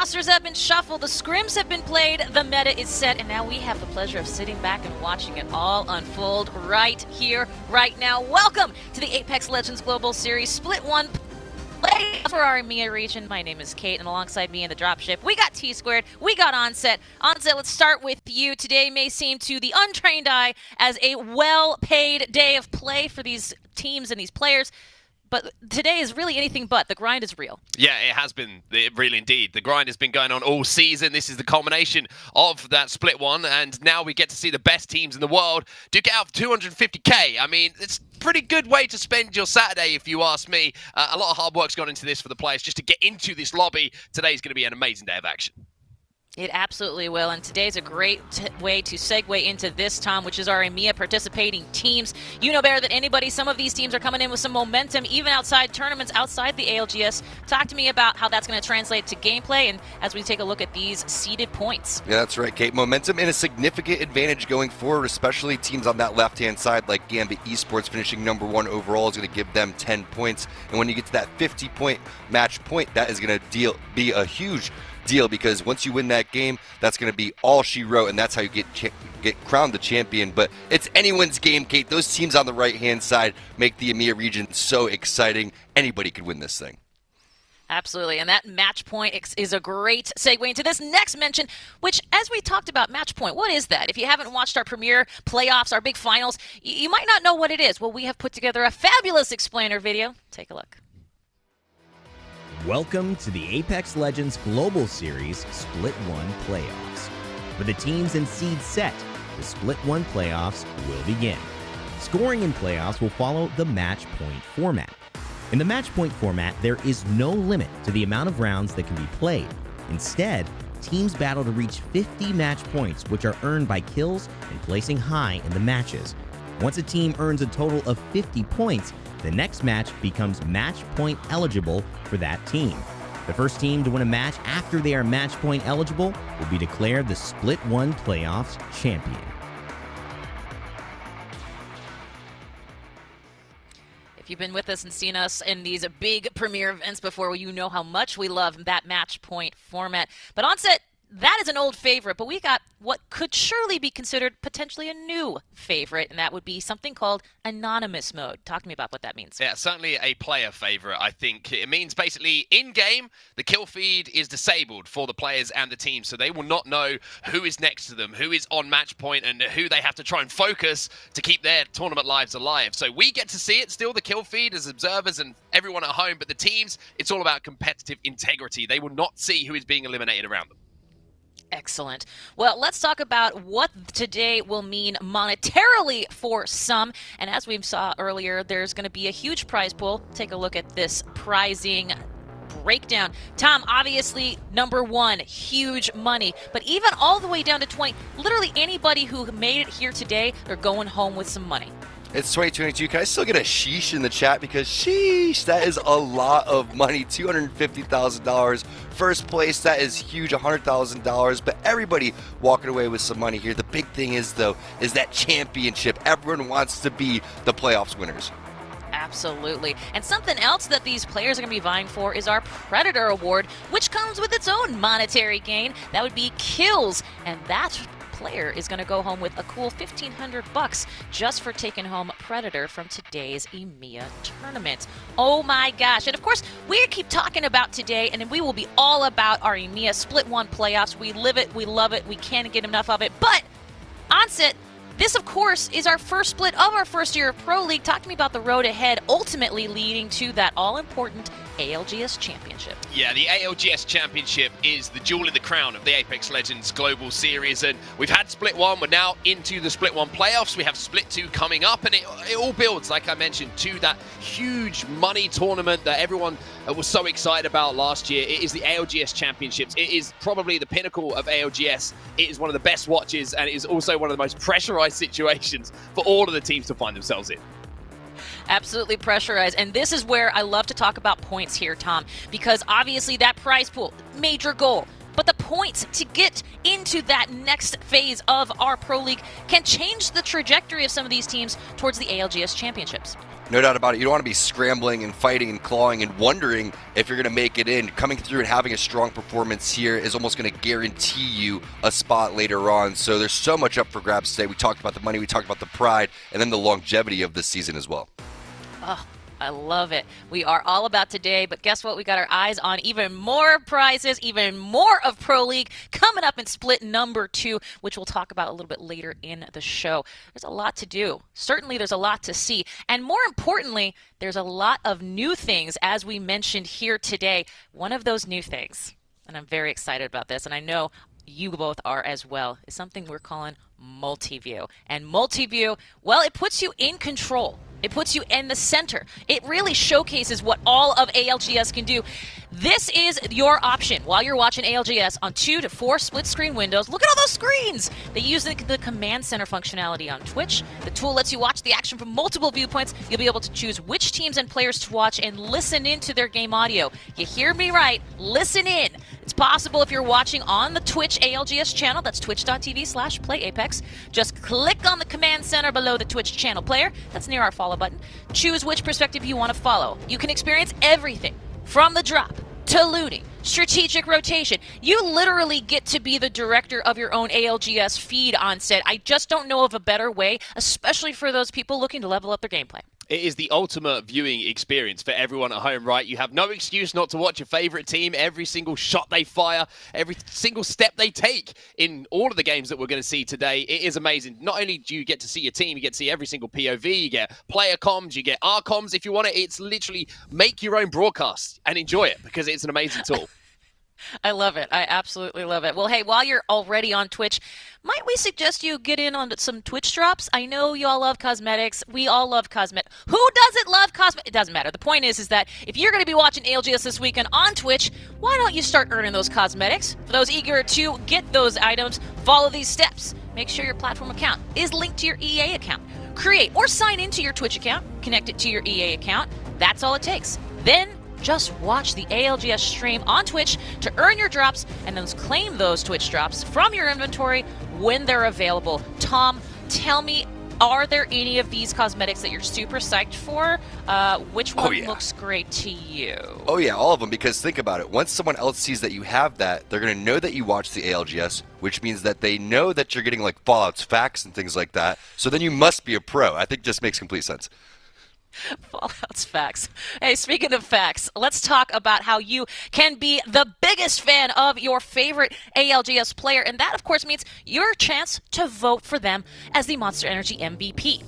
rosters have been shuffled, the scrims have been played, the meta is set, and now we have the pleasure of sitting back and watching it all unfold right here, right now. Welcome to the Apex Legends Global Series Split 1 play for our EMEA region. My name is Kate, and alongside me in the dropship, we got T-Squared, we got Onset. Onset, let's start with you. Today may seem to the untrained eye as a well-paid day of play for these teams and these players. But today is really anything but. The grind is real. Yeah, it has been really indeed. The grind has been going on all season. This is the culmination of that split one, and now we get to see the best teams in the world duke it out for 250k. I mean, it's a pretty good way to spend your Saturday, if you ask me. A lot of hard work's gone into this for the players just to get into this lobby. Today's going to be an amazing day of action. It absolutely will, and today's a great way to segue into this, Tom, which is our EMEA participating teams. You know better than anybody, some of these teams are coming in with some momentum, even outside tournaments, outside the ALGS. Talk to me about how that's going to translate to gameplay, and as we take a look at these seeded points. Yeah, that's right, Kate. Momentum and a significant advantage going forward, especially teams on that left-hand side, like Gambit Esports finishing #1 overall is going to give them 10 points. And when you get to that 50-point match point, that is going to be a huge deal, because once you win that game, that's going to be all she wrote, and that's how you get crowned the champion. But it's anyone's game, Kate. Those teams on the right-hand side make the EMEA region so exciting. Anybody could win this thing. Absolutely, and that match point is a great segue into this next mention, which, as we talked about match point, what is that? If you haven't watched our premier playoffs, our big finals, you might not know what it is. Well, we have put together a fabulous explainer video. Take a look. Welcome to the Apex Legends Global Series Split 1 Playoffs. With the teams and seeds set, the Split 1 Playoffs will begin. Scoring in playoffs will follow the match point format. In the match point format, there is no limit to the amount of rounds that can be played. Instead, teams battle to reach 50 match points, which are earned by kills and placing high in the matches. Once a team earns a total of 50 points, the next match becomes match point eligible for that team. The first team to win a match after they are match point eligible will be declared the Split 1 Playoffs champion. If you've been with us and seen us in these big premier events before, you know how much we love that match point format. But Onset, that is an old favorite, but we got what could surely be considered potentially a new favorite, and that would be something called anonymous mode. Talk to me about what that means. Yeah, certainly a player favorite, I think. It means basically in-game, the kill feed is disabled for the players and the team, so they will not know who is next to them, who is on match point, and who they have to try and focus to keep their tournament lives alive. So we get to see it still, the kill feed, as observers and everyone at home, but the teams, it's all about competitive integrity. They will not see who is being eliminated around them. Excellent. Well, let's talk about what today will mean monetarily for some. And as we saw earlier, there's going to be a huge prize pool. Take a look at this prizing breakdown. Tom, obviously, #1, huge money. But even all the way down to 20, literally anybody who made it here today, they're going home with some money. It's 2022. Can I still get a sheesh in the chat? Because sheesh, that is a lot of money. $250,000. First place, that is huge, $100,000. But everybody walking away with some money here. The big thing is, though, is that championship. Everyone wants to be the playoffs winners. Absolutely. And something else that these players are going to be vying for is our Predator Award, which comes with its own monetary gain. That would be kills. And that's player is going to go home with a cool $1,500 just for taking home Predator from today's EMEA tournament. Oh my gosh. And of course, we keep talking about today, and we will be all about our EMEA Split 1 playoffs. We live it, we love it, we can't get enough of it. But Onset, this, of course, is our first split of our first year of Pro League. Talk to me about the road ahead, ultimately leading to that all-important ALGS Championship. Yeah, the ALGS Championship is the jewel in the crown of the Apex Legends Global Series, and we've had Split 1, we're now into the Split 1 playoffs, we have Split 2 coming up, and it all builds, like I mentioned, to that huge money tournament that everyone was so excited about last year. It is the ALGS Championships. It is probably the pinnacle of ALGS. It is one of the best watches, and it is also one of the most pressurized situations for all of the teams to find themselves in. Absolutely pressurized. And this is where I love to talk about points here, Tom, because obviously that prize pool, major goal. But the points to get into that next phase of our Pro League can change the trajectory of some of these teams towards the ALGS Championships. No doubt about it. You don't want to be scrambling and fighting and clawing and wondering if you're going to make it in. Coming through and having a strong performance here is almost going to guarantee you a spot later on. So there's so much up for grabs today. We talked about the money, we talked about the pride, and then the longevity of this season as well. Oh, I love it. We are all about today, but guess what? We got our eyes on even more prizes, even more of Pro League coming up in split number 2, which we'll talk about a little bit later in the show. There's a lot to do. Certainly there's a lot to see. And more importantly, there's a lot of new things, as we mentioned here today. One of those new things, and I'm very excited about this, and I know you both are as well, is something we're calling multi-view. And multi-view, well, it puts you in control. It puts you in the center. It really showcases what all of ALGS can do. This is your option while you're watching ALGS on 2 to 4 split screen windows. Look at all those screens. They use the command center functionality on Twitch. The tool lets you watch the action from multiple viewpoints. You'll be able to choose which teams and players to watch and listen into their game audio. You hear me right. Listen in. It's possible if you're watching on the Twitch ALGS channel. That's twitch.tv/playapex. Just click on the command center below the Twitch channel player. That's near our follow button. Choose which perspective you want to follow. You can experience everything from the drop to looting, strategic rotation. You literally get to be the director of your own ALGS feed on set. I just don't know of a better way, especially for those people looking to level up their gameplay. It is the ultimate viewing experience for everyone at home, right? You have no excuse not to watch your favorite team. Every single shot they fire, every single step they take in all of the games that we're going to see today. It is amazing. Not only do you get to see your team, you get to see every single POV, you get player comms, you get R comms if you want it. It's literally make your own broadcast and enjoy it because it's an amazing tool. I love it. I absolutely love it. Well, hey, while you're already on Twitch, might we suggest you get in on some Twitch drops? I know you all love cosmetics. We all love cosmetics. Who doesn't love cosmetics? It doesn't matter. The point is that if you're going to be watching ALGS this weekend on Twitch, why don't you start earning those cosmetics? For those eager to get those items, follow these steps. Make sure your platform account is linked to your EA account. Create or sign into your Twitch account. Connect it to your EA account. That's all it takes. Then just watch the ALGS stream on Twitch to earn your drops and then claim those Twitch drops from your inventory when they're available. Tom, tell me, are there any of these cosmetics that you're super psyched for? Which one looks great to you? Oh yeah, all of them, because think about it. Once someone else sees that you have that, they're going to know that you watch the ALGS, which means that they know that you're getting like Fallout's facts and things like that. So then you must be a pro. I think just makes complete sense. Fallout's facts. Hey, speaking of facts, let's talk about how you can be the biggest fan of your favorite ALGS player, and that, of course, means your chance to vote for them as the Monster Energy MVP.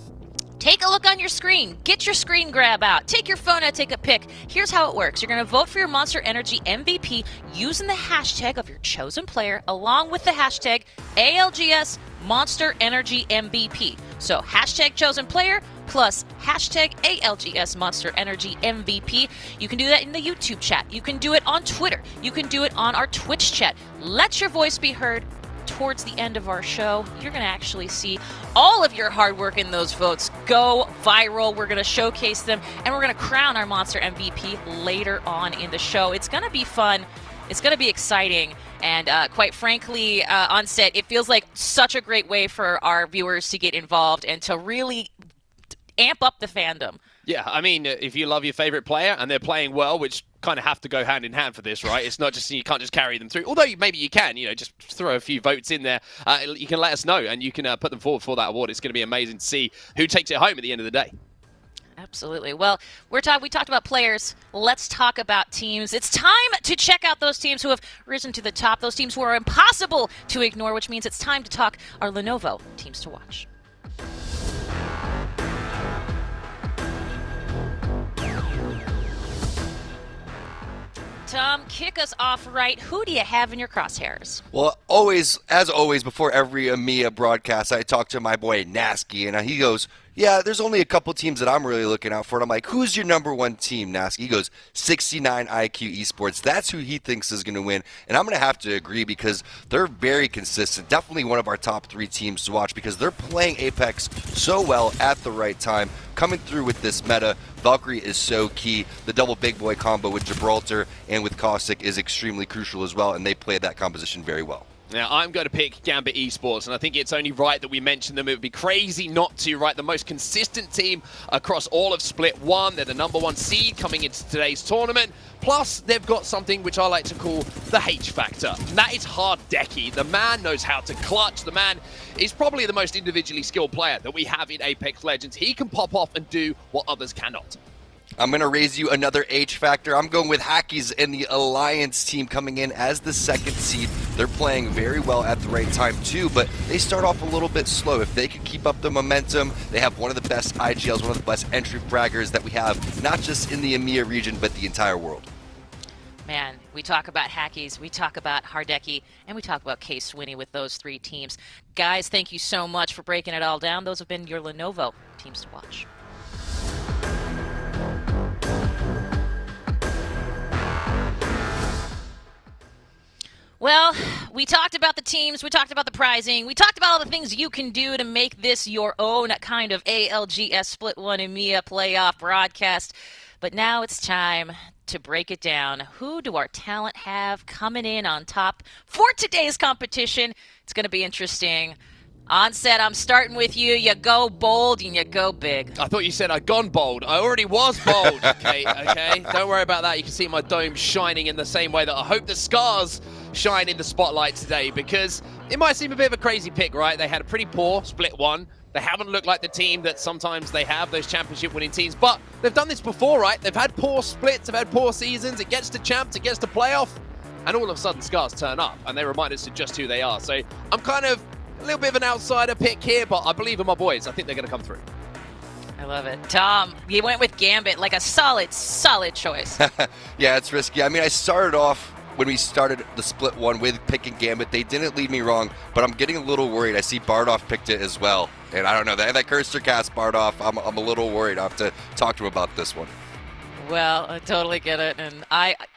Take a look on your screen. Get your screen grab out. Take your phone out, take a pic. Here's how it works. You're going to vote for your Monster Energy MVP using the hashtag of your chosen player along with the hashtag ALGS Monster Energy MVP. So hashtag chosen player plus hashtag ALGS Monster Energy MVP. You can do that in the YouTube chat. You can do it on Twitter. You can do it on our Twitch chat. Let your voice be heard. Towards the end of our show, you're going to actually see all of your hard work in those votes go viral. We're going to showcase them, and we're going to crown our Monster MVP later on in the show. It's going to be fun. It's going to be exciting. And quite frankly, on set, it feels like such a great way for our viewers to get involved and to really amp up the fandom. Yeah, I mean, if you love your favorite player and they're playing well, which kind of have to go hand in hand for this, right? It's not just, you can't just carry them through. Although maybe you can, just throw a few votes in there. You can let us know and you can put them forward for that award. It's going to be amazing to see who takes it home at the end of the day. Absolutely. Well, we talked about players. Let's talk about teams. It's time to check out those teams who have risen to the top, those teams who are impossible to ignore, which means it's time to talk our Lenovo teams to watch. Tom, kick us off right. Who do you have in your crosshairs? Well, as always, before every EMEA broadcast, I talk to my boy Nasky, and he goes, Yeah, there's only a couple teams that I'm really looking out for. And I'm like, who's your number one team, Nask? He goes, 69 IQ Esports. That's who he thinks is going to win. And I'm going to have to agree because they're very consistent. Definitely one of our top 3 teams to watch because they're playing Apex so well at the right time. Coming through with this meta, Valkyrie is so key. The double big boy combo with Gibraltar and with Caustic is extremely crucial as well, and they played that composition very well. Now, I'm going to pick Gambit Esports, and I think it's only right that we mention them. It would be crazy not to, right? The most consistent team across all of Split 1. They're the number 1 seed coming into today's tournament. Plus, they've got something which I like to call the H factor. And that is Hardeki. The man knows how to clutch. The man is probably the most individually skilled player that we have in Apex Legends. He can pop off and do what others cannot. I'm going to raise you another H factor. I'm going with Hackies and the Alliance team coming in as the 2nd seed. They're playing very well at the right time too, but they start off a little bit slow. If they can keep up the momentum, they have one of the best IGLs, one of the best entry fraggers that we have, not just in the EMEA region, but the entire world. Man, we talk about Hackies, we talk about Hardeki, and we talk about K-Swinney with those 3 teams. Guys, thank you so much for breaking it all down. Those have been your Lenovo teams to watch. Well, we talked about the teams, we talked about the prizing, we talked about all the things you can do to make this your own kind of ALGS Split 1 EMEA playoff broadcast. But now it's time to break it down. Who do our talent have coming in on top for today's competition? It's going to be interesting. Onset, I'm starting with you. You go bold and you go big. I thought you said I'd gone bold. I already was bold, okay? Don't worry about that. You can see my dome shining in the same way that I hope the scars shine in the spotlight today, because it might seem a bit of a crazy pick, right? They had a pretty poor Split 1. They haven't looked like the team that sometimes they have, those championship-winning teams, but they've done this before, right? They've had poor splits, they've had poor seasons. It gets to champs, it gets to playoff, and all of a sudden scars turn up, and they remind us of just who they are. So I'm kind of a little bit of an outsider pick here, but I believe in my boys. I think they're going to come through. I love it. Tom, you went with Gambit, like a solid choice. Yeah, it's risky. I mean, I started off when we started the Split 1 with picking Gambit. They didn't lead me wrong, but I'm getting a little worried. I see Bardoff picked it as well, and I don't know. That cursor cast Bardoff, I'm a little worried. I have to talk to him about this one. Well, I totally get it. And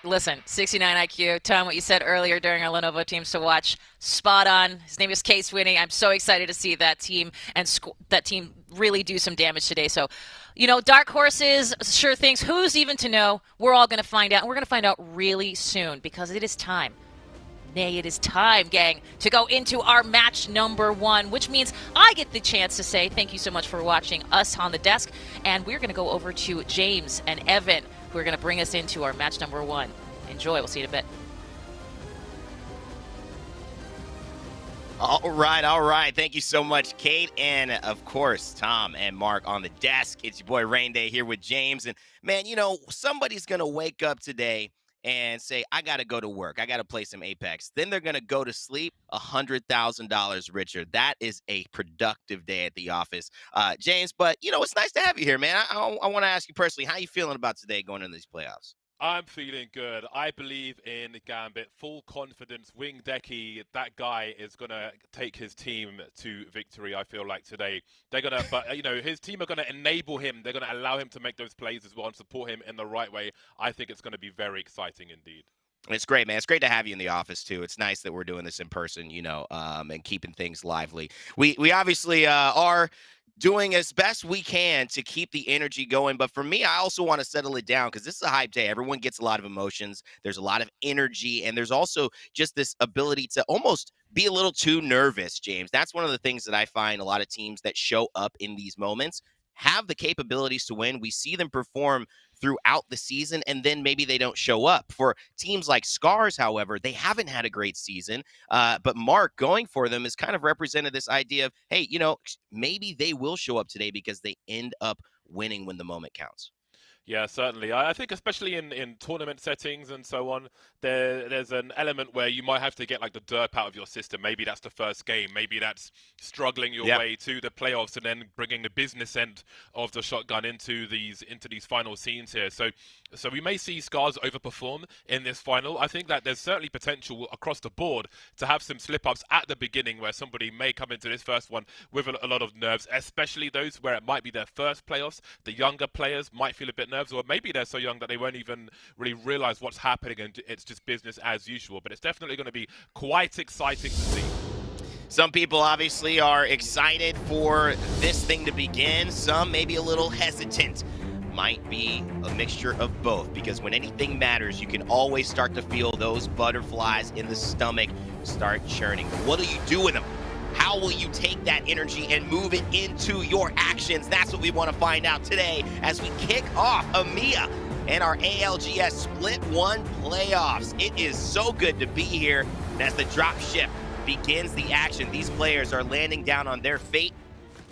listen, 69 IQ. Tom, what you said earlier during our Lenovo teams to watch, spot on. His name is K-Swinney. I'm so excited to see that team and that team really do some damage today. So, dark horses, sure things. Who's even to know? We're all going to find out. And we're going to find out really soon because it is time. Nay, it is time, gang, to go into our match number 1, which means I get the chance to say thank you so much for watching us on the desk. And we're going to go over to James and Evan, who are going to bring us into our match number 1. Enjoy. We'll see you in a bit. All right. Thank you so much, Kate. And, of course, Tom and Mark on the desk. It's your boy Rain Day here with James. And, man, somebody's going to wake up today and say, I got to go to work. I got to play some Apex. Then they're going to go to sleep $100,000 richer. That is a productive day at the office. James, but, it's nice to have you here, man. I want to ask you personally, how you feeling about today going into these playoffs? I'm feeling good. I believe in Gambit. Full confidence. Wing Decky, that guy is going to take his team to victory, I feel like, today. They're going to, but, his team are going to enable him. They're going to allow him to make those plays as well and support him in the right way. I think it's going to be very exciting indeed. It's great, man. It's great to have you in the office, too. It's nice that we're doing this in person, and keeping things lively. We obviously are doing as best we can to keep the energy going. But for me, I also want to settle it down because this is a hype day. Everyone gets a lot of emotions. There's a lot of energy. And there's also just this ability to almost be a little too nervous, James. That's one of the things that I find a lot of teams that show up in these moments have the capabilities to win. We see them perform throughout the season, and then maybe they don't show up. For teams like Scars, however, they haven't had a great season, but Mark going for them has kind of represented this idea of, hey, maybe they will show up today because they end up winning when the moment counts. Yeah, certainly. I think especially in tournament settings and so on, there's an element where you might have to get like the derp out of your system. Maybe that's the first game. Maybe that's struggling your way to the playoffs and then bringing the business end of the shotgun into these final scenes here. So we may see Scars overperform in this final. I think that there's certainly potential across the board to have some slip-ups at the beginning where somebody may come into this first one with a lot of nerves, especially those where it might be their first playoffs. The younger players might feel a bit nervous, or maybe they're so young that they won't even really realize what's happening and it's just business as usual. But it's definitely going to be quite exciting to see. Some people obviously are excited for this thing to begin. Some maybe a little hesitant. Might be a mixture of both, because when anything matters, you can always start to feel those butterflies in the stomach start churning. But what do you do with them? How will you take that energy and move it into your actions? That's what we want to find out today as we kick off EMEA and our ALGS Split 1 playoffs. It is so good to be here. And as the drop ship begins the action, these players are landing down on their fate.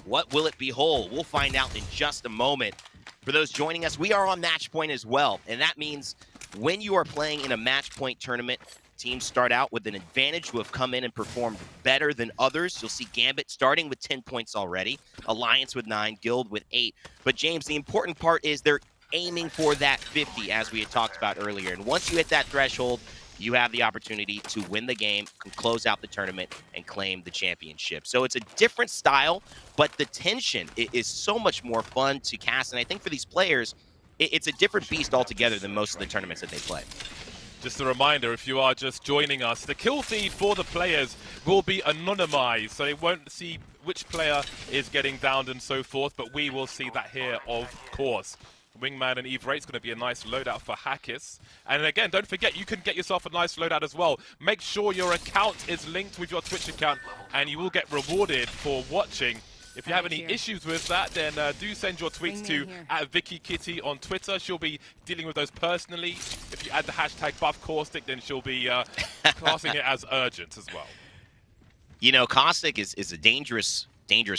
What will it behold? We'll find out in just a moment. For those joining us, we are on match point as well, and that means when you are playing in a match point tournament, teams start out with an advantage who have come in and performed better than others. You'll see Gambit starting with 10 points already, Alliance with 9, Guild with 8. But James, the important part is they're aiming for that 50, as we had talked about earlier. And once you hit that threshold, you have the opportunity to win the game, close out the tournament, and claim the championship. So it's a different style, but the tension is so much more fun to cast. And I think for these players, it's a different beast altogether than most of the tournaments that they play. Just a reminder, if you are just joining us, the kill feed for the players will be anonymized, so they won't see which player is getting downed and so forth, but we will see that here, of course. Wingman and Eve Rate's going to be a nice loadout for Hackis. And again, don't forget, you can get yourself a nice loadout as well. Make sure your account is linked with your Twitch account, and you will get rewarded for watching. If you have any issues with that, then do send your tweets to @VickyKitty on Twitter. She'll be dealing with those personally. If you add the hashtag #BuffCaustic, then she'll be classing it as urgent as well. You know, Caustic is a dangerous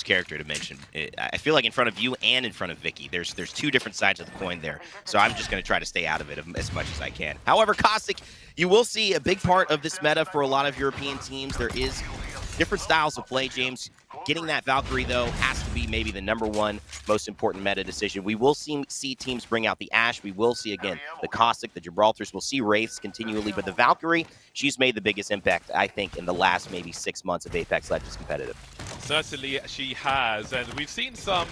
character to mention. I feel like in front of you and in front of Vicky, there's two different sides of the coin there. So I'm just going to try to stay out of it as much as I can. However, Caustic, you will see a big part of this meta for a lot of European teams. There is different styles of play, James. Getting that Valkyrie, though, has to be maybe the #1 most important meta decision. We will see teams bring out the Ashe. We will see, again, the Caustic, the Gibraltars. We'll see Wraiths continually. But the Valkyrie, she's made the biggest impact, I think, in the last maybe 6 months of Apex Legends competitive. Certainly she has, and we've seen some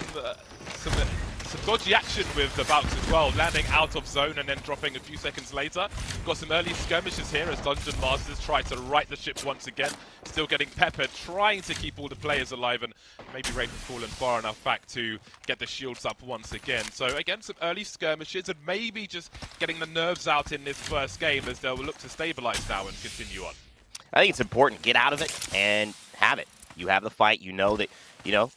dodgy action with the Valks as well, landing out of zone and then dropping a few seconds later. Got some early skirmishes here as Dungeon Masters try to right the ship once again. Still getting peppered, trying to keep all the players alive, and maybe Wraith has fallen far enough back to get the shields up once again. So again, some early skirmishes and maybe just getting the nerves out in this first game as they'll look to stabilize now and continue on. I think it's important. Get out of it and have it. You have the fight. You know that,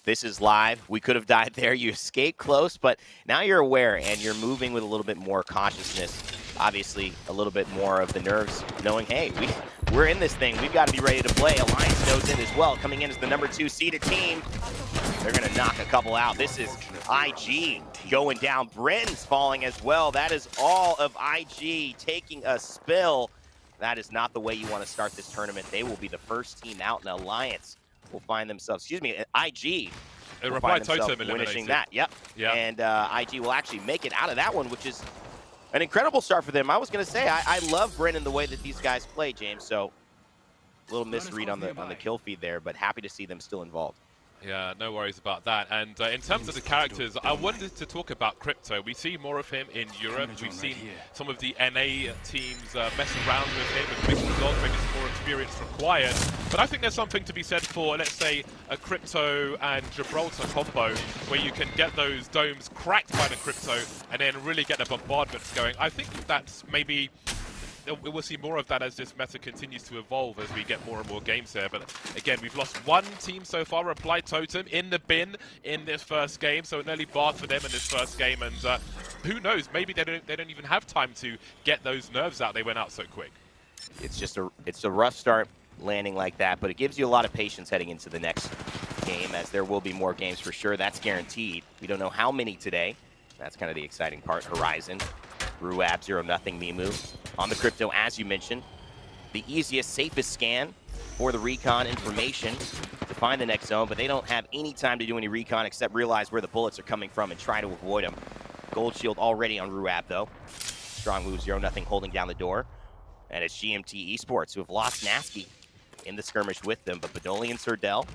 this is live. We could have died there. You escaped close, but now you're aware and you're moving with a little bit more cautiousness. Obviously, a little bit more of the nerves, knowing, hey, we're in this thing. We've got to be ready to play. Alliance knows it as well. Coming in as the #2 seeded team. They're going to knock a couple out. This is IG going down. Bren's falling as well. That is all of IG taking a spill. That is not the way you want to start this tournament. They will be the first team out in Alliance. Will find themselves, IG will find themselves finishing that. Yep. And IG will actually make it out of that one, which is an incredible start for them. I was going to say, I love Brennan the way that these guys play, James. So a little misread on the kill feed there, but happy to see them still involved. Yeah, no worries about that. And in terms of the characters, I wanted to talk about Crypto. We see more of him in Europe. We've seen some of the NA teams mess around with him and making goals, making some more experience required. But I think there's something to be said for, let's say, a Crypto and Gibraltar combo where you can get those domes cracked by the Crypto and then really get the bombardments going. I think that's maybe... We'll see more of that as this meta continues to evolve as we get more and more games here. But again, we've lost one team so far, Applied Totem, in the bin in this first game. So an early bar for them in this first game. And who knows, maybe they don't even have time to get those nerves out. They went out so quick. It's a rough start landing like that, but it gives you a lot of patience heading into the next game, as there will be more games for sure. That's guaranteed. We don't know how many today. That's kind of the exciting part. Horizon, Ruab, 0-0 Mimu. On the crypto, as you mentioned, the easiest, safest scan for the recon information to find the next zone, but they don't have any time to do any recon except realize where the bullets are coming from and try to avoid them. Gold shield already on Ruab, though. Strong move, 0-0 holding down the door. And it's GMT Esports who have lost Nasky in the skirmish with them, but Badoli and Surdell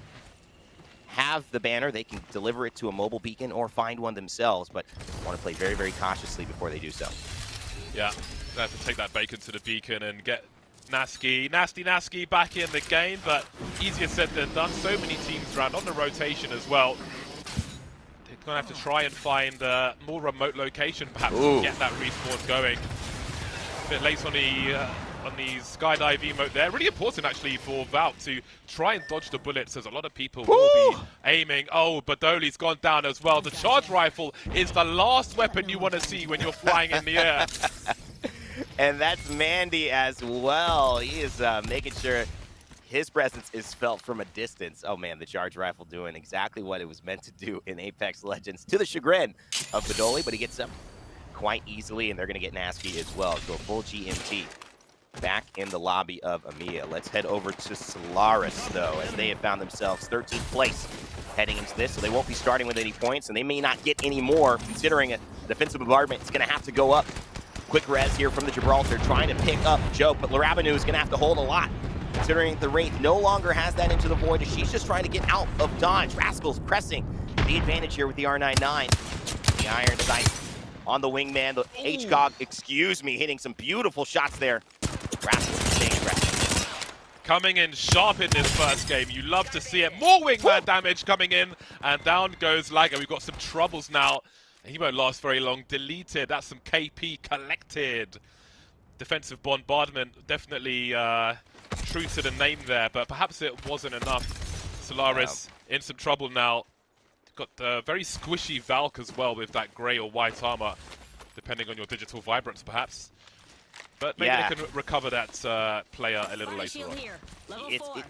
have the banner. They can deliver it to a mobile beacon or find one themselves, but want to play very, very cautiously before they do so. Yeah, they have to take that bacon to the beacon and get Nasty back in the game, but easier said than done. So many teams around on the rotation as well. They're going to have to try and find a more remote location perhaps to get that respawn going. A bit late on the skydive emote there. Really important actually for Valve to try and dodge the bullets, as a lot of people will be aiming. Oh, Badoli's gone down as well. The charge rifle is the last weapon you want to see when you're flying in the air. And that's Mandy as well. He is making sure his presence is felt from a distance. Oh man, the charge rifle doing exactly what it was meant to do in Apex Legends, to the chagrin of Badoli, but he gets up quite easily, and they're going to get Nasty as well. So a full GMT back in the lobby of EMEA. Let's head over to Solaris, though, as they have found themselves 13th place heading into this, so they won't be starting with any points, and they may not get any more, considering a defensive bombardment is going to have to go up. Quick res here from the Gibraltar, trying to pick up Joke, but Larabanu is going to have to hold a lot, considering the Wraith no longer has that into the void. She's just trying to get out of dodge. Rascals pressing the advantage here with the R99. The iron sight on the wingman. The HGOG, excuse me, hitting some beautiful shots there. Rascals staying aggressive. Coming in sharp in this first game. You love to see it. More wingman damage coming in, and down goes Lager. We've got some troubles now. He won't last very long. Deleted. That's some KP collected. Defensive bombardment. Definitely true to the name there, but perhaps it wasn't enough. Solaris in some trouble now. Got very squishy Valk as well with that grey or white armor, depending on your digital vibrance, perhaps. But maybe they can recover that player a little later on.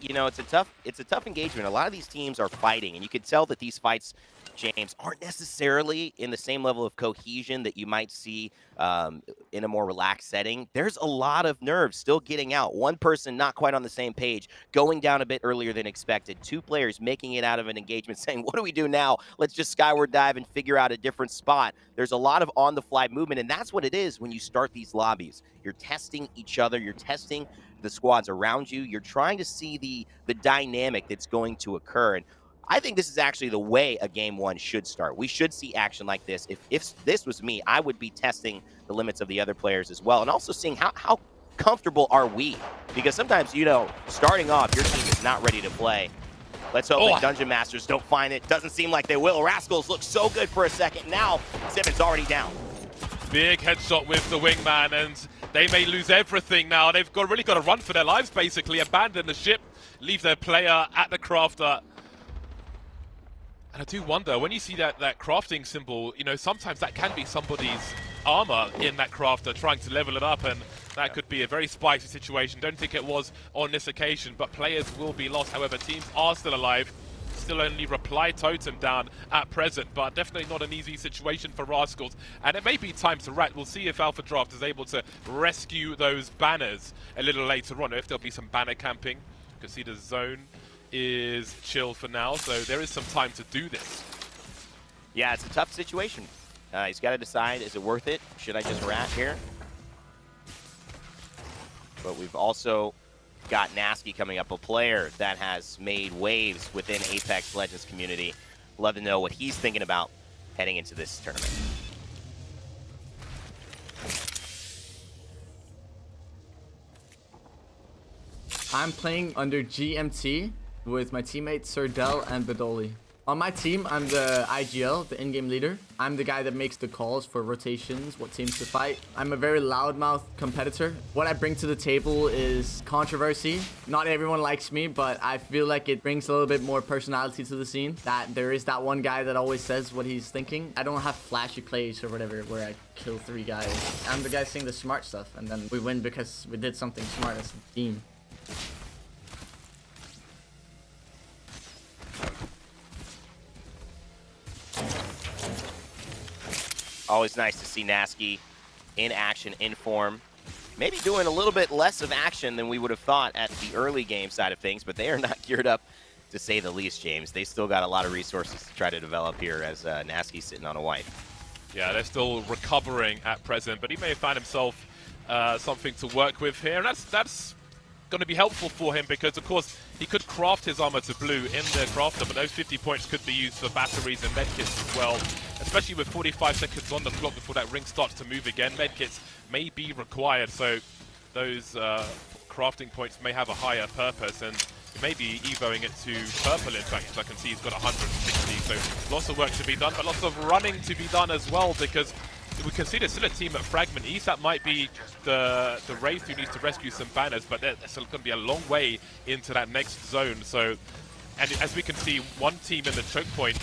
You know, it's a tough engagement. A lot of these teams are fighting, and you can tell that these fights, James, aren't necessarily in the same level of cohesion that you might see in a more relaxed setting. There's a lot of nerves still getting out. One person not quite on the same page, going down a bit earlier than expected. Two players making it out of an engagement saying, what do we do now? Let's just skyward dive and figure out a different spot. There's a lot of on-the-fly movement, and that's what it is when you start these lobbies. You're testing each other. You're testing the squads around you. You're trying to see the dynamic that's going to occur. And I think this is actually the way a game one should start. We should see action like this. If this was me, I would be testing the limits of the other players as well, and also seeing how comfortable are we? Because sometimes, you know, starting off, your team is not ready to play. Let's hope that Dungeon Masters don't find it. Doesn't seem like they will. Rascals look so good for a second. Now, Simmons already down. Big headshot with the wingman, and they may lose everything now. They've really got to run for their lives, basically. Abandon the ship, leave their player at the crafter. And I do wonder, when you see that crafting symbol, you know, sometimes that can be somebody's armor in that crafter trying to level it up, and that could be a very spicy situation. Don't think it was on this occasion, but players will be lost. However, teams are still alive. Still only Reply Totem down at present, but definitely not an easy situation for Rascals. And it may be time to rat. We'll see if Alpha Draft is able to rescue those banners a little later on, or if there'll be some banner camping. You can see the zone is chill for now, so there is some time to do this. Yeah, it's a tough situation. He's got to decide, is it worth it? Should I just rat here? But we've also got Nasty coming up, a player that has made waves within Apex Legends community. Love to know what he's thinking about heading into this tournament. I'm playing under GMT with my teammates Surdell and Badoli. On my team, I'm the IGL, the in-game leader. I'm the guy that makes the calls for rotations, what teams to fight. I'm a very loudmouth competitor. What I bring to the table is controversy. Not everyone likes me, but I feel like it brings a little bit more personality to the scene. That there is that one guy that always says what he's thinking. I don't have flashy plays or whatever where I kill 3 guys. I'm the guy saying the smart stuff, and then we win because we did something smart as a team. Always nice to see Nasky in action, in form. Maybe doing a little bit less of action than we would have thought at the early game side of things, but they are not geared up, to say the least, James. They still got a lot of resources to try to develop here as Nasky's sitting on a wipe. Yeah, they're still recovering at present, but he may have found himself something to work with here, and that's going to be helpful for him because, of course, he could craft his armor to blue in the crafter, but those 50 points could be used for batteries and medkits as well, especially with 45 seconds on the clock before that ring starts to move again. Medkits may be required, so those crafting points may have a higher purpose, and he may be evoing it to purple, in fact, as I can see he's got 160, so lots of work to be done, but lots of running to be done as well, because we can see there's still a team at Fragment East. That might be the Wraith who needs to rescue some banners, but there's still going to be a long way into that next zone. So, and as we can see, one team in the choke point,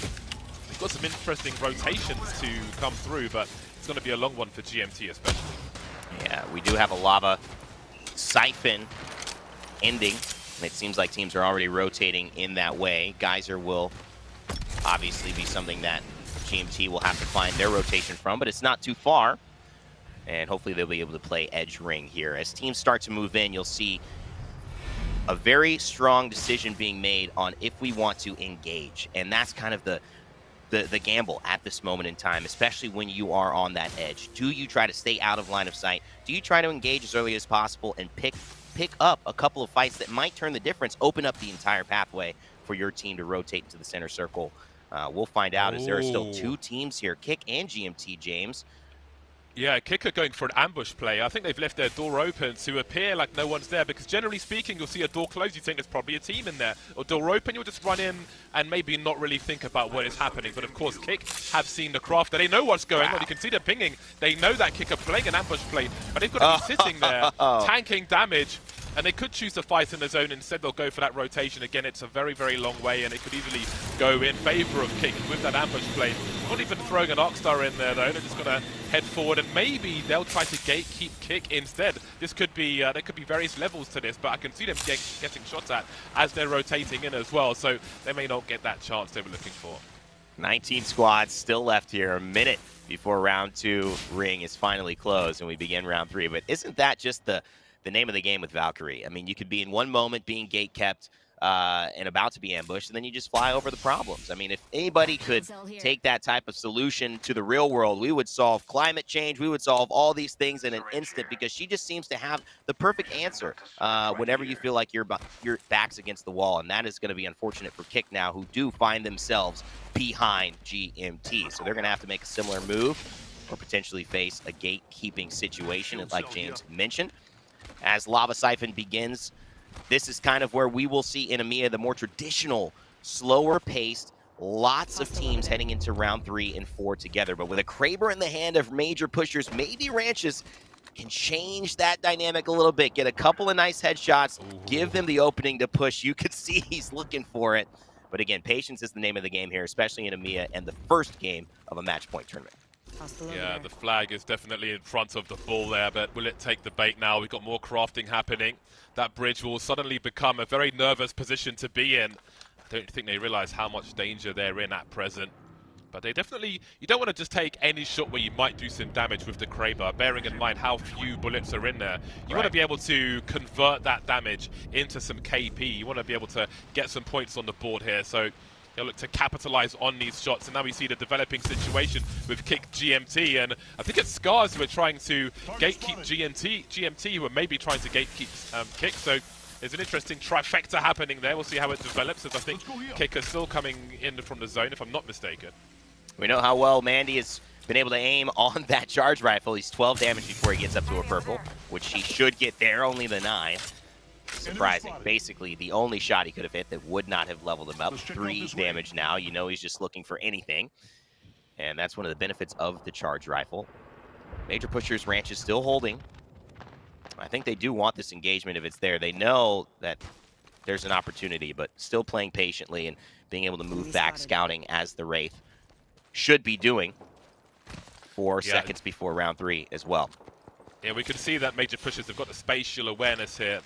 they've got some interesting rotations to come through, but it's going to be a long one for GMT especially. Yeah, we do have a lava siphon ending, and it seems like teams are already rotating in that way. Geyser will obviously be something that GMT will have to find their rotation from, but it's not too far, and hopefully they'll be able to play edge ring here. As teams start to move in, you'll see a very strong decision being made on if we want to engage, and that's kind of the gamble at this moment in time, especially when you are on that edge. Do you try to stay out of line of sight? Do you try to engage as early as possible and pick up a couple of fights that might turn the difference, open up the entire pathway for your team to rotate into the center circle? We'll find out, as there are still two teams here, Kick and GMT, James. Yeah, Kick are going for an ambush play. I think they've left their door open to appear like no one's there, because generally speaking, you'll see a door closed, you think there's probably a team in there. Or door open, you'll just run in and maybe not really think about what is happening. But of course, Kick have seen the crafter. They know what's going on. You can see they're pinging. They know that Kick are playing an ambush play, but they've got to be sitting there, tanking damage. And they could choose to fight in the zone. Instead, they'll go for that rotation. Again, it's a very, very long way, and it could easily go in favor of Kick with that ambush play. Not even throwing an Arcstar in there, though. They're just going to head forward, and maybe they'll try to gatekeep Kick instead. This could be, there could be various levels to this, but I can see them getting shots at as they're rotating in as well. So they may not get that chance they were looking for. 19 squads still left here, a minute before round 2 ring is finally closed, and we begin round 3. But isn't that just the name of the game with Valkyrie? I mean, you could be in one moment being gate kept and about to be ambushed, and then you just fly over the problems. I mean, if anybody could take that type of solution to the real world, we would solve climate change. We would solve all these things in an instant, because she just seems to have the perfect answer whenever you feel like your back's against the wall, and that is going to be unfortunate for Kick now, who do find themselves behind GMT. So they're going to have to make a similar move or potentially face a gatekeeping situation, like James mentioned. As Lava Siphon begins, this is kind of where we will see in EMEA the more traditional, slower-paced, lots of teams heading into round 3 and 4 together. But with a Kraber in the hand of major pushers, maybe Ranches can change that dynamic a little bit, get a couple of nice headshots, give them the opening to push. You could see he's looking for it. But again, patience is the name of the game here, especially in EMEA and the first game of a match point tournament. Yeah, the flag is definitely in front of the ball there, but will it take the bait now? We've got more crafting happening. That bridge will suddenly become a very nervous position to be in. I don't think they realize how much danger they're in at present. But they definitely, you don't want to just take any shot where you might do some damage with the Kraber, bearing in mind how few bullets are in there. You want to be able to convert that damage into some KP. You want to be able to get some points on the board here. So they'll look to capitalize on these shots, and now we see the developing situation with Kick GMT, and I think it's Scars who are trying to gatekeep GMT who are maybe trying to gatekeep Kick, so there's an interesting trifecta happening there. We'll see how it develops, as I think Kick is still coming in from the zone, if I'm not mistaken. We know how well Mandy has been able to aim on that charge rifle. He's 12 damage before he gets up to a purple, which he should get there, only the 9. Surprising. Basically, the only shot he could have hit that would not have leveled him up. 3 damage now. You know he's just looking for anything. And that's one of the benefits of the charge rifle. Major Pushers Ranch is still holding. I think they do want this engagement if it's there. They know that there's an opportunity, but still playing patiently and being able to move back, scouting as the Wraith should be doing 4 seconds before round 3 as well. Yeah, we can see that Major Pushers have got the spatial awareness here.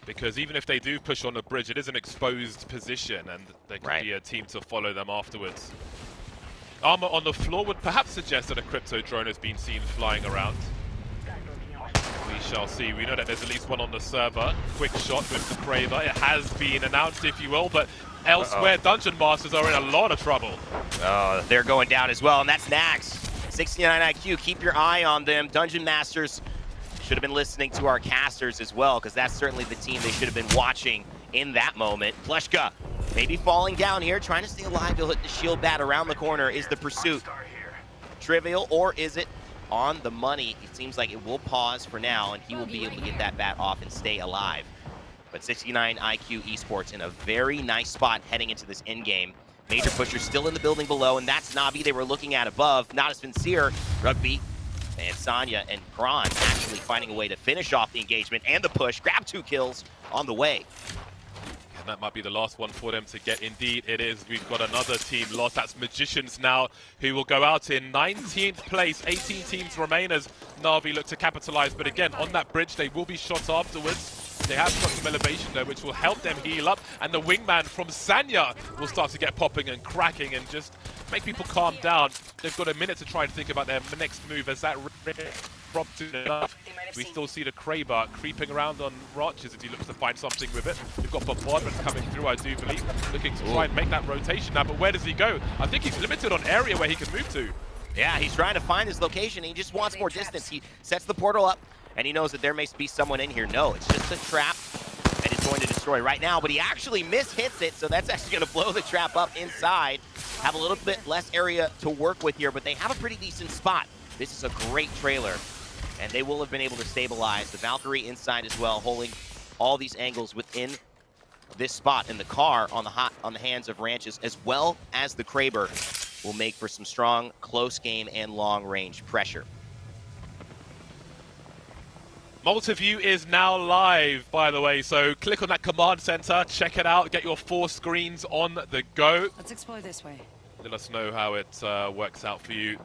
Because even if they do push on the bridge, it is an exposed position, and there could be a team to follow them afterwards. Armor on the floor would perhaps suggest that a crypto drone has been seen flying around. We shall see. We know that there's at least one on the server. Quick shot with the Kraber. It has been announced, if you will, but elsewhere, Dungeon Masters are in a lot of trouble. Oh, they're going down as well, and that's Nax. 69 IQ, keep your eye on them. Dungeon Masters should have been listening to our casters as well, because that's certainly the team they should have been watching in that moment. Pleshka maybe falling down here, trying to stay alive. He'll hit the shield bat around the corner. Is the pursuit trivial, or is it on the money? It seems like it will pause for now, and he will be able to get that bat off and stay alive. But 69 IQ Esports in a very nice spot heading into this end game. Major Pusher still in the building below, and that's Navi they were looking at above. Not as sincere. Rugby and Sanya and Kron actually finding a way to finish off the engagement and the push. Grab 2 kills on the way. And that might be the last one for them to get. Indeed, it is. We've got another team lost. That's Magicians now, who will go out in 19th place. 18 teams remain as Na'Vi look to capitalize. But again, on that bridge, they will be shot afterwards. They have got some elevation though, which will help them heal up. And the wingman from Sanya will start to get popping and cracking and just make people calm down. They've got a minute to try and think about their next move as that dropped soon enough. We still see the Kraber creeping around on Rotches as he looks to find something with it. We've got bombardments coming through, I do believe, looking to try and make that rotation now. But where does he go? I think he's limited on area where he can move to. Yeah, he's trying to find his location. He just wants more distance. He sets the portal up, and he knows that there may be someone in here. No, it's just a trap that he's going to destroy right now, but he actually mishits it, so that's actually going to blow the trap up inside. Have a little bit less area to work with here, but they have a pretty decent spot. This is a great trailer, and they will have been able to stabilize. The Valkyrie inside as well, holding all these angles within this spot, and the car on the hands of Ranches, as well as the Kraber, will make for some strong close game and long range pressure. Multiview is now live, by the way, so click on that command center, check it out, get your 4 screens on the go. Let's explore this way. Let us know how it works out for you.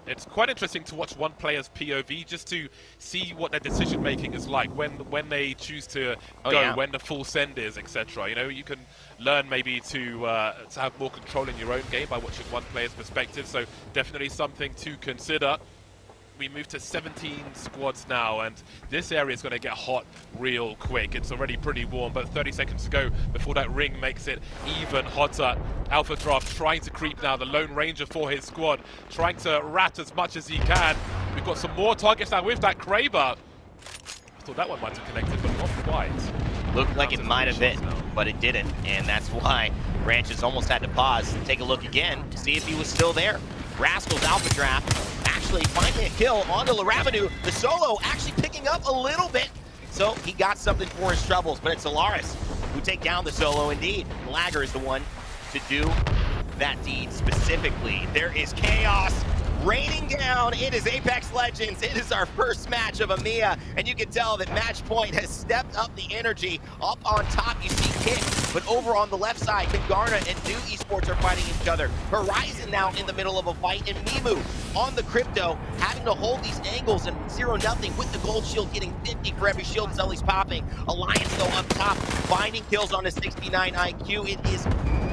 It's quite interesting to watch one player's POV just to see what their decision making is like when they choose to go, when the full send is, etc. You know, you can learn maybe to have more control in your own game by watching one player's perspective. So definitely something to consider. We move to 17 squads now, and this area is going to get hot real quick. It's already pretty warm, but 30 seconds to go before that ring makes it even hotter. Alpha Draft trying to creep now, the Lone Ranger for his squad, trying to rat as much as he can. We've got some more targets now with that Kraber. I thought that one might have connected, but not quite. Looked like it might have hit, but it didn't, and that's why Ranches almost had to pause and take a look again to see if he was still there. Rascal's Alpha Draft actually finding a kill onto Laravanu. The solo actually picking up a little bit, so he got something for his troubles, but it's Alaris who take down the solo indeed. Lagger is the one to do that deed specifically. There is chaos raining down. It is Apex Legends. It is our first match of EMEA, and you can tell that Match Point has stepped up the energy. Up on top, you see Kick, but over on the left side, Garna and New Esports are fighting each other. Horizon now in the middle of a fight, and Mimu on the Crypto, having to hold these angles and 0-0 with the gold shield, getting 50 for every shield cell he's popping. Alliance though up top, finding kills on a 69 IQ. It is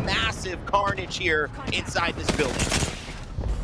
massive carnage here inside this building.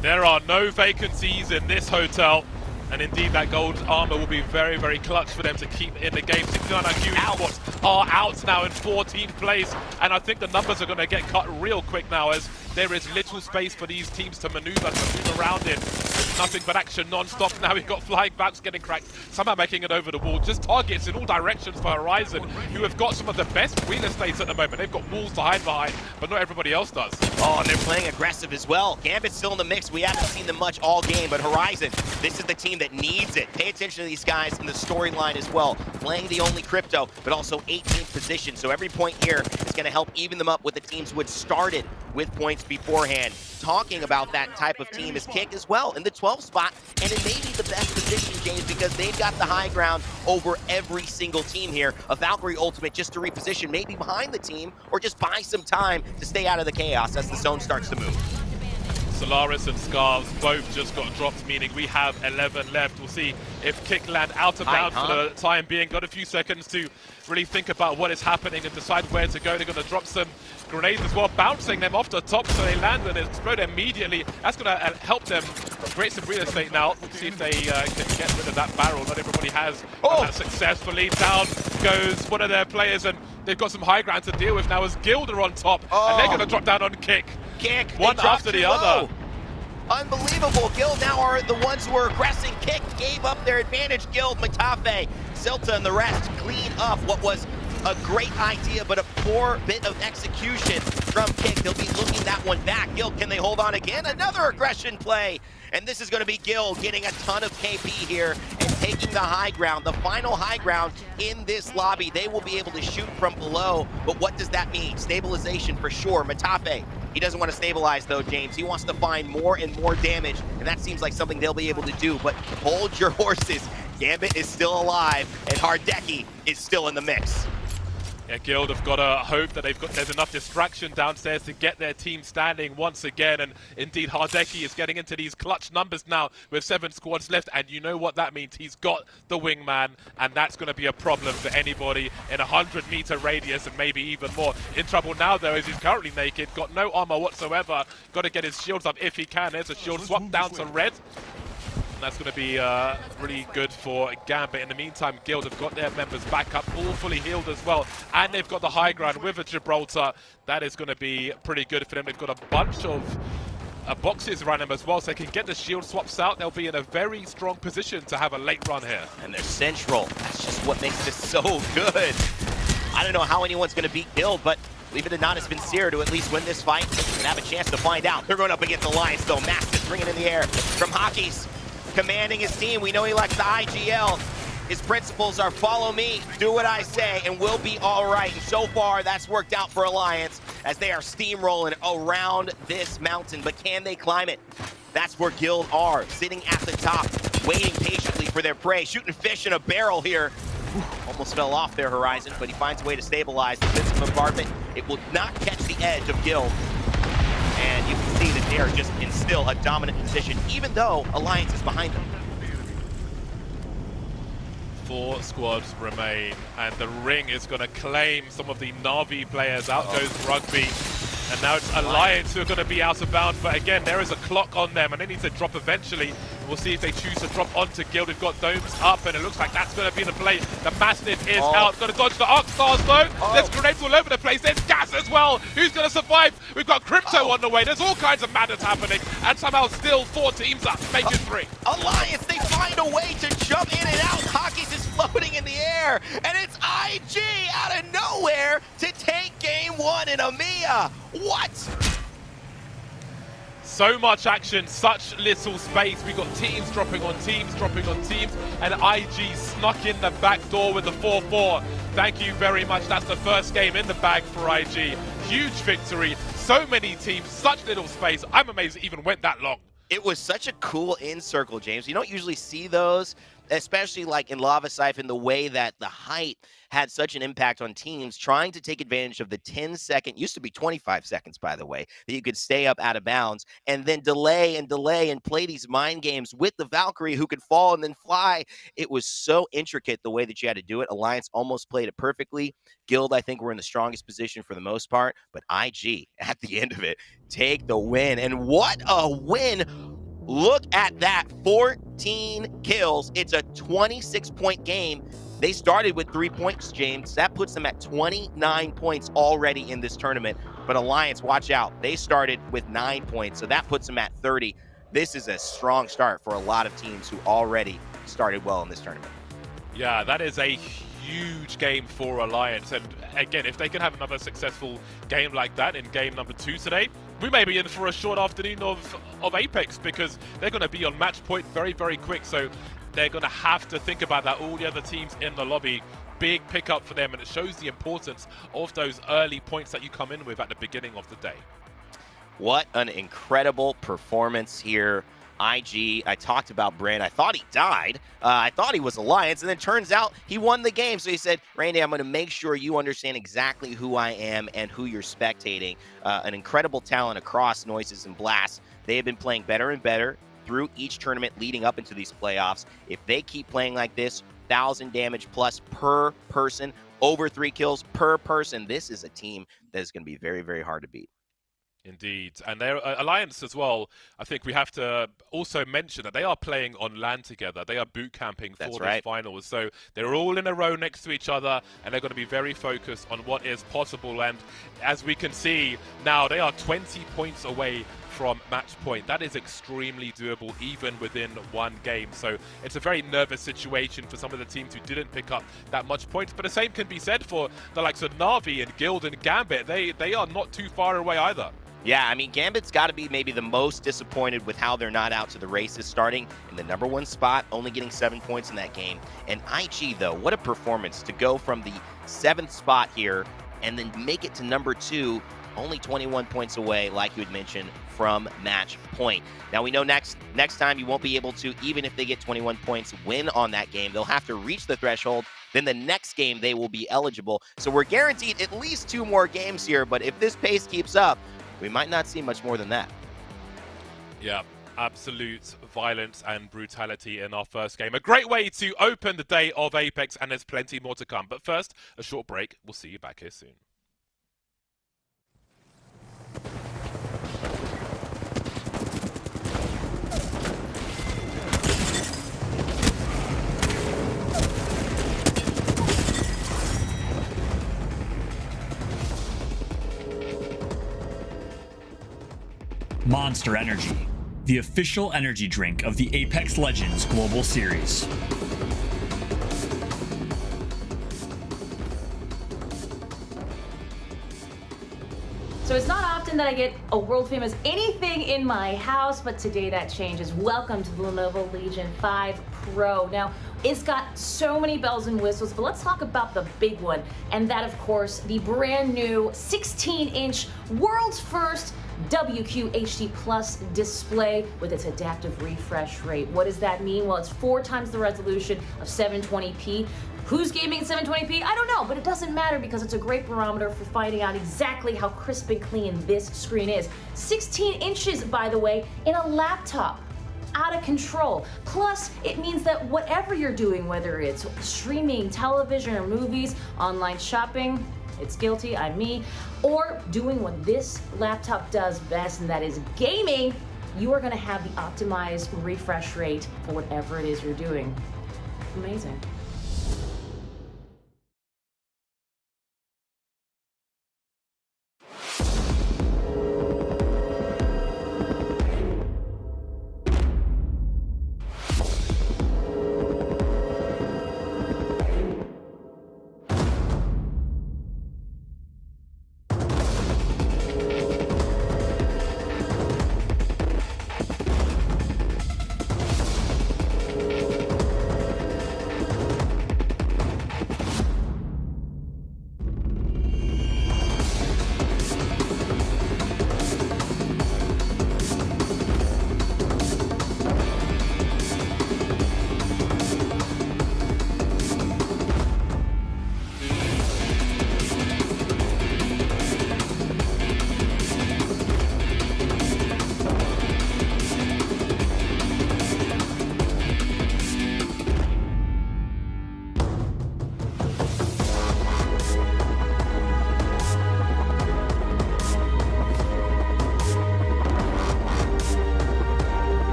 There are no vacancies in this hotel, and indeed that gold armor will be very, very clutch for them to keep in the game. 69 IQ Esports are out now in 14th place, and I think the numbers are going to get cut real quick now as there is little space for these teams to maneuver, to move around in. There's nothing but action non-stop. Now we've got flying backs getting cracked, somehow making it over the wall. Just targets in all directions for Horizon, who have got some of the best real estates at the moment. They've got walls to hide behind, but not everybody else does. Oh, and they're playing aggressive as well. Gambit's still in the mix. We haven't seen them much all game, but Horizon, this is the team that needs it. Pay attention to these guys in the storyline as well. Playing the only Crypto, but also 18th position. So every point here is going to help even them up with the teams who had started with points beforehand. Talking about that type of team is Kick as well in the 12th spot, and it may be the best position, James, because they've got the high ground over every single team here. A Valkyrie ultimate just to reposition, maybe behind the team, or just buy some time to stay out of the chaos as the zone starts to move. Solaris and Scarves both just got dropped, meaning we have 11 left. We'll see if Kick land out of bounds for the time being. Got a few seconds to really think about what is happening and decide where to go. They're going to drop some grenades as well, bouncing them off the top so they land and explode immediately. That's going to help them create some real estate now. See if they can get rid of that barrel. Not everybody has done that successfully. Down goes one of their players, and they've got some high ground to deal with now as Guild are on top, and they're going to drop down on Kick. One after the other. Unbelievable. Guild now are the ones who are aggressing. Kick gave up their advantage. Guild, Matafe, Silta, and the rest clean up what was a great idea, but a poor bit of execution from Kick. They'll be looking that one back. Guild, can they hold on again? Another aggression play. And this is going to be Guild getting a ton of KP here and taking the high ground, the final high ground in this lobby. They will be able to shoot from below, but what does that mean? Stabilization for sure. Matafe, he doesn't want to stabilize though, James. He wants to find more and more damage, and that seems like something they'll be able to do, but hold your horses. Gambit is still alive, and Hardeki is still in the mix. Yeah, Guild have got to hope that there's enough distraction downstairs to get their team standing once again. And indeed, Hardeki is getting into these clutch numbers now with 7 squads left. And you know what that means. He's got the wingman, and that's going to be a problem for anybody in a 100-meter radius and maybe even more. In trouble now, though, as he's currently naked, got no armor whatsoever. Got to get his shields up if he can. There's a shield swap down to red. And that's going to be really good for Gambit. In the meantime, Guild have got their members back up, all fully healed as well. And they've got the high ground with a Gibraltar. That is going to be pretty good for them. They've got a bunch of boxes around them as well, so they can get the shield swaps out. They'll be in a very strong position to have a late run here. And they're central. That's just what makes this so good. I don't know how anyone's going to beat Guild, but leave it to not as Vincere to at least win this fight and have a chance to find out. They're going up against Alliance, though. Max is bringing in the air from Hockey's. Commanding his team. We know he likes the IGL. His principles are follow me, do what I say, and we'll be all right. And so far, that's worked out for Alliance as they are steamrolling around this mountain. But can they climb it? That's where Guild are, sitting at the top, waiting patiently for their prey. Shooting fish in a barrel here. Almost fell off their horizon, but he finds a way to stabilize the defensive bombardment. It will not catch the edge of Guild. And you can see that they are just in still a dominant position, even though Alliance is behind them. 4 squads remain, and the Ring is going to claim some of the Na'Vi players. Out goes Rugby, and now it's Alliance who are going to be out of bounds, but again, there is a clock on them, and they need to drop eventually. We'll see if they choose to drop onto Guild. We've got domes up, and it looks like that's going to be the play. The Mastiff is out. Going to dodge the Arc Stars, though. There's grenades all over the place. There's gas as well. Who's going to survive? We've got Crypto on the way. There's all kinds of madness happening, and somehow still 4 teams up, making 3. Alliance, they find a way to jump in and out. Hockey's is floating in the air, and it's IG out of nowhere to take game 1 in EMEA. What? So much action, such little space. We got teams dropping on teams, and IG snuck in the back door with the 4-4. Thank you very much. That's the first game in the bag for IG. Huge victory. So many teams, such little space. I'm amazed it even went that long. It was such a cool in circle, James. You don't usually see those, especially like in Lava Siphon, the way that the height had such an impact on teams trying to take advantage of the 10-second, used to be 25 seconds, by the way, that you could stay up out of bounds and then delay and play these mind games with the Valkyrie who could fall and then fly. It was so intricate the way that you had to do it. Alliance almost played it perfectly. Guild, I think, were in the strongest position for the most part, but IG, at the end of it, take the win. And what a win! Look at that, 14 kills. It's a 26-point game. They started with 3 points, James. That puts them at 29 points already in this tournament. But Alliance, watch out. They started with 9 points, so that puts them at 30. This is a strong start for a lot of teams who already started well in this tournament. Yeah, that is a huge game for Alliance. And again, if they can have another successful game like that in game number 2 today, we may be in for a short afternoon of Apex, because they're going to be on match point very, very quick. So they're going to have to think about that. All the other teams in the lobby, big pickup for them, and it shows the importance of those early points that you come in with at the beginning of the day. What an incredible performance here IG. I talked about Brand. I thought he died. I thought he was Alliance, and then turns out he won the game. So he said, Randy, I'm going to make sure you understand exactly who I am and who you're spectating. An incredible talent across Noises and Blasts. They have been playing better and better through each tournament leading up into these playoffs. If they keep playing like this, 1,000 damage plus per person, over 3 kills per person, this is a team that is going to be very, very hard to beat. Indeed. And their alliance as well, I think we have to also mention that they are playing on LAN together. They are boot camping for this finals. So they're all in a row next to each other, and they're going to be very focused on what is possible. And as we can see now, they are 20 points away from match point. That is extremely doable even within one game. So it's a very nervous situation for some of the teams who didn't pick up that much points. But the same can be said for the likes of Na'Vi and Guild and Gambit. They are not too far away either. Yeah, I mean, Gambit's got to be maybe the most disappointed with how they're not out to the races, starting in the #1 spot, only getting 7 points in that game. And IG, though, what a performance to go from the 7th spot here and then make it to #2, only 21 points away, like you had mentioned, from match point. Now, we know next time you won't be able to, even if they get 21 points, win on that game. They'll have to reach the threshold. Then the next game, they will be eligible. So we're guaranteed at least 2 more games here. But if this pace keeps up, we might not see much more than that. Yeah, absolute violence and brutality in our first game. A great way to open the day of Apex, and there's plenty more to come. But first, a short break. We'll see you back here soon. Monster Energy, the official energy drink of the Apex Legends Global Series. So it's not often that I get a world famous anything in my house, but today that changes. Welcome to the Lenovo Legion 5 Pro. Now, it's got so many bells and whistles, but let's talk about the big one. And that, of course, the brand new 16-inch world's first WQHD Plus display with its adaptive refresh rate. What does that mean? Well, it's 4 times the resolution of 720p. Who's gaming at 720p? I don't know, but it doesn't matter because it's a great barometer for finding out exactly how crisp and clean this screen is. 16 inches, by the way, in a laptop. Out of control. Plus, it means that whatever you're doing, whether it's streaming television or movies, online shopping, it's guilty, I'm me, or doing what this laptop does best, and that is gaming, you are going to have the optimized refresh rate for whatever it is you're doing. Amazing.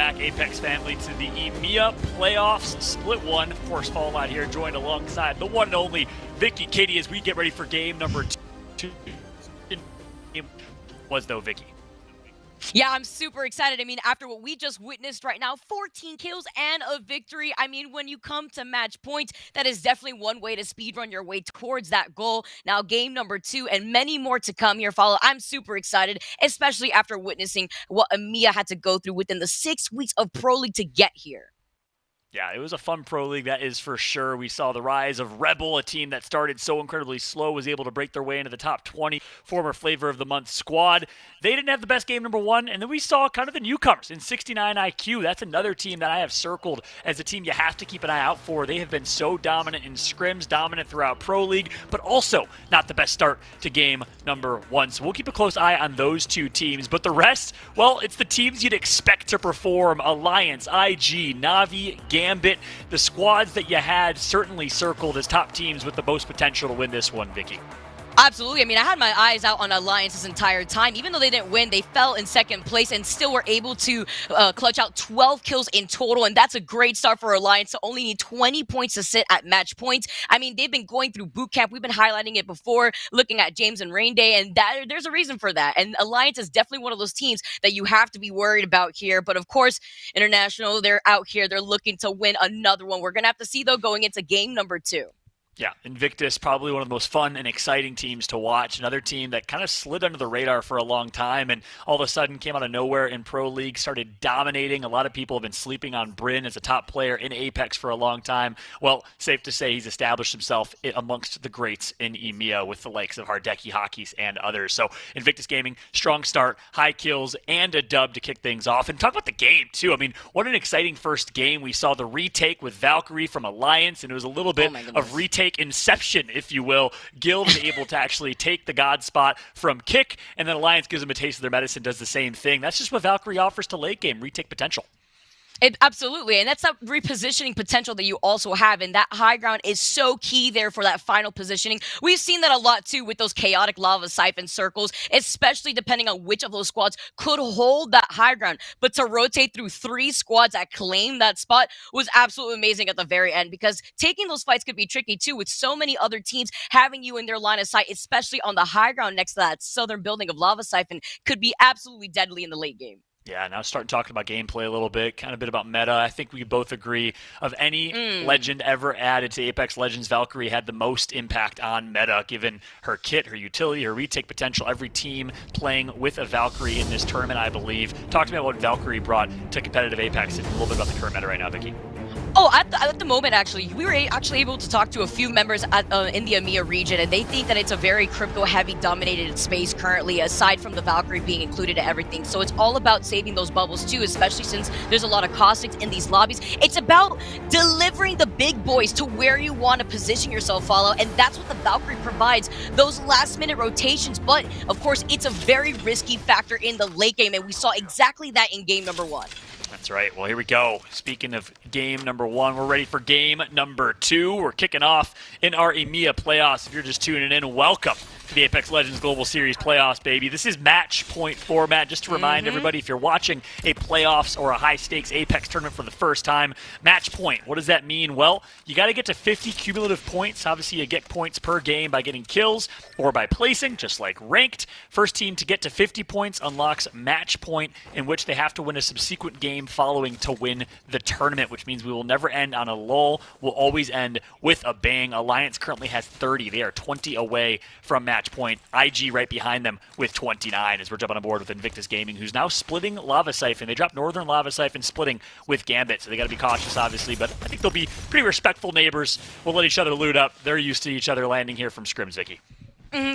back, Apex family, to the EMEA Playoffs Split 1. Of course, Fall Line here, joined alongside the one and only Vicky Katie as we get ready for game number 2. Was though, Vicky? Yeah, I'm super excited. I mean, after what we just witnessed right now, 14 kills and a victory. I mean, when you come to match points, that is definitely one way to speedrun your way towards that goal. Now, game number 2 and many more to come here, follow. I'm super excited, especially after witnessing what EMEA had to go through within the 6 weeks of Pro League to get here. Yeah, it was a fun Pro League, that is for sure. We saw the rise of Rebel, a team that started so incredibly slow, was able to break their way into the top 20, former Flavor of the Month squad. They didn't have the best game number 1, and then we saw kind of the newcomers in 69 IQ. That's another team that I have circled as a team you have to keep an eye out for. They have been so dominant in scrims, dominant throughout Pro League, but also not the best start to game number 1. So we'll keep a close eye on those two teams. But the rest, well, it's the teams you'd expect to perform. Alliance, IG, Navi, Gambit, the squads that you had certainly circled as top teams with the most potential to win this one, Vicky. Absolutely. I mean, I had my eyes out on Alliance this entire time. Even though they didn't win, they fell in second place and still were able to clutch out 12 kills in total. And that's a great start for Alliance to only need 20 points to sit at match points. I mean, they've been going through boot camp. We've been highlighting it before, looking at James and Rain Day, and there's a reason for that. And Alliance is definitely one of those teams that you have to be worried about here. But of course, International, they're out here. They're looking to win another one. We're going to have to see, though, going into game number 2. Yeah, Invictus, probably one of the most fun and exciting teams to watch. Another team that kind of slid under the radar for a long time and all of a sudden came out of nowhere in Pro League, started dominating. A lot of people have been sleeping on Bryn as a top player in Apex for a long time. Well, safe to say he's established himself amongst the greats in EMEA with the likes of Hardeki Hockeys and others. So Invictus Gaming, strong start, high kills, and a dub to kick things off. And talk about the game, too. I mean, what an exciting first game. We saw the retake with Valkyrie from Alliance, and it was a little bit of retake inception, if you will. Guild is able to actually take the god spot from Kick, and then Alliance gives them a taste of their medicine, does the same thing. That's just what Valkyrie offers to late game, retake potential. Absolutely, and that's that repositioning potential that you also have, and that high ground is so key there for that final positioning. We've seen that a lot, too, with those chaotic lava siphon circles, especially depending on which of those squads could hold that high ground. But to rotate through 3 squads that claim that spot was absolutely amazing at the very end, because taking those fights could be tricky, too, with so many other teams having you in their line of sight, especially on the high ground next to that southern building of lava siphon, could be absolutely deadly in the late game. Yeah, now starting talking about gameplay a little bit, kind of a bit about meta. I think we both agree of any legend ever added to Apex Legends, Valkyrie had the most impact on meta, given her kit, her utility, her retake potential. Every team playing with a Valkyrie in this tournament, I believe. Talk to me about what Valkyrie brought to competitive Apex and a little bit about the current meta right now, Vicky. Oh, at the moment, actually, we were actually able to talk to a few members in the EMEA region, and they think that it's a very crypto-heavy dominated space currently, aside from the Valkyrie being included in everything. So it's all about saving those bubbles, too, especially since there's a lot of caustics in these lobbies. It's about delivering the big boys to where you want to position yourself, follow, and that's what the Valkyrie provides, those last-minute rotations. But, of course, it's a very risky factor in the late game, and we saw exactly that in game number 1. That's right. Well, here we go. Speaking of game number 1, we're ready for game number 2. We're kicking off in our EMEA playoffs. If you're just tuning in, welcome to the Apex Legends Global Series playoffs, baby. This is match point format. Just to remind everybody, if you're watching a playoffs or a high-stakes Apex tournament for the first time, match point. What does that mean? Well, you got to get to 50 cumulative points. Obviously, you get points per game by getting kills or by placing, just like ranked. First team to get to 50 points unlocks match point, in which they have to win a subsequent game following to win the tournament, which means we will never end on a lull. We'll always end with a bang. Alliance currently has 30. They are 20 away from match point. IG right behind them with 29 as we're jumping on board with Invictus Gaming, who's now splitting Lava Siphon. They dropped Northern Lava Siphon, splitting with Gambit, so they got to be cautious, obviously, but I think they'll be pretty respectful neighbors. We'll let each other loot up. They're used to each other landing here from scrims, Vicky.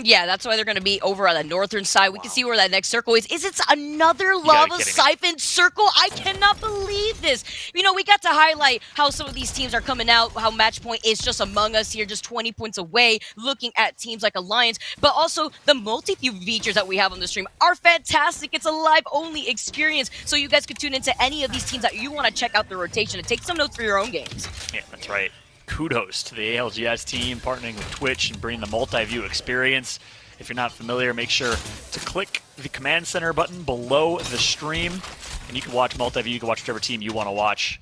Yeah, that's why they're going to be over on the northern side. We can see where that next circle is. Is it another lava siphon circle? I cannot believe this. You know, we got to highlight how some of these teams are coming out, how match point is just among us here, just 20 points away, looking at teams like Alliance. But also, the multi-view features that we have on the stream are fantastic. It's a live-only experience, so you guys could tune into any of these teams that you want to check out the rotation and take some notes for your own games. Yeah, that's right. Kudos to the ALGS team partnering with Twitch and bringing the multi-view experience. If you're not familiar, make sure to click the command center button below the stream, and you can watch multi-view, you can watch whichever team you want to watch.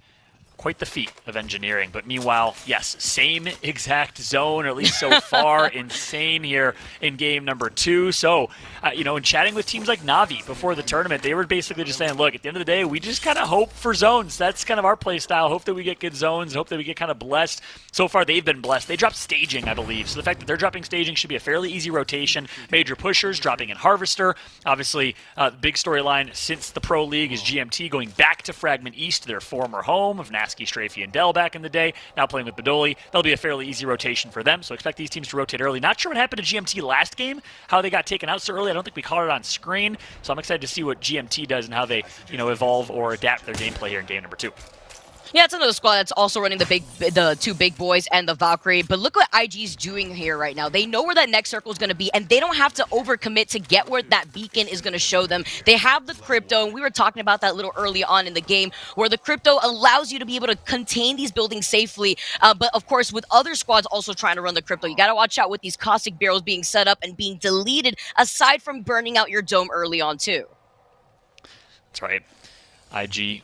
Quite the feat of engineering, but meanwhile, yes, same exact zone, or at least so far. Insane here in game number 2. So, you know, in chatting with teams like Na'Vi before the tournament, they were basically just saying, look, at the end of the day, we just kind of hope for zones. That's kind of our play style. Hope that we get good zones, hope that we get kind of blessed. So far, they've been blessed. They dropped staging, I believe. So the fact that they're dropping staging should be a fairly easy rotation. Major pushers dropping in Harvester. Obviously, the big storyline since the Pro League is GMT going back to Fragment East, their former home of Nasky, Strafey, and Dell back in the day, now playing with Badoli. That'll be a fairly easy rotation for them, so expect these teams to rotate early. Not sure what happened to GMT last game, how they got taken out so early. I don't think we caught it on screen, so I'm excited to see what GMT does and how they, you know, evolve or adapt their gameplay here in game number 2. Yeah, it's another squad that's also running the 2 big boys and the Valkyrie. But look what IG's doing here right now. They know where that next circle is going to be, and they don't have to overcommit to get where that beacon is going to show them. They have the crypto, and we were talking about that a little early on in the game, where the crypto allows you to be able to contain these buildings safely. But of course, with other squads also trying to run the crypto, you got to watch out with these caustic barrels being set up and being deleted, aside from burning out your dome early on too. That's right. IG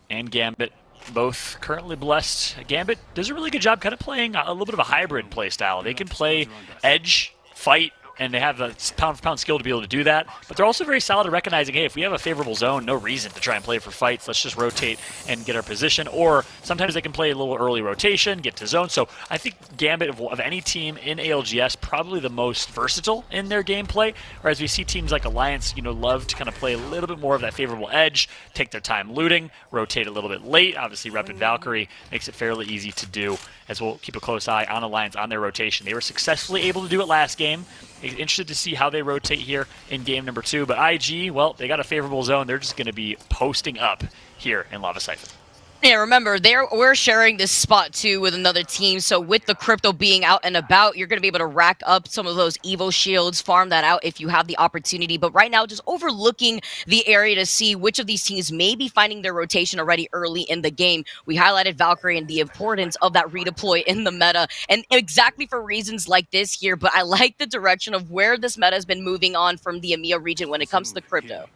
and Gambit both currently blessed. Gambit does a really good job kind of playing a little bit of a hybrid play style. They can play edge, fight, and they have the pound-for-pound skill to be able to do that. But they're also very solid at recognizing, hey, if we have a favorable zone, no reason to try and play for fights. Let's just rotate and get our position. Or sometimes they can play a little early rotation, get to zone. So I think Gambit, of any team in ALGS, probably the most versatile in their gameplay. Whereas we see teams like Alliance, you know, love to kind of play a little bit more of that favorable edge, take their time looting, rotate a little bit late. Obviously, Rep and Valkyrie makes it fairly easy to do, as we'll keep a close eye on Alliance on their rotation. They were successfully able to do it last game. Interested to see how they rotate here in game number 2. But IG, well, they got a favorable zone. They're just going to be posting up here in Lava Siphon. Yeah, remember, we're sharing this spot too with another team, so with the crypto being out and about, you're going to be able to rack up some of those Evo shields, farm that out if you have the opportunity. But right now, just overlooking the area to see which of these teams may be finding their rotation already early in the game. We highlighted Valkyrie and the importance of that redeploy in the meta, and exactly for reasons like this here, but I like the direction of where this meta has been moving on from the EMEA region when it comes to the crypto.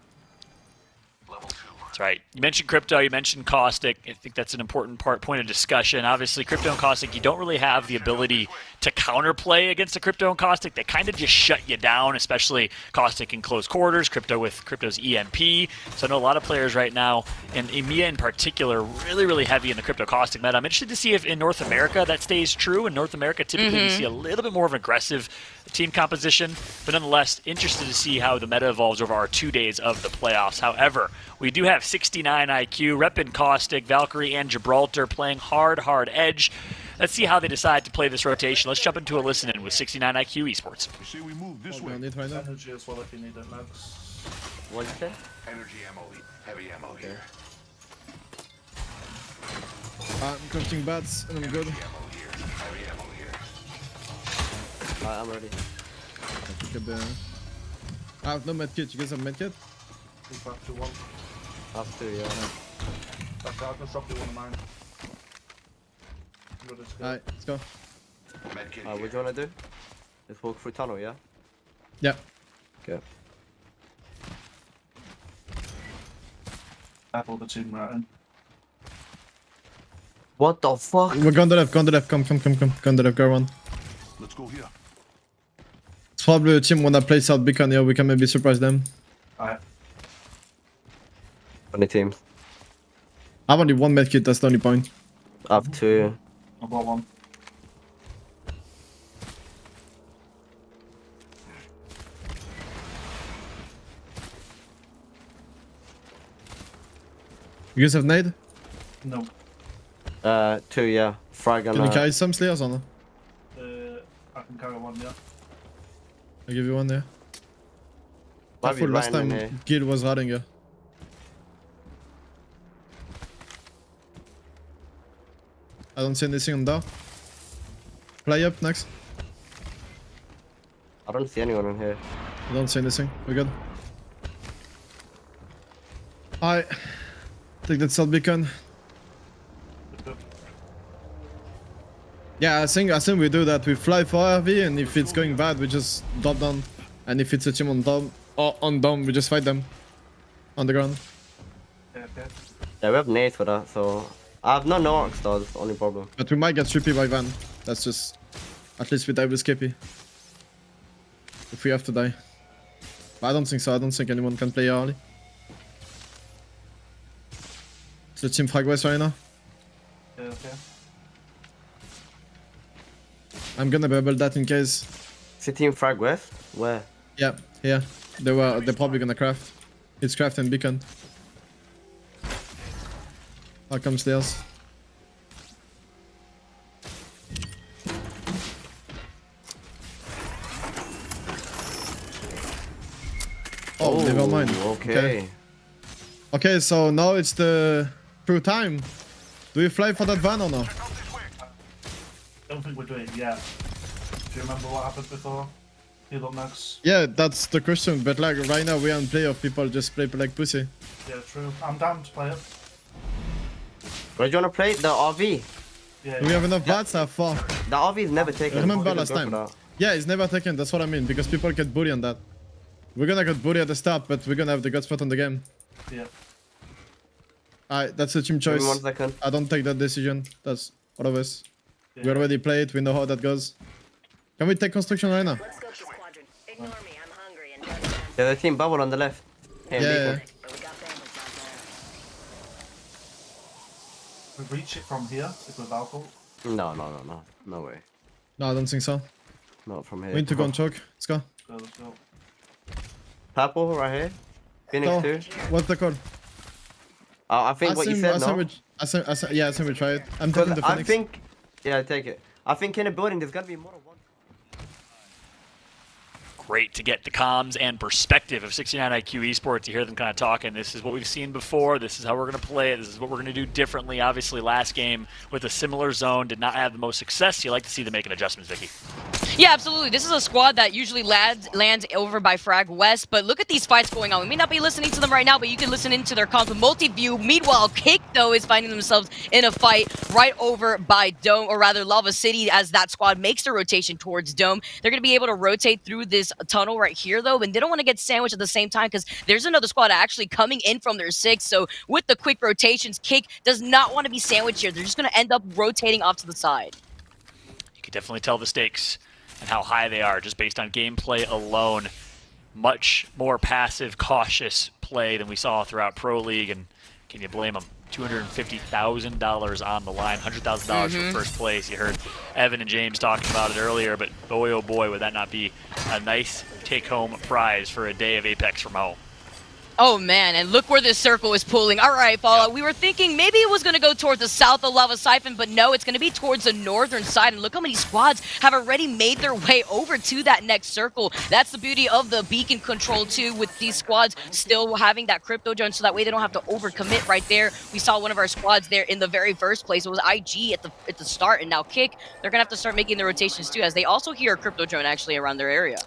That's right. You mentioned crypto, you mentioned caustic. I think that's an important point of discussion. Obviously, crypto and caustic, you don't really have the ability to counterplay against the crypto and caustic. They kind of just shut you down, especially caustic in close quarters, crypto with crypto's EMP. So I know a lot of players right now, and EMEA in particular, really heavy in the crypto caustic meta. I'm interested to see if in North America that stays true. In North America, typically we see a little bit more of an aggressive team composition, but nonetheless, interested to see how the meta evolves over our 2 days of the playoffs. However, we do have 69 IQ, Reppin Caustic, Valkyrie, and Gibraltar playing hard edge. Let's see how they decide to play this rotation. Let's jump into a listen-in with 69 IQ Esports. We move this way. Energy as well if you need it, Max. What is that? Energy ammo, heavy ammo here. I'm crouching bats and I'm good. Heavy ammo here. I'm ready. I have no medkit. You guys have medkit? We have to one. Have to, yeah. That's out. Let's drop you one of mine. Alright, let's go. What do you wanna do? Let's walk through tunnel, yeah? Yeah. Okay. I have all the team right in. What the fuck? We're going to left, come. Go to left, go one. Let's go here. It's probably a team wanna play South Beacon here, we can maybe surprise them. Alright. Funny team. I have only one medkit, that's the only point. I have two. I've got one. You guys have nade? No. Two, yeah. Frag and Can you carry some slayers or no? I can carry one, yeah. I'll give you one there. Might be Careful, last Ryan in time here. Gil was riding here. I don't see anything on there. Play up next. I don't see anyone in here. I don't see anything. We're good. Alright. Take that South Beacon. Yeah, I think we do that. We fly for RV, and if it's going bad, we just drop down. And if it's a team on top, on dome, we just fight them. On the ground. Okay. Yeah, we have nades for that, so I have no arcs though. That's the only problem. But we might get trippy by Van. That's just... At least we die with Skippy. If we have to die. But I don't think so. I don't think anyone can play early. It's the team frag west right now. Yeah, okay. I'm gonna bubble that in case. Is it team frag west? Where? Yeah, yeah. They're probably gonna craft. It's craft and beacon. I'll come stairs. Oh, never mind. Okay. Okay, so now it's the true time. Do you fly for that van or no? Don't think we're doing it yet. Do you remember what happened before? You look next. Yeah, that's the question. But like right now we are in playoff. People just play like pussy. Yeah, true. I'm down to play it. Where do you wanna play? The RV. Yeah. Do we have enough bats? How far? The RV is never taken. Remember We can last go for time? that. Yeah, it's never taken. That's what I mean. Because people get bullied on that. We're gonna get bullied at the start, but we're gonna have the gut spot on the game. Yeah. Alright, that's a team Give choice. me 1 second. I don't take that decision. That's all of us. Yeah. We already played. We know how that goes. Can we take construction right now? There's a team bubble on the left. Hey, Yeah. Beacon. We reach it from here if we're Valkyrie. No way. No, I don't think so. Not from here. We need to go and choke. Let's go. Let's go. Purple right here. Phoenix Go. 2. What's the code? I think what you said, no? Yeah, I think we try it. I'm taking the I Phoenix. think... Yeah, take it. I think in a building there's gonna be more than one. Great to get the comms and perspective of 69 IQ Esports. You hear them kind of talking. This is what we've seen before. This is how we're going to play it. This is what we're going to do differently. Obviously, last game with a similar zone did not have the most success. You like to see them making adjustments, Vicky. Yeah, absolutely. This is a squad that usually lands over by Frag West, but look at these fights going on. We may not be listening to them right now, but you can listen into their comms with multi-view. Meanwhile, Cake, though, is finding themselves in a fight right over by Dome, or rather Lava City, as that squad makes their rotation towards Dome. They're going to be able to rotate through this tunnel right here, though, and they don't want to get sandwiched at the same time because there's another squad actually coming in from their 6, so with the quick rotations, Cake does not want to be sandwiched here. They're just going to end up rotating off to the side. You can definitely tell the stakes and how high they are just based on gameplay alone. Much more passive, cautious play than we saw throughout Pro League, and can you blame them? $250,000 on the line, $100,000 for first place. You heard Evan and James talking about it earlier, but boy, oh boy, would that not be a nice take-home prize for a day of Apex from home. Oh man, and look where this circle is pulling. All right, Fallout, we were thinking maybe it was going to go towards the south of Lava Siphon, but no, it's going to be towards the northern side, and look how many squads have already made their way over to that next circle. That's the beauty of the beacon control too, with these squads still having that crypto drone, so that way they don't have to overcommit right there. We saw one of our squads there in the very first place. It was IG at the start, and now Kick, they're going to have to start making the rotations too, as they also hear a crypto drone actually around their area.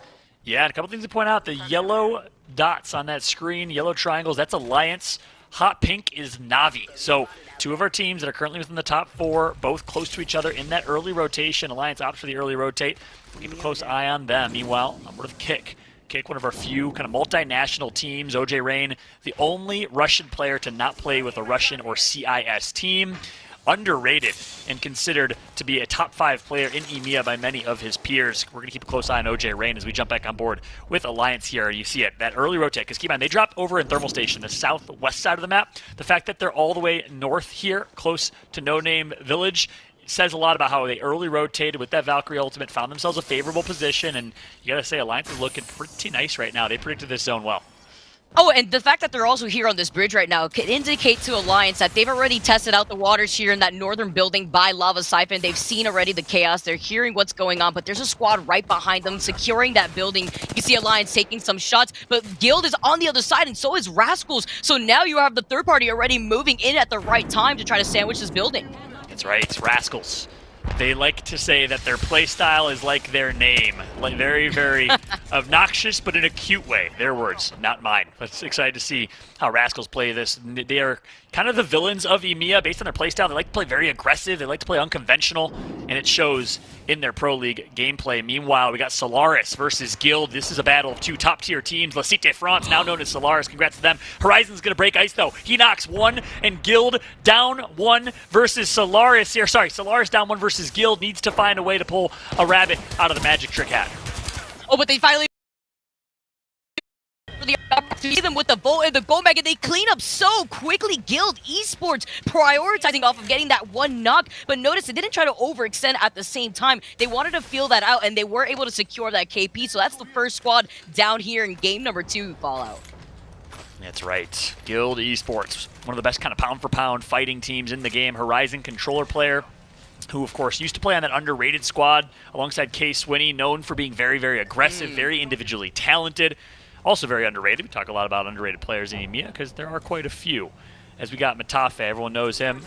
Yeah, and a couple things to point out. The yellow dots on that screen, yellow triangles, that's Alliance. Hot pink is Na'Vi. So 2 of our teams that are currently within the top 4, both close to each other in that early rotation. Alliance opts for the early rotate. We'll keep a close eye on them. Meanwhile, I'm with Kick. Kick, one of our few kind of multinational teams. OJ Rain, the only Russian player to not play with a Russian or CIS team. Underrated and considered to be a top 5 player in EMEA by many of his peers. We're going to keep a close eye on OJ Rain as we jump back on board with Alliance here. You see it, that early rotate, because keep in mind, they dropped over in Thermal Station, the southwest side of the map. The fact that they're all the way north here, close to No Name Village, says a lot about how they early rotated with that Valkyrie ultimate, found themselves a favorable position, and you got to say Alliance is looking pretty nice right now. They predicted this zone well. Oh, and the fact that they're also here on this bridge right now can indicate to Alliance that they've already tested out the waters here in that northern building by Lava Siphon. They've seen already the chaos. They're hearing what's going on, but there's a squad right behind them securing that building. You see Alliance taking some shots, but Guild is on the other side, and so is Rascals. So now you have the third party already moving in at the right time to try to sandwich this building. That's right, it's Rascals. They like to say that their playstyle is like their name. Like very, very obnoxious, but in a cute way. Their words, not mine. But excited to see how Rascals play this. They are kind of the villains of EMEA based on their playstyle. They like to play very aggressive. They like to play unconventional. and it shows in their Pro League gameplay. Meanwhile, we got Solaris versus Guild. This is a battle of two top-tier teams. La Cité France, now known as Solaris. Congrats to them. Horizon's going to break ice, though. He knocks one, and Guild down one versus Solaris here. Sorry, Solaris down one versus Guild. Needs to find a way to pull a rabbit out of the magic trick hat. Oh, but they finally see them with the Volt and the Gold Mag, and they clean up so quickly. Guild Esports prioritizing off of getting that one knock, but notice they didn't try to overextend at the same time. They wanted to feel that out, and they were able to secure that KP, so that's the first squad down here in game number 2 Fallout. That's right. Guild Esports, one of the best kind of pound-for-pound fighting teams in the game. Horizon controller player, who, of course, used to play on that underrated squad alongside Kay Swinney, known for being very, very aggressive, very individually talented. Also very underrated. We talk a lot about underrated players in EMEA because there are quite a few. As we got Matafe, everyone knows him,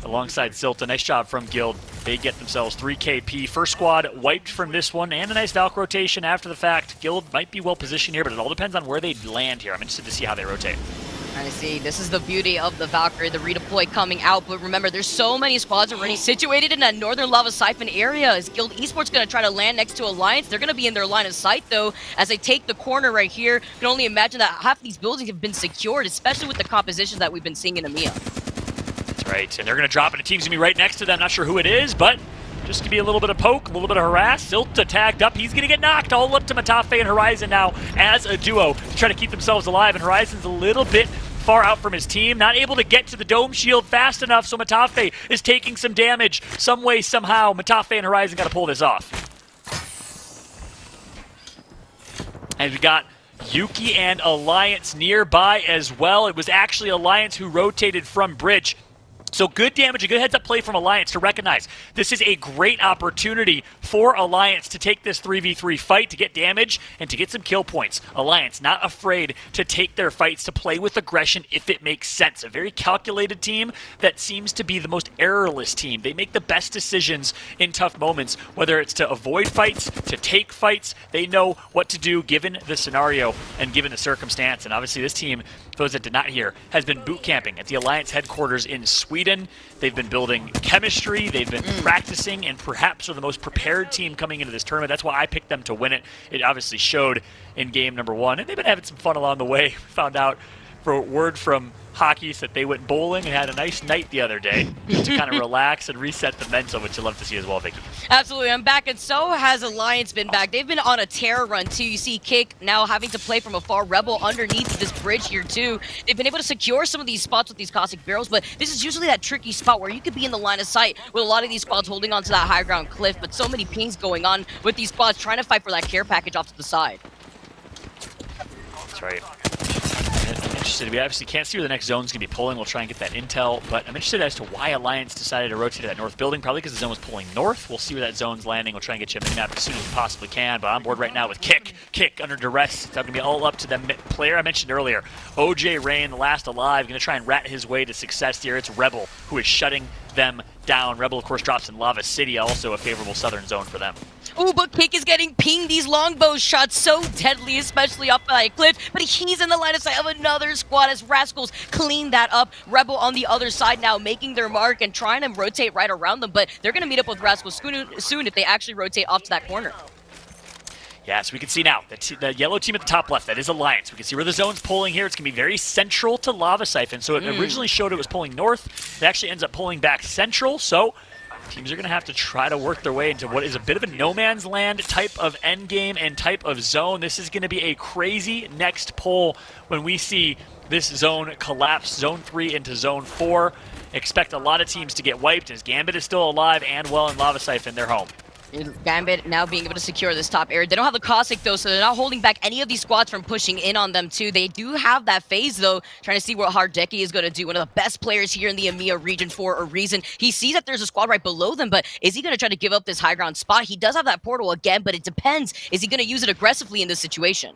alongside Silta. Nice job from Guild. They get themselves 3 KP. First squad wiped from this one, and a nice Valk rotation after the fact. Guild might be well positioned here, but it all depends on where they land here. I'm interested to see how they rotate. And I see, this is the beauty of the Valkyrie, the redeploy coming out, but remember, there's so many squads already situated in that northern Lava Siphon area. Is Guild Esports going to try to land next to Alliance? They're going to be in their line of sight, though, as they take the corner right here. You can only imagine that half of these buildings have been secured, especially with the compositions that we've been seeing in EMEA. That's right, and they're going to drop, and a team's going to be right next to them. Not sure who it is, but just going to be a little bit of poke, a little bit of harass. Silta tagged up. He's going to get knocked all up to Matafe and Horizon now as a duo to try to keep themselves alive, and Horizon's a little bit far out from his team, not able to get to the dome shield fast enough, so Matafe is taking some damage. Some way, somehow, Matafe and Horizon got to pull this off. And we got Yuki and Alliance nearby as well. It was actually Alliance who rotated from Bridge. So good damage, a good heads-up play from Alliance to recognize this is a great opportunity for Alliance to take this 3v3 fight, to get damage, and to get some kill points. Alliance not afraid to take their fights, to play with aggression if it makes sense. A very calculated team that seems to be the most errorless team. They make the best decisions in tough moments, whether it's to avoid fights, to take fights. They know what to do given the scenario and given the circumstance. And obviously this team, for those that did not hear, has been boot camping at the Alliance headquarters in Sweden. They've been building chemistry, they've been practicing, and perhaps are the most prepared team coming into this tournament. That's why I picked them to win it. It obviously showed in game number 1, and they've been having some fun along the way. Found out for word from Hockey that they went bowling and had a nice night the other day to kind of relax and reset the mental, which you love to see as well, Vicky. Absolutely, I'm back, and so has Alliance been back. They've been on a terror run, too. You see Kick now having to play from afar. Rebel underneath this bridge here, too. They've been able to secure some of these spots with these caustic barrels, but this is usually that tricky spot where you could be in the line of sight with a lot of these squads holding onto that high ground cliff, but so many pings going on with these squads trying to fight for that care package off to the side. That's right. I'm interested. We obviously can't see where the next zone's going to be pulling. We'll try and get that intel, but I'm interested as to why Alliance decided to rotate to that north building. Probably because the zone was pulling north. We'll see where that zone's landing. We'll try and get you a mini-map as soon as we possibly can, but I'm on board right now with Kick. Kick under duress. It's going to be all up to the player I mentioned earlier. OJ Rain, the last alive, going to try and rat his way to success here. It's Rebel who is shutting them down. Rebel, of course, drops in Lava City, also a favorable southern zone for them. Ooh, but Kick is getting pinged. These longbow shots so deadly, especially off by a cliff. But he's in the line of sight of another squad as Rascals clean that up. Rebel on the other side now making their mark and trying to rotate right around them. But they're going to meet up with Rascals soon if they actually rotate off to that corner. Yeah, so we can see now the yellow team at the top left, that is Alliance. We can see where the zone's pulling here. It's going to be very central to Lava Siphon. So it originally showed it was pulling north. It actually ends up pulling back central. So teams are going to have to try to work their way into what is a bit of a no man's land type of endgame and type of zone. This is going to be a crazy next pull when we see this zone collapse, Zone 3 into Zone 4. Expect a lot of teams to get wiped as Gambit is still alive and well in Lava Siphon. They're home. Gambit now being able to secure this top area. They don't have the Caustic, though, so they're not holding back any of these squads from pushing in on them, too. They do have that phase, though, trying to see what Hardeki is going to do. One of the best players here in the EMEA region for a reason. He sees that there's a squad right below them, but is he going to try to give up this high ground spot? He does have that portal again, but it depends. Is he going to use it aggressively in this situation?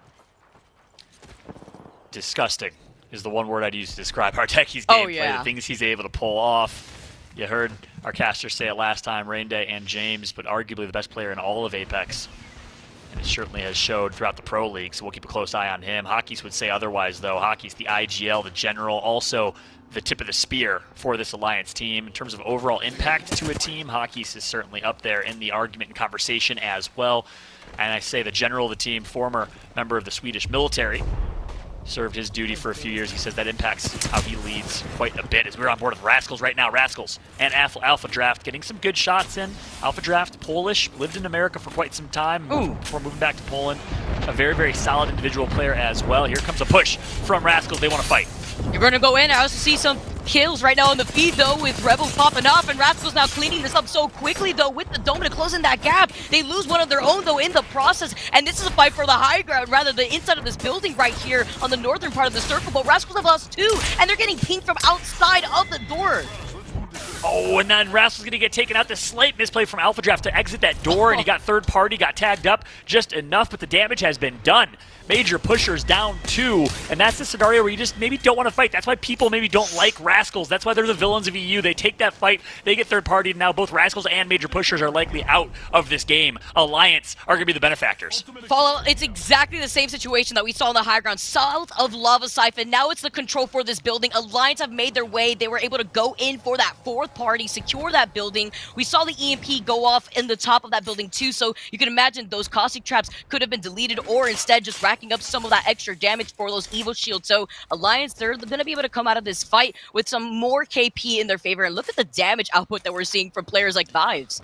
Disgusting is the one word I'd use to describe Hardeki's gameplay, the things he's able to pull off. You heard our casters say it last time, Rain Day and James, but arguably the best player in all of Apex. And certainly has showed throughout the Pro League, so we'll keep a close eye on him. Hockey's would say otherwise, though. Hockey's the IGL, the general, also the tip of the spear for this Alliance team. In terms of overall impact to a team, Hockey's is certainly up there in the argument and conversation as well. And I say the general of the team, former member of the Swedish military, served his duty for a few years. He says that impacts how he leads quite a bit. As we're on board with Rascals right now, Rascals and Alpha Draft getting some good shots in. Alpha Draft, Polish, lived in America for quite some time before moving back to Poland. A very, very solid individual player as well. Here comes a push from Rascals. They want to fight. You're going to go in. I also see some kills right now on the feed, though, with Rebels popping up, and Rascals now cleaning this up so quickly, though, with the Dome to closing that gap. They lose one of their own, though, in the process, and this is a fight for the high ground, rather the inside of this building right here on the northern part of the circle, but Rascals have lost 2, and they're getting pinged from outside of the door. Oh, and then Rascal's going to get taken out. The slight misplay from Alpha Draft to exit that door, and he got third party, got tagged up just enough, but the damage has been done. Major pushers down 2, and that's the scenario where you just maybe don't want to fight. That's why people maybe don't like Rascals. That's why they're the villains of EU. They take that fight, they get third party, and now both Rascals and Major pushers are likely out of this game. Alliance are going to be the benefactors. Fallout, it's exactly the same situation that we saw on the high ground, south of Lava Siphon. Now it's the control for this building. Alliance have made their way. They were able to go in for that fourth party, secure that building. We saw the EMP go off in the top of that building too, so you can imagine those caustic traps could have been deleted, or instead just racking up some of that extra damage for those Evo shields. So Alliance, they're going to be able to come out of this fight with some more KP in their favor. And look at the damage output that we're seeing from players like Vibes.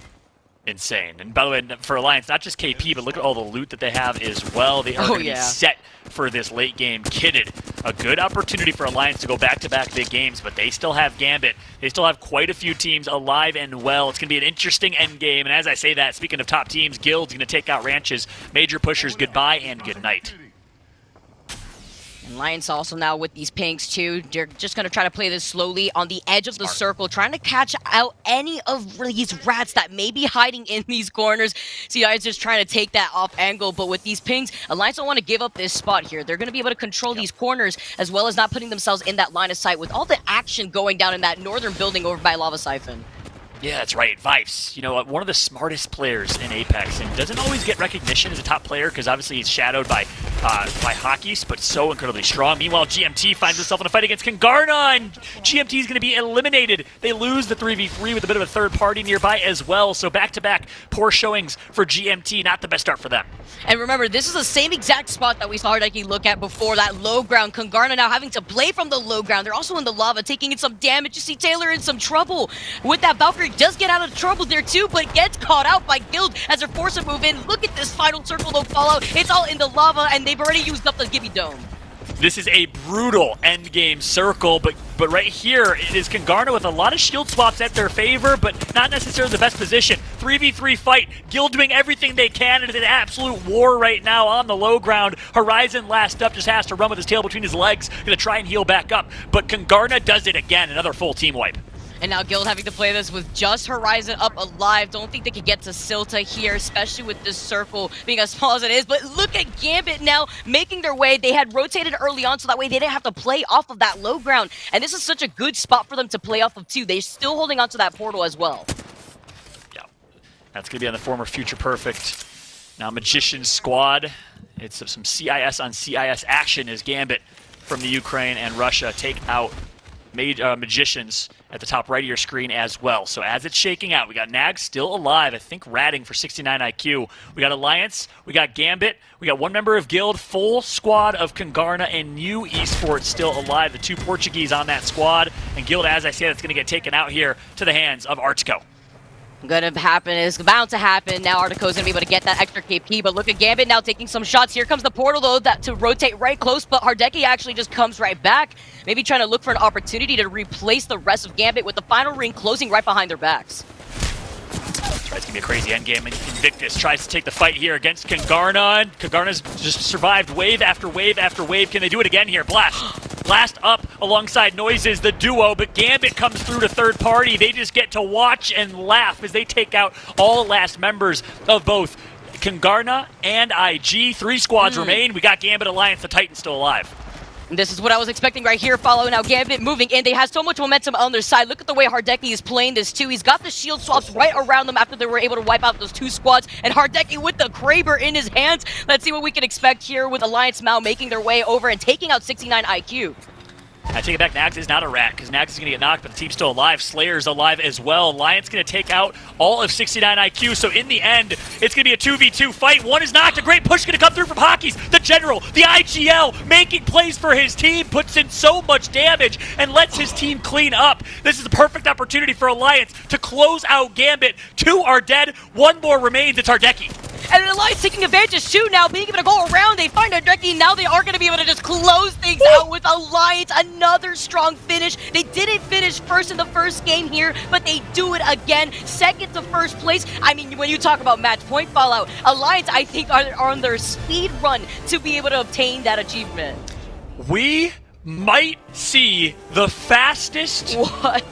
Insane. And by the way, for Alliance, not just KP, but look at all the loot that they have as well. They are going to be set for this late game, kitted. A good opportunity for Alliance to go back-to-back big games, but they still have Gambit. They still have quite a few teams alive and well. It's going to be an interesting end game. And as I say that, speaking of top teams, Guild's going to take out Ranches. Major pushers, goodbye and good night. And Lions also now with these pings too. They're just going to try to play this slowly on the edge of the circle, trying to catch out any of these rats that may be hiding in these corners. CI is just trying to take that off angle, but with these pings, Alliance don't want to give up this spot here. They're going to be able to control these corners as well as not putting themselves in that line of sight with all the action going down in that northern building over by Lava Siphon. Yeah, that's right. Vibes, you know, one of the smartest players in Apex, and doesn't always get recognition as a top player because obviously he's shadowed by Hockeys, but so incredibly strong. Meanwhile, GMT finds himself in a fight against Kangarna, and GMT is going to be eliminated. They lose the 3v3 with a bit of a third party nearby as well, so back-to-back poor showings for GMT. Not the best start for them. And remember, this is the same exact spot that we saw Hardeki look at before, that low ground. Kangarna now having to play from the low ground. They're also in the lava, taking in some damage. You see Taylor in some trouble. With that, Valkyrie does get out of trouble there too, but gets caught out by Guild as they're forced to move in. Look at this final circle though, Fallout. It's all in the lava, and they've already used up the Gibby Dome. This is a brutal endgame circle, but right here, it is Kangarna with a lot of shield swaps at their favor, but not necessarily the best position. 3v3 fight, Guild doing everything they can, and it's an absolute war right now on the low ground. Horizon last up, just has to run with his tail between his legs, gonna try and heal back up, but Kangarna does it again, another full team wipe. And now Guild having to play this with just Horizon up alive. Don't think they could get to Silta here, especially with this circle being as small as it is. But look at Gambit now making their way. They had rotated early on, so that way they didn't have to play off of that low ground. And this is such a good spot for them to play off of too. They're still holding on to that portal as well. Yeah, that's going to be on the former Future Perfect. Now Magician squad. It's some CIS on CIS action as Gambit from the Ukraine and Russia take out Magicians at the top right of your screen as well. So as it's shaking out, we got Nag still alive, I think ratting for 69 IQ. We got Alliance, we got Gambit, we got one member of Guild, full squad of Kangarna and New Esports still alive. The two Portuguese on that squad. And Guild, as I said, it's going to get taken out here to the hands of Artico. Gonna happen is bound to happen. Now Artico's gonna be able to get that extra KP, but look at Gambit now taking some shots. Here comes the portal though to rotate right close, but Hardeki actually just comes right back. Maybe trying to look for an opportunity to replace the rest of Gambit with the final ring closing right behind their backs. It's gonna be a crazy endgame. Invictus tries to take the fight here against Kangarna. Kangarna's just survived wave after wave after wave. Can they do it again here? Blast up alongside Noises, the duo, but Gambit comes through to third party. They just get to watch and laugh as they take out all last members of both Kangarna and IG. 3 squads remain. We got Gambit, Alliance, the Titan still alive. This is what I was expecting right here, following now Gambit moving in. They have so much momentum on their side. Look at the way Hardeki is playing this too. He's got the shield swaps right around them after they were able to wipe out those 2 squads. And Hardeki with the Kraber in his hands. Let's see what we can expect here with Alliance Mao making their way over and taking out 69 IQ. I take it back, Nags is not a rat, because Nags is going to get knocked, but the team's still alive. Slayer's alive as well. Lions going to take out all of 69 IQ, so in the end, it's going to be a 2v2 fight. One is knocked, a great push going to come through from Hockey's. The General, the IGL, making plays for his team, puts in so much damage, and lets his team clean up. This is a perfect opportunity for Alliance to close out Gambit. 2 are dead, 1 more remains, it's Hardeki. And Alliance taking advantage too now, being able to go around. They find Hardeki. Now they are going to be able to just close things out with Alliance. Another strong finish. They didn't finish first in the first game here, but they do it again. Second to first place. I mean, when you talk about match point Fallout, Alliance, I think, are on their speed run to be able to obtain that achievement. We might see the fastest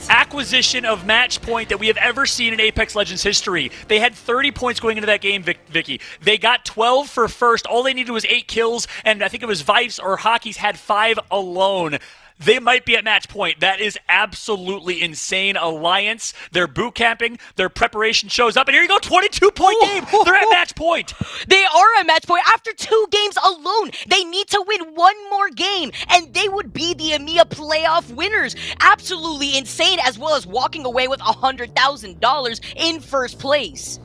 acquisition of match point that we have ever seen in Apex Legends history. They had 30 points going into that game, Vicky. They got 12 for first. All they needed was 8 kills, and I think it was Vifes or Hockey's had 5 alone. They might be at match point. That is absolutely insane. Alliance, their boot camping, their preparation shows up. And here you go, 22-point game. They're at match point. They are at match point after 2 games alone. They need to win 1 more game, and they would be the EMEA playoff winners. Absolutely insane, as well as walking away with $100,000 in first place.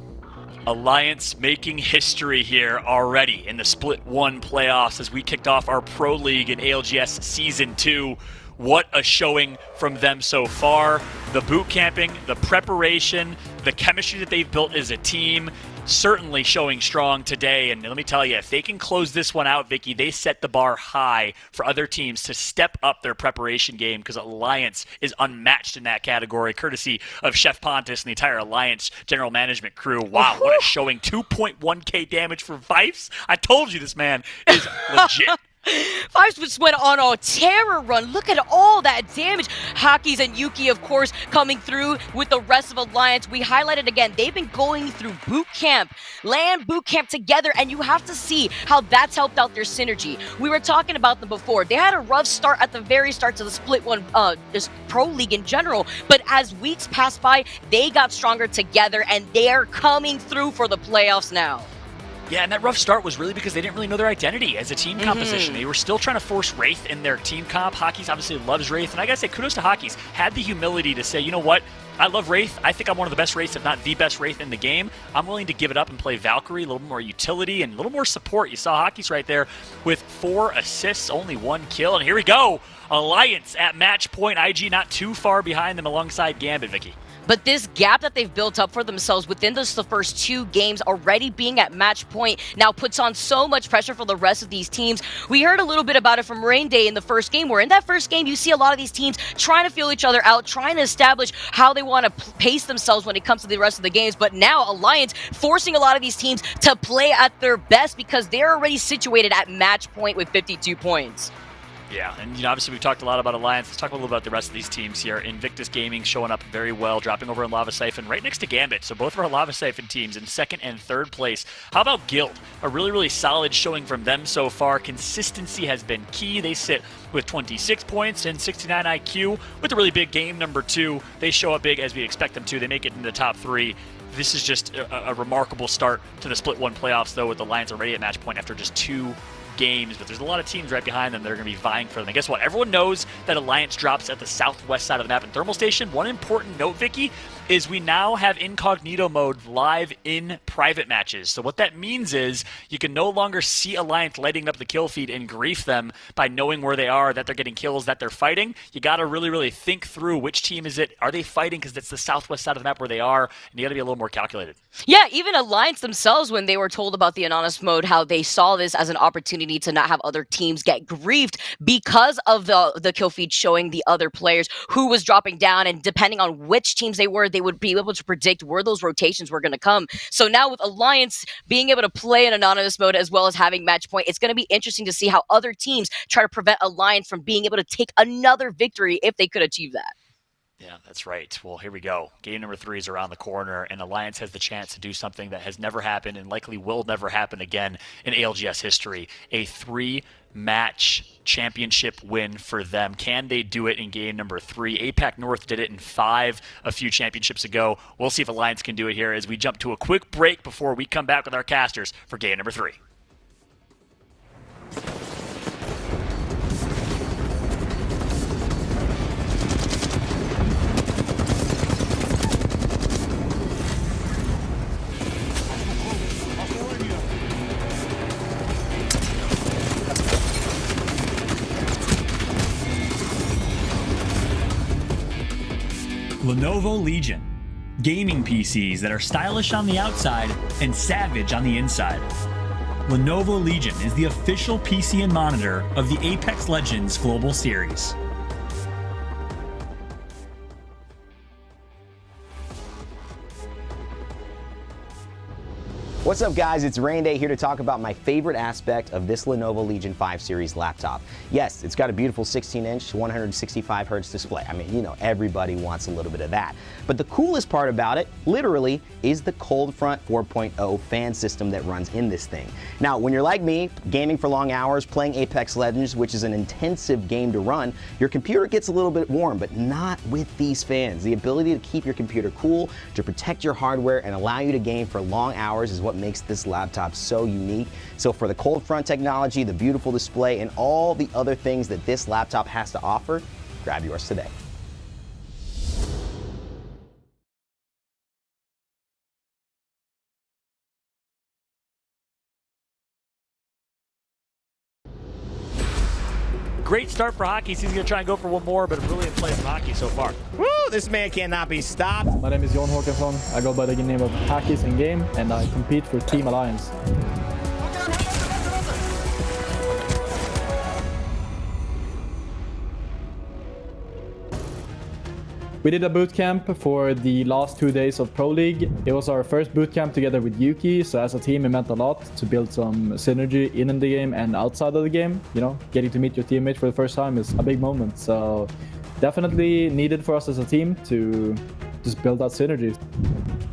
Alliance making history here already in the Split 1 playoffs as we kicked off our Pro League in ALGS Season 2. What a showing from them so far. The boot camping, the preparation, the chemistry that they've built as a team, certainly showing strong today. And let me tell you, if they can close this one out, Vicky, they set the bar high for other teams to step up their preparation game, because Alliance is unmatched in that category, courtesy of Chef Pontus and the entire Alliance general management crew. Wow, what a showing. 2.1k damage for Vifes. I told you this man is legit. Vifes just went on a terror run. Look at all that damage. Hockey's and Yuki, of course, coming through with the rest of Alliance. We highlighted again, they've been going through boot camp, land boot camp together, and you have to see how that's helped out their synergy. We were talking about them before. They had a rough start at the very start to the Split 1 this Pro League in general, but as weeks passed by, they got stronger together, and they are coming through for the playoffs now. Yeah, and that rough start was really because they didn't really know their identity as a team composition. They were still trying to force Wraith in their team comp. Hockey's obviously loves Wraith, and I gotta say, kudos to Hockey's. Had the humility to say, you know what? I love Wraith. I think I'm one of the best Wraiths, if not the best Wraith in the game. I'm willing to give it up and play Valkyrie, a little more utility and a little more support. You saw Hockey's right there with 4 assists, only 1 kill, and here we go. Alliance at match point. IG not too far behind them alongside Gambit, Vicky. But this gap that they've built up for themselves within the first 2 games, already being at match point, now puts on so much pressure for the rest of these teams. We heard a little bit about it from Rain Day in the first game, where in that first game, you see a lot of these teams trying to feel each other out, trying to establish how they want to pace themselves when it comes to the rest of the games. But now Alliance forcing a lot of these teams to play at their best, because they're already situated at match point with 52 points. Yeah, and obviously we've talked a lot about Alliance. Let's talk a little about the rest of these teams here. Invictus Gaming showing up very well, dropping over in Lava Siphon right next to Gambit. So both of our Lava Siphon teams in 2nd and 3rd place. How about Guild? A really, really solid showing from them so far. Consistency has been key. They sit with 26 points and 69 IQ with a really big game number 2. They show up big as we expect them to. They make it into the top 3. This is just a remarkable start to the Split 1 playoffs, though, with Alliance already at match point after just 2 games, but there's a lot of teams right behind them that are going to be vying for them. And guess what? Everyone knows that Alliance drops at the southwest side of the map in Thermal Station. One important note, Vicky, is we now have incognito mode live in private matches. So what that means is you can no longer see Alliance lighting up the kill feed and grief them by knowing where they are, that they're getting kills, that they're fighting. You got to really, really think through which team is it. Are they fighting because it's the southwest side of the map where they are? And you got to be a little more calculated. Yeah, even Alliance themselves, when they were told about the anonymous mode, how they saw this as an opportunity to not have other teams get griefed because of the kill feed showing the other players who was dropping down, and depending on which teams they were, they would be able to predict where those rotations were going to come. So now with Alliance being able to play in anonymous mode as well as having match point, it's going to be interesting to see how other teams try to prevent Alliance from being able to take another victory if they could achieve that. Yeah, that's right. Well, here we go. Game number 3 is around the corner, and Alliance has the chance to do something that has never happened and likely will never happen again in ALGS history. A 3-match championship win for them. Can they do it in game number 3? APAC North did it in 5 a few championships ago. We'll see if Alliance can do it here as we jump to a quick break before we come back with our casters for game number 3. Lenovo Legion. Gaming PCs that are stylish on the outside and savage on the inside. Lenovo Legion is the official PC and monitor of the Apex Legends Global Series. What's up guys, it's Rain Day here to talk about my favorite aspect of this Lenovo Legion 5 series laptop. Yes, it's got a beautiful 16-inch 165Hz display. I mean, you know, everybody wants a little bit of that. But the coolest part about it, literally, is the Cold Front 4.0 fan system that runs in this thing. Now, when you're like me, gaming for long hours, playing Apex Legends, which is an intensive game to run, your computer gets a little bit warm, but not with these fans. The ability to keep your computer cool, to protect your hardware, and allow you to game for long hours is what makes this laptop so unique. So for the cold front technology, the beautiful display, and all the other things that this laptop has to offer, grab yours today. Great start for Hockey. He's going to try and go for one more, but a brilliant play from Hockey so far. Woo, this man cannot be stopped. My name is Jon Håkansson. I go by the name of Hackies in game, and I compete for Team Alliance. We did a boot camp for the last 2 days of Pro League. It was our first boot camp together with Yuki, so as a team it meant a lot to build some synergy in the game and outside of the game. You know, getting to meet your teammates for the first time is a big moment, so definitely needed for us as a team to just build that synergy.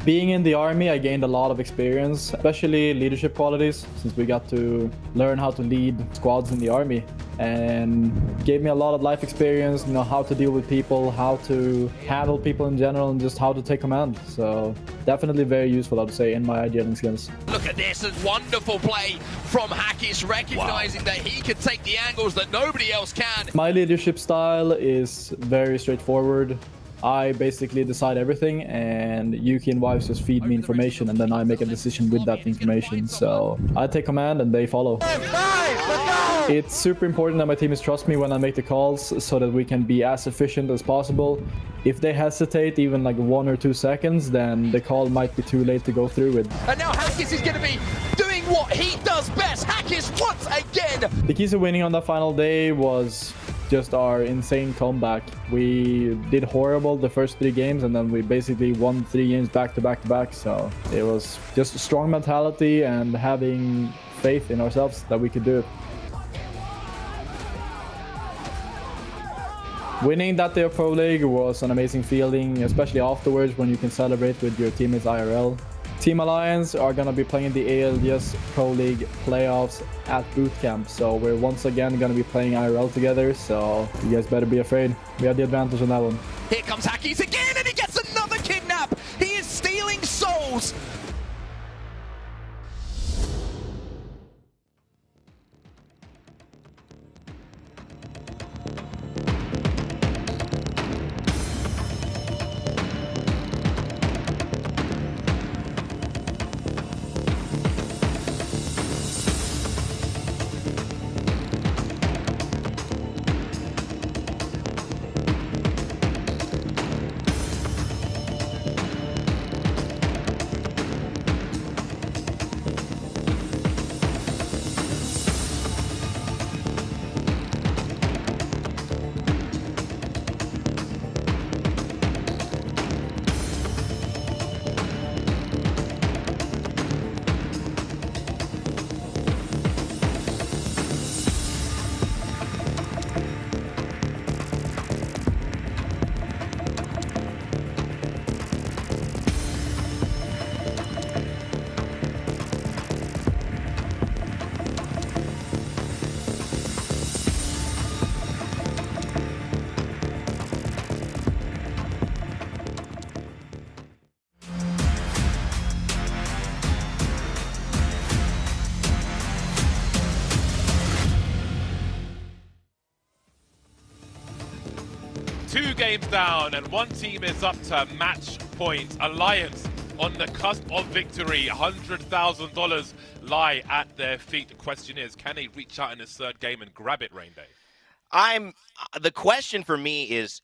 Being in the army, I gained a lot of experience, especially leadership qualities, since we got to learn how to lead squads in the army, and gave me a lot of life experience, you know, how to deal with people, how to handle people in general, and just how to take command. So definitely very useful, I would say, in my IGLing skills. Look at this, a wonderful play from Hackis, recognizing that he can take the angles that nobody else can. My leadership style is very straightforward. I basically decide everything, and Yuki and Wives just feed me information, and then I make a decision with that information. So I take command and they follow. It's super important that my teammates trust me when I make the calls so that we can be as efficient as possible. If they hesitate even like 1 or 2 seconds, then the call might be too late to go through with. And now Hackis is going to be doing what he does best. Hackis once again. The keys to winning on that final day was just our insane comeback. We did horrible the first 3 games, and then we basically won 3 games back to back to back. So it was just a strong mentality and having faith in ourselves that we could do it. Winning that day of Pro League was an amazing feeling, especially afterwards when you can celebrate with your teammates IRL. Team Alliance are going to be playing the ALGS Pro League Playoffs at boot camp, so we're once again going to be playing IRL together, so you guys better be afraid. We have the advantage on that one. Here comes Hackis again, and he gets another kidnap. He is stealing souls. games down, and one team is up to match point. Alliance on the cusp of victory. $100,000 lie at their feet. The question is, can they reach out in this third game and grab it, Rain Day? The question for me is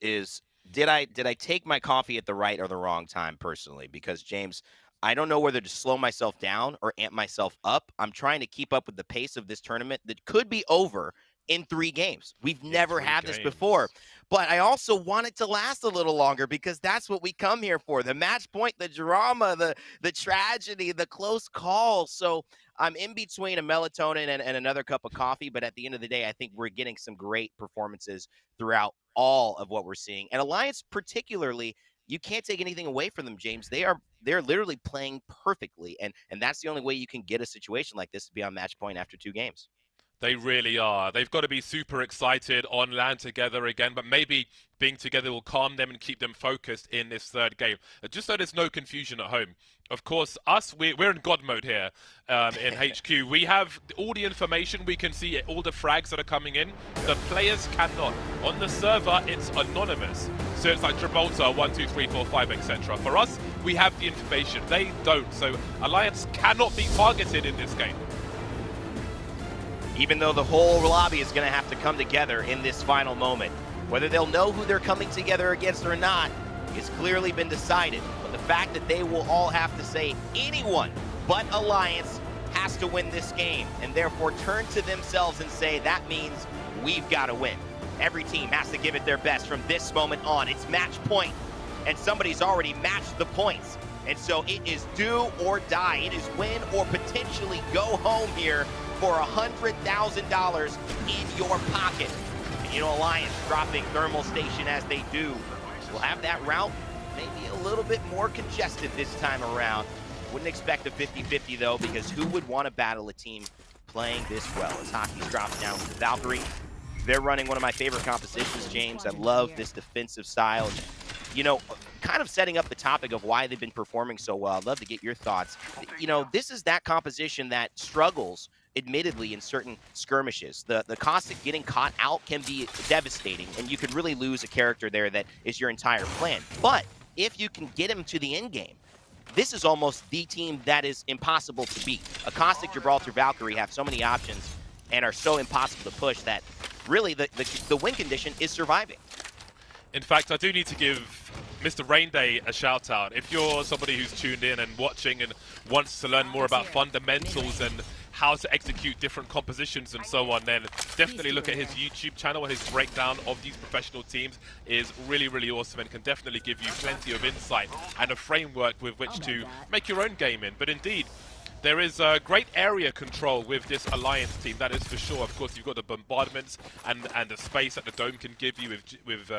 did I take my coffee at the right or the wrong time personally? Because James, I don't know whether to slow myself down or amp myself up. I'm trying to keep up with the pace of this tournament that could be over in 3 games. We've never had this before. But I also want it to last a little longer because that's what we come here for. The match point, the drama, the tragedy, the close calls. So I'm in between a melatonin and another cup of coffee. But at the end of the day, I think we're getting some great performances throughout all of what we're seeing. And Alliance particularly, you can't take anything away from them, James. They're literally playing perfectly. And that's the only way you can get a situation like this to be on match point after 2 games. They really are. They've got to be super excited on land together again, but maybe being together will calm them and keep them focused in this third game. Just so there's no confusion at home. Of course, we're in God mode here in HQ. We have all the information. We can see all the frags that are coming in. The players cannot. On the server, it's anonymous. So it's like Gibraltar, 1, 2, 3, 4, 5, etc. For us, we have the information. They don't. So Alliance cannot be targeted in this game. Even though the whole lobby is going to have to come together in this final moment. Whether they'll know who they're coming together against or not, it's clearly been decided. But the fact that they will all have to say anyone but Alliance has to win this game, and therefore turn to themselves and say that means we've got to win. Every team has to give it their best from this moment on. It's match point, and somebody's already matched the points. And so it is do or die. It is win or potentially go home here for $100,000 in your pocket. And you know, Alliance dropping Thermal Station as they do will have that route maybe a little bit more congested this time around. Wouldn't expect a 50-50 though, because who would want to battle a team playing this well? As Hockey's dropped down with the Valkyrie. They're running one of my favorite compositions, James. I love this defensive style. You know, kind of setting up the topic of why they've been performing so well. I'd love to get your thoughts. You know, this is that composition that struggles, admittedly, in certain skirmishes. The Caustic getting caught out can be devastating, and you could really lose a character there that is your entire plan. But if you can get him to the end game, this is almost the team that is impossible to beat. A Caustic, Gibraltar, Valkyrie have so many options and are so impossible to push that really the win condition is surviving. In fact, I do need to give Mr. Rain Day a shout out. If you're somebody who's tuned in and watching and wants to learn more about fundamentals and how to execute different compositions and so on, then definitely look at his YouTube channel. His breakdown of these professional teams is really, really awesome and can definitely give you plenty of insight and a framework with which to make your own game in. But indeed, there is great area control with this Alliance team, that is for sure. Of course, you've got the bombardments and the space that the dome can give you with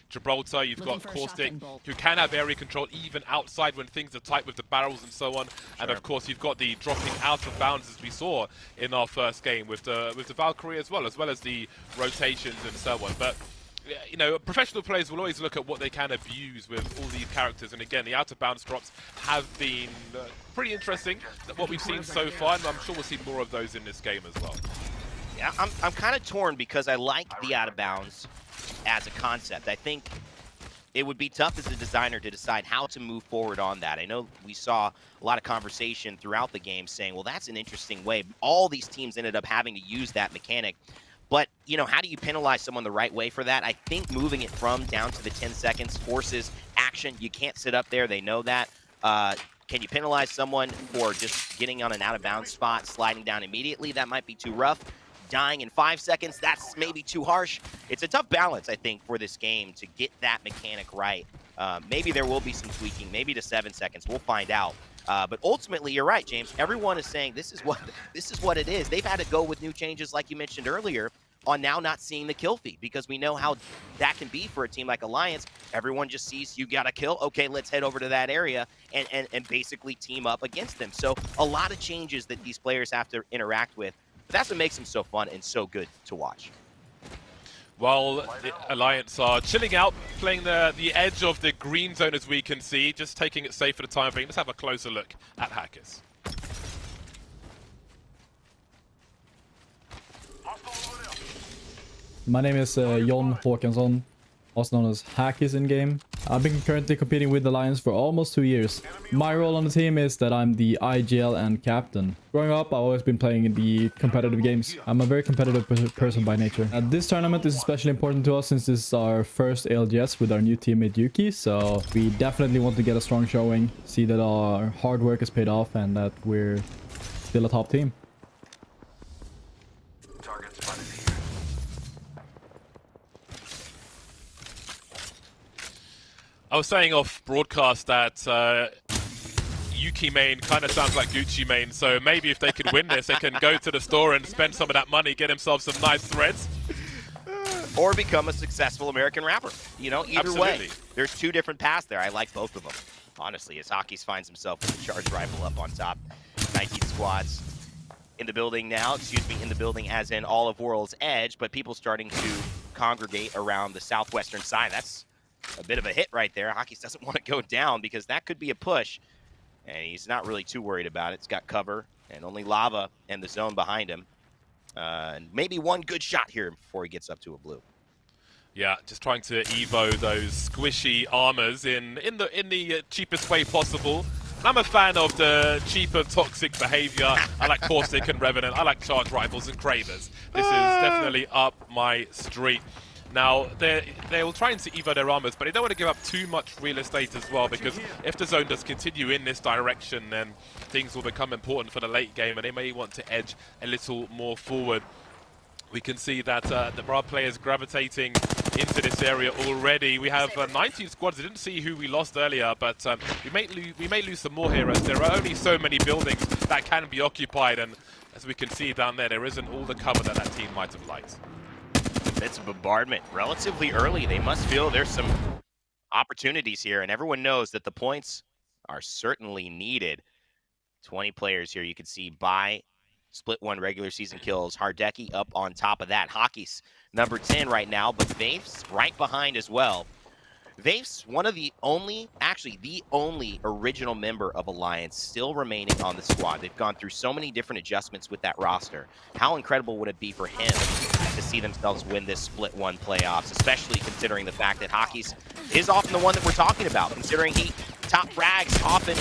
Gibraltar. You've got Caustic, who can have area control even outside when things are tight with the barrels and so on. And of course, you've got the dropping out of bounds as we saw in our first game with the Valkyrie as well as the rotations and so on. But you know, professional players will always look at what they can abuse with all these characters. And again, the out-of-bounds drops have been pretty interesting, what we've seen so far, and I'm sure we'll see more of those in this game as well. Yeah, I'm kind of torn because I like the out-of-bounds as a concept. I think it would be tough as a designer to decide how to move forward on that. I know we saw a lot of conversation throughout the game saying, well, that's an interesting way. All these teams ended up having to use that mechanic. But, you know, how do you penalize someone the right way for that? I think moving it from down to the 10 seconds forces action. You can't sit up there. They know that. Can you penalize someone for just getting on an out-of-bounds spot, sliding down immediately? That might be too rough. Dying in 5 seconds, that's maybe too harsh. It's a tough balance, I think, for this game to get that mechanic right. Maybe there will be some tweaking, maybe to 7 seconds. We'll find out. But ultimately, you're right, James. Everyone is saying this is what it is. They've had to go with new changes, like you mentioned earlier, on now not seeing the kill feed, because we know how that can be for a team like Alliance. Everyone just sees you got a kill. Okay, let's head over to that area and basically team up against them. So a lot of changes that these players have to interact with. But that's what makes them so fun and so good to watch. While the Alliance are chilling out, playing the edge of the green zone, as we can see, just taking it safe for the time being. Let's have a closer look at Hackers. My name is John Håkansson. also known as Hackies in game. I've been currently competing with Alliance for almost 2 years. My role on the team is that I'm the IGL and captain. Growing up, I've always been playing in the competitive games. I'm a very competitive person by nature. This tournament is especially important to us since this is our first ALGS with our new teammate Yuki, so we definitely want to get a strong showing, see that our hard work has paid off and that we're still a top team. I was saying off broadcast that Yuki main kind of sounds like Gucci main, so maybe if they could win this, they can go to the store and spend some of that money, get themselves some nice threads. Or become a successful American rapper. You know, either Absolutely. way. There's two different paths there. I like both of them, honestly, as Hawkeys finds himself with a charge rifle up on top. 19 squads in the building now, in the building as in all of World's Edge, but people starting to congregate around the southwestern side. That's a bit of a hit right there. Hawkeys doesn't want to go down because that could be a push, and he's not really too worried about it. It's got cover and only lava and the zone behind him. And maybe one good shot here before he gets up to a blue. Yeah, just trying to evo those squishy armors in the cheapest way possible. I'm a fan of the cheaper toxic behavior. I like Caustic and Revenant. I like charge rifles and Cravers. This is definitely up my street. Now, they'll try to evo their armors, but they don't want to give up too much real estate as well, because if the zone does continue in this direction, then things will become important for the late game, and they may want to edge a little more forward. We can see that there are players gravitating into this area already. We have 19 squads. I didn't see who we lost earlier, but we may lose some more here, as there are only so many buildings that can be occupied, and as we can see down there, there isn't all the cover that that team might have liked. It's a bombardment relatively early. They must feel there's some opportunities here, and everyone knows that the points are certainly needed. 20 players here you can see by split one regular season kills. Hardeki up on top of that. Hockey's number 10 right now, but Vaif's right behind as well. Vaif's one of the only, actually the only original member of Alliance still remaining on the squad. They've gone through so many different adjustments with that roster. How incredible would it be for him to see themselves win this split one playoffs, especially considering the fact that Hockey's is often the one that we're talking about, considering he top frags often.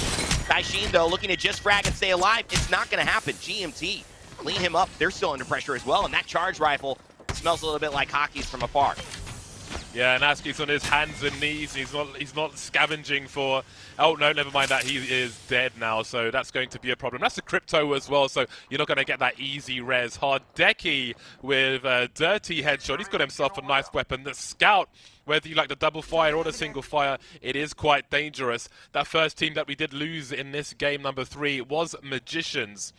Taishin, though, looking to just frag and stay alive. It's not going to happen. GMT, clean him up. They're still under pressure as well, and that charge rifle smells a little bit like Hockey's from afar. Yeah, and Aski's on his hands and knees. He's not scavenging for... Oh, no, never mind that. He is dead now, so that's going to be a problem. That's a crypto as well, so you're not going to get that easy res. Hardeki with a dirty headshot. He's got himself a nice weapon. The Scout, whether you like the double fire or the single fire, it is quite dangerous. That first team that we did lose in this game, number 3, was Magicians.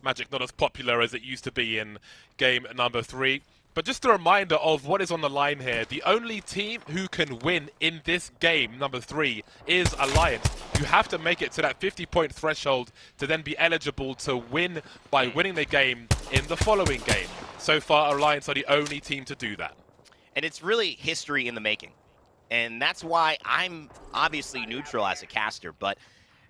Magic not as popular as it used to be in game number 3. But just a reminder of what is on the line here. The only team who can win in this game, number 3, is Alliance. You have to make it to that 50-point threshold to then be eligible to win by winning the game in the following game. So far, Alliance are the only team to do that. And it's really history in the making. And that's why I'm obviously neutral as a caster, but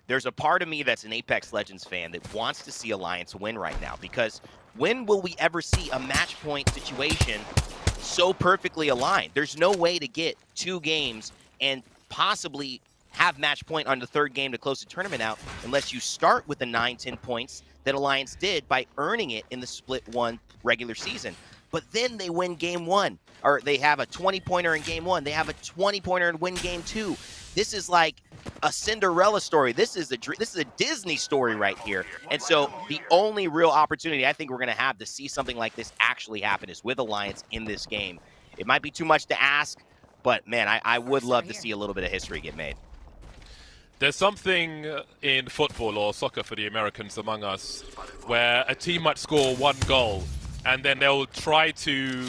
there's a part of me that's an Apex Legends fan that wants to see Alliance win right now, because when will we ever see a match point situation so perfectly aligned? There's no way to get 2 games and possibly have match point on the 3rd game to close the tournament out unless you start with the 9-10 points that Alliance did by earning it in the split one regular season. But then they win game 1, or they have a 20-pointer in game 1. They have a 20-pointer and win game 2. This is like a Cinderella story. This is a Disney story right here. And so the only real opportunity I think we're going to have to see something like this actually happen is with Alliance in this game. It might be too much to ask, but man, I would love to see a little bit of history get made. There's something in football or soccer for the Americans among us where a team might score 1 goal and then they'll try to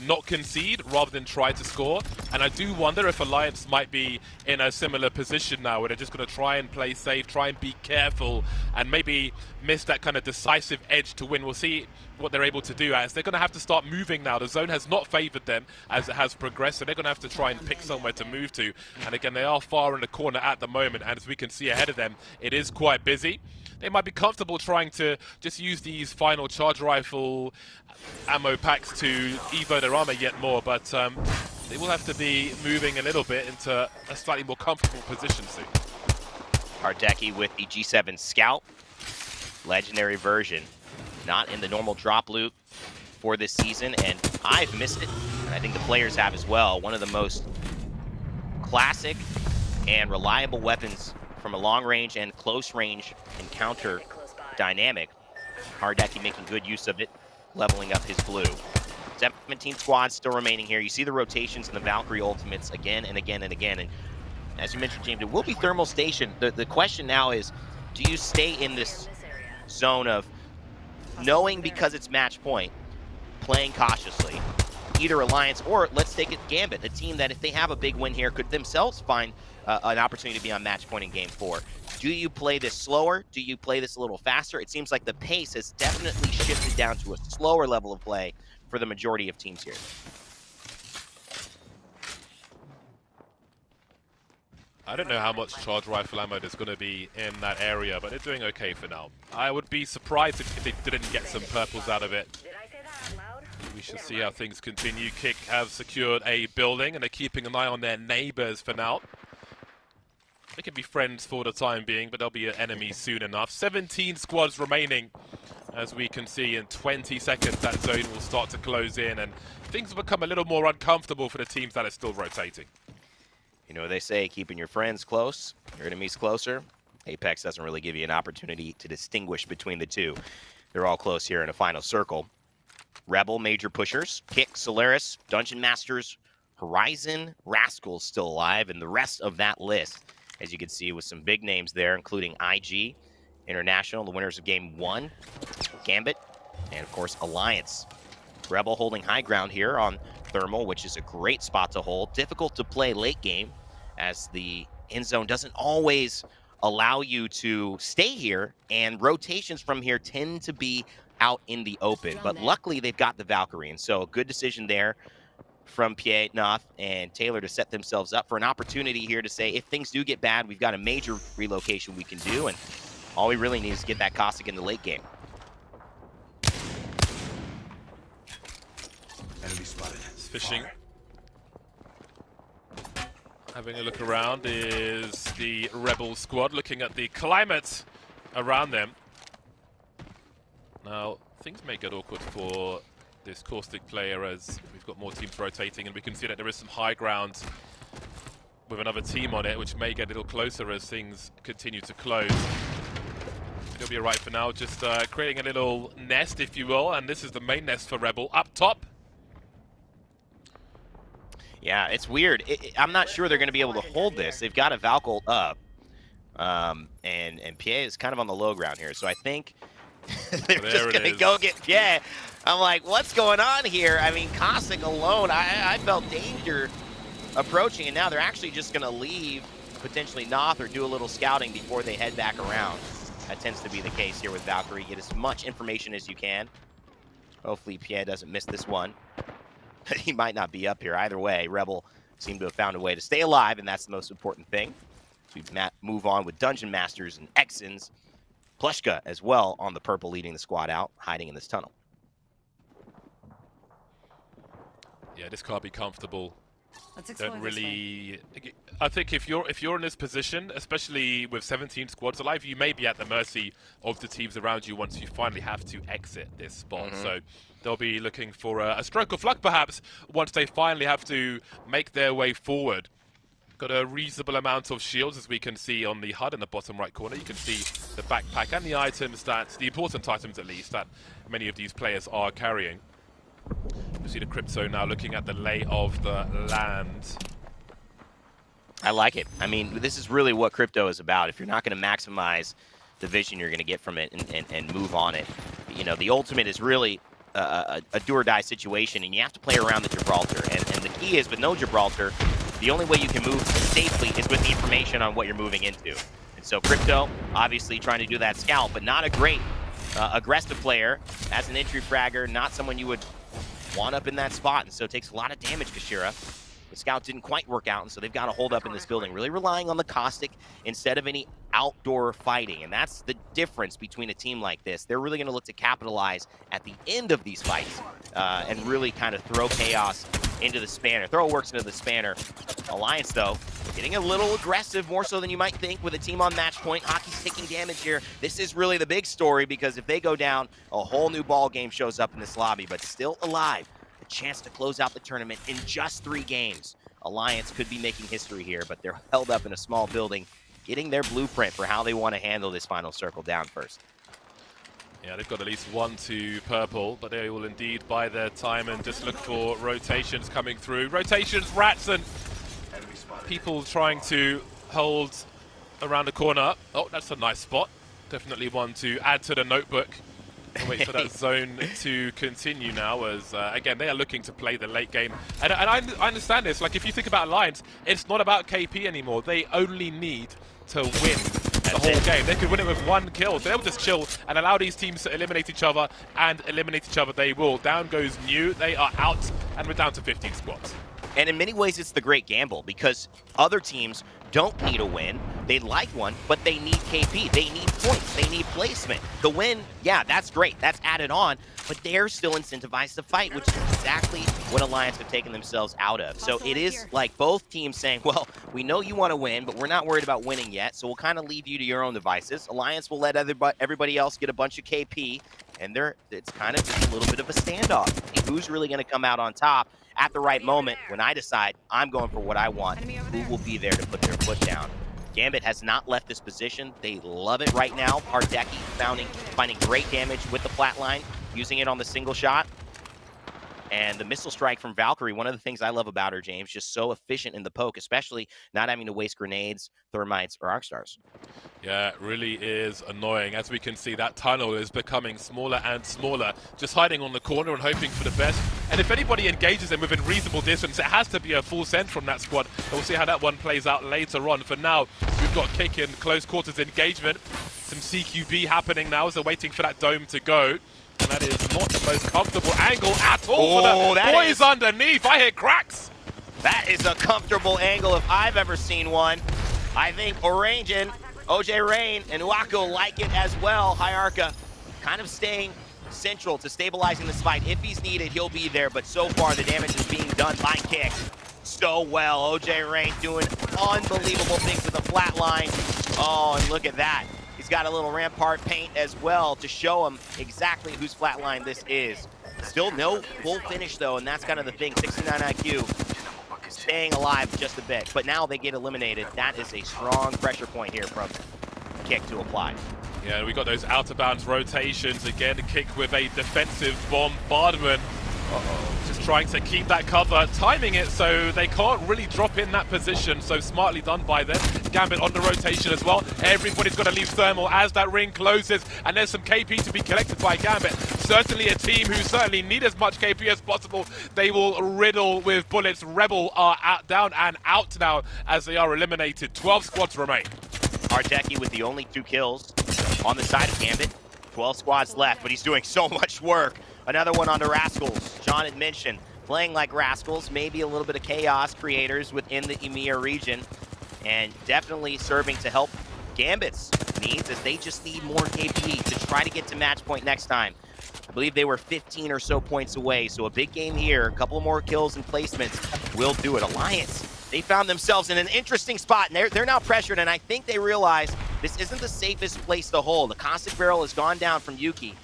not concede rather than try to score. And I do wonder if Alliance might be in a similar position now, where they're just going to try and play safe, try and be careful, and maybe miss that kind of decisive edge to win. We'll see what they're able to do, as they're going to have to start moving now. The zone has not favored them as it has progressed, so they're going to have to try and pick somewhere to move to. And again, they are far in the corner at the moment, and as we can see ahead of them, it is quite busy. They might be comfortable trying to just use these final charge rifle ammo packs to evo their armor yet more, but They will have to be moving a little bit into a slightly more comfortable position soon. Hardeki with the G7 Scout, legendary version, not in the normal drop loop for this season, and I've missed it, and I think the players have as well. One of the most classic and reliable weapons from a long range and close range encounter dynamic. Hardeki making good use of it, leveling up his blue. 17 squads still remaining here. You see the rotations and the Valkyrie ultimates again and again and again. And as you mentioned, James, it will be thermal station. The question now is, do you stay in this zone of knowing because it's match point, playing cautiously, either Alliance or let's take it Gambit, a team that if they have a big win here could themselves find an opportunity to be on match point in game 4. Do you play this slower? Do you play this a little faster? It seems like the pace has definitely shifted down to a slower level of play for the majority of teams here. I don't know how much charge rifle ammo there's going to be in that area, but they're doing okay for now. I would be surprised if they didn't get some purples out of it. We shall see how things continue. Kick have secured a building, and they're keeping an eye on their neighbors for now. They can be friends for the time being, but they'll be enemies soon enough. 17 squads remaining. As we can see, in 20 seconds, that zone will start to close in, and things will become a little more uncomfortable for the teams that are still rotating. You know, they say keeping your friends close, your enemies closer. Apex doesn't really give you an opportunity to distinguish between the two. They're all close here in a final circle. Rebel, major pushers, Kick, Solaris, Dungeon Masters, Horizon, Rascals still alive, and the rest of that list, as you can see, with some big names there, including IG, International, the winners of Game 1, Gambit, and of course Alliance. Rebel holding high ground here on Thermal, which is a great spot to hold. Difficult to play late game, as the end zone doesn't always allow you to stay here, and rotations from here tend to be out in the open. But luckily, they've got the Valkyrie, and so a good decision there from Pierre, Noth, and Taylor to set themselves up for an opportunity here to say, if things do get bad, we've got a major relocation we can do, and all we really need is to get that Caustic in the late game. Enemy spotted. Fishing. Having a look around is the Rebel squad, looking at the climate around them. Now, things may get awkward for this Caustic player as we've got more teams rotating, and we can see that there is some high ground with another team on it, which may get a little closer as things continue to close. It'll be alright for now, just creating a little nest, if you will, and this is the main nest for Rebel up top. Yeah, it's weird. I'm not sure they're going to be able to hold this. They've got a Valkyrie up, and Pierre is kind of on the low ground here, so I think they're just going to go get Pierre. I'm like, what's going on here? I mean, Caustic alone, I felt danger approaching, and now they're actually just going to leave, potentially Noth, or do a little scouting before they head back around. That tends to be the case here with Valkyrie. Get as much information as you can. Hopefully Pierre doesn't miss this one. He might not be up here. Either way, Rebel seem to have found a way to stay alive, and that's the most important thing. So we move on with Dungeon Masters and Exons. Plushka as well on the purple, leading the squad out, hiding in this tunnel. Yeah, this can't be comfortable. Let's explore Don't this really. I think if you're in this position, especially with 17 squads alive, you may be at the mercy of the teams around you once you finally have to exit this spot. So they'll be looking for a stroke of luck, perhaps, once they finally have to make their way forward. Got a reasonable amount of shields, as we can see on the HUD in the bottom right corner. You can see the backpack and the items the important items at least, that many of these players are carrying. You see the Crypto now looking at the lay of the land. I like it. I mean, this is really what Crypto is about. If you're not going to maximize the vision you're going to get from it and move on it, you know, the ultimate is really a do-or-die situation, and you have to play around the Gibraltar. And the key is, with no Gibraltar, the only way you can move safely is with the information on what you're moving into. And so Crypto, obviously trying to do that scout, but not a great aggressive player. As an entry fragger, not someone you would want up in that spot, and so it takes a lot of damage, Kashira. The scout didn't quite work out, and so they've got to hold up in this building, really relying on the Caustic instead of any outdoor fighting. And that's the difference between a team like this. They're really going to look to capitalize at the end of these fights and really kind of throw chaos into the spanner. Throw works into the spanner. Alliance, though, getting a little aggressive, more so than you might think with a team on match point. Hockey's taking damage here. This is really the big story because if they go down, a whole new ball game shows up in this lobby, but still alive. A chance to close out the tournament in just 3 games. Alliance could be making history here, but they're held up in a small building, getting their blueprint for how they want to handle this final circle down first. Yeah, they've got at least 1 to purple, but they will indeed buy their time and just look for rotations coming through. Rotations, rats, and people trying to hold around the corner. Oh, that's a nice spot. Definitely one to add to the notebook. And wait for that zone to continue now as, again, they are looking to play the late game. And I understand this. Like, if you think about Alliance, it's not about KP anymore. They only need to win the whole game. They could win it with 1 kill. So they'll just chill and allow these teams to eliminate each other, and eliminate each other they will. Down goes New. They are out, and we're down to 15 squads. And in many ways, it's the great gamble because other teams don't need a win. They'd like one, but they need KP. They need points. They need placement. The win, yeah, that's great. That's added on, but they're still incentivized to fight, which is exactly what Alliance have taken themselves out of. So it is like both teams saying, well, we know you want to win, but we're not worried about winning yet, so we'll kind of leave you to your own devices. Alliance will let everybody else get a bunch of KP, and it's kind of just a little bit of a standoff. Who's really going to come out on top at the right moment when I decide I'm going for what I want? Who will be there to put their foot down? Gambit has not left this position. They love it right now. Hardeki finding great damage with the flatline, using it on the single shot. And the missile strike from Valkyrie, one of the things I love about her, James, just so efficient in the poke, especially not having to waste grenades, thermites, or arc stars. Yeah, it really is annoying. As we can see, that tunnel is becoming smaller and smaller, just hiding on the corner and hoping for the best. And if anybody engages them within reasonable distance, it has to be a full send from that squad. And we'll see how that one plays out later on. For now, we've got kick in close quarters engagement. Some CQB happening now as they're waiting for that dome to go. And that is not the most comfortable angle at all for the boys underneath. I hear cracks. That is a comfortable angle if I've ever seen one. I think Orangin, OJ Rain, and Uako like it as well. Hyarka kind of staying central to stabilizing this fight. If he's needed, he'll be there. But so far, the damage is being done by Kick so well. OJ Rain doing unbelievable things with the flat line. Oh, and look at that. He's got a little Rampart paint as well to show him exactly whose flatline this is. Still no full finish, though, and that's kind of the thing. 69 IQ, staying alive just a bit. But now they get eliminated. That is a strong pressure point here from Kick to apply. Yeah, we got those out-of-bounds rotations. Again, Kick with a defensive bombardment. Just trying to keep that cover, timing it so they can't really drop in that position. So smartly done by them. Gambit on the rotation as well. Everybody's got to leave thermal as that ring closes, and there's some KP to be collected by Gambit. Certainly a team who certainly need as much KP as possible. They will riddle with bullets. Rebel are down and out now as they are eliminated. 12 squads remain. Hardeki with the only 2 kills on the side of Gambit. 12 squads left, but he's doing so much work. Another one on the Rascals. John had mentioned playing like Rascals, maybe a little bit of chaos creators within the EMEA region, and definitely serving to help Gambit's needs as they just need more KP to try to get to match point next time. I believe they were 15 or so points away, so a big game here. A couple more kills and placements will do it. Alliance, they found themselves in an interesting spot, and they're now pressured, and I think they realize this isn't the safest place to hold. The caustic barrel has gone down from Yuki,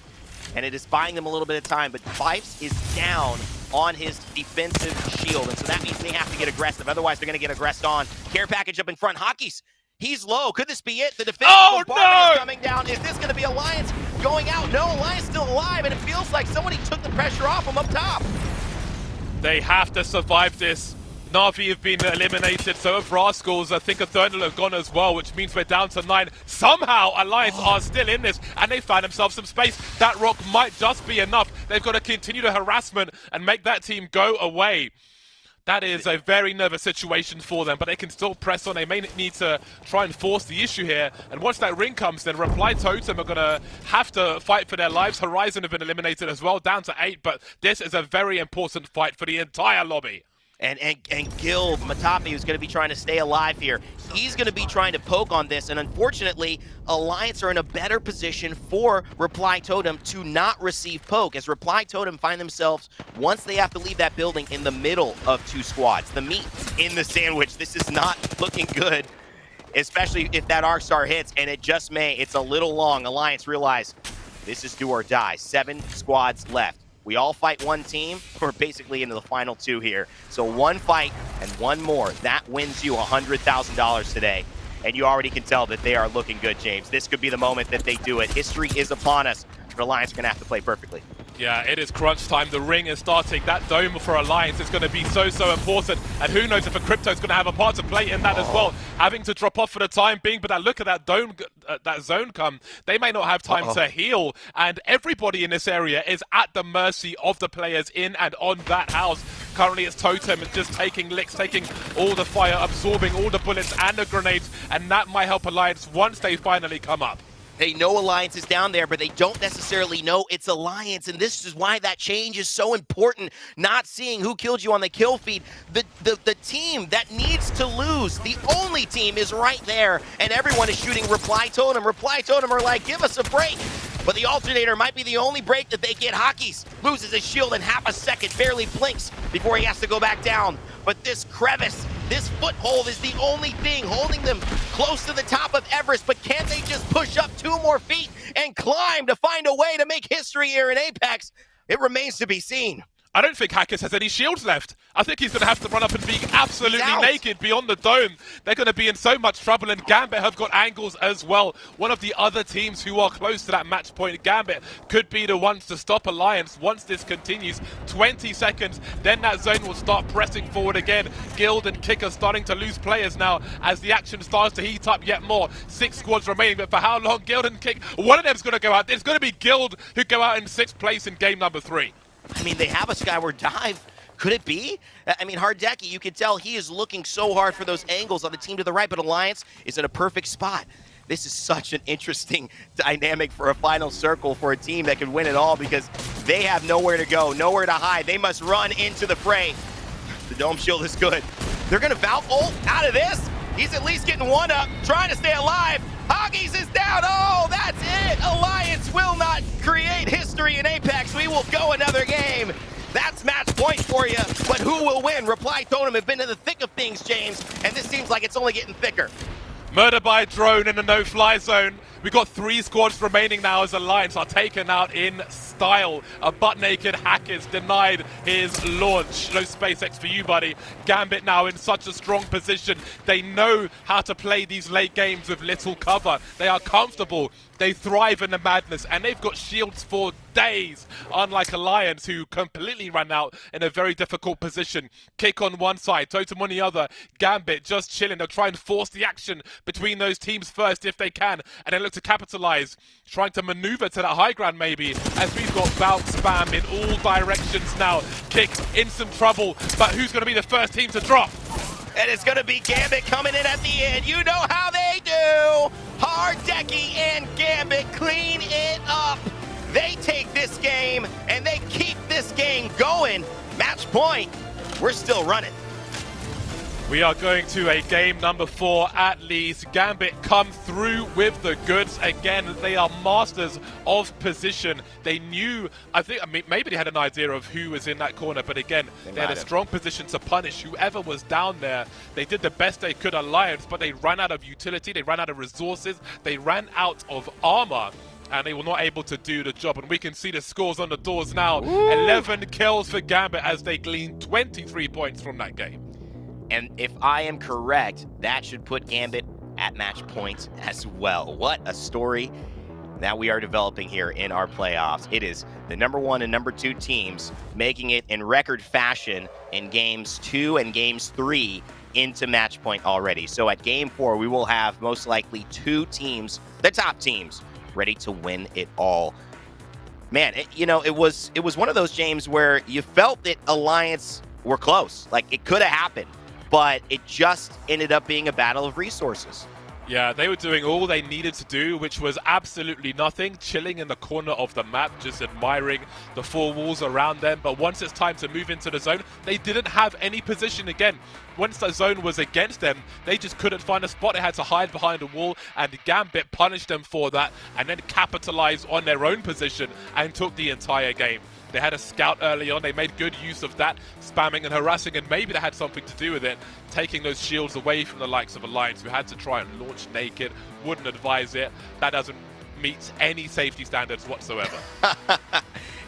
and it is buying them a little bit of time, but Fifes is down on his defensive shield, and so that means they have to get aggressive. Otherwise, they're going to get aggressed on. Care package up in front. Hockey's, he's low. Could this be it? The defensive bombardment is coming down. Is this going to be Alliance going out? No, Alliance still alive, and it feels like somebody took the pressure off him up top. They have to survive this. Na'Vi have been eliminated, so have Rascals. I think Eternal have gone as well, which means we're down to 9. Somehow, Alliance are still in this, and they found themselves some space. That rock might just be enough. They've got to continue the harassment and make that team go away. That is a very nervous situation for them, but they can still press on. They may need to try and force the issue here. And once that ring comes, then Reply Totem are going to have to fight for their lives. Horizon have been eliminated as well, down to 8, but this is a very important fight for the entire lobby. And Gil Matapi, who's going to be trying to stay alive here. he's going to be trying to poke on this, and unfortunately, Alliance are in a better position for Reply Totem to not receive poke, as Reply Totem find themselves, once they have to leave that building, in the middle of 2 squads. The meat in the sandwich. This is not looking good, especially if that Arc Star hits, and it just may. It's a little long. Alliance realize this is do or die. 7 squads left. We all fight one team. We're basically into the final 2 here. So 1 fight and 1 more. That wins you $100,000 today. And you already can tell that they are looking good, James. This could be the moment that they do it. History is upon us. But Alliance are going to have to play perfectly. Yeah, it is crunch time. The ring is starting. That dome for Alliance is going to be so important. And who knows if a Crypto's going to have a part to play in that as well. Having to drop off for the time being, but look at that dome, that zone come. They may not have time to heal. And everybody in this area is at the mercy of the players in and on that house. Currently it's Totem just taking licks, taking all the fire, absorbing all the bullets and the grenades. And that might help Alliance once they finally come up. They know Alliance is down there, but they don't necessarily know it's Alliance, and this is why that change is so important. Not seeing who killed you on the kill feed. The team that needs to lose, the only team, is right there, and everyone is shooting Reply Totem. Reply Totem are like, give us a break. But the alternator might be the only break that they get. Hockey's loses his shield in half a second, barely blinks before he has to go back down. But this crevice, this foothold is the only thing holding them close to the top of Everest. But can they just push up 2 more feet and climb to find a way to make history here in Apex? It remains to be seen. I don't think Hackers has any shields left. I think he's going to have to run up and be absolutely naked beyond the dome. They're going to be in so much trouble, and Gambit have got angles as well. One of the other teams who are close to that match point, Gambit, could be the ones to stop Alliance once this continues. 20 seconds, then that zone will start pressing forward again. Guild and Kick are starting to lose players now as the action starts to heat up yet more. 6 squads remaining, but for how long? Guild and Kick, one of them's going to go out. It's going to be Guild who go out in 6th place in game number 3. I mean, they have a Skyward Dive. Could it be? I mean, Hardeki, you can tell he is looking so hard for those angles on the team to the right, but Alliance is in a perfect spot. This is such an interesting dynamic for a final circle for a team that could win it all, because they have nowhere to go, nowhere to hide. They must run into the fray. The dome shield is good. They're going to Valk ult out of this. He's at least getting 1 up, trying to stay alive. Hoggies is down. Oh, that's it. Alliance will not create history in Apex. We will go another game. That's match point for you. But who will win? Reply Totem have been in the thick of things, James, and this seems like it's only getting thicker. Murder by drone in the no-fly zone. We've got 3 squads remaining now as Alliance are taken out in style. A butt-naked Hackers denied his launch. No SpaceX for you, buddy. Gambit now in such a strong position. They know how to play these late games with little cover. They are comfortable. They thrive in the madness, and they've got shields for days, unlike Alliance, who completely ran out in a very difficult position. Kick on one side, Totem on the other. Gambit just chilling. They'll try and force the action between those teams first if they can, and then look to capitalize, trying to maneuver to that high ground maybe, as we've got Valk spam in all directions now. Kick in some trouble, but who's going to be the first team to drop? And it's going to be Gambit coming in at the end. You know how they do. Hardeki and Gambit clean it up. They take this game, and they keep this game going. Match point. We're still running. We are going to a game number 4 at least. Gambit come through with the goods again. They are masters of position. They knew, I mean, maybe they had an idea of who was in that corner, but again, they had a strong position to punish whoever was down there. They did the best they could, Alliance, but they ran out of utility, they ran out of resources, they ran out of armor, and they were not able to do the job. And we can see the scores on the doors now. 11 kills for Gambit as they glean 23 points from that game. And if I am correct, that should put Gambit at match point as well. What a story that we are developing here in our playoffs. It is the number 1 and number 2 teams making it in record fashion in games 2 and games 3 into match point already. So at game 4, we will have most likely 2 teams, the top teams, ready to win it all. Man, it was one of those games where you felt that Alliance were close. Like, it could have happened, but it just ended up being a battle of resources. Yeah, they were doing all they needed to do, which was absolutely nothing, chilling in the corner of the map, just admiring the 4 walls around them. But once it's time to move into the zone, they didn't have any position again. once the zone was against them, they just couldn't find a spot. They had to hide behind a wall, and Gambit punished them for that and then capitalized on their own position and took the entire game. They had a scout early on. They made good use of that, spamming and harassing, and maybe that had something to do with it, taking those shields away from the likes of Alliance, who had to try and launch naked. Wouldn't advise it. That doesn't meet any safety standards whatsoever.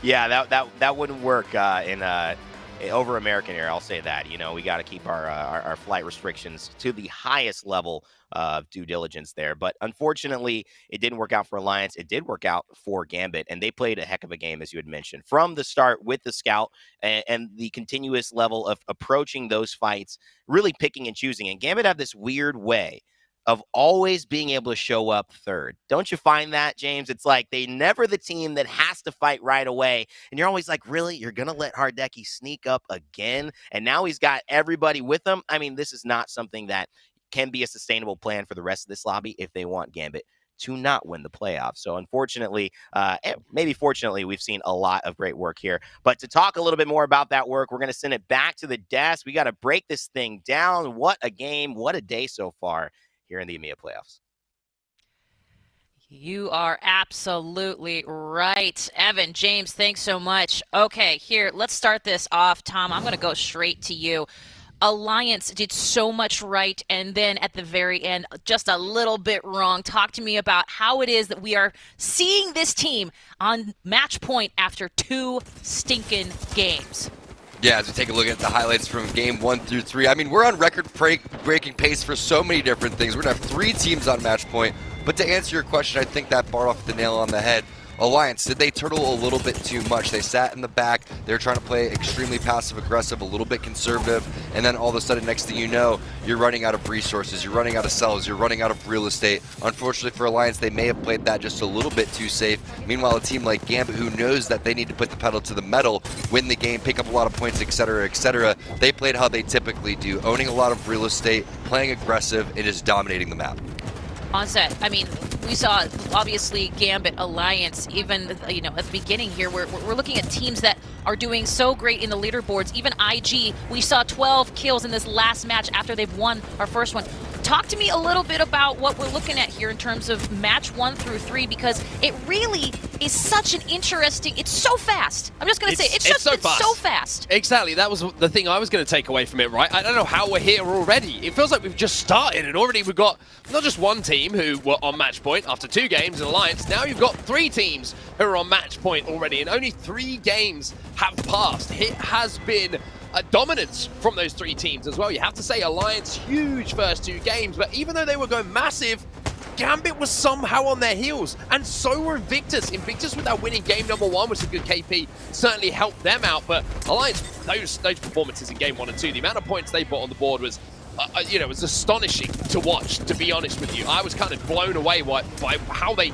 Yeah, that wouldn't work over American Air. I'll say that. You know, we got to keep our flight restrictions to the highest level of due diligence there. But unfortunately, it didn't work out for Alliance. It did work out for Gambit, and they played a heck of a game, as you had mentioned, from the start with the scout and the continuous level of approaching those fights, really picking and choosing. And Gambit have this weird way of always being able to show up third. Don't you find that, James? It's like they never the team that has to fight right away. And you're always like, really? You're going to let Hardeki sneak up again? And now he's got everybody with him? I mean, this is not something that can be a sustainable plan for the rest of this lobby if they want Gambit to not win the playoffs. So unfortunately, maybe fortunately, we've seen a lot of great work here. But to talk a little bit more about that work, we're going to send it back to the desk. We got to break this thing down. What a game. What a day so far here in the EMEA playoffs. You are absolutely right. Evan, James, thanks so much. Okay, here, let's start this off. Tom, I'm going to go straight to you. Alliance did so much right, and then at the very end, just a little bit wrong. Talk to me about how it is that we are seeing this team on match point after 2 stinking games. Yeah, as we take a look at the highlights from game 1 through 3, I mean, we're on record-breaking pace for so many different things. We're going to have 3 teams on match point. But to answer your question, I think that bar off the nail on the head. Alliance, did they turtle a little bit too much? They sat in the back. They were trying to play extremely passive-aggressive, a little bit conservative, and then all of a sudden, next thing you know, you're running out of resources, you're running out of cells, you're running out of real estate. Unfortunately for Alliance, they may have played that just a little bit too safe. Meanwhile, a team like Gambit, who knows that they need to put the pedal to the metal, win the game, pick up a lot of points, etc., they played how they typically do, owning a lot of real estate, playing aggressive, and just dominating the map. Onset, I mean, we saw obviously Gambit, Alliance, even at the beginning here, we're looking at teams that are doing so great in the leaderboards. Even IG, we saw 12 kills in this last match after they've won our first one. Talk to me a little bit about what we're looking at here in terms of match 1 through 3, because it really is such an interesting, it's so fast. I'm just going to say, it's so fast. Exactly, that was the thing I was going to take away from it, right? I don't know how we're here already. It feels like we've just started, and already we've got not just one team who were on match point after 2 games in Alliance, now you've got 3 teams who are on match point already, and only 3 games have passed. It has been a dominance from those 3 teams as well. You have to say Alliance, huge first 2 games, but even though they were going massive, Gambit was somehow on their heels, and so were Invictus. Invictus with that winning game number 1, which is a good KP, certainly helped them out, but Alliance, those performances in game 1 and 2, the amount of points they put on the board was it was astonishing to watch, to be honest with you. I was kind of blown away by how they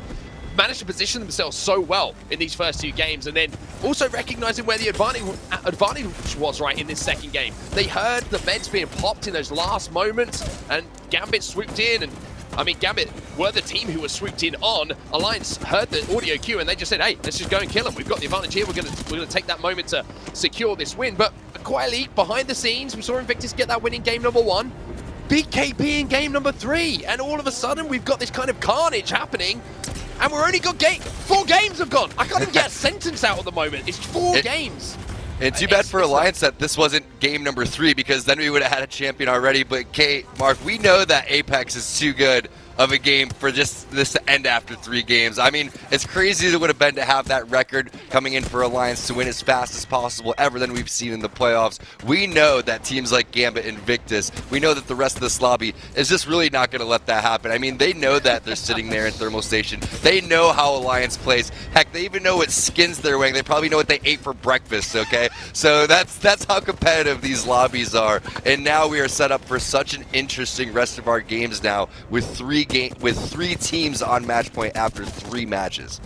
managed to position themselves so well in these first 2 games, and then also recognizing where the advantage was right in this second game. They heard the vents being popped in those last moments, and Gambit swooped in, and I mean, Gambit were the team who was swooped in on. Alliance heard the audio cue, and they just said, hey, let's just go and kill them. We've got the advantage here. We're gonna take that moment to secure this win. But quietly, behind the scenes, we saw Invictus get that win in game number 1. Big KP in game number 3. And all of a sudden, we've got this kind of carnage happening. And we're only got 4 games have gone. I can't even get a sentence out at the moment. It's 4 games. And too bad for Alliance that this wasn't game number 3, because then we would have had a champion already. But Kate, Mark, we know that Apex is too good of a game for just this to end after 3 games. I mean, it's crazy as it would have been to have that record coming in for Alliance to win as fast as possible ever than we've seen in the playoffs. We know that teams like Gambit and Invictus, we know that the rest of this lobby is just really not going to let that happen. I mean, they know that they're sitting there in Thermal Station. They know how Alliance plays. Heck, they even know what skins they're wearing. They probably know what they ate for breakfast, okay? So that's how competitive these lobbies are. And now we are set up for such an interesting rest of our games now with 3 teams on match point after 3 matches.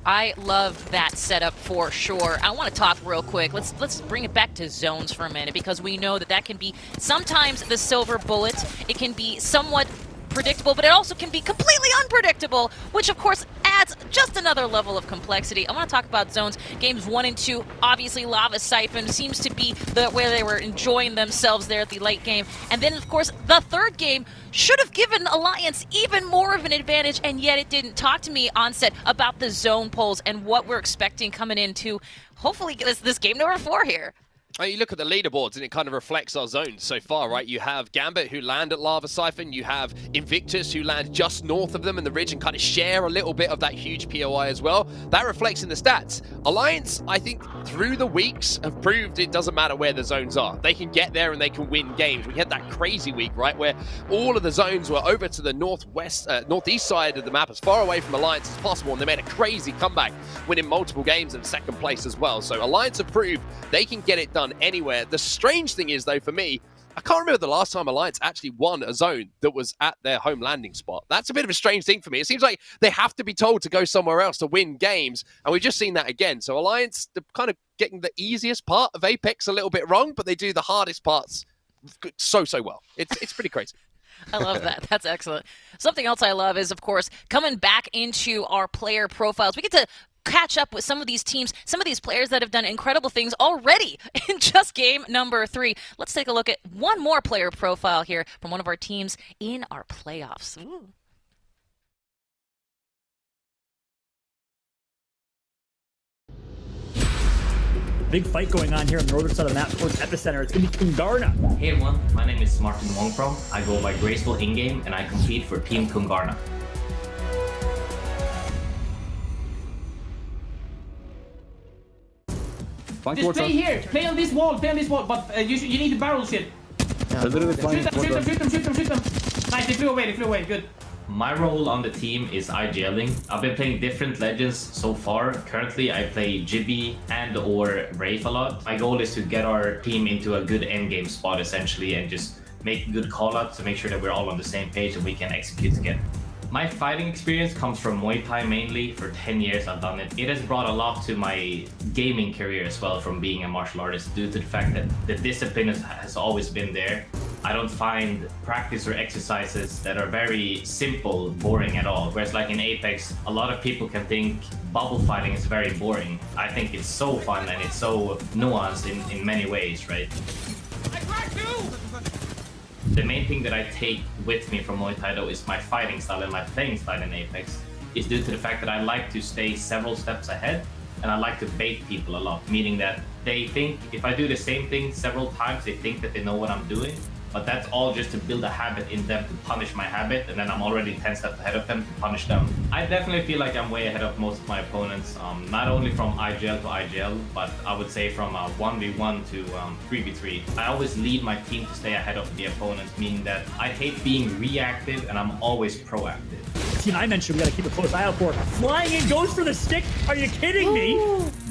I love that setup for sure. I want to talk real quick. Let's bring it back to zones for a minute, because we know that can be sometimes the silver bullet. It can be somewhat predictable, but it also can be completely unpredictable, which of course adds just another level of complexity. I want to talk about zones. Games 1 and 2, obviously Lava Siphon seems to be where they were enjoying themselves there at the late game. And then, of course, the third game should have given Alliance even more of an advantage, and yet it didn't. Talk to me, Onset, about the zone polls and what we're expecting coming into, hopefully, this game number 4 here. You look at the leaderboards and it kind of reflects our zones so far, right? You have Gambit who land at Lava Siphon, you have Invictus who land just north of them in the ridge and kind of share a little bit of that huge POI as well. That reflects in the stats. Alliance, I think, through the weeks have proved it doesn't matter where the zones are. They can get there and they can win games. We had that crazy week, right, where all of the zones were over to the northeast side of the map, as far away from Alliance as possible, and they made a crazy comeback, winning multiple games in second place as well. So Alliance have proved they can get it done anywhere. The strange thing is, though, for me, I can't remember the last time Alliance actually won a zone that was at their home landing spot. That's a bit of a strange thing for me. It seems like they have to be told to go somewhere else to win games, and we've just seen that again. So Alliance, they're kind of getting the easiest part of Apex a little bit wrong, but they do the hardest parts so well. It's pretty crazy. I love that. That's excellent. Something else I love is, of course, coming back into our player profiles. We get to catch up with some of these teams, some of these players that have done incredible things already in just game number 3. Let's take a look at one more player profile here from one of our teams in our playoffs. Ooh. Big fight going on here on the northern side of the map towards Epicenter. It's going to be Kungarna. Hey everyone, my name is Martin Wongpro. I go by Graceful in-game and I compete for Team Kungarna. Just play here, play on this wall, but you need to barrel shit. Yeah, Shoot them. Nice, they flew away, good. My role on the team is IGLing. I've been playing different legends so far. Currently, I play Jibby and or Wraith a lot. My goal is to get our team into a good endgame spot, essentially, and just make good call-outs to make sure that we're all on the same page and we can execute together. My fighting experience comes from Muay Thai mainly. For 10 years I've done it. It has brought a lot to my gaming career as well from being a martial artist due to the fact that the discipline has always been there. I don't find practice or exercises that are very simple boring at all. Whereas like in Apex, a lot of people can think bubble fighting is very boring. I think it's so fun and it's so nuanced in many ways, right? The main thing that I take with me from Muay Thai though is my fighting style and my playing style in Apex is due to the fact that I like to stay several steps ahead and I like to bait people a lot, meaning that they think if I do the same thing several times, they think that they know what I'm doing, but that's all just to build a habit in them to punish my habit, and then I'm already 10 steps ahead of them to punish them. I definitely feel like I'm way ahead of most of my opponents, not only from IGL to IGL, but I would say from 1v1 to 3v3. I always lead my team to stay ahead of the opponent, meaning that I hate being reactive and I'm always proactive. Team I mentioned we got to keep a close eye out for. Flying in, goes for the stick. Are you kidding me?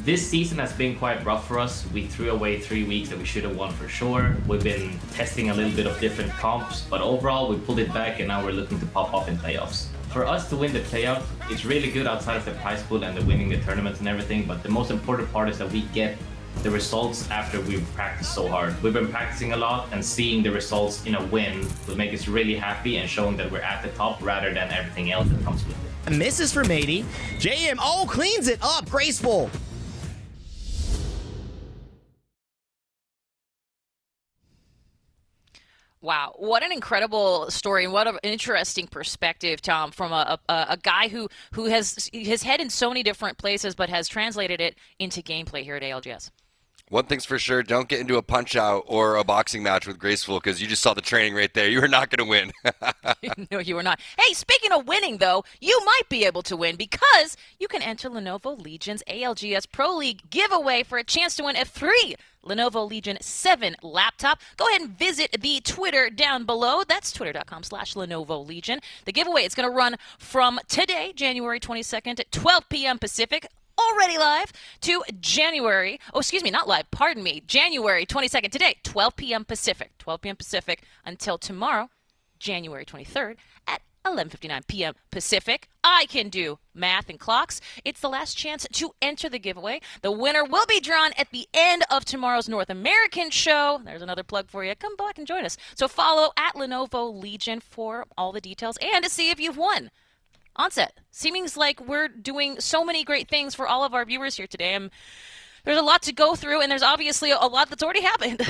This season has been quite rough for us. We threw away 3 weeks that we should have won for sure. We've been testing a little bit of different comps, but overall we pulled it back and now we're looking to pop off in playoffs. For us to win the playoff, it's really good outside of the prize pool and the winning the tournaments and everything, but the most important part is that we get the results after we've practiced so hard. We've been practicing a lot and seeing the results in a win will make us really happy and showing that we're at the top rather than everything else that comes with it. Misses from 80. JM, cleans it up. Graceful. Wow, what an incredible story and what an interesting perspective, Tom, from a guy who has his head in so many different places but has translated it into gameplay here at ALGS. One thing's for sure, don't get into a punch-out or a boxing match with Graceful because you just saw the training right there. You are not going to win. No, you are not. Hey, speaking of winning, though, you might be able to win because you can enter Lenovo Legion's ALGS Pro League giveaway for a chance to win a free Lenovo Legion 7 laptop. Go ahead and visit the Twitter down below. That's twitter.com/Lenovo Legion. The giveaway is going to run from today, January 22nd at 12 p.m. Pacific, already live, to January 22nd today, 12 p.m. Pacific. 12 p.m. Pacific until tomorrow, January 23rd at 11:59 p.m. Pacific. I can do math and clocks. It's the last chance to enter the giveaway. The winner will be drawn at the end of tomorrow's North American show. There's another plug for you. Come back and join us. So follow at Lenovo Legion for all the details and to see if you've won. Onset, seems like we're doing so many great things for all of our viewers here today. There's a lot to go through, and there's obviously a lot that's already happened.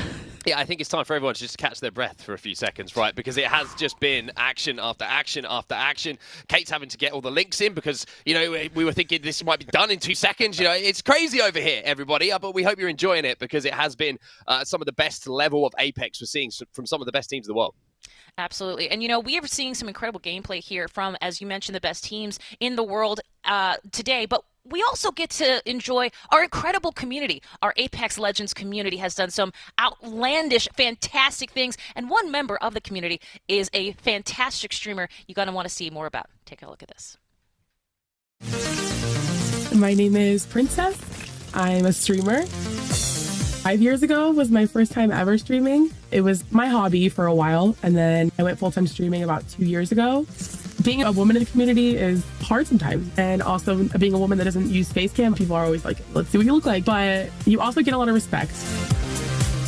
Yeah, I think it's time for everyone to just catch their breath for a few seconds, right? Because it has just been action after action after action. Kate's having to get all the links in because, you know, we were thinking this might be done in 2 seconds. You know, it's crazy over here, everybody. But we hope you're enjoying it because it has been some of the best level of Apex we're seeing from some of the best teams in the world. Absolutely. And, you know, we are seeing some incredible gameplay here from, as you mentioned, the best teams in the world today. But we also get to enjoy our incredible community. Our Apex Legends community has done some outlandish, fantastic things. And one member of the community is a fantastic streamer you're going to want to see more about. Take a look at this. My name is Princess. I'm a streamer. 5 years ago was my first time ever streaming. It was my hobby for a while, and then I went full-time streaming about 2 years ago. Being a woman in the community is hard sometimes, and also being a woman that doesn't use face cam, people are always like, let's see what you look like, but you also get a lot of respect.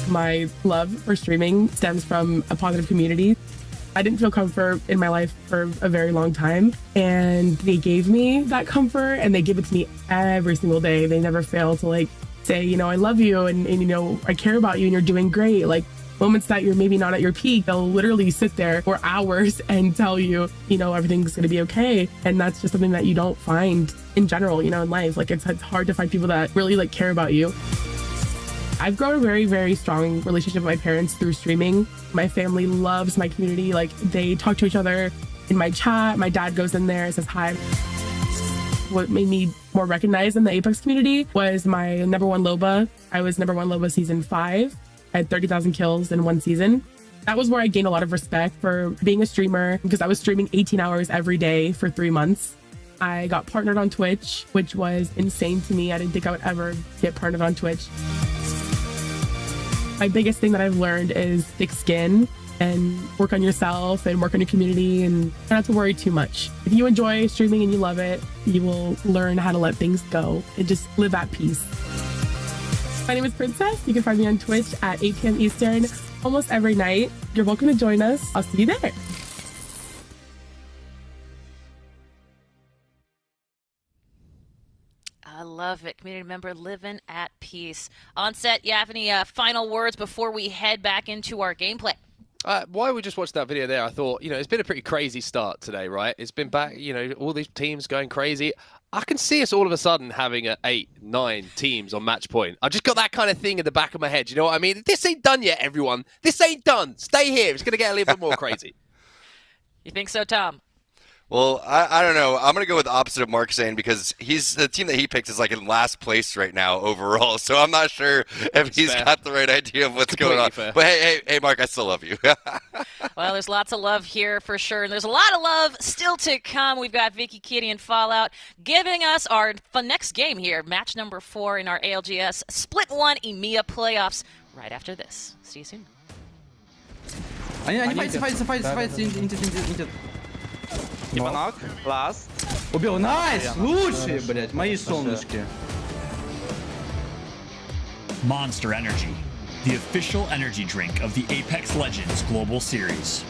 My love for streaming stems from a positive community. I didn't feel comfort in my life for a very long time, and they gave me that comfort, and they give it to me every single day. They never fail to say, you know, I love you, and you know, I care about you, and you're doing great. Like moments that you're maybe not at your peak, they'll literally sit there for hours and tell you, you know, everything's going to be okay. And that's just something that you don't find in general, you know, in life. Like it's hard to find people that really care about you. I've grown a very, very strong relationship with my parents through streaming. My family loves my community. Like they talk to each other in my chat. My dad goes in there and says hi. What made me more recognized in the Apex community was my #1 Loba. I was #1 Loba season 5. I had 30,000 kills in 1 season. That was where I gained a lot of respect for being a streamer because I was streaming 18 hours every day for 3 months. I got partnered on Twitch, which was insane to me. I didn't think I would ever get partnered on Twitch. My biggest thing that I've learned is thick skin and work on yourself and work on your community and try not to worry too much. If you enjoy streaming and you love it, you will learn how to let things go and just live at peace. My name is Princess. You can find me on Twitch at 8 p.m. Eastern almost every night. You're welcome to join us. I'll see you there. I love it. Community member living at peace. Onset, you have any final words before we head back into our gameplay? While we just watched that video there, I thought, you know, it's been a pretty crazy start today, right? It's been back, you know, all these teams going crazy. I can see us all of a sudden having 8, 9 teams on match point. I just got that kind of thing in the back of my head. You know what I mean? This ain't done yet, everyone. This ain't done. Stay here. It's going to get a little bit more crazy. You think so, Tom? Well, I don't know. I'm going to go with the opposite of Mark saying because the team that he picked is like in last place right now overall. So I'm not sure if he's got the right idea of what's going on. Fair. But hey, Mark, I still love you. Well, there's lots of love here for sure. And there's a lot of love still to come. We've got Vicky, Kitty, and Fallout giving us our next game here, match number 4 in our ALGS Split 1 EMEA Playoffs right after this. See you soon. Они идут. Ебанок, класс. Убил, найс, лучшие, блядь, мои солнышки. Monster Energy, the official energy drink of the Apex Legends Global Series.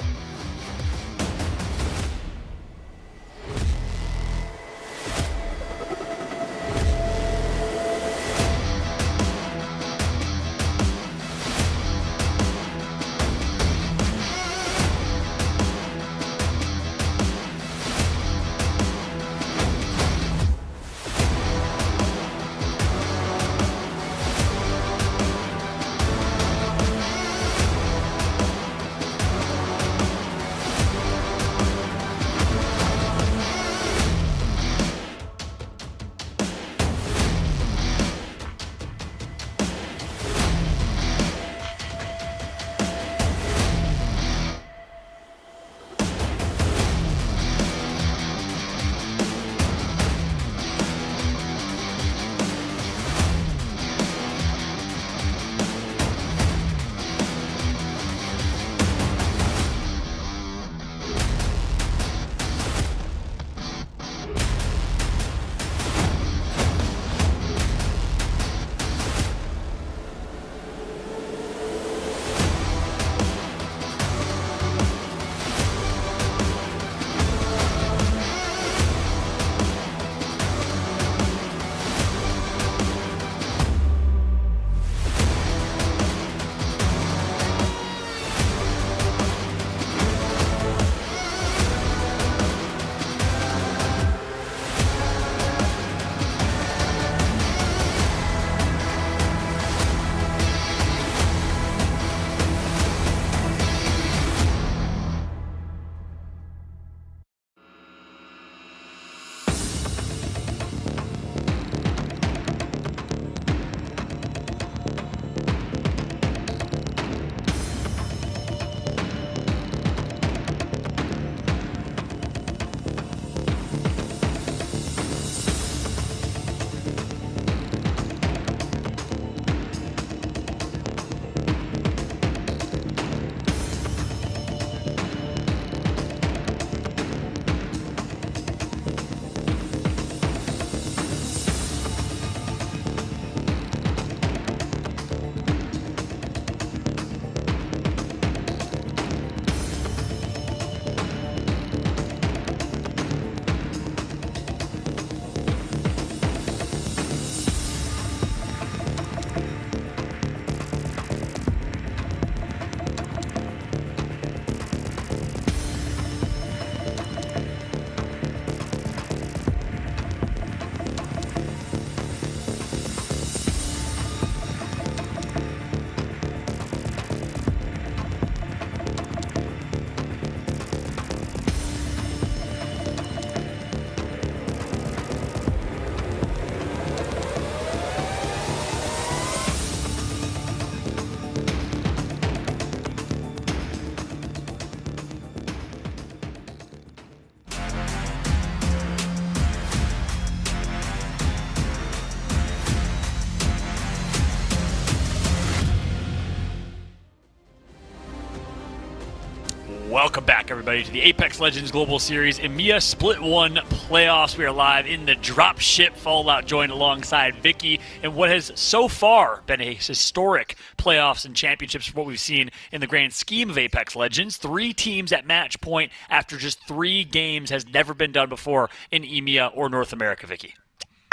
Welcome back, everybody, to the Apex Legends Global Series EMEA Split 1 Playoffs. We are live in the dropship. Fallout joined alongside Vicky in what has so far been a historic playoffs and championships from what we've seen in the grand scheme of Apex Legends. 3 teams at match point after just 3 games has never been done before in EMEA or North America, Vicky.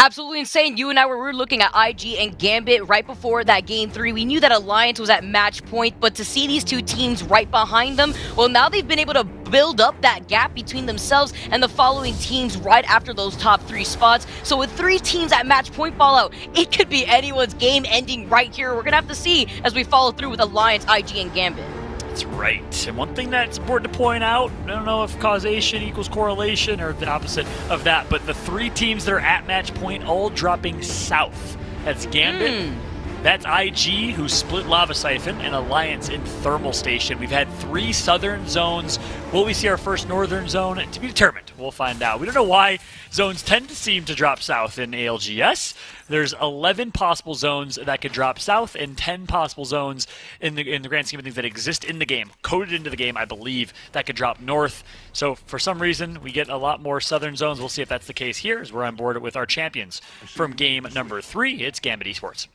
Absolutely insane. You and I were looking at IG and Gambit right before that game 3. We knew that Alliance was at match point, but to see these 2 teams right behind them, well, now they've been able to build up that gap between themselves and the following teams right after those top 3 spots. So with 3 teams at match point, Fallout, it could be anyone's game ending right here. We're going to have to see as we follow through with Alliance, IG, and Gambit. That's right. And one thing that's important to point out, I don't know if causation equals correlation or the opposite of that, but the 3 teams that are at match point all dropping south. That's Gambit, that's IG, who split Lava Siphon, and Alliance in Thermal Station. We've had 3 southern zones. Will we see our first northern zone? To be determined. We'll find out. We don't know why zones tend to seem to drop south in ALGS. There's 11 possible zones that could drop south and 10 possible zones in the grand scheme of things that exist in the game, coded into the game, I believe, that could drop north. So for some reason, we get a lot more southern zones. We'll see if that's the case here as we're on board with our champions. From game number 3, it's Gambit Esports.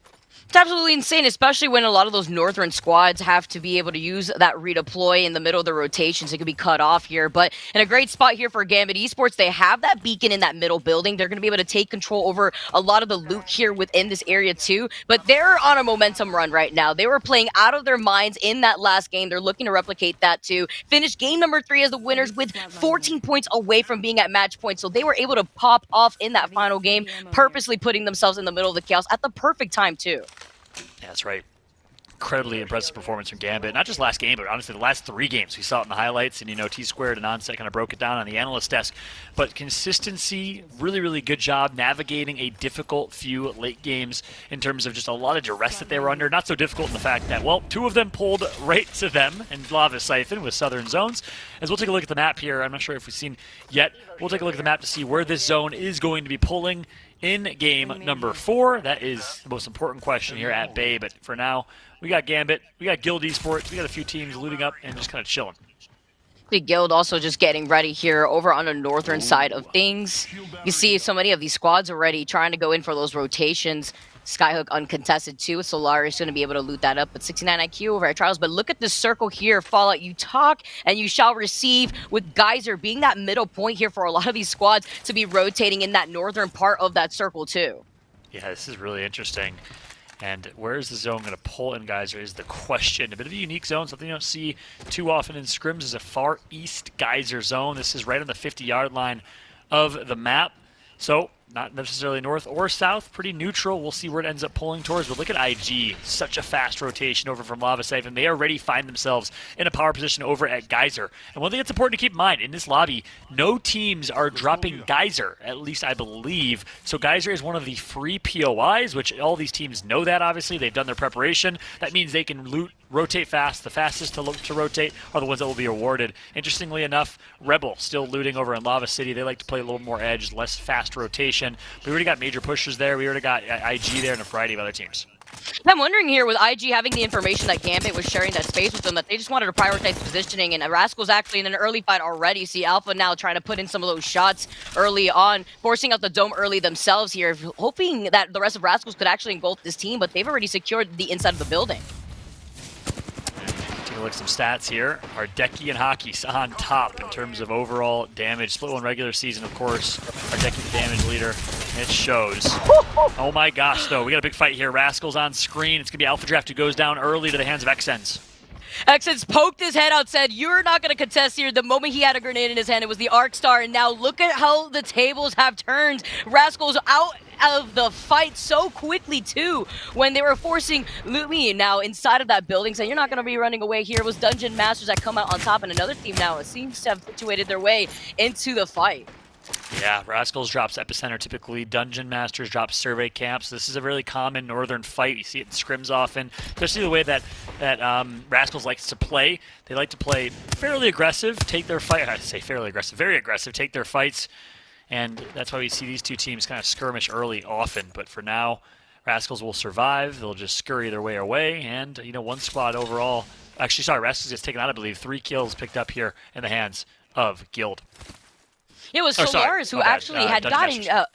It's absolutely insane, especially when a lot of those northern squads have to be able to use that redeploy in the middle of the rotations. It could be cut off here, but in a great spot here for Gambit Esports, they have that beacon in that middle building. They're going to be able to take control over a lot of the loot here within this area too, but they're on a momentum run right now. They were playing out of their minds in that last game. They're looking to replicate that too. Finished game number 3 as the winners with 14 points away from being at match point, so they were able to pop off in that final game, purposely putting themselves in the middle of the chaos at the perfect time too. Yeah, that's right. Incredibly impressive performance from Gambit. Not just last game, but honestly the last 3 games. We saw it in the highlights, and T-Squared and Onset kind of broke it down on the analyst desk. But consistency, really, really good job navigating a difficult few late games in terms of just a lot of duress that they were under. Not so difficult in the fact that, well, 2 of them pulled right to them in Lava Siphon with Southern Zones. As we'll take a look at the map here, I'm not sure if we've seen yet. We'll take a look at the map to see where this zone is going to be pulling in game number 4. That is the most important question here at Bay, but for now, we got Gambit, we got Guild Esports, we got a few teams looting up and just kind of chilling. The Guild also just getting ready here over on the northern side of things. You see so many of these squads already trying to go in for those rotations. Skyhook uncontested too. Solaris going to be able to loot that up with 69 IQ over at Trials. But look at this circle here, Fallout. You talk and you shall receive, with Geyser being that middle point here for a lot of these squads to be rotating in that northern part of that circle too. Yeah, this is really interesting. And where is the zone going to pull in Geyser is the question. A bit of a unique zone, something you don't see too often in scrims is a far east Geyser zone. This is right on the 50-yard line of the map. So not necessarily north or south, pretty neutral. We'll see where it ends up pulling towards. But look at IG, such a fast rotation over from Lava Siphon. They already find themselves in a power position over at Geyser. And one thing that's important to keep in mind, in this lobby, no teams are dropping Geyser, at least I believe. So Geyser is one of the free POIs, which all these teams know that, obviously. They've done their preparation. That means they can loot, rotate fast. The fastest to rotate are the ones that will be awarded. Interestingly enough, Rebel still looting over in Lava City. They like to play a little more edge, less fast rotation. We already got major pushers there. We already got IG there and a variety of other teams. I'm wondering here, with IG having the information that Gambit was sharing that space with them, that they just wanted to prioritize positioning, and Rascal's actually in an early fight already. You see Alpha now trying to put in some of those shots early on, forcing out the dome early themselves here, hoping that the rest of Rascals could actually engulf this team, but they've already secured the inside of the building. Take a look at some stats here. Our Decky and Hockey's on top in terms of overall damage. Split 1 regular season, of course. Our Decky the damage leader. It shows. Oh my gosh, though. We got a big fight here. Rascal's on screen. It's going to be Alpha Draft who goes down early to the hands of XNs. XNs poked his head out, said, "You're not going to contest here." The moment he had a grenade in his hand, it was the Arc Star, and now look at how the tables have turned. Rascal's out of the fight so quickly, too, when they were forcing Lumi now inside of that building, saying, "You're not going to be running away here." It was Dungeon Masters that come out on top, and another team now seems to have situated their way into the fight. Yeah, Rascals drops Epicenter typically. Dungeon Masters drops Survey Camps. This is a really common northern fight. You see it in scrims often, especially the way that Rascals likes to play. They like to play fairly aggressive, take their fight. I say fairly aggressive, very aggressive, take their fights. And that's why we see these two teams kind of skirmish early often. But for now, Rascals will survive. They'll just scurry their way away. And, one squad overall Actually, sorry, Rest is just taken out, I believe. 3 kills picked up here in the hands of Guild. It was Oh, sorry. Solaris who My bad. actually had Dungeon gotten,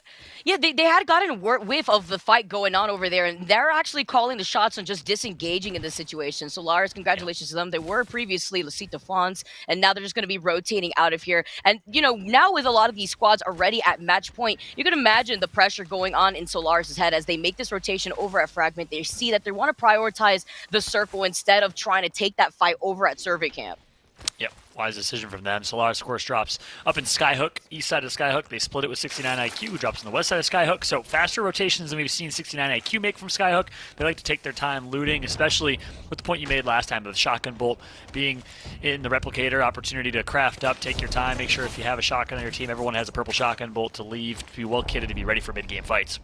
Masters. they had gotten a whiff of the fight going on over there, and they're actually calling the shots on just disengaging in this situation. Solaris, congratulations to them. They were previously Lasita Fawns, and now they're just going to be rotating out of here. And, you know, now with a lot of these squads already at match point, you can imagine the pressure going on in Solaris' head as they make this rotation over at Fragment. They see that they want to prioritize the circle instead of trying to take that fight over at Survey Camp. Yep, wise decision from them. Solaris, of course, drops up in Skyhook, east side of Skyhook. They split it with 69 IQ, who drops on the west side of Skyhook. So faster rotations than we've seen 69 IQ make from Skyhook. They like to take their time looting, especially with the point you made last time of the shotgun bolt being in the replicator. Opportunity to craft up, take your time, make sure if you have a shotgun on your team, everyone has a purple shotgun bolt to leave, to be well kitted, to be ready for mid-game fights.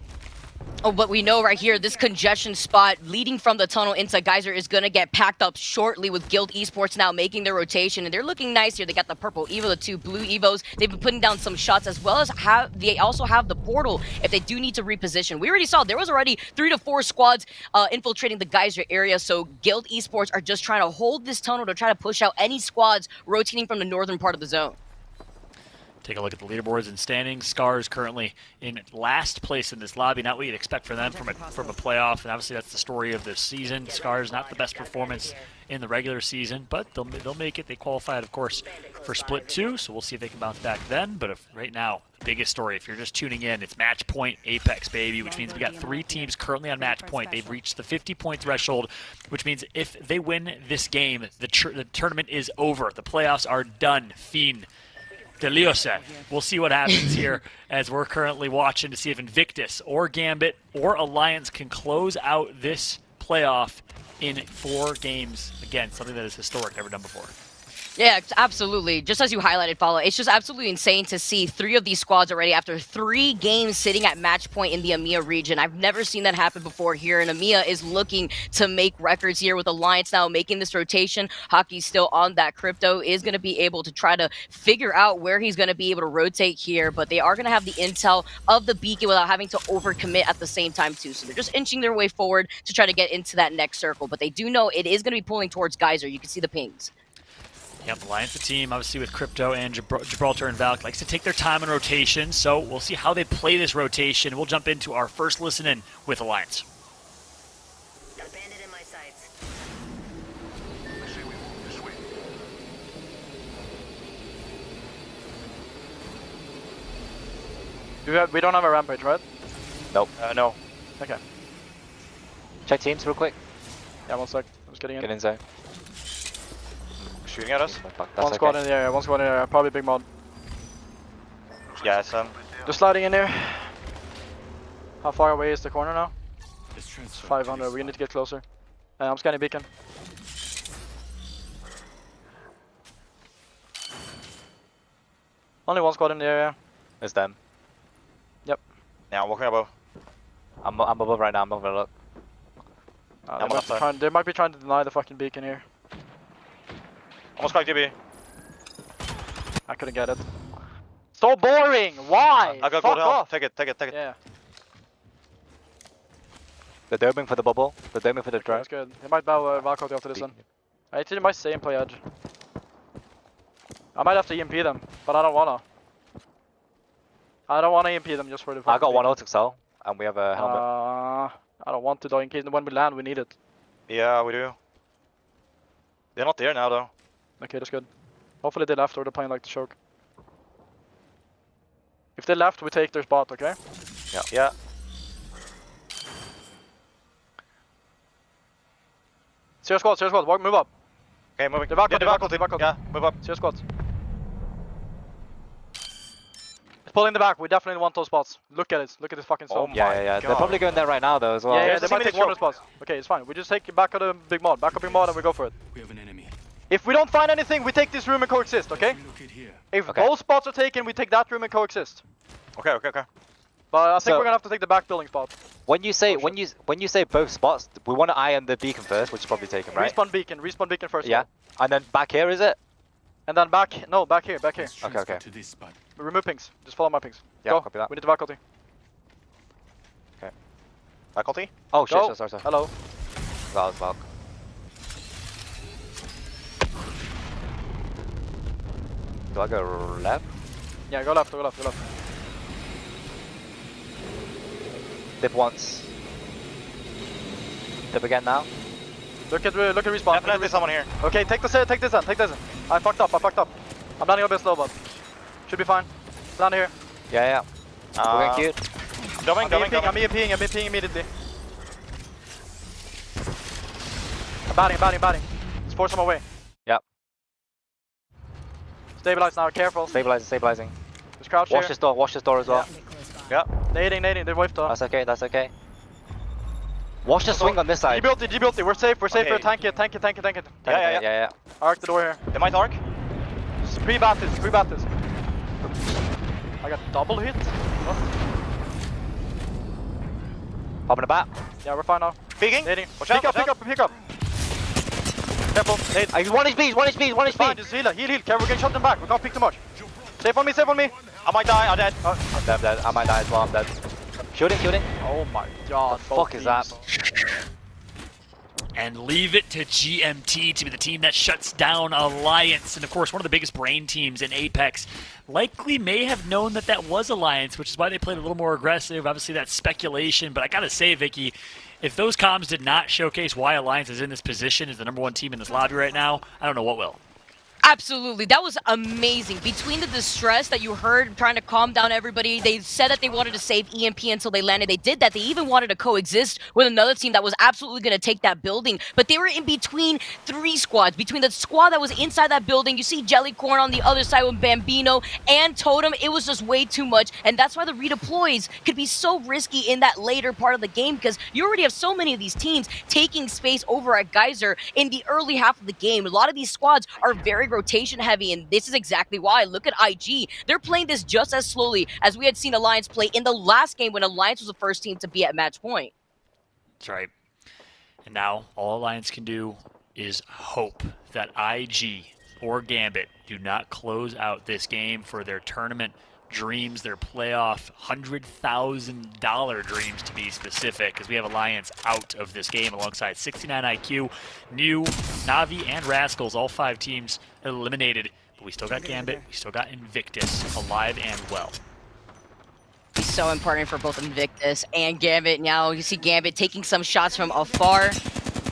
Oh, but we know right here, this congestion spot leading from the tunnel into Geyser is going to get packed up shortly with Guild Esports now making their rotation. And they're looking nice here. They got the purple Evo, the 2 blue Evos. They've been putting down some shots as well as they also have the portal if they do need to reposition. We already saw there was already 3 to 4 squads infiltrating the Geyser area. So Guild Esports are just trying to hold this tunnel to try to push out any squads rotating from the northern part of the zone. Take a look at the leaderboards and standings. Scars currently in last place in this lobby. Not what you'd expect from them from a playoff, and obviously that's the story of this season. Scars not the best performance in the regular season, but they'll make it. They qualified, of course, for Split 2, so we'll see if they can bounce back then. But right now, the biggest story, if you're just tuning in, it's match point Apex, baby, which means we got 3 teams currently on match point. They've reached the 50-point threshold, which means if they win this game, the tournament is over. The playoffs are done. Fiend. Deliosa. We'll see what happens here as we're currently watching to see if Invictus or Gambit or Alliance can close out this playoff in 4 games. Again, something that is historic, never done before. Yeah, absolutely. Just as you highlighted, Follow, it's just absolutely insane to see 3 of these squads already after 3 games sitting at match point in the EMEA region. I've never seen that happen before here, and EMEA is looking to make records here with Alliance now making this rotation. Hockey's still on that. Crypto is going to be able to try to figure out where he's going to be able to rotate here, but they are going to have the intel of the beacon without having to overcommit at the same time too. So they're just inching their way forward to try to get into that next circle, but they do know it is going to be pulling towards Geyser. You can see the pings. Yep, Alliance, the team, obviously with Crypto and Gibraltar and Valk, likes to take their time in rotation, so we'll see how they play this rotation. We'll jump into our first listen-in with Alliance. Bandit in my sights. We don't have a rampage, right? Nope. No. Okay. Check teams real quick. Yeah, one sec. I'm just getting in. Get in zone. Shooting at us. That's One squad okay. in the area, one squad in the area. Probably big mod. Yeah, Just sliding in here. How far away is the corner now? It's 500. We need to get closer. I'm scanning beacon. Only one squad in the area. It's them. Yep. Yeah, I'm walking above. I'm above right now. I'm moving up. They might be trying to deny the fucking beacon here. Almost got DB. I couldn't get it. So boring! Why? I got Fuck gold help. off. Take it. Yeah. They're doming for the bubble. They're doming for the drive. That's good. They might bow Valkyrie after this one. I think they might stay and play edge. I might have to EMP them, but I don't wanna. I don't wanna EMP them just for the. I got one auto cell, and we have a helmet. I don't want to though. In case when we land, we need it. Yeah, we do. They're not there now though. Okay, that's good. Hopefully they left or they're playing like the choke. If they left, we take their spot, okay? Yeah. Serious squad, walk, move up. Okay, moving. The back Yeah, yeah, move up. Serious squads. Let's pull in the back, we definitely want those spots. Look at it, look at this fucking stone. Yeah. They're probably going there right now though as well. Yeah, they might take one of the spots. Okay, it's fine. We just take it back of the big mod. Back up big mod and we go for it. We have an enemy. If we don't find anything, we take this room and coexist, okay? If both spots are taken, we take that room and coexist. Okay. But I think we're gonna have to take the back building spot. When you say both spots, we want to iron the beacon first, which is probably taken, right? Respawn beacon first. Yeah. And then back here, is it? And then back here. Okay. Remove pings. Just follow my pings. Yeah, Go. copy that. We need the faculty. Okay. Faculty? Oh shit, Go. sorry. Hello. Valk. Do I go left? Yeah, go left, go left, go left. Dip once. Dip again now. Look at respawn. Definitely someone here. Okay, take this in. I fucked up. I'm landing a bit slow, but should be fine. Land here. Yeah. We're getting cute. Going. I'm EMPing immediately. I'm batting. Let's force him away. Yep. Stabilize now, careful. Stabilizing. Just crouch here. Watch this door as well. Yeah. Nading, they waved though. That's okay. Watch the swing on this side. G-built it. We're safe here. Tank it. Yeah. Arc the door here. They might arc. Just pre-bat this. I got double hit. What? Popping the bat. Yeah, we're fine now. Peeking. Nading. Watch out. Pick up. Careful. Nade. He's 1 HP. Fine, just heal. Careful, we're getting shot in the back. We can't pick too much. Save on me. I might die. I'm dead. I'm dead. I might die as well. I'm dead. Shooting. Oh my god. The fuck is that? And leave it to GMT to be the team that shuts down Alliance. And of course, one of the biggest brain teams in Apex likely may have known that was Alliance, which is why they played a little more aggressive. Obviously, that's speculation. But I gotta say, Vicky, if those comms did not showcase why Alliance is in this position as the #1 team in this lobby right now, I don't know what will. Absolutely. That was amazing. Between the distress that you heard trying to calm down everybody, they said that they wanted to save EMP until they landed. They did that. They even wanted to coexist with another team that was absolutely going to take that building. But they were in between 3 squads. Between the squad that was inside that building, you see Jellycorn on the other side with Bambino and Totem. It was just way too much. And that's why the redeploys could be so risky in that later part of the game, because you already have so many of these teams taking space over at Geyser in the early half of the game. A lot of these squads are very rotation heavy, and this is exactly why. Look at IG. They're playing this just as slowly as we had seen Alliance play in the last game when Alliance was the first team to be at match point. That's right. And now all Alliance can do is hope that IG or Gambit do not close out this game for their tournament dreams, their playoff $100,000 dreams to be specific, because we have Alliance out of this game alongside 69 IQ, New, Navi, and Rascals, all 5 teams eliminated. But we still got Gambit, we still got Invictus alive and well. So important for both Invictus and Gambit. Now you see Gambit taking some shots from afar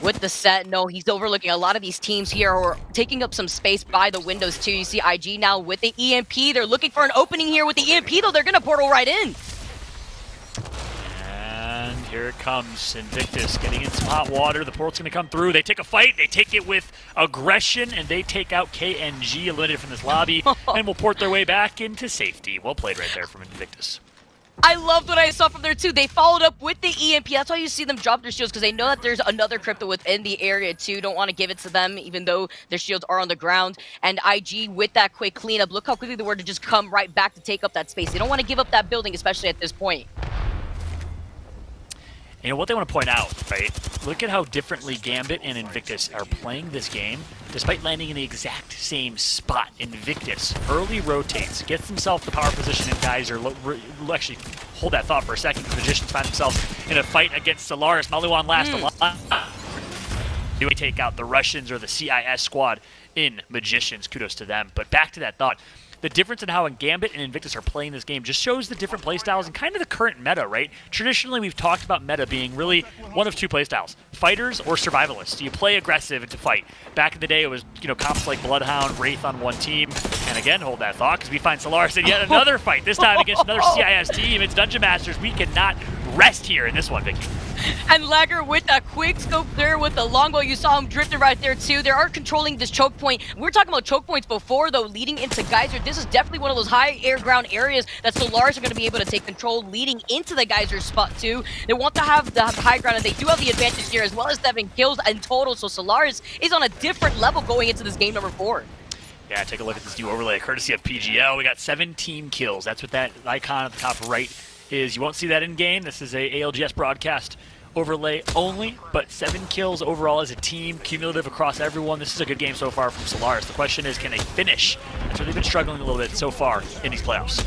with the set. No, he's overlooking a lot of these teams here who are taking up some space by the windows too. You see IG now with the EMP. They're looking for an opening here with the EMP, though. They're going to portal right in. And here it comes. Invictus getting in some hot water. The portal's going to come through. They take a fight. They take it with aggression, and they take out KNG, eliminated from this lobby, and will port their way back into safety. Well played right there from Invictus. I loved what I saw from there too. They followed up with the EMP. That's why you see them drop their shields, because they know that there's another crypto within the area too. Don't want to give it to them, even though their shields are on the ground. And IG with that quick cleanup. Look how quickly they were to just come right back to take up that space. They don't want to give up that building, especially at this point. You know what they want to point out, right? Look at how differently Gambit and Invictus are playing this game, despite landing in the exact same spot. Invictus early rotates, gets himself the power position in Geyser. Actually, hold that thought for a second. The Magicians find themselves in a fight against Solaris. Maliwan last alive. Do we take out the Russians or the CIS squad in Magicians? Kudos to them. But back to that thought. The difference in how Gambit and Invictus are playing this game just shows the different playstyles and kind of the current meta, right? Traditionally, we've talked about meta being really one of 2 playstyles, fighters or survivalists. You play aggressive and to fight. Back in the day, it was, comps like Bloodhound, Wraith on one team. And again, hold that thought, because we find Solaris in yet another fight, this time against another CIS team. It's Dungeon Masters. We cannot rest here in this one, Vicky. And Lagger with a quick scope there with the longbow. You saw him drifting right there too. They are controlling this choke point. We were talking about choke points before, though, leading into Geyser. This is definitely one of those high air ground areas that Solaris are going to be able to take control leading into the Geyser spot too. They want to have the high ground, and they do have the advantage here, as well as 7 kills in total. So Solaris is on a different level going into this game number 4. Yeah, take a look at this new overlay, courtesy of PGL. We got 17 kills. That's what that icon at the top right is. You won't see that in game. This is a ALGS broadcast overlay only, but 7 kills overall as a team, cumulative across everyone. This is a good game so far from Solaris. The question is, can they finish? That's where they've been struggling a little bit so far in these playoffs.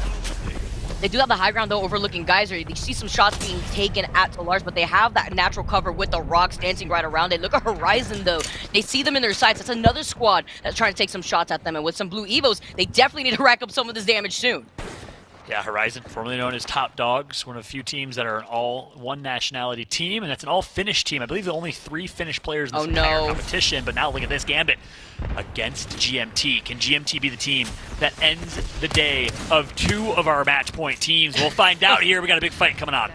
They do have the high ground, though, overlooking Geyser. You see some shots being taken at Solaris, but they have that natural cover with the rocks dancing right around it. Look at Horizon, though. They see them in their sights. That's another squad that's trying to take some shots at them. And with some blue Evos, they definitely need to rack up some of this damage soon. Yeah, Horizon, formerly known as Top Dogs, one of the few teams that are an all-one nationality team, and that's an all-Finnish team. I believe the only 3 Finnish players in this entire competition, but now look at this Gambit against GMT. Can GMT be the team that ends the day of 2 of our match point teams? We'll find out here. We got a big fight coming on.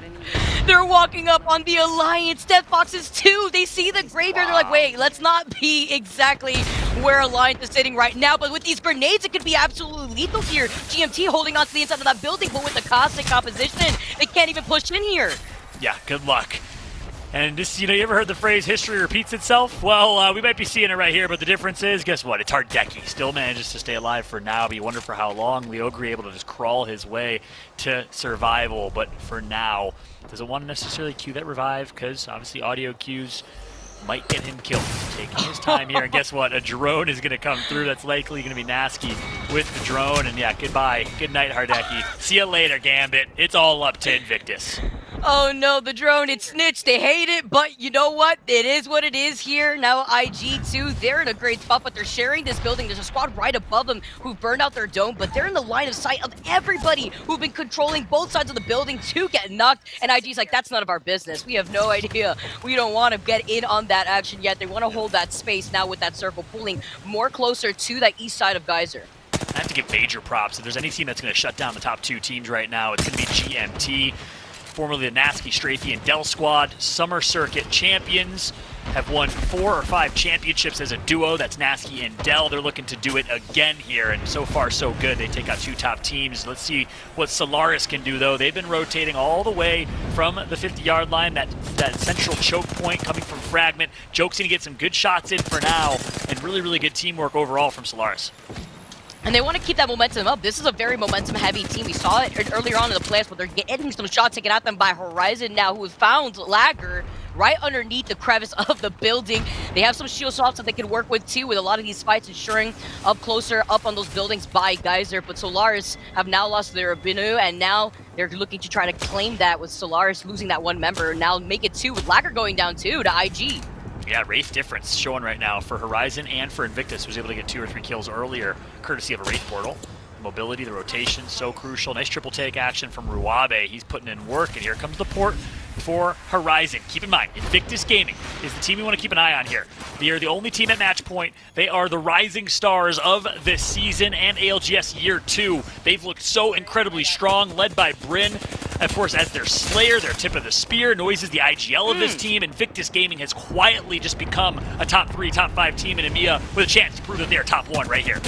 They're walking up on the Alliance. Death Boxes too. They see the graveyard. They're like, wait, let's not be exactly where Alliance is sitting right now. But with these grenades, it could be absolutely lethal here. GMT holding on to the inside of that building, but with the caustic composition, they can't even push in here. Yeah, good luck. And this, you ever heard the phrase, history repeats itself? Well, we might be seeing it right here, but the difference is, guess what? It's Hardeki. Still manages to stay alive for now, but you wonder for how long. Leogri able to just crawl his way to survival, but for now, doesn't want to necessarily cue that revive, because obviously audio cues might get him killed. Taking his time here, and guess what? A drone is going to come through. That's likely going to be Nasky with the drone, and yeah, goodbye. Good night, Hardeki. See you later, Gambit. It's all up to Invictus. Oh no, the drone, it snitched. They hate it, but you know what? It is what it is here. Now IG2, they're in a great spot, but they're sharing this building. There's a squad right above them who burned out their dome, but they're in the line of sight of everybody who've been controlling both sides of the building to get knocked. And IG's like, that's none of our business. We have no idea. We don't want to get in on that action yet. They want to hold that space now with that circle pulling more closer to that east side of Geyser. I have to give major props. If there's any team that's going to shut down the top 2 teams right now, it's going to be GMT. Formerly the Nasky, Strafey, and Dell squad, Summer Circuit champions, have won 4 or 5 championships as a duo. That's Nasky and Dell. They're looking to do it again here, and so far so good. They take out 2 top teams. Let's see what Solaris can do, though. They've been rotating all the way from the 50-yard line, that central choke point coming from Fragment. Joke's going to get some good shots in for now, and really, really good teamwork overall from Solaris. And they want to keep that momentum up. This is a very momentum-heavy team. We saw it earlier on in the playoffs, but they're getting some shots taken at them by Horizon now, who has found Lagger right underneath the crevice of the building. They have some shield swaps that they can work with, too, with a lot of these fights ensuring up closer, up on those buildings by Geyser. But Solaris have now lost their Abinu, and now they're looking to try to claim that with Solaris losing that 1 member. Now make it 2 with Lagger going down, too, to IG. Yeah, Wraith difference showing right now for Horizon and for Invictus, was able to get 2 or 3 kills earlier, courtesy of a Wraith portal. The mobility, the rotation, so crucial. Nice triple take action from Ruabe. He's putting in work, and here comes the port for Horizon. Keep in mind, Invictus Gaming is the team we want to keep an eye on here. They are the only team at match point. They are the rising stars of this season and ALGS Year 2. They've looked so incredibly strong, led by Bryn, of course, as their Slayer, their tip of the spear. Noise is the IGL of this team. Invictus Gaming has quietly just become a top 3, top 5 team in EMEA with a chance to prove that they are top 1 right here.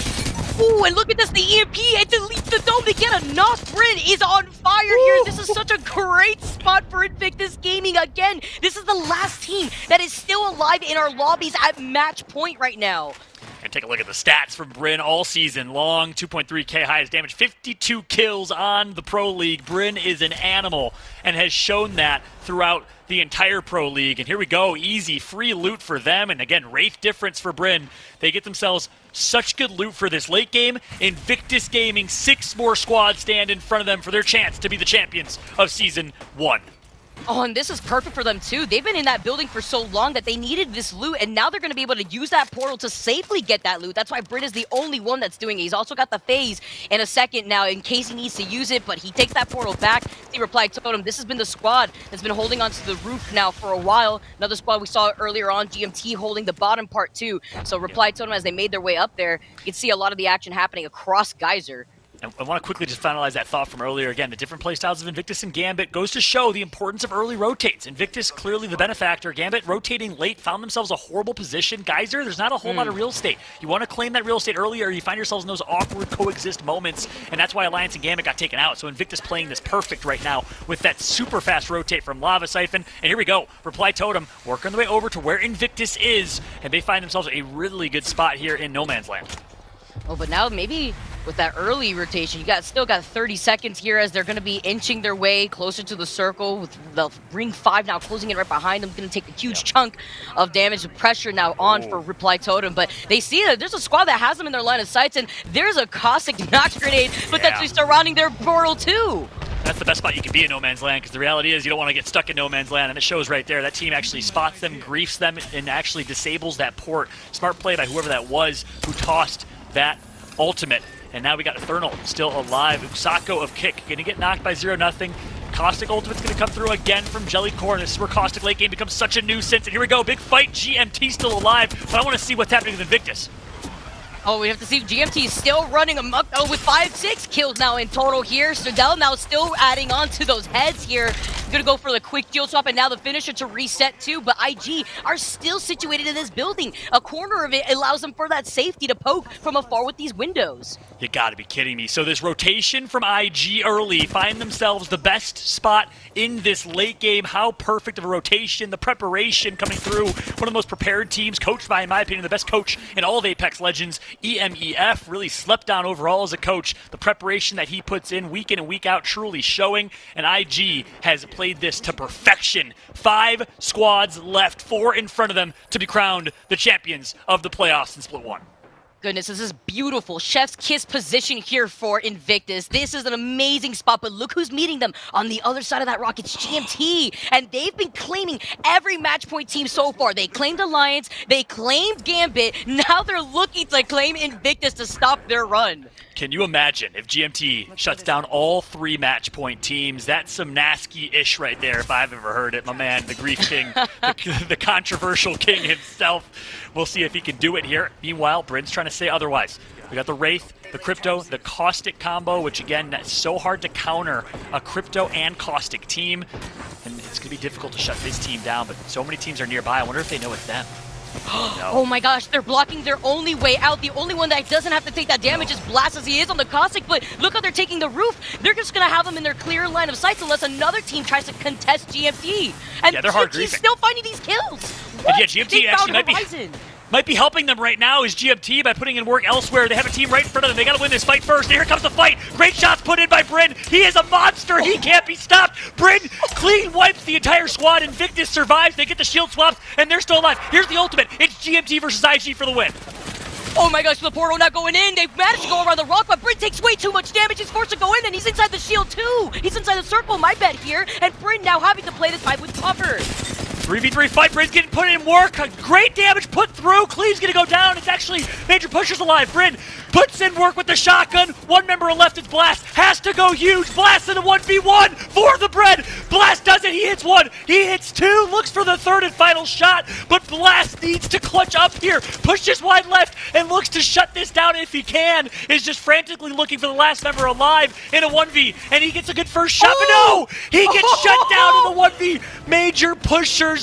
Ooh, and look at this, the EMP, and deletes the dome to get a knock. Bryn is on fire here. This is such a great spot for Invictus Gaming. Again, this is the last team that is still alive in our lobbies at match point right now. And take a look at the stats from Bryn all season long. 2.3k highest damage, 52 kills on the Pro League. Bryn is an animal and has shown that throughout the entire Pro League. And here we go, easy, free loot for them. And again, Wraith difference for Bryn. They get themselves such good loot for this late game. Invictus Gaming, 6 more squads stand in front of them for their chance to be the champions of Season 1. Oh, and this is perfect for them, too. They've been in that building for so long that they needed this loot, and now they're going to be able to use that portal to safely get that loot. That's why Bryn is the only one that's doing it. He's also got the phase in a second now in case he needs to use it, but he takes that portal back. He replied totem. This has been the squad that's been holding onto the roof now for a while. Another squad we saw earlier on, GMT, holding the bottom part, too. So reply totem, as they made their way up there, you can see a lot of the action happening across Geyser. I want to quickly just finalize that thought from earlier. Again, the different playstyles of Invictus and Gambit goes to show the importance of early rotates. Invictus, clearly the benefactor. Gambit, rotating late, found themselves a horrible position. Geyser, there's not a whole lot of real estate. You want to claim that real estate earlier, you find yourselves in those awkward coexist moments, and that's why Alliance and Gambit got taken out. So Invictus playing this perfect right now with that super fast rotate from Lava Siphon. And here we go. Reply Totem working their way over to where Invictus is, and they find themselves a really good spot here in No Man's Land. Oh, but now maybe with that early rotation, you still got 30 seconds here as they're going to be inching their way closer to the circle with the Ring 5 now closing in right behind them. Going to take a huge chunk of damage. The pressure now on for Reply Totem, but they see that there's a squad that has them in their line of sights, and there's a caustic knock grenade potentially surrounding their portal too. That's the best spot you can be in no man's land, because the reality is you don't want to get stuck in no man's land, and it shows right there. That team actually spots them, griefs them, and actually disables that port. Smart play by whoever that was who tossed that ultimate. And now we got Eternal still alive. Usako of Kick going to get knocked by 0-0. Caustic ultimate's going to come through again from Jellycorn. This is where Caustic late game becomes such a nuisance. And here we go, big fight. GMT still alive, but I want to see what's happening with Invictus. Oh, we have to see GMT still running amok with 5-6 kills now in total here. Stradell now still adding on to those heads here. Gonna go for the quick deal swap and now the finisher to reset too, but IG are still situated in this building. A corner of it allows them for that safety to poke from afar with these windows. You gotta be kidding me. So this rotation from IG early find themselves the best spot in this late game. How perfect of a rotation, the preparation coming through. One of the most prepared teams, coached by, in my opinion, the best coach in all of Apex Legends. EMEF really slept down overall as a coach. The preparation that he puts in week and week out truly showing, and IG has played this to perfection. 5 squads left, 4 in front of them to be crowned the champions of the playoffs in Split 1. Goodness, this is beautiful. Chef's kiss position here for Invictus. This is an amazing spot, but look who's meeting them on the other side of that rock. It's GMT, and they've been claiming every match point team so far. They claimed Alliance, they claimed Gambit, now they're looking to claim Invictus to stop their run. Can you imagine if GMT shuts down all 3 match point teams? That's some nasty-ish right there, if I've ever heard it. My man, the Grief King, the controversial king himself. We'll see if he can do it here. Meanwhile, Bryn's trying to say otherwise. We got the Wraith, the Crypto, the Caustic combo, which again, that's so hard to counter a Crypto and Caustic team. And it's going to be difficult to shut this team down, but so many teams are nearby. I wonder if they know it's them. No. Oh my gosh, they're blocking their only way out. The only one that doesn't have to take that damage is Blast as he is on the Caustic, but look how they're taking the roof. They're just going to have them in their clear line of sight unless another team tries to contest GMT. And yeah, they're hard GMT's still finding these kills. What? And yeah, GMT actually might be helping them right now is GMT by putting in work elsewhere. They have a team right in front of them. They got to win this fight first. Here comes the fight. Great shots put in by Bryn. He is a monster. He can't be stopped. Bryn clean wipes the entire squad. Invictus survives. They get the shield swaps, and they're still alive. Here's the ultimate. It's GMT versus IG for the win. Oh my gosh, the portal not going in. They've managed to go around the rock, but Bryn takes way too much damage. He's forced to go in, and he's inside the shield too. He's inside the circle, my bet here, and Bryn now having to play this fight with cover. 3v3 fight. Bryn's getting put in work. Great damage put through. Cleave's going to go down. It's actually Major Pusher's alive. Bryn puts in work with the shotgun. One member left. It's Blast. Has to go huge. Blast in a 1v1 for the bread. Blast does it. He hits 1. He hits 2. Looks for the 3rd and final shot. But Blast needs to clutch up here. Pushes wide left and looks to shut this down if he can. Is just frantically looking for the last member alive in a 1v. And he gets a good first shot. But no! He gets shut down in the 1v. Major Pusher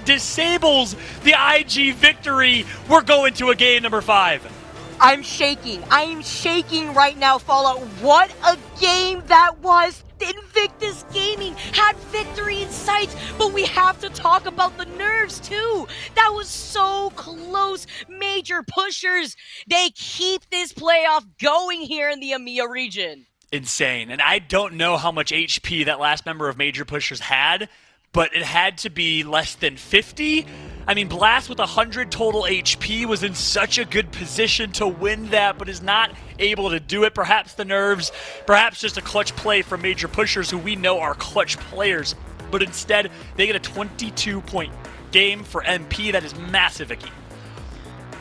disables the IG victory. We're going to a game number 5. I'm shaking. I'm shaking right now, Fallout. What a game that was. Invictus Gaming had victory in sight, but we have to talk about the nerves too. That was so close. Major Pushers, they keep this playoff going here in the EMEA region. Insane. And I don't know how much HP that last member of Major Pushers had, but it had to be less than 50. I mean, Blast with 100 total HP was in such a good position to win that, but is not able to do it. Perhaps the nerves, perhaps just a clutch play from Major Pushers, who we know are clutch players. But instead, they get a 22-point game for MP. That is massive, Vicky.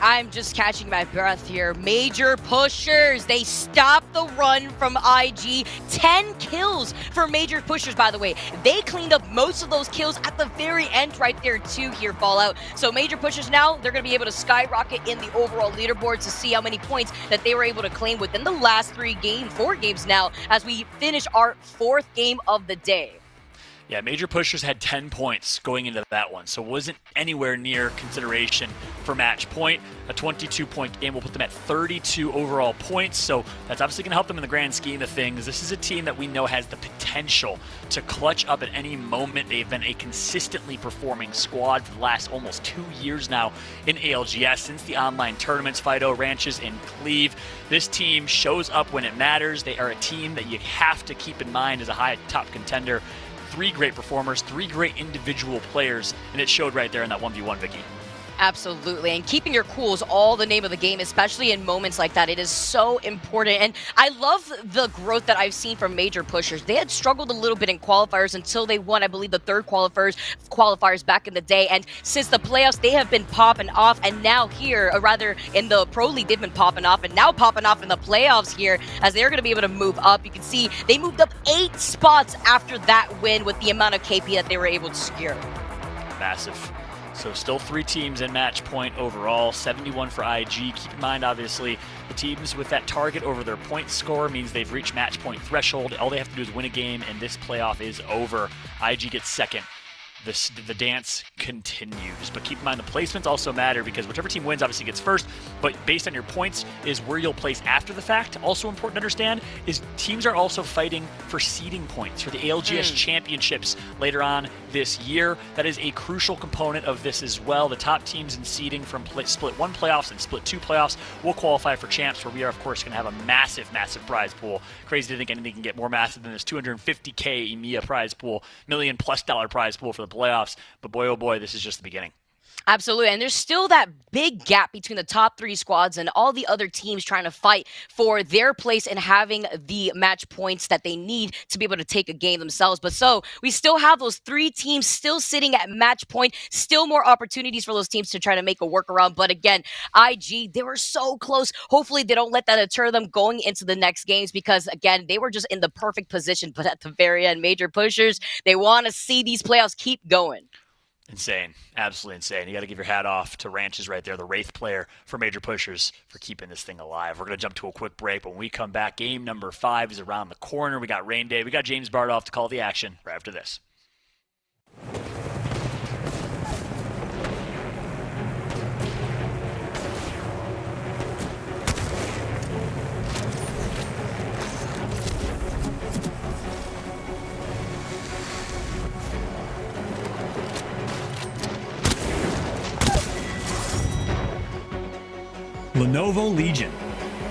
I'm just catching my breath here. Major Pushers, they stop the run from IG. 10 kills for Major Pushers, by the way. They cleaned up most of those kills at the very end right there too here, Fallout. So Major Pushers now, they're going to be able to skyrocket in the overall leaderboard to see how many points that they were able to claim within the last 4 games now as we finish our 4th game of the day. Yeah, Major Pushers had 10 points going into that one, so wasn't anywhere near consideration for match point. A 22-point game will put them at 32 overall points, so that's obviously going to help them in the grand scheme of things. This is a team that we know has the potential to clutch up at any moment. They've been a consistently performing squad for the last almost 2 years now in ALGS, since the online tournaments, Fido, Ranches, and Cleve. This team shows up when it matters. They are a team that you have to keep in mind as a high top contender. 3 great performers, 3 great individual players, and it showed right there in that 1v1, Vicky. Absolutely, and keeping your cool is all the name of the game, especially in moments like that. It is so important, and I love the growth that I've seen from major pushers. They had struggled a little bit in qualifiers until they won, I believe, the third qualifiers back in the day, and since the playoffs, they have been popping off, and now here, or rather in the Pro League, they've been popping off, and now popping off in the playoffs here, as they're going to be able to move up. You can see they moved up 8 spots after that win with the amount of KP that they were able to secure. Massive. So still 3 teams in match point overall, 71 for IG. Keep in mind, obviously, the teams with that target over their point score means they've reached match point threshold. All they have to do is win a game, and this playoff is over. IG gets second. The dance continues, but keep in mind the placements also matter because whichever team wins obviously gets first, but based on your points is where you'll place after the fact. Also important to understand is teams are also fighting for seeding points for the ALGS championships later on this year. That is a crucial component of this as well. The top teams in seeding from split 1 playoffs and split 2 playoffs will qualify for champs, where we are of course going to have a massive prize pool. Crazy to think anything can get more massive than this $250K EMEA prize pool, $1 million+ prize pool for the playoffs, but boy oh boy, this is just the beginning. Absolutely, and there's still that big gap between the top 3 squads and all the other teams trying to fight for their place and having the match points that they need to be able to take a game themselves. But so we still have those 3 teams still sitting at match point, still more opportunities for those teams to try to make a workaround. But again, IG, they were so close. Hopefully they don't let that deter them going into the next games, because again, they were just in the perfect position. But at the very end, major pushers, they want to see these playoffs keep going. Insane. Absolutely insane. You got to give your hat off to Ranches right there, the Wraith player for Major Pushers, for keeping this thing alive. We're going to jump to a quick break, but when we come back, game number 5 is around the corner. We got Rain Day. We got James Bardoff to call the action right after this. Lenovo Legion.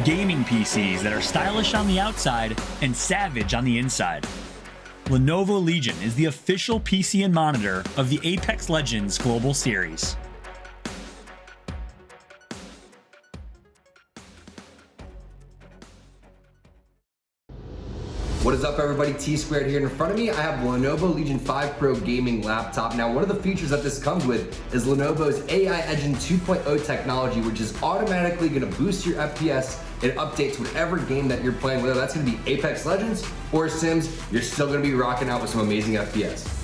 Gaming PCs that are stylish on the outside and savage on the inside. Lenovo Legion is the official PC and monitor of the Apex Legends Global Series. What is up, everybody? T-Squared here. In front of me, I have Lenovo Legion 5 Pro gaming laptop. Now, one of the features that this comes with is Lenovo's AI Engine 2.0 technology, which is automatically going to boost your FPS and update to whatever game that you're playing, whether that's going to be Apex Legends or Sims. You're still going to be rocking out with some amazing FPS.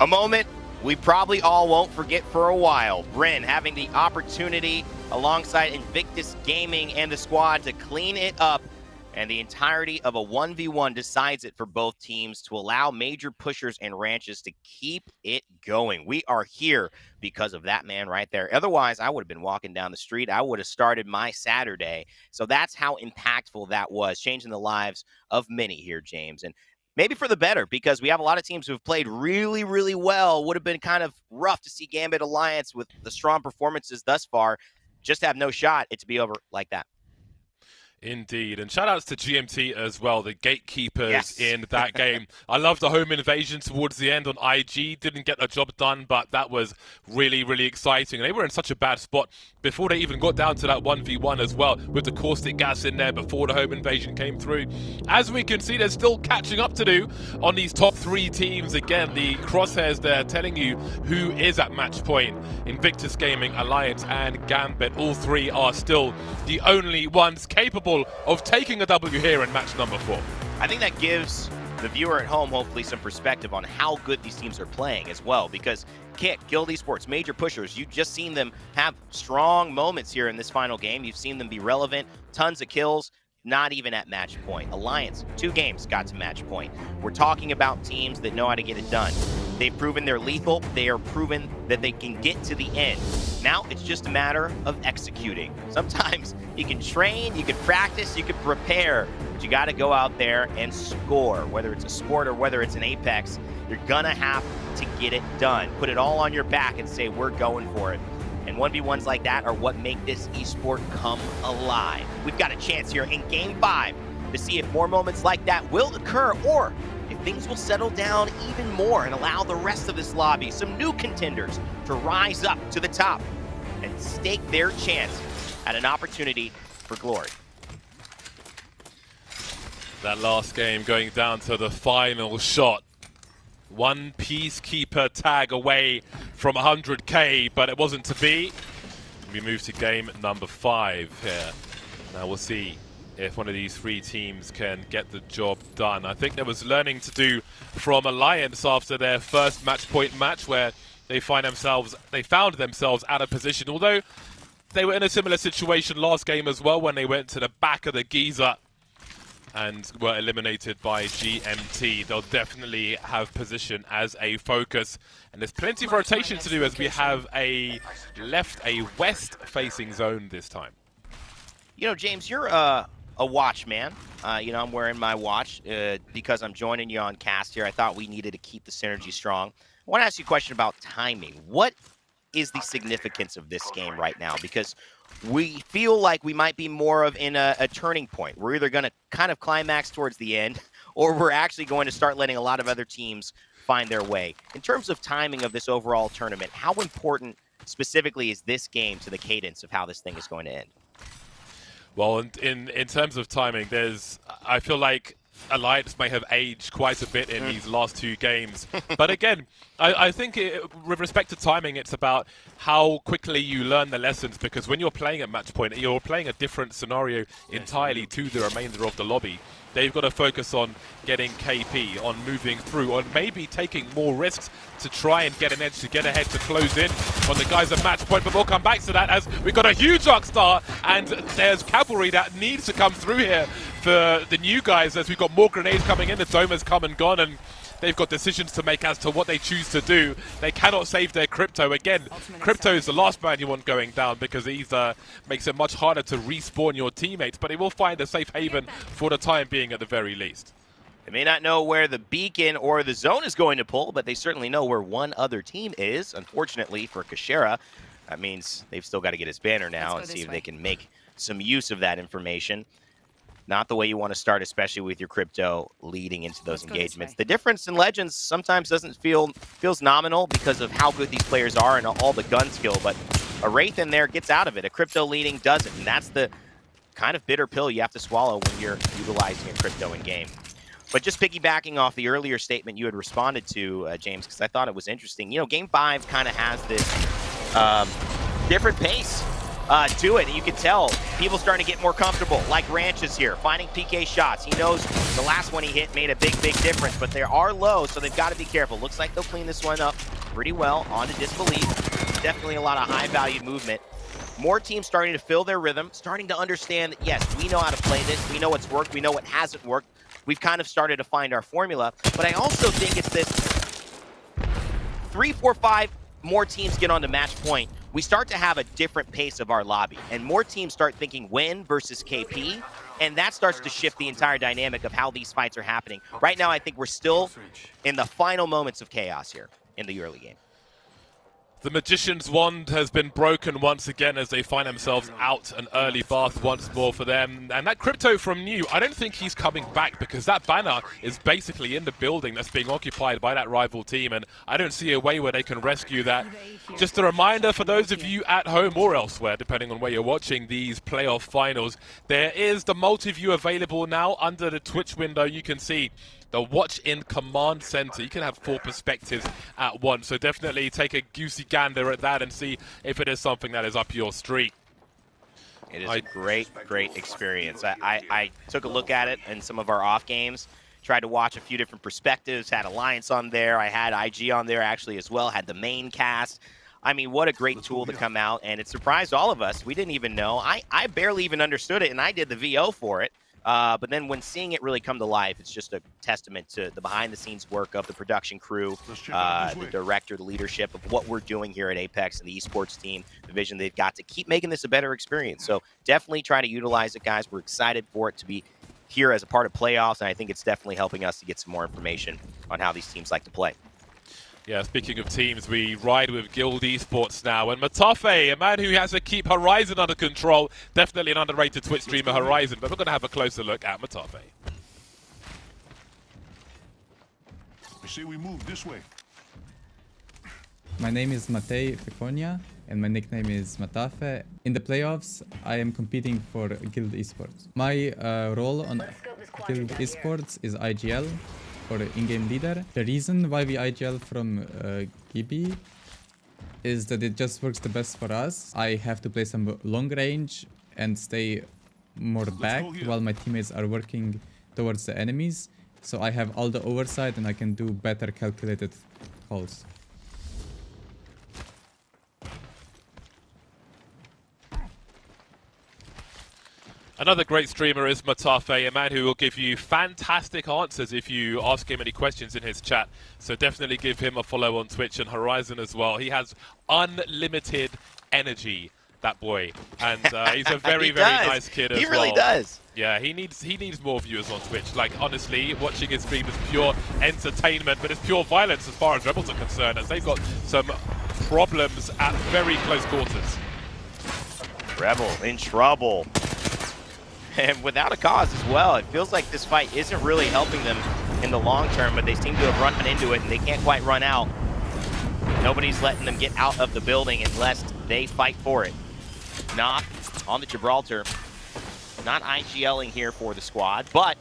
A moment we probably all won't forget for a while. Bryn having the opportunity alongside Invictus Gaming and the squad to clean it up, and the entirety of a 1v1 decides it for both teams to allow major pushers and ranches to keep it going. We are here because of that man right there. Otherwise, I would have been walking down the street. I would have started my Saturday. So that's how impactful that was, changing the lives of many here, James. And maybe for the better, because we have a lot of teams who have played really, really well. Would have been kind of rough to see Gambit Alliance with the strong performances thus far just have no shot it to be over like that. Indeed, and shout outs to GMT as well, the gatekeepers in that game. I love the home invasion towards the end on IG. Didn't get the job done, but that was really, really exciting. And they were in such a bad spot before they even got down to that 1v1 as well, with the caustic gas in there before the home invasion came through. As we can see, there's still catching up to do on these top 3 teams. Again, the crosshairs there telling you who is at match point. Invictus Gaming, Alliance, and Gambit. All 3 are still the only ones capable of taking a W here in match number 4. I think that gives the viewer at home hopefully some perspective on how good these teams are playing as well, because Kick, Guild Esports, major pushers, you've just seen them have strong moments here in this final game. You've seen them be relevant, tons of kills, not even at match point. Alliance, 2 games got to match point. We're talking about teams that know how to get it done. They've proven they're lethal. They are proven that they can get to the end. Now it's just a matter of executing. Sometimes you can train, you can practice, you can prepare, but you got to go out there and score. Whether it's a sport or whether it's an Apex, you're going to have to get it done. Put it all on your back and say, we're going for it. And 1v1s like that are what make this esport come alive. We've got a chance here in Game 5 to see if more moments like that will occur, or if things will settle down even more and allow the rest of this lobby, some new contenders, to rise up to the top and stake their chance at an opportunity for glory. That last game going down to the final shot. 1 Peacekeeper tag away from 100k, but it wasn't to be. We move to game number 5 here. Now we'll see if one of these 3 teams can get the job done. I think there was learning to do from Alliance after their first match point match, where they found themselves out of position. Although they were in a similar situation last game as well, when they went to the back of the geyser and were eliminated by GMT. They'll definitely have position as a focus. And there's plenty of rotation to do, as we have a west-facing zone this time. You know, James, you're a watch man. You know, I'm wearing my watch because I'm joining you on cast here. I thought we needed to keep the synergy strong. I want to ask you a question about timing. What is the significance of this game right now? Because we feel like we might be more of in a turning point. We're either going to kind of climax towards the end, or we're actually going to start letting a lot of other teams find their way. In terms of timing of this overall tournament, how important specifically is this game to the cadence of how this thing is going to end? Well, in terms of timing, I feel like Alliance may have aged quite a bit in these last 2 games. But again, I think with respect to timing, it's about how quickly you learn the lessons, because when you're playing at match point, you're playing a different scenario entirely to the remainder of the lobby. They've got to focus on getting KP, on moving through, on maybe taking more risks to try and get an edge, to get ahead, to close in on the guys at match point. But we'll come back to that, as we've got a huge Rockstar, and there's cavalry that needs to come through here for the new guys, as we've got more grenades coming in. The dome has come and gone, and they've got decisions to make as to what they choose to do. They cannot save their Crypto. Again, Crypto is the last man you want going down, because it either makes it much harder to respawn your teammates, but he will find a safe haven for the time being at the very least. They may not know where the beacon or the zone is going to pull, but they certainly know where one other team is. Unfortunately for Kashera, that means they've still got to get his banner now and see if they can make some use of that information. Not the way you want to start, especially with your Crypto leading into those engagements. The difference in Legends sometimes feels nominal because of how good these players are and all the gun skill, but a Wraith in there gets out of it. A Crypto leading doesn't, and that's the kind of bitter pill you have to swallow when you're utilizing a Crypto in game. But just piggybacking off the earlier statement you had responded to, James, because I thought it was interesting. You know, Game 5 kind of has this different pace do it. And you can tell people starting to get more comfortable, like Ranches here, finding PK shots. He knows the last one he hit made a big difference, but they are low, so they've got to be careful. Looks like they'll clean this one up pretty well. On to Disbelief. Definitely a lot of high-value movement. More teams starting to feel their rhythm, starting to understand that, yes, we know how to play this. We know what's worked. We know what hasn't worked. We've kind of started to find our formula. But I also think it's this 3, 4, 5 more teams get on to match point. We start to have a different pace of our lobby. And more teams start thinking win versus KP. And that starts to shift the entire dynamic of how these fights are happening. Right now, I think we're still in the final moments of chaos here in the early game. The Magician's Wand has been broken once again as they find themselves out an early bath once more for them. And that Crypto from New, I don't think he's coming back because that banner is basically in the building that's being occupied by that rival team. And I don't see a way where they can rescue that. Just a reminder for those of you at home or elsewhere, depending on where you're watching these playoff finals, there is the multi-view available now under the Twitch window. You can see the Watch in Command Center. You can have 4 perspectives at once. So definitely take a goosey gander at that and see if it is something that is up your street. It is a great experience. I took a look at it in some of our off games, tried to watch a few different perspectives, had Alliance on there, I had IG on there actually as well, had the main cast. I mean, what a great tool to come out, and it surprised all of us. We didn't even know. I barely even understood it, and I did the VO for it. But then when seeing it really come to life, it's just a testament to the behind-the-scenes work of the production crew, the director, the leadership of what we're doing here at Apex and the esports team, the vision they've got to keep making this a better experience. So definitely try to utilize it, guys. We're excited for it to be here as a part of playoffs, and I think it's definitely helping us to get some more information on how these teams like to play. Yeah, speaking of teams, we ride with Guild Esports now. And Matafe, a man who has to keep Horizon under control. Definitely an underrated Twitch streamer, Horizon. But we're going to have a closer look at Matafe. I say we move this way. My name is Matej Fekonia, and my nickname is Matafe. In the playoffs, I am competing for Guild Esports. My role on Guild Esports is IGL, for in-game leader. The reason why we IGL from Gibi is that it just works the best for us. I have to play some long range and stay more back while my teammates are working towards the enemies. So I have all the oversight and I can do better calculated calls. Another great streamer is Matafe, a man who will give you fantastic answers if you ask him any questions in his chat. So definitely give him a follow on Twitch and Horizon as well. He has unlimited energy, that boy. And he's a very nice kid as well. He really does. Yeah, he needs more viewers on Twitch. Like, honestly, watching his stream is pure entertainment, but it's pure violence as far as Rebels are concerned, as they've got some problems at very close quarters. Rebel in trouble. And without a cause as well. It feels like this fight isn't really helping them in the long term, but they seem to have run into it and they can't quite run out. Nobody's letting them get out of the building unless they fight for it. Knock on the Gibraltar. Not IGLing here for the squad, but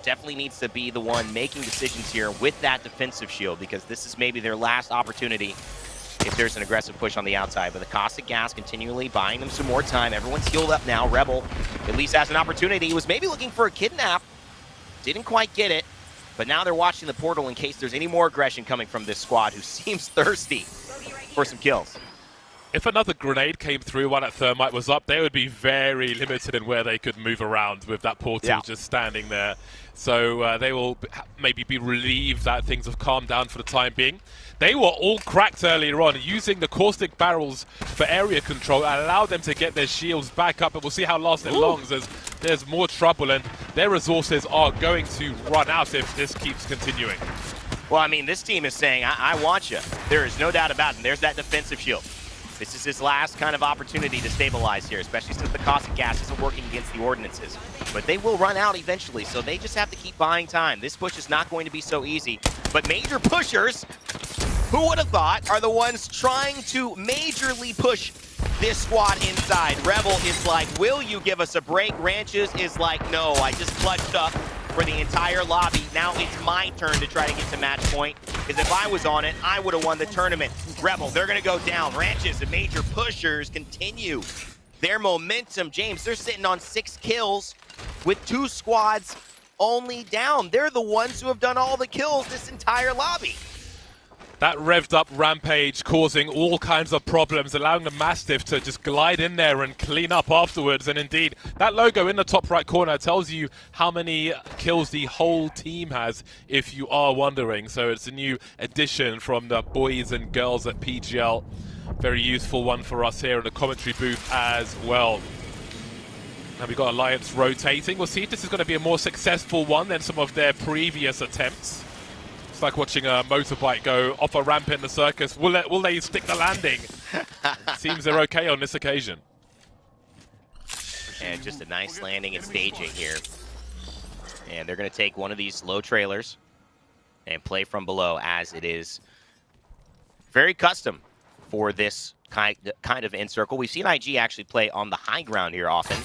definitely needs to be the one making decisions here with that defensive shield, because this is maybe their last opportunity if there's an aggressive push on the outside. But the caustic gas continually buying them some more time. Everyone's healed up now. Rebel at least has an opportunity. He was maybe looking for a kidnap. Didn't quite get it. But now they're watching the portal in case there's any more aggression coming from this squad who seems thirsty for some kills. If another grenade came through while that thermite was up, they would be very limited in where they could move around with that portal just standing there. So they will maybe be relieved that things have calmed down for the time being. They were all cracked earlier on. Using the caustic barrels for area control allowed them to get their shields back up, and we'll see how long it longs as there's more trouble, and their resources are going to run out if this keeps continuing. Well, I mean, this team is saying, I want you. There is no doubt about it. And there's that defensive shield. This is his last kind of opportunity to stabilize here, especially since the caustic gas isn't working against the ordinances. But they will run out eventually, so they just have to keep buying time. This push is not going to be so easy. But major pushers, who would have thought, are the ones trying to majorly push this squad inside. Rebel is like, will you give us a break? Ranches is like, no, I just clutched up for the entire lobby. Now it's my turn to try to get to match point, because if I was on it, I would have won the tournament. Rebel, they're going to go down. Ranches and major pushers continue their momentum. James, they're sitting on 6 kills with 2 squads only down. They're the ones who have done all the kills this entire lobby. That revved up Rampage causing all kinds of problems, allowing the Mastiff to just glide in there and clean up afterwards. And indeed, that logo in the top right corner tells you how many kills the whole team has, if you are wondering. So it's a new addition from the boys and girls at PGL. Very useful one for us here in the commentary booth as well. Now we've got Alliance rotating. We'll see if this is going to be a more successful one than some of their previous attempts. It's like watching a motorbike go off a ramp in the circus. Will they stick the landing? Seems they're okay on this occasion. And just a nice landing and staging here. And they're going to take one of these low trailers and play from below, as it is very custom for this kind of in circle. We've seen IG actually play on the high ground here often,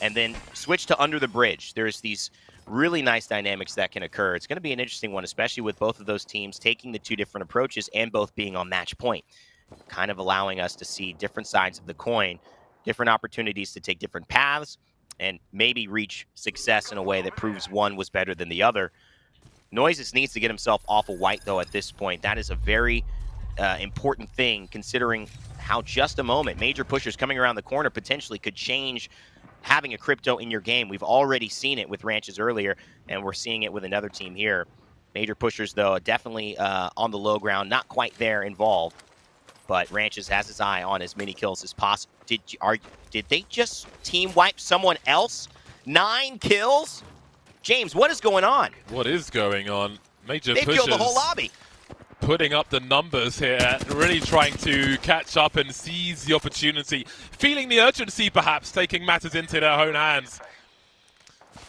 and then switch to under the bridge. There's these really nice dynamics that can occur. It's going to be an interesting one, especially with both of those teams taking the 2 different approaches and both being on match point, kind of allowing us to see different sides of the coin, different opportunities to take different paths, and maybe reach success in a way that proves one was better than the other. Noises needs to get himself off of white, though, at this point. That is a very important thing, considering how just a moment major pushers coming around the corner potentially could change having a crypto in your game. We've already seen it with Ranches earlier, and we're seeing it with another team here. Major pushers, though, definitely on the low ground, not quite there involved, but Ranches has his eye on as many kills as possible. Did they just team wipe someone else? 9 kills? James, what is going on? What is going on? Major They've pushers killed the whole lobby. Putting up the numbers here, really trying to catch up and seize the opportunity, feeling the urgency perhaps, taking matters into their own hands.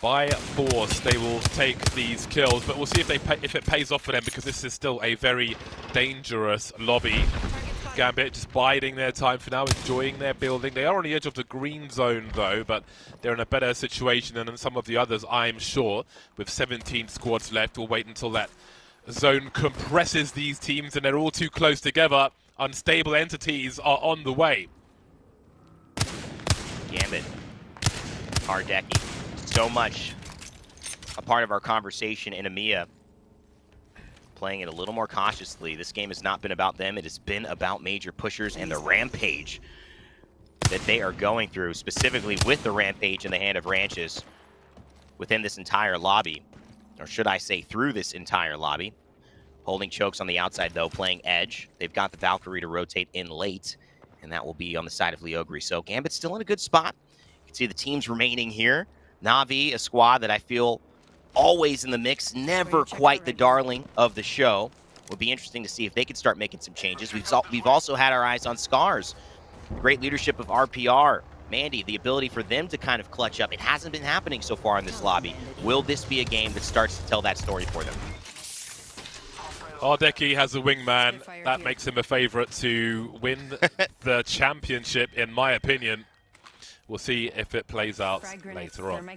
By force, they will take these kills, but we'll see if it pays off for them, because this is still a very dangerous lobby. Gambit just biding their time for now, enjoying their building. They are on the edge of the green zone though, but they're in a better situation than some of the others, I'm sure. With 17 squads left, we'll wait until that zone compresses these teams and they're all too close together. Unstable entities are on the way. Gambit, Hardecki, so much a part of our conversation in EMEA. Playing it a little more cautiously. This game has not been about them. It has been about major pushers and the rampage that they are going through, specifically with the rampage in the hand of Ranches within this entire lobby. Or should I say through this entire lobby. Holding chokes on the outside, though, playing edge. They've got the Valkyrie to rotate in late, and that will be on the side of Leogri. So Gambit's still in a good spot. You can see the teams remaining here. Na'Vi, a squad that I feel always in the mix, never quite the darling of the show. Would be interesting to see if they could start making some changes. We've also had our eyes on Scars. Great leadership of RPR. Mandy, the ability for them to kind of clutch up. It hasn't been happening so far in this lobby. Will this be a game that starts to tell that story for them? Hardecki has a wingman. That makes him a favorite to win the championship, in my opinion. We'll see if it plays out later on.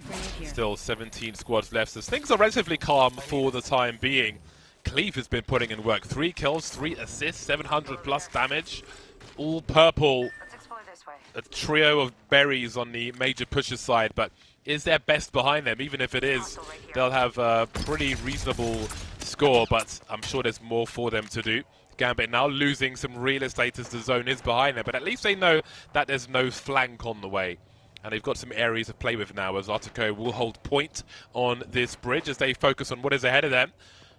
Still 17 squads left, so things are relatively calm for the time being. Cleve has been putting in work. 3 kills, 3 assists, 700 plus damage. All purple. A trio of berries on the major pusher side, but is their best behind them? Even if it is, they'll have a pretty reasonable score, but I'm sure there's more for them to do. Gambit now losing some real estate as the zone is behind them, but at least they know that there's no flank on the way. And they've got some areas to play with now, as Artico will hold point on this bridge as they focus on what is ahead of them.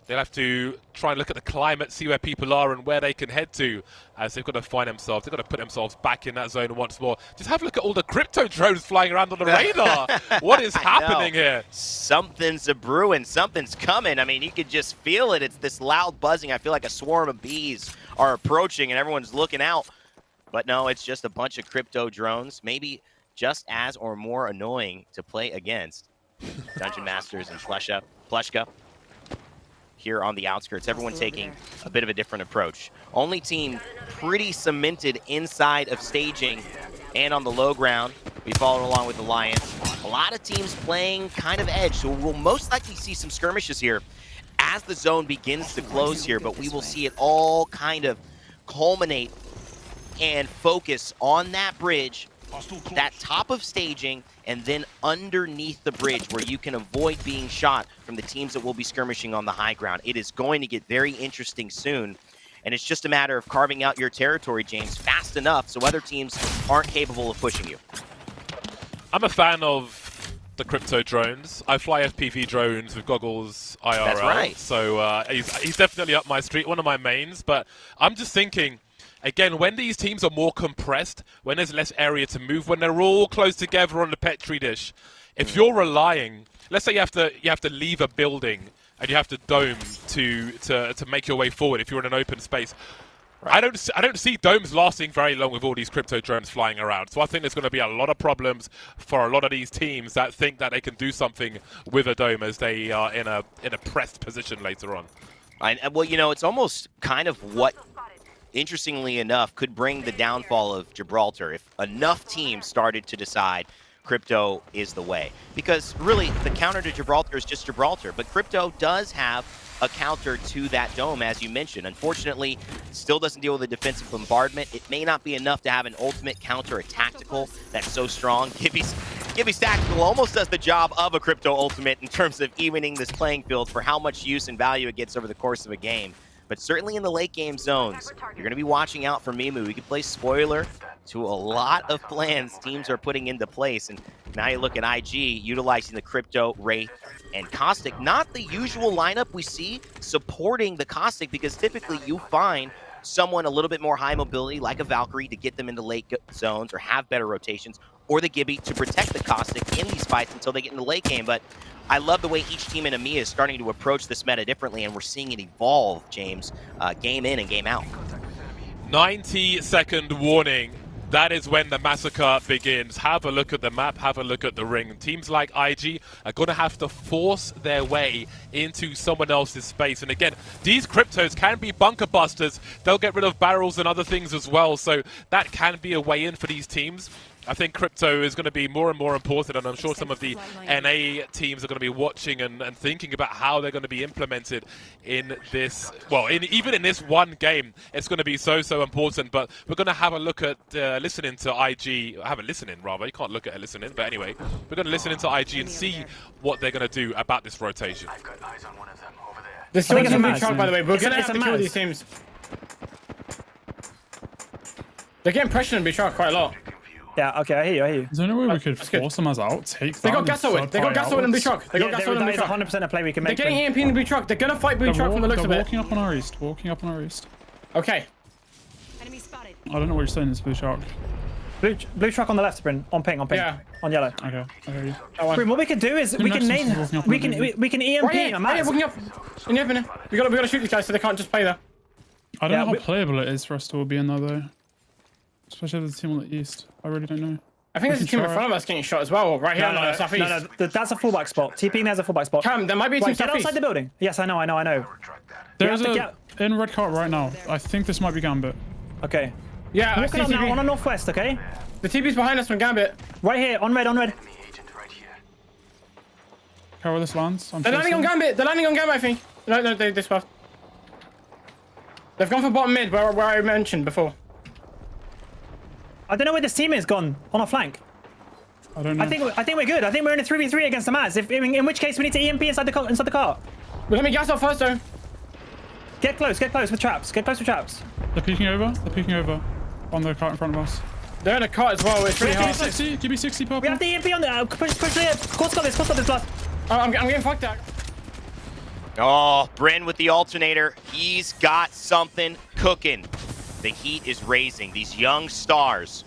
They'll have to try and look at the climate, see where people are and where they can head to, as they've got to find themselves. They've got to put themselves back in that zone once more. Just have a look at all the crypto drones flying around on the radar. What is happening here? Something's a brewing. Something's coming. I mean, you could just feel it. It's this loud buzzing. I feel like a swarm of bees are approaching and everyone's looking out. But no, it's just a bunch of crypto drones. Maybe just as or more annoying to play against. Dungeon Masters and Plushka. Here on the outskirts, everyone taking a bit of a different approach. Only team pretty cemented inside of staging and on the low ground. We follow along with Alliance. A lot of teams playing kind of edge, so we'll most likely see some skirmishes here as the zone begins to close here, but we will see it all kind of culminate and focus on that bridge, that top of staging and then underneath the bridge where you can avoid being shot from the teams that will be skirmishing on the high ground. It is going to get very interesting soon. And it's just a matter of carving out your territory, James, fast enough so other teams aren't capable of pushing you. I'm a fan of the crypto drones. I fly FPV drones with goggles IRL. That's right. So he's definitely up my street, one of my mains. But I'm just thinking, again, when these teams are more compressed, when there's less area to move, when they're all close together on the Petri dish, if you're relying, let's say you have to leave a building and you have to dome to make your way forward if you're in an open space. I don't see domes lasting very long with all these crypto drones flying around. So I think there's going to be a lot of problems for a lot of these teams that think that they can do something with a dome as they are in a pressed position later on. Well, you know, it's almost kind of what, interestingly enough, could bring the downfall of Gibraltar if enough teams started to decide crypto is the way. Because really, the counter to Gibraltar is just Gibraltar, but crypto does have a counter to that dome, as you mentioned. Unfortunately, it still doesn't deal with the defensive bombardment. It may not be enough to have an ultimate counter, a tactical that's so strong. Gibby's tactical almost does the job of a crypto ultimate in terms of evening this playing field for how much use and value it gets over the course of a game. But certainly in the late game zones, you're going to be watching out for Mimu. We could play spoiler to a lot of plans teams are putting into place. And now you look at IG utilizing the Crypto, Wraith, and Caustic. Not the usual lineup we see supporting the Caustic, because typically you find someone a little bit more high mobility like a Valkyrie to get them into late zones or have better rotations, or the Gibby to protect the Caustic in these fights until they get in the late game. But I love the way each team in EMEA is starting to approach this meta differently, and we're seeing it evolve, James, game in and game out. 90-second warning. That is when the massacre begins. Have a look at the map, have a look at the ring. Teams like IG are going to have to force their way into someone else's space. And again, these cryptos can be bunker busters. They'll get rid of barrels and other things as well. So that can be a way in for these teams. I think crypto is going to be more and more important, and I'm sure some of the NA teams are going to be watching and thinking about how they're going to be implemented in this, well, even in this one game. It's going to be so important, but we're going to have a look at listening to IG, have a listen-in rather, you can't look at a listen-in, but anyway, we're going to listen into IG and see what they're going to do about this rotation. I've got eyes on one of them over there. This is a big shot, by the way. We're going to have to kill these teams. They're getting pressured in B-Shark quite a lot. Yeah, okay, I hear you. Is there any way we could force them as out? Take they got Gasso in. They got Gasso in B-Truck. They got Gasso in B-Truck. 100% a play we can make. They're getting EMP in B-Truck. They're gonna fight B-Truck from the looks of it. Walking up on our east. Walking up on our east. Okay. I don't know what you're saying. It's blue shark. Blue truck on the left, Bryn. On ping. Yeah. On yellow. Okay. I hear you. Bryn, what we can do is we can name. We can EMP a match. Yeah, walking up. In the we gotta shoot these guys so they can't just play there. I don't know how playable it is for us to all be in there though. Especially with the team on the east. I really don't know. I think there's a team in front of us getting shot as well, right here on the southeast. No, that's a fullback spot. TPing there's a fullback spot. Cam, there might be a team get outside the building. Yes, I know. There's in red cart right now. I think this might be Gambit. Okay. Yeah, walking up now on a northwest, okay? The TP's behind us from Gambit. Right here, on red. Care where this lands? They're landing on Gambit, I think. No, they swapped. They've gone for bottom mid, where I mentioned before. I don't know where this team is gone on our flank. I don't know. I think we're good. I think we're in a 3v3 against the Maz. In which case we need to EMP inside the cart. Well, let me gas up first though. Get close with traps. They're peeking over on the cart in front of us. They're in a cart as well. It's really hard. Give me 60 purple. We have the EMP on there. Push clear. Course got this blast. I'm getting fucked out. Oh, Bryn with the alternator. He's got something cooking. The heat is raising. These young stars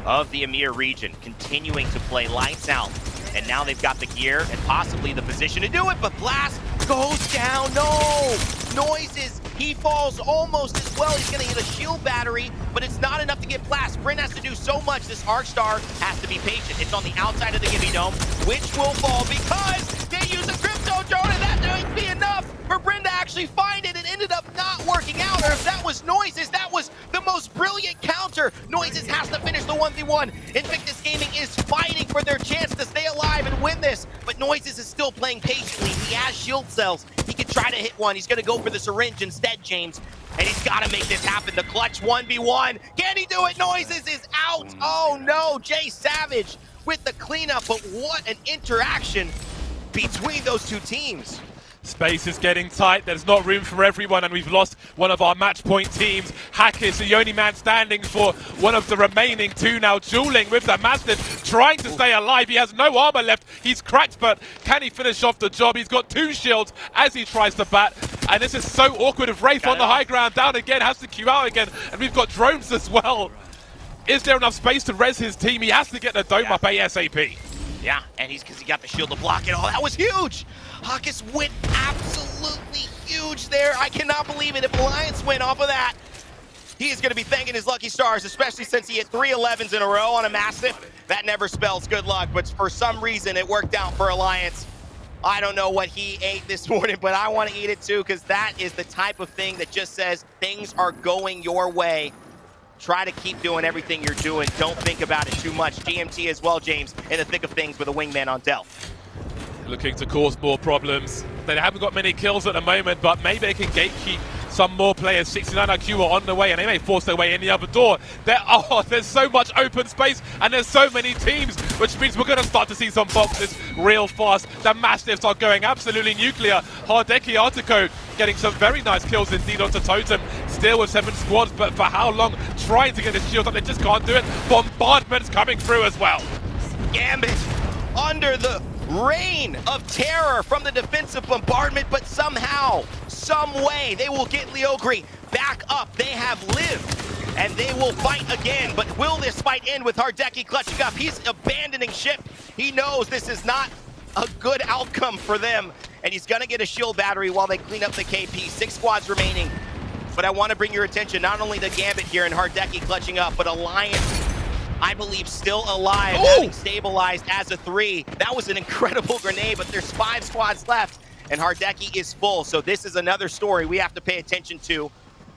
of the EMEA region continuing to play lights out. And now they've got the gear and possibly the position to do it, but Blast goes down. No! Noises. He falls almost as well. He's going to hit a shield battery, but it's not enough to get Blast. Bryn has to do so much. This Arc Star has to be patient. It's on the outside of the Gibby Dome, which will fall because they use a crypto drone, and that might be enough for Bryn to actually find it. It ended up not working out, or if that was Noises, that was the most brilliant counter. Noises has to finish the 1v1. Invictus Gaming is fighting for their chance to stay alive and win this, but but Noises is still playing patiently. He has shield cells. He can try to hit one. He's going to go for the syringe instead, James. And he's got to make this happen. The clutch 1v1. Can he do it? Noises is out. Oh, no. Jay Savage with the cleanup. But what an interaction between those two teams. Space is getting tight. There's not room for everyone, and we've lost one of our match point teams. Hack is the only man standing for one of the remaining two now, dueling with the Mastiff, trying to stay alive. He has no armor left. He's cracked, but can he finish off the job? He's got 2 shields as he tries to bat, and this is so awkward. If Wraith on the high ground, down again, has to queue out again, and we've got drones as well. Is there enough space to res his team? He has to get the dome up ASAP. Yeah, and because he got the shield to block it all. That was huge. Hawkes went absolutely huge there. I cannot believe it. If Alliance went off of that, he is going to be thanking his lucky stars, especially since he hit 3 11s in a row on a Mastiff. That never spells good luck, but for some reason it worked out for Alliance. I don't know what he ate this morning, but I want to eat it too, because that is the type of thing that just says things are going your way. Try to keep doing everything you're doing. Don't think about it too much. GMT as well, James, in the thick of things with a wingman on Delph. Looking to cause more problems. They haven't got many kills at the moment, but maybe they can gatekeep some more players. 69 IQ are on the way, and they may force their way in the other door. There's so much open space, and there's so many teams, which means we're going to start to see some boxes real fast. The Mastiffs are going absolutely nuclear. Hardeki Artico getting some very nice kills indeed onto Totem. Still with 7 squads, but for how long? Trying to get his shield up, they just can't do it. Bombardment's coming through as well. Gambit under the rain of terror from the defensive bombardment, but somehow, some way, they will get Leogri back up. They have lived, and they will fight again. But will this fight end with Hardeki clutching up? He's abandoning ship. He knows this is not a good outcome for them, and he's gonna get a shield battery while they clean up the KP. 6 squads remaining, but I want to bring your attention not only to Gambit here and Hardeki clutching up, but Alliance, I believe, still alive, having stabilized as a 3. That was an incredible grenade, but there's 5 squads left, and Hardeki is full. So this is another story we have to pay attention to.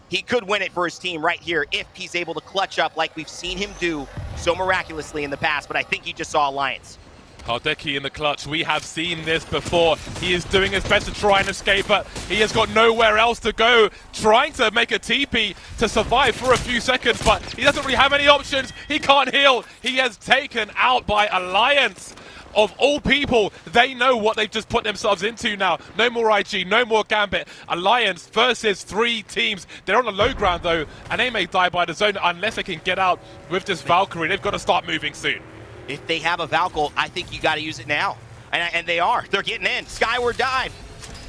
He could win it for his team right here if he's able to clutch up like we've seen him do so miraculously in the past, but I think he just saw Alliance. Hardeki in the clutch. We have seen this before. He is doing his best to try and escape, but he has got nowhere else to go. Trying to make a TP to survive for a few seconds, but he doesn't really have any options. He can't heal. He has taken out by Alliance. Of all people, they know what they've just put themselves into now. No more IG, no more Gambit. Alliance versus 3 teams. They're on the low ground though, and they may die by the zone unless they can get out with this Valkyrie. They've got to start moving soon. If they have a Valkyrie, I think you got to use it now. And they are. They're getting in. Skyward dive.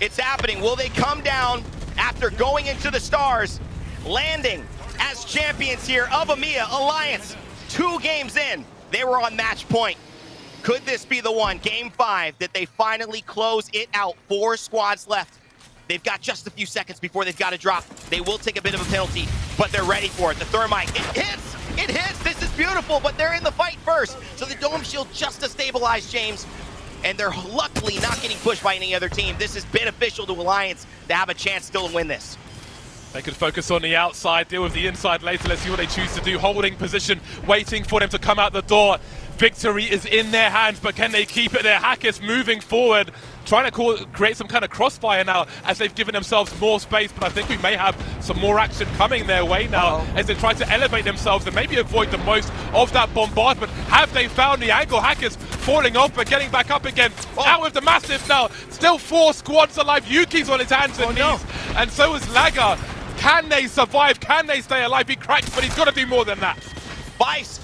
It's happening. Will they come down after going into the stars, landing as champions here of EMEA Alliance? 2 games in, they were on match point. Could this be the one, game 5, that they finally close it out? 4 squads left. They've got just a few seconds before they've got to drop. They will take a bit of a penalty, but they're ready for it. The thermite, it hits! It hits! This is beautiful, but they're in the fight first. So the dome shield just to stabilize James, and they're luckily not getting pushed by any other team. This is beneficial to Alliance to have a chance still to win this. They could focus on the outside, deal with the inside later. Let's see what they choose to do. Holding position, waiting for them to come out the door. Victory is in their hands, but can they keep it there? Hackers moving forward, trying to create some kind of crossfire now as they've given themselves more space, but I think we may have some more action coming their way now as they try to elevate themselves and maybe avoid the most of that bombardment. Have they found the angle? Hackers falling off but getting back up again. Out with the Mastiff now. Still 4 squads alive. Yuki's on his hands and knees, and so is Laga. Can they survive? Can they stay alive? He cracked, but he's got to do more than that. Vice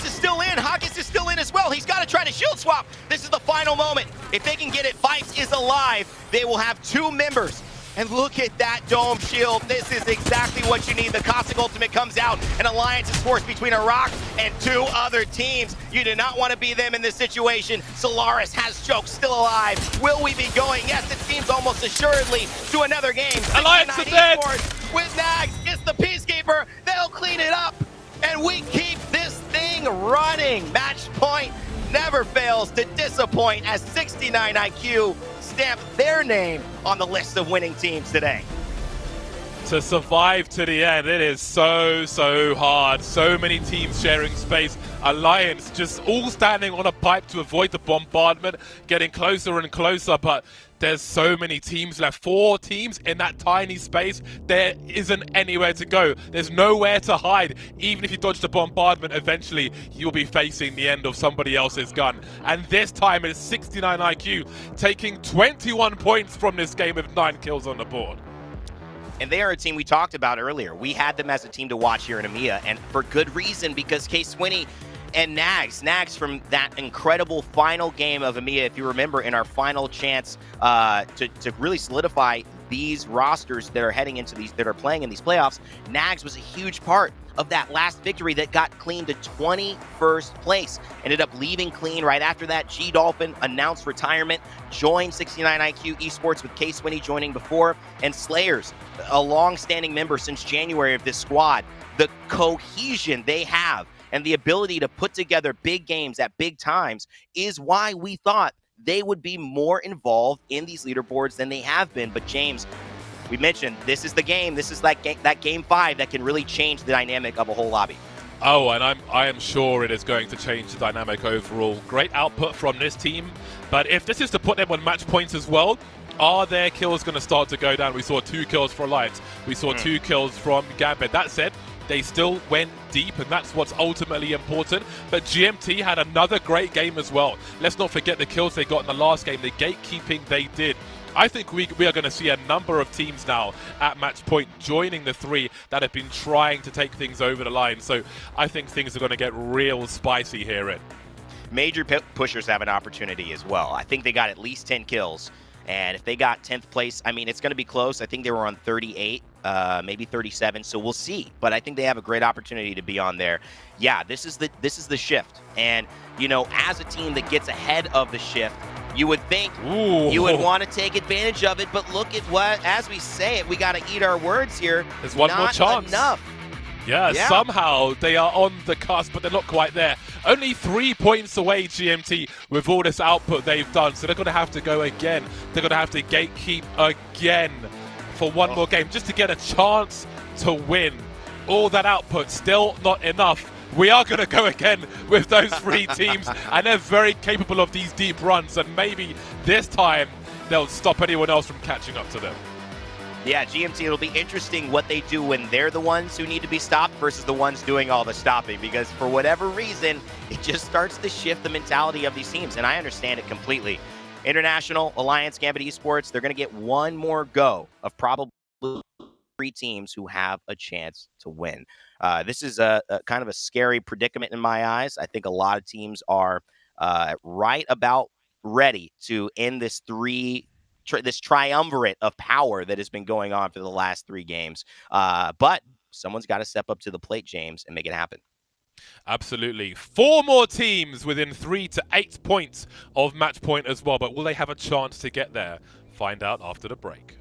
is still in. Hawkins is still in as well. He's got to try to shield swap. This is the final moment. If they can get it, Vice is alive. They will have 2 members. And look at that dome shield. This is exactly what you need. The Cossack Ultimate comes out. An alliance is forced between a rock and 2 other teams. You do not want to be them in this situation. Solaris has Choke still alive. Will we be going? Yes, it seems almost assuredly to another game. Alliance is dead. With Nags, it's the Peacekeeper. They'll clean it up. And we keep this thing running. Match point never fails to disappoint as 69 IQ stamp their name on the list of winning teams today. to survive to the end. It is so hard. So many teams sharing space. Alliance just all standing on a pipe to avoid the bombardment, getting closer and closer, but there's so many teams left. 4 teams in that tiny space. There isn't anywhere to go. There's nowhere to hide. Even if you dodge the bombardment, eventually you'll be facing the end of somebody else's gun. And this time it's 69 IQ, taking 21 points from this game with 9 kills on the board. And they are a team we talked about earlier. We had them as a team to watch here in EMEA, and for good reason, because K-Swinney and Nags from that incredible final game of EMEA, if you remember, in our final chance to really solidify these rosters that are heading into these, that are playing in these playoffs, Nags was a huge part of that last victory that got clean to 21st place. Ended up leaving clean right after that. G Dolphin announced retirement, joined 69 IQ Esports with K-Swinney joining before, and Slayers, a long-standing member since January of this squad. The cohesion they have and the ability to put together big games at big times is why we thought they would be more involved in these leaderboards than they have been. But James, we mentioned this is the game. This is that game 5 that can really change the dynamic of a whole lobby. Oh, and I am sure it is going to change the dynamic overall. Great output from this team, but if this is to put them on match points as well, are their kills going to start to go down? We saw 2 kills for Alliance. We saw 2 kills from Gambit. That said, they still went deep, and that's what's ultimately important. But GMT had another great game as well. Let's not forget the kills they got in the last game, the gatekeeping they did. I think we are going to see a number of teams now at match point joining the 3 that have been trying to take things over the line. So I think things are going to get real spicy here. Major pushers have an opportunity as well. I think they got at least 10 kills. And if they got 10th place, I mean, it's going to be close. I think they were on 38, maybe 37. So we'll see. But I think they have a great opportunity to be on there. Yeah, this is the shift. And, you know, as a team that gets ahead of the shift, you would think you would want to take advantage of it. But look at what, as we say it, we got to eat our words here. There's one more chance. Enough. Yeah, somehow they are on the cusp, but they're not quite there. Only 3 points away, GMT, with all this output they've done. So they're going to have to go again. They're going to have to gatekeep again for one more game just to get a chance to win. All that output, still not enough. We are going to go again with those 3 teams, and they're very capable of these deep runs. And maybe this time they'll stop anyone else from catching up to them. Yeah, GMT, it'll be interesting what they do when they're the ones who need to be stopped versus the ones doing all the stopping, because for whatever reason, it just starts to shift the mentality of these teams, and I understand it completely. International, Alliance, Gambit Esports, they're going to get one more go of probably 3 teams who have a chance to win. This is a kind of a scary predicament in my eyes. I think a lot of teams are right about ready to end this this triumvirate of power that has been going on for the last 3 games. But someone's got to step up to the plate, James, and make it happen. Absolutely. 4 more teams within 3 to 8 points of match point as well. But will they have a chance to get there? Find out after the break.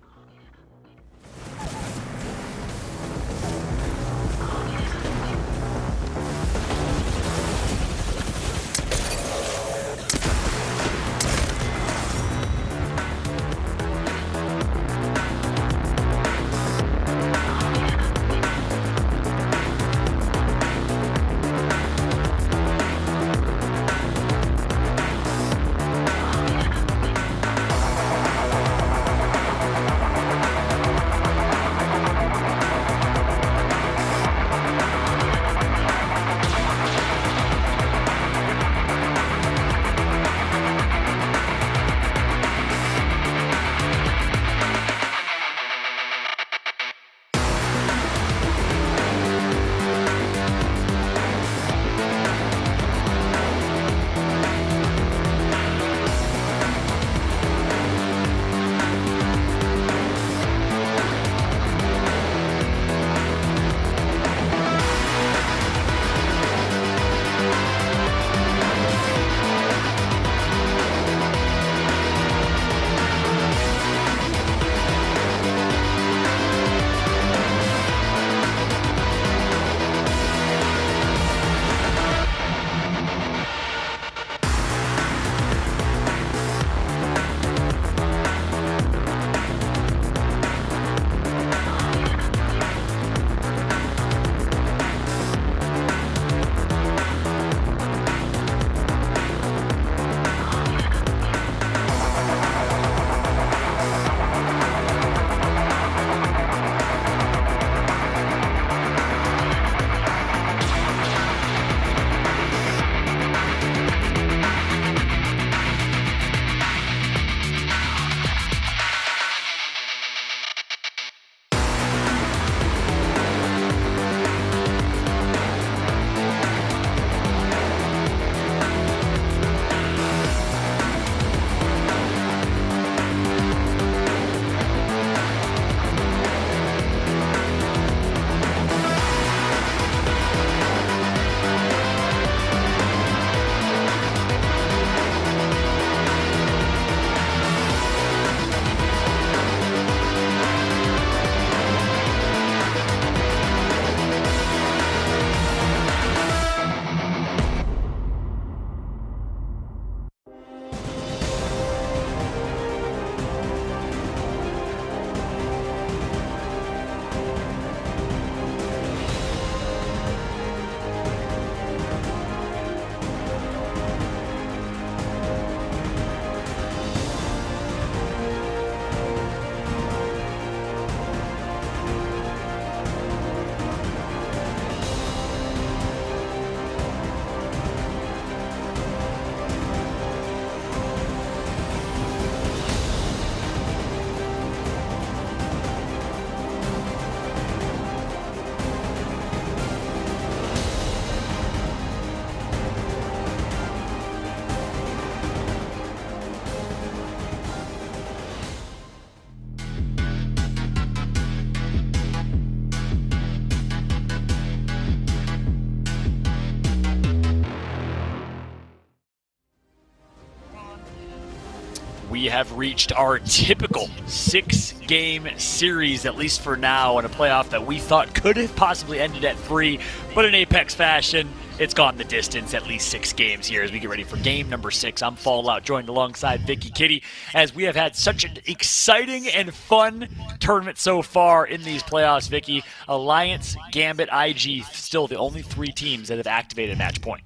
we have reached our typical 6-game series, at least for now, in a playoff that we thought could have possibly ended at 3, but in Apex fashion, it's gone the distance, at least 6 games here as we get ready for game number 6. I'm Fallout, joined alongside Vicky Kitty, as we have had such an exciting and fun tournament so far in these playoffs, Vicky. Alliance, Gambit, IG, still the only 3 teams that have activated match point.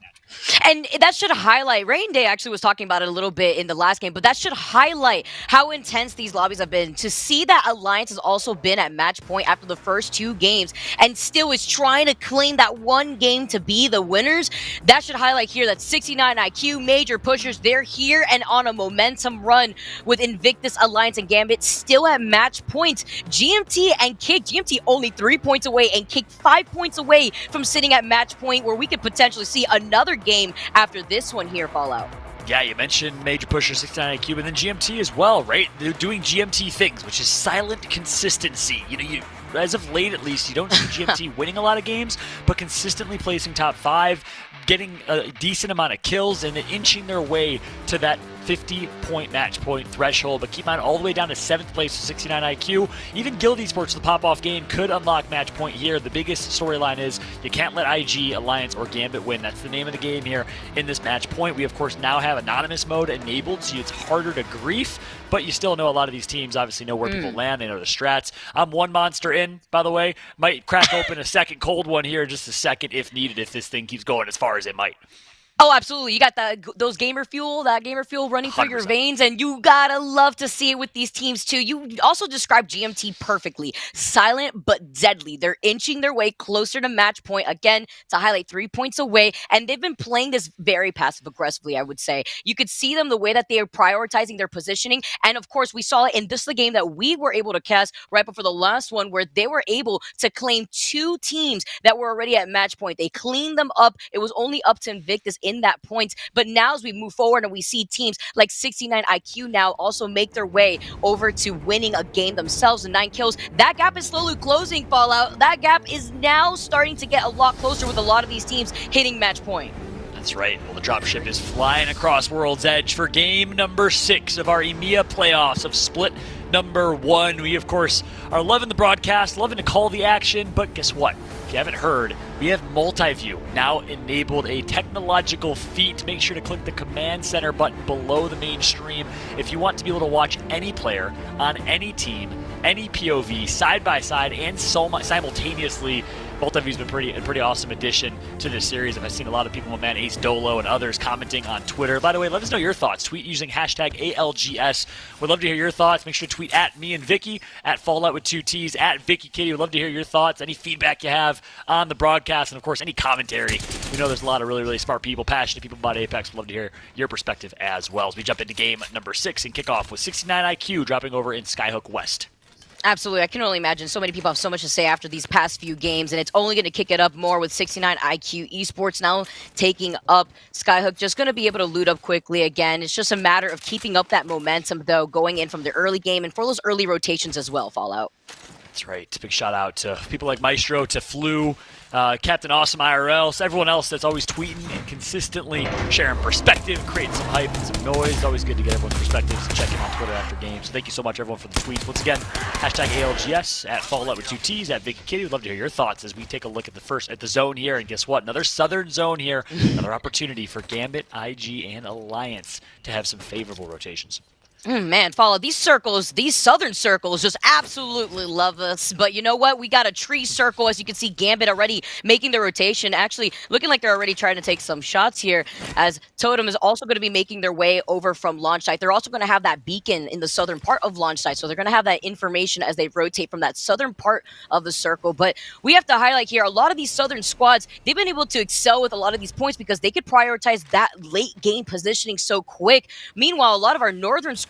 And that should highlight, Rain Day actually was talking about it a little bit in the last game, but that should highlight how intense these lobbies have been. To see that Alliance has also been at match point after the first 2 games and still is trying to claim that one game to be the winners, that should highlight here that 69 IQ, major pushers, they're here and on a momentum run with Invictus, Alliance, and Gambit still at match points. GMT and Kick, GMT only 3 points away and Kick 5 points away from sitting at match point, where we could potentially see another game after this one here, Fallout. Yeah, you mentioned major pusher 69 IQ, but then GMT as well, right? They're doing GMT things, which is silent consistency. As of late, at least, you don't see GMT winning a lot of games, but consistently placing top 5, getting a decent amount of kills, and then inching their way to that 50-point match point threshold. But keep in mind, all the way down to 7th place with 69 IQ. Even Guild Esports, the pop-off game, could unlock match point here. The biggest storyline is you can't let IG, Alliance, or Gambit win. That's the name of the game here in this match point. We, of course, now have anonymous mode enabled, so it's harder to grief, but you still know a lot of these teams obviously know where people land. They know the strats. I'm 1 monster in, by the way. Might crack open a second cold one here in just a second if needed, if this thing keeps going as far as it might. Oh, absolutely. You got that gamer fuel running through 100%. your veins, and you gotta love to see it with these teams too. You also described GMT perfectly. Silent but deadly. They're inching their way closer to match point, again, to highlight 3 points away, and they've been playing this very passive-aggressively, I would say. You could see them the way that they are prioritizing their positioning, and of course, we saw it in this the game that we were able to cast right before the last one, where they were able to claim 2 teams that were already at match point. They cleaned them up. It was only up to Invictus in that point. But now as we move forward and we see teams like 69 IQ now also make their way over to winning a game themselves and 9 kills, that gap is slowly closing, Fallout. That gap is now starting to get a lot closer with a lot of these teams hitting match point. That's right. Well, the dropship is flying across World's Edge for game number 6 of our EMEA playoffs of split number 1. We, of course, are loving the broadcast, loving to call the action, but guess what? If you haven't heard, we have multi-view now enabled, a technological feat. Make sure to click the command center button below the main stream if you want to be able to watch any player on any team, any POV, side by side, and simultaneously. Multi-view's been a pretty awesome addition to this series. I've seen a lot of people, my man Ace Dolo and others, commenting on Twitter. By the way, let us know your thoughts. Tweet using hashtag ALGS. We'd love to hear your thoughts. Make sure to tweet at me and Vicky, at Fallout with 2 T's, at Vicky Kitty. We'd love to hear your thoughts, any feedback you have on the broadcast, and of course, any commentary. We know there's a lot of really, really smart people, passionate people about Apex. We'd love to hear your perspective as well as we jump into game number 6 and kick off with 69 IQ dropping over in Skyhook West. Absolutely. I can only imagine so many people have so much to say after these past few games, and it's only going to kick it up more with 69 IQ Esports now taking up Skyhook. Just going to be able to loot up quickly again. It's just a matter of keeping up that momentum, though, going in from the early game and for those early rotations as well, Fallout. That's right. Big shout out to people like Maestro, to Flu, Captain Awesome IRL, so everyone else that's always tweeting and consistently sharing perspective, creating some hype and some noise. It's always good to get everyone's perspectives and check in on Twitter after games. So thank you so much, everyone, for the tweets. Once again, hashtag ALGS, at Fallout with 2 T's, at Vicky Kitty. We'd love to hear your thoughts as we take a look at the zone here. And guess what? Another southern zone here. Another opportunity for Gambit, IG, and Alliance to have some favorable rotations. Man, Fallout, these circles, these southern circles just absolutely love us. But you know what? We got a tree circle. As you can see, Gambit already making the rotation. Actually, looking like they're already trying to take some shots here, as Totem is also going to be making their way over from launch site. They're also going to have that beacon in the southern part of launch site. So they're going to have that information as they rotate from that southern part of the circle. But we have to highlight here, a lot of these southern squads, they've been able to excel with a lot of these points because they could prioritize that late game positioning so quick. Meanwhile, a lot of our northern squads,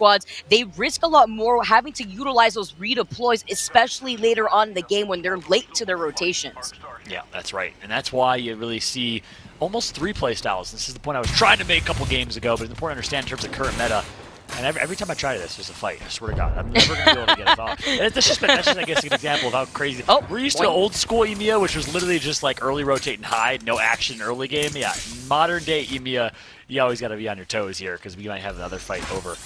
they risk a lot more having to utilize those redeploys, especially later on in the game when they're late to their rotations. Yeah, that's right. And that's why you really see almost 3 play styles. This is the point I was trying to make a couple games ago, but it's important to understand in terms of current meta. And every time I try this, there's a fight. I swear to God, I'm never going to be able to get it off. That's just, I guess, an example of how crazy. Oh, we're used to old school EMEA, which was literally just like early rotate and hide, no action early game. Yeah, modern day EMEA, you always got to be on your toes here because we might have another fight over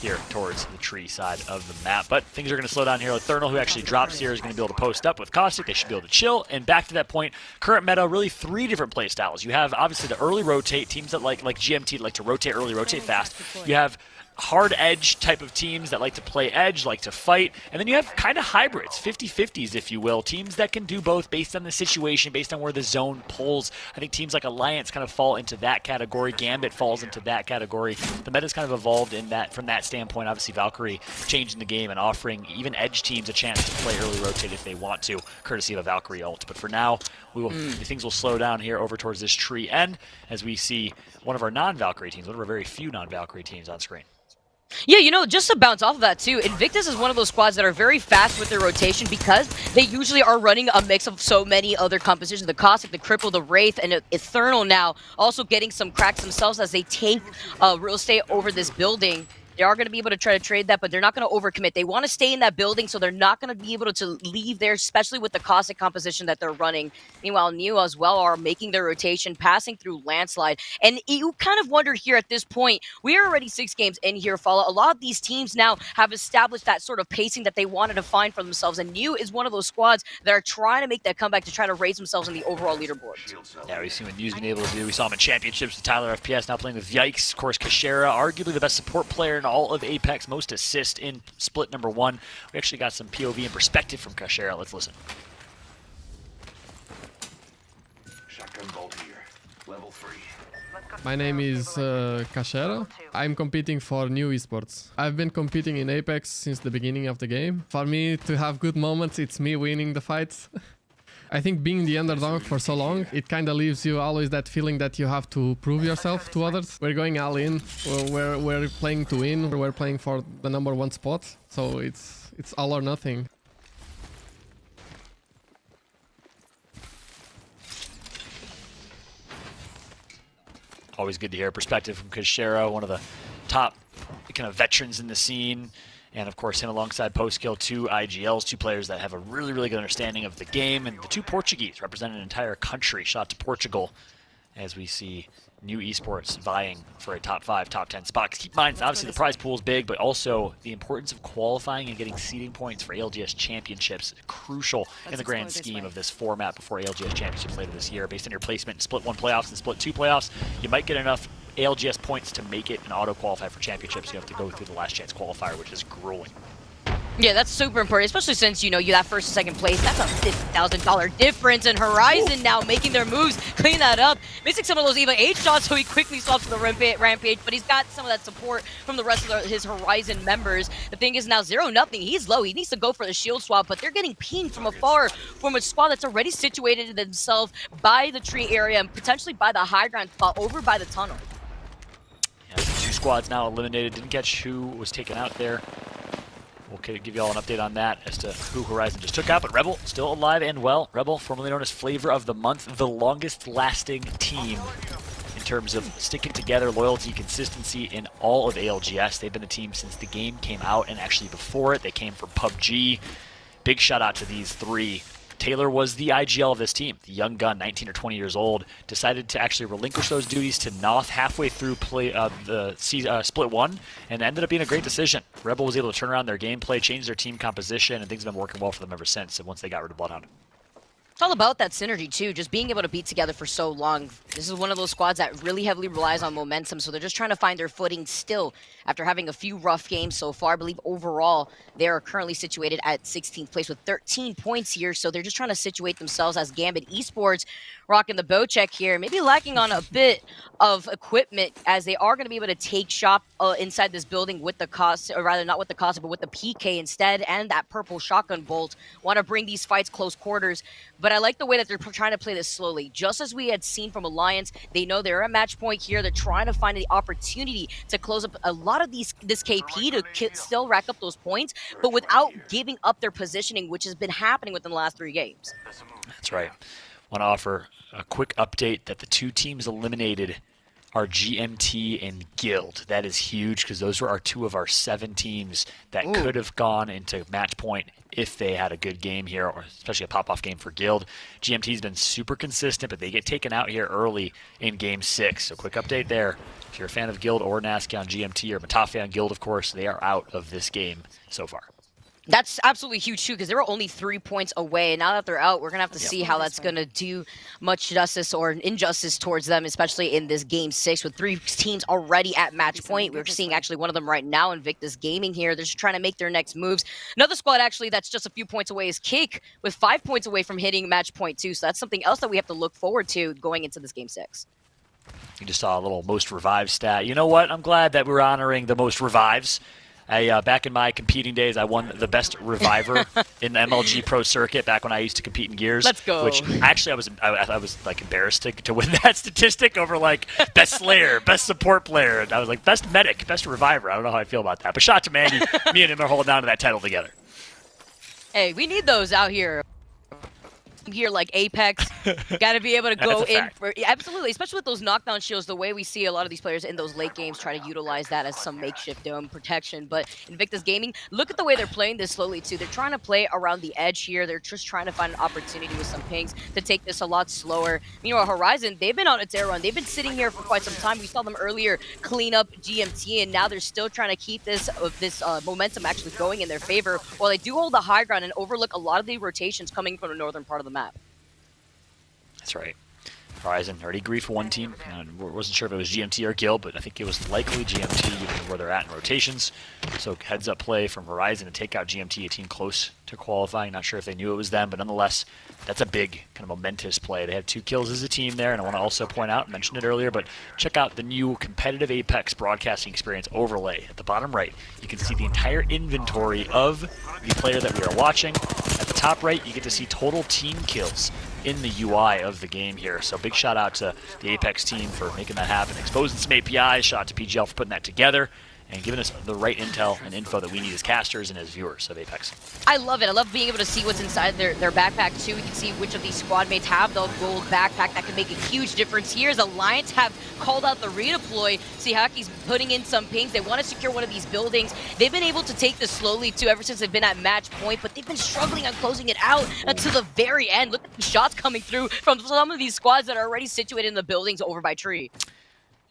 here towards the tree side of the map. But things are going to slow down here. Eternal, who actually drops here, is going to be able to post up with Caustic. They should be able to chill. And back to that point, current meta, really 3 different play styles. You have, obviously, the early rotate, teams that like GMT, that like to rotate early, rotate fast. You have hard edge type of teams that like to play edge, like to fight, and then you have kind of hybrids, 50-50s if you will, teams that can do both based on the situation, based on where the zone pulls. I think teams like Alliance kind of fall into that category, Gambit falls into that category. The meta's kind of evolved in that from that standpoint. Obviously Valkyrie changing the game and offering even edge teams a chance to play early rotate if they want to, courtesy of a Valkyrie ult. But for now, things will slow down here over towards this tree end as we see one of our non-Valkyrie teams, one of our very few non-Valkyrie teams on screen. Yeah, you know, just to bounce off of that too, Invictus is one of those squads that are very fast with their rotation because they usually are running a mix of so many other compositions. The Caustic, the Cripple, the Wraith, and Eternal now also getting some cracks themselves as they take real estate over this building. They are going to be able to try to trade that, but they're not going to overcommit. They want to stay in that building, so they're not going to be able to leave there, especially with the Caustic composition that they're running. Meanwhile, Neo as well are making their rotation, passing through Landslide. And you kind of wonder here at this point, we are already 6 games in here, Follow. A lot of these teams now have established that sort of pacing that they wanted to find for themselves, and Neo is one of those squads that are trying to make that comeback to try to raise themselves in the overall leaderboard. Yeah, we've seen what Neo's been able to do. We saw him in championships with Tyler FPS, now playing with Yikes. Of course, Kashera, arguably the best support player in all of Apex, most assists in split number 1. We actually got some POV and perspective from Kashera. Let's listen. Shotgun bolt here. Level 3. My name is Kashera. I'm competing for New Esports. I've been competing in Apex since the beginning of the game. For me to have good moments, it's me winning the fights. I think being the underdog for so long, it kind of leaves you always that feeling that you have to prove yourself to others. We're going all in. We're playing to win. We're playing for the number 1 spot. So it's all or nothing. Always good to hear a perspective from Kashera, one of the top kind of veterans in the scene. And of course, him alongside Postkill, 2 IGLs, 2 players that have a really, really good understanding of the game. And the 2 Portuguese represent an entire country. Shout out to Portugal as we see New Esports vying for a top 5, top 10 spot. Keep in mind, obviously the prize pool is big, but also the importance of qualifying and getting seeding points for ALGS Championships crucial in the grand scheme of this format before ALGS Championships later this year. Based on your placement in Split 1 playoffs and Split 2 playoffs, you might get enough ALGS points to make it and auto-qualify for championships. You have to go through the last chance qualifier, which is grueling. Yeah, that's super important, especially since, you know, you that first and second place, that's a $50,000 difference. And Horizon now making their moves, clean that up, missing some of those even 8 shots, so he quickly swaps to the rampage, but he's got some of that support from the rest of his Horizon members. The thing is now 0-0, he's low, he needs to go for the shield swap, but they're getting pinged from afar from a squad that's already situated themselves by the tree area and potentially by the high ground spot over by the tunnel. Yeah, 2 squads now eliminated, didn't catch who was taken out there. We'll give you all an update on that as to who Horizon just took out, but Rebel still alive and well. Rebel, formerly known as Flavor of the Month, the longest lasting team in terms of sticking together, loyalty, consistency in all of ALGS. They've been the team since the game came out, and actually before it, they came from PUBG. Big shout out to these 3. Taylor was the IGL of this team, the young gun, 19 or 20 years old, decided to actually relinquish those duties to Noth halfway through Split 1, and ended up being a great decision. Rebel was able to turn around their gameplay, change their team composition, and things have been working well for them ever since, and once they got rid of Bloodhound. It's all about that synergy too, just being able to be together for so long. This is one of those squads that really heavily relies on momentum, so they're just trying to find their footing still after having a few rough games so far. I believe overall they are currently situated at 16th place with 13 points here, so they're just trying to situate themselves as Gambit Esports rocking the bow check here, maybe lacking on a bit of equipment as they are going to be able to take shop inside this building with the cost, or rather not with the cost, but with the PK instead, and that purple shotgun bolt. Want to bring these fights close quarters, but I like the way that they're trying to play this slowly. Just as we had seen from Alliance, they know they're at match point here. They're trying to find the opportunity to close up a lot of this KP to still rack up those points, but without giving up their positioning, which has been happening within the last 3 games. That's right. Want to offer a quick update that the 2 teams eliminated are GMT and Guild. That is huge because those were two of our 7 teams that could have gone into match point if they had a good game here, or especially a pop-off game for Guild. GMT's been super consistent, but they get taken out here early in Game 6. So quick update there. If you're a fan of Guild or Nasky on GMT or Matafe on Guild, of course, they are out of this game so far. That's absolutely huge, too, because they were only 3 points away. And now that they're out, we're going to have to see how that's going to do much justice or injustice towards them, especially in this Game 6 with 3 teams already at match point. We're seeing actually one of them right now, Invictus Gaming here. They're just trying to make their next moves. Another squad, actually, that's just a few points away is Cake with 5 points away from hitting match point, too. So that's something else that we have to look forward to going into this Game 6. You just saw a little most revived stat. You know what? I'm glad that we're honoring the most revives. Back in my competing days, I won the best reviver in the MLG Pro Circuit back when I used to compete in Gears. Let's go. Which actually I was like embarrassed to win that statistic over like best Slayer, best support player. And I was like best medic, best reviver. I don't know how I feel about that. But shout out to Mandy. Me and him are holding on to that title together. Hey, we need those out here. Here like Apex, got to be able to go in for, absolutely, especially with those knockdown shields. The way we see a lot of these players in those late games try to utilize that as some makeshift dome protection. But Invictus Gaming, look at the way they're playing this slowly too. They're trying to play around the edge here. They're just trying to find an opportunity with some pings to take this a lot slower. You know, Horizon, they've been on its air run. They've been sitting here for quite some time. We saw them earlier clean up GMT, and now they're still trying to keep this momentum actually going in their favor, while they do hold the high ground and overlook a lot of the rotations coming from the northern part of the map. That's right. Horizon already griefed one team. Wasn't sure if it was GMT or Guild, but I think it was likely GMT given where they're at in rotations. So heads up play from Horizon to take out GMT, a team close to qualifying. Not sure if they knew it was them, but nonetheless, that's a big kind of momentous play. They have 2 kills as a team there, and I want to also point out, mentioned it earlier, but check out the new competitive Apex broadcasting experience overlay. At the bottom right, you can see the entire inventory of the player that we are watching. At the top right, you get to see total team kills in the UI of the game here. So big shout out to the Apex team for making that happen, exposing some APIs, shout out to PGL for putting that together, and giving us the right intel and info that we need as casters and as viewers of Apex. I love it. I love being able to see what's inside their backpack too. We can see which of these squad mates have the gold backpack. That can make a huge difference here as Alliance have called out the redeploy. See, Haki's putting in some pings. They want to secure one of these buildings. They've been able to take this slowly too ever since they've been at match point, but they've been struggling on closing it out until the very end. Look at the shots coming through from some of these squads that are already situated in the buildings over by Tree.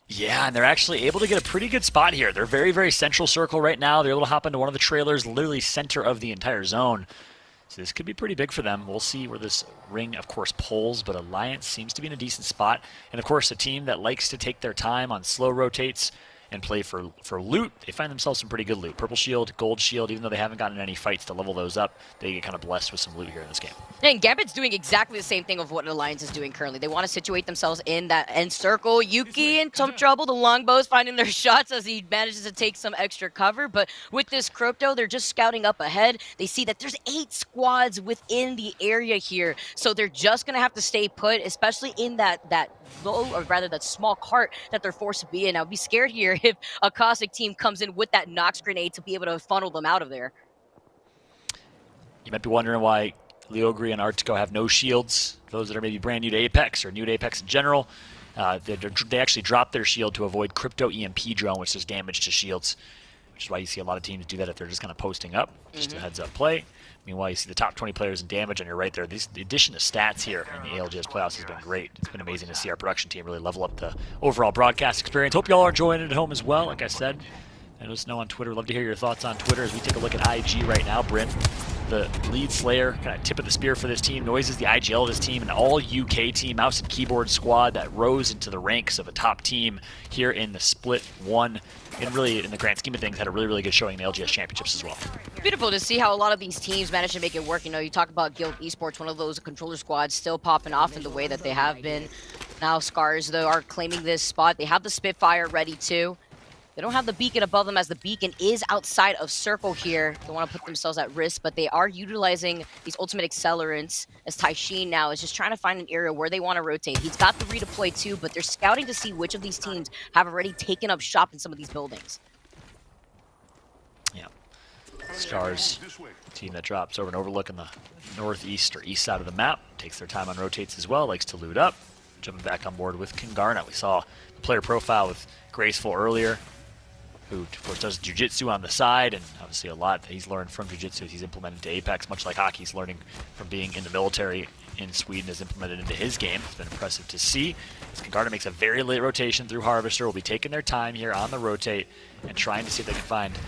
Yeah, and they're actually able to get a pretty good spot here. They're very, very central circle right now. They're able to hop into one of the trailers, literally center of the entire zone. So this could be pretty big for them. We'll see where this ring, of course, pulls, but Alliance seems to be in a decent spot. And, of course, a team that likes to take their time on slow rotates and play for loot, they find themselves some pretty good loot. Purple shield, gold shield, even though they haven't gotten any fights to level those up, they get kind of blessed with some loot here in this game. And Gambit's doing exactly the same thing of what Alliance is doing currently. They want to situate themselves in that end circle. Yuki in some trouble. The longbow's finding their shots as he manages to take some extra cover. But with this crypto, they're just scouting up ahead. They see that there's 8 squads within the area here. So they're just going to have to stay put, especially in that low, or rather that small cart that they're forced to be in. I'll be scared here if a Cossack team comes in with that Nox grenade to be able to funnel them out of there. You might be wondering why Leogri and Artico have no shields. Those that are maybe brand new to Apex or new to Apex in general, they actually drop their shield to avoid crypto EMP drone, which does damage to shields, which is why you see a lot of teams do that if they're just kind of posting up, just a heads up play. Meanwhile, you see the top 20 players in damage on your right there. The addition of stats here in the ALGS Playoffs has been great. It's been amazing to see our production team really level up the overall broadcast experience. Hope you all are enjoying it at home as well. Like I said, let us know on Twitter. Love to hear your thoughts on Twitter as we take a look at IG right now. Bryn, the lead slayer, kind of tip of the spear for this team. Noise is the IGL of this team, an all-UK team, mouse and keyboard squad that rose into the ranks of a top team here in the Split 1. And really, in the grand scheme of things, had a really, really good showing in the LGS Championships as well. Beautiful to see how a lot of these teams manage to make it work. You know, you talk about Guild Esports, one of those controller squads still popping off in the way that they have been. Now Scars, though, are claiming this spot. They have the Spitfire ready, too. They don't have the beacon above them as the beacon is outside of circle here. They want to put themselves at risk, but they are utilizing these ultimate accelerants as Taishin now is just trying to find an area where they want to rotate. He's got the redeploy too, but they're scouting to see which of these teams have already taken up shop in some of these buildings. Yeah. Stars, team that drops over and overlook in the northeast or east side of the map, takes their time on rotates as well, likes to loot up. jumping back on board with Kingarna. We saw the player profile with Graceful earlier, who of course does jiu-jitsu on the side, and obviously a lot that he's learned from jiu-jitsu he's implemented to Apex, much like hockey's learning from being in the military in Sweden is implemented into his game. It's been impressive to see. As Kingarna makes a very late rotation through Harvester, will be taking their time here on the rotate and trying to see if they can find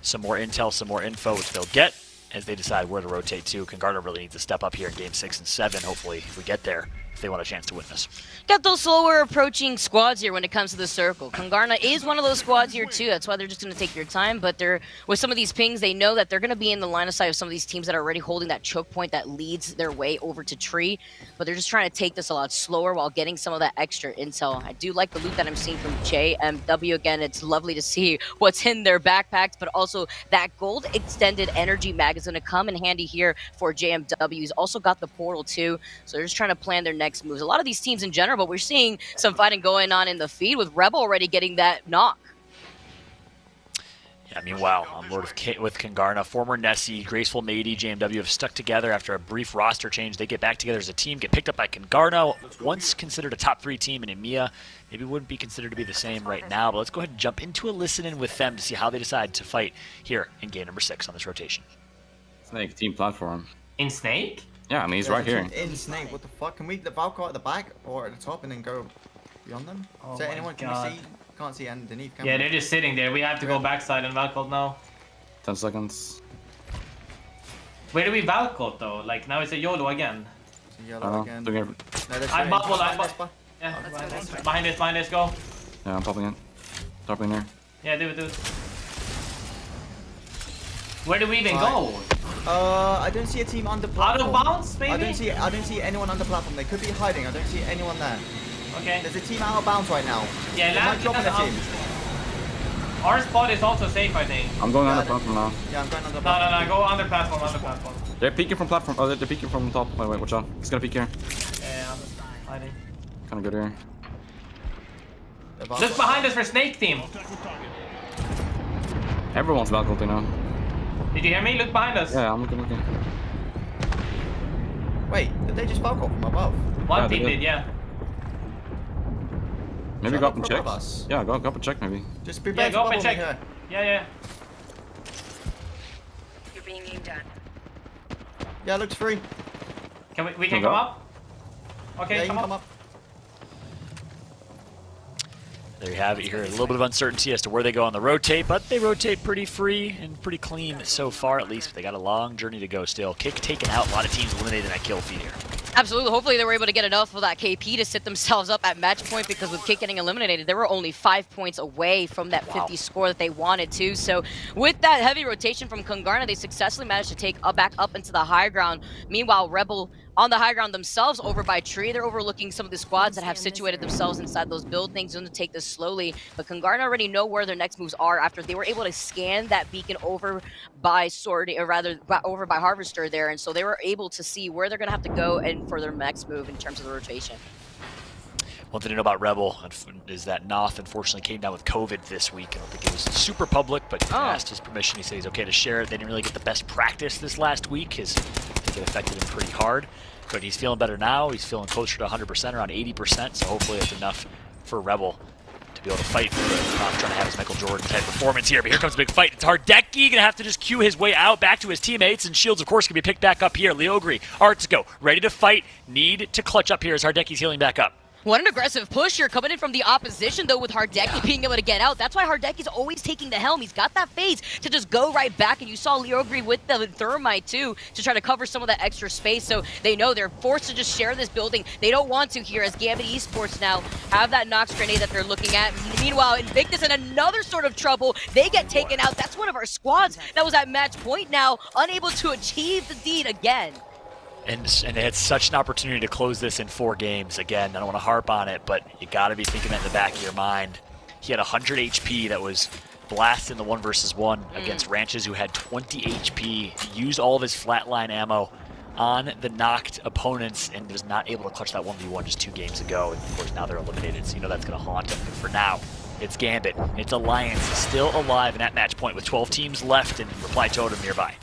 some more intel, some more info, which they'll get as they decide where to rotate to. Kingarna really needs to step up here in Game 6 and 7, hopefully, if we get there, if they want a chance to win this. Got those slower approaching squads here when it comes to the circle. Kingarna is one of those squads here too. That's why they're just going to take their time. But they're with some of these pings, they know that they're going to be in the line of sight of some of these teams that are already holding that choke point that leads their way over to tree. But they're just trying to take this a lot slower while getting some of that extra intel. I do like the loot that I'm seeing from JMW. Again, it's lovely to see what's in their backpacks, but also that gold extended energy mag is going to come in handy here for JMW. He's also got the portal too. So they're just trying to plan their next moves. A lot of these teams in general, but we're seeing some fighting going on in the feed with Rebel already getting that knock. Yeah, meanwhile, on board with Kingarna, former Nessie, Graceful Matey, JMW have stuck together after a brief roster change. They get back together as a team, get picked up by Kingarna, once considered a top 3 team in EMEA. Maybe wouldn't be considered to be the same right now, but let's go ahead and jump into a listen-in with them to see how they decide to fight here in game number 6 on this rotation. Snake, team platform. In Snake? Yeah, I mean, he's right here. In Snake, what the fuck? Can we the Valkyrie at the back or at the top and then go beyond them? Oh Is there my anyone? Can God. we see? Can't see underneath. Can Yeah, we? they're just sitting there. We have to go backside and Valcode now. 10 seconds. Where do we Valcode though? Like now it's a YOLO again. It's a yellow again. Doing it. No, that's I bubble, I bubble. bubble. Yeah, behind this, go. Yeah, I'm popping in. Dropping there. Yeah, do it. Where do we even go? I don't see a team on the platform. Out of bounds, maybe? I don't see anyone on the platform. They could be hiding. I don't see anyone there. Okay. There's a team out of bounds right now. Yeah, they might drop in a out. team. Our spot is also safe, I think. I'm going on the platform now. Yeah, I'm going on the platform. No, go on the platform, They're peeking from platform. Oh, they're peeking from top. Wait, watch out. He's gonna peek here. Yeah, I'm hiding. Kinda good here. Look behind us for Snake team. Everyone's balcony now. Did you hear me? Look behind us. Yeah, I'm looking. Wait, did they just back off from above? One team did, yeah. Maybe go up and check. Us? Yeah, go up and check maybe. Just prepare go up and me check. here. Yeah. You're being aimed at. Yeah, looks free. Can we can come up? Okay, Yeah, you come can up. There you have it. You hear a little bit of uncertainty as to where they go on the rotate, but they rotate pretty free and pretty clean so far, at least. But they got a long journey to go still. Kick taken out. A lot of teams eliminated in that kill feed here. Absolutely. Hopefully they were able to get enough of that KP to sit themselves up at match point, because with Kick getting eliminated, they were only 5 points away from that 50 score that they wanted to. So with that heavy rotation from Kingarna, they successfully managed to take back up into the high ground. Meanwhile, Rebel on the high ground themselves over by tree. They're overlooking some of the squads that have situated themselves inside those buildings. Going to take this slowly, but Kingarna already know where their next moves are after they were able to scan that beacon over by over by Harvester there, and so they were able to see where they're going to have to go and for their next move in terms of the rotation. One thing to know about Rebel is that Noth unfortunately came down with COVID this week. I don't think it was super public, but he asked his permission. He said he's okay to share it. They didn't really get the best practice this last week. I think it affected him pretty hard. But he's feeling better now. He's feeling closer to 100%, around 80%. So hopefully that's enough for Rebel to be able to fight for it. Not trying to have his Michael Jordan type performance here, but here comes a big fight. It's Hardeki gonna have to just cue his way out back to his teammates, and Shields, of course, can be picked back up here. Leogri, Artsgo, ready to fight. Need to clutch up here as Hardeki's healing back up. What an aggressive push here coming in from the opposition, though, with Hardeki being able to get out. That's why Hardeki's always taking the helm. He's got that phase to just go right back, and you saw Leogri with the Thermite, too, to try to cover some of that extra space, so they know they're forced to just share this building. They don't want to here, as Gambit Esports now have that Nox grenade that they're looking at. Meanwhile, Invictus in another sort of trouble. They get taken out. That's one of our squads that was at match point now, unable to achieve the deed again. And they had such an opportunity to close this in 4 games. Again, I don't want to harp on it, but you got to be thinking that in the back of your mind. He had 100 HP that was blasted in the 1 versus 1 against Ranches, who had 20 HP. He used all of his flatline ammo on the knocked opponents and was not able to clutch that 1v1 just 2 games ago. And of course, now they're eliminated, so you know that's going to haunt him. For now, it's Gambit. It's Alliance still alive and at match point with 12 teams left and Reply Totem nearby.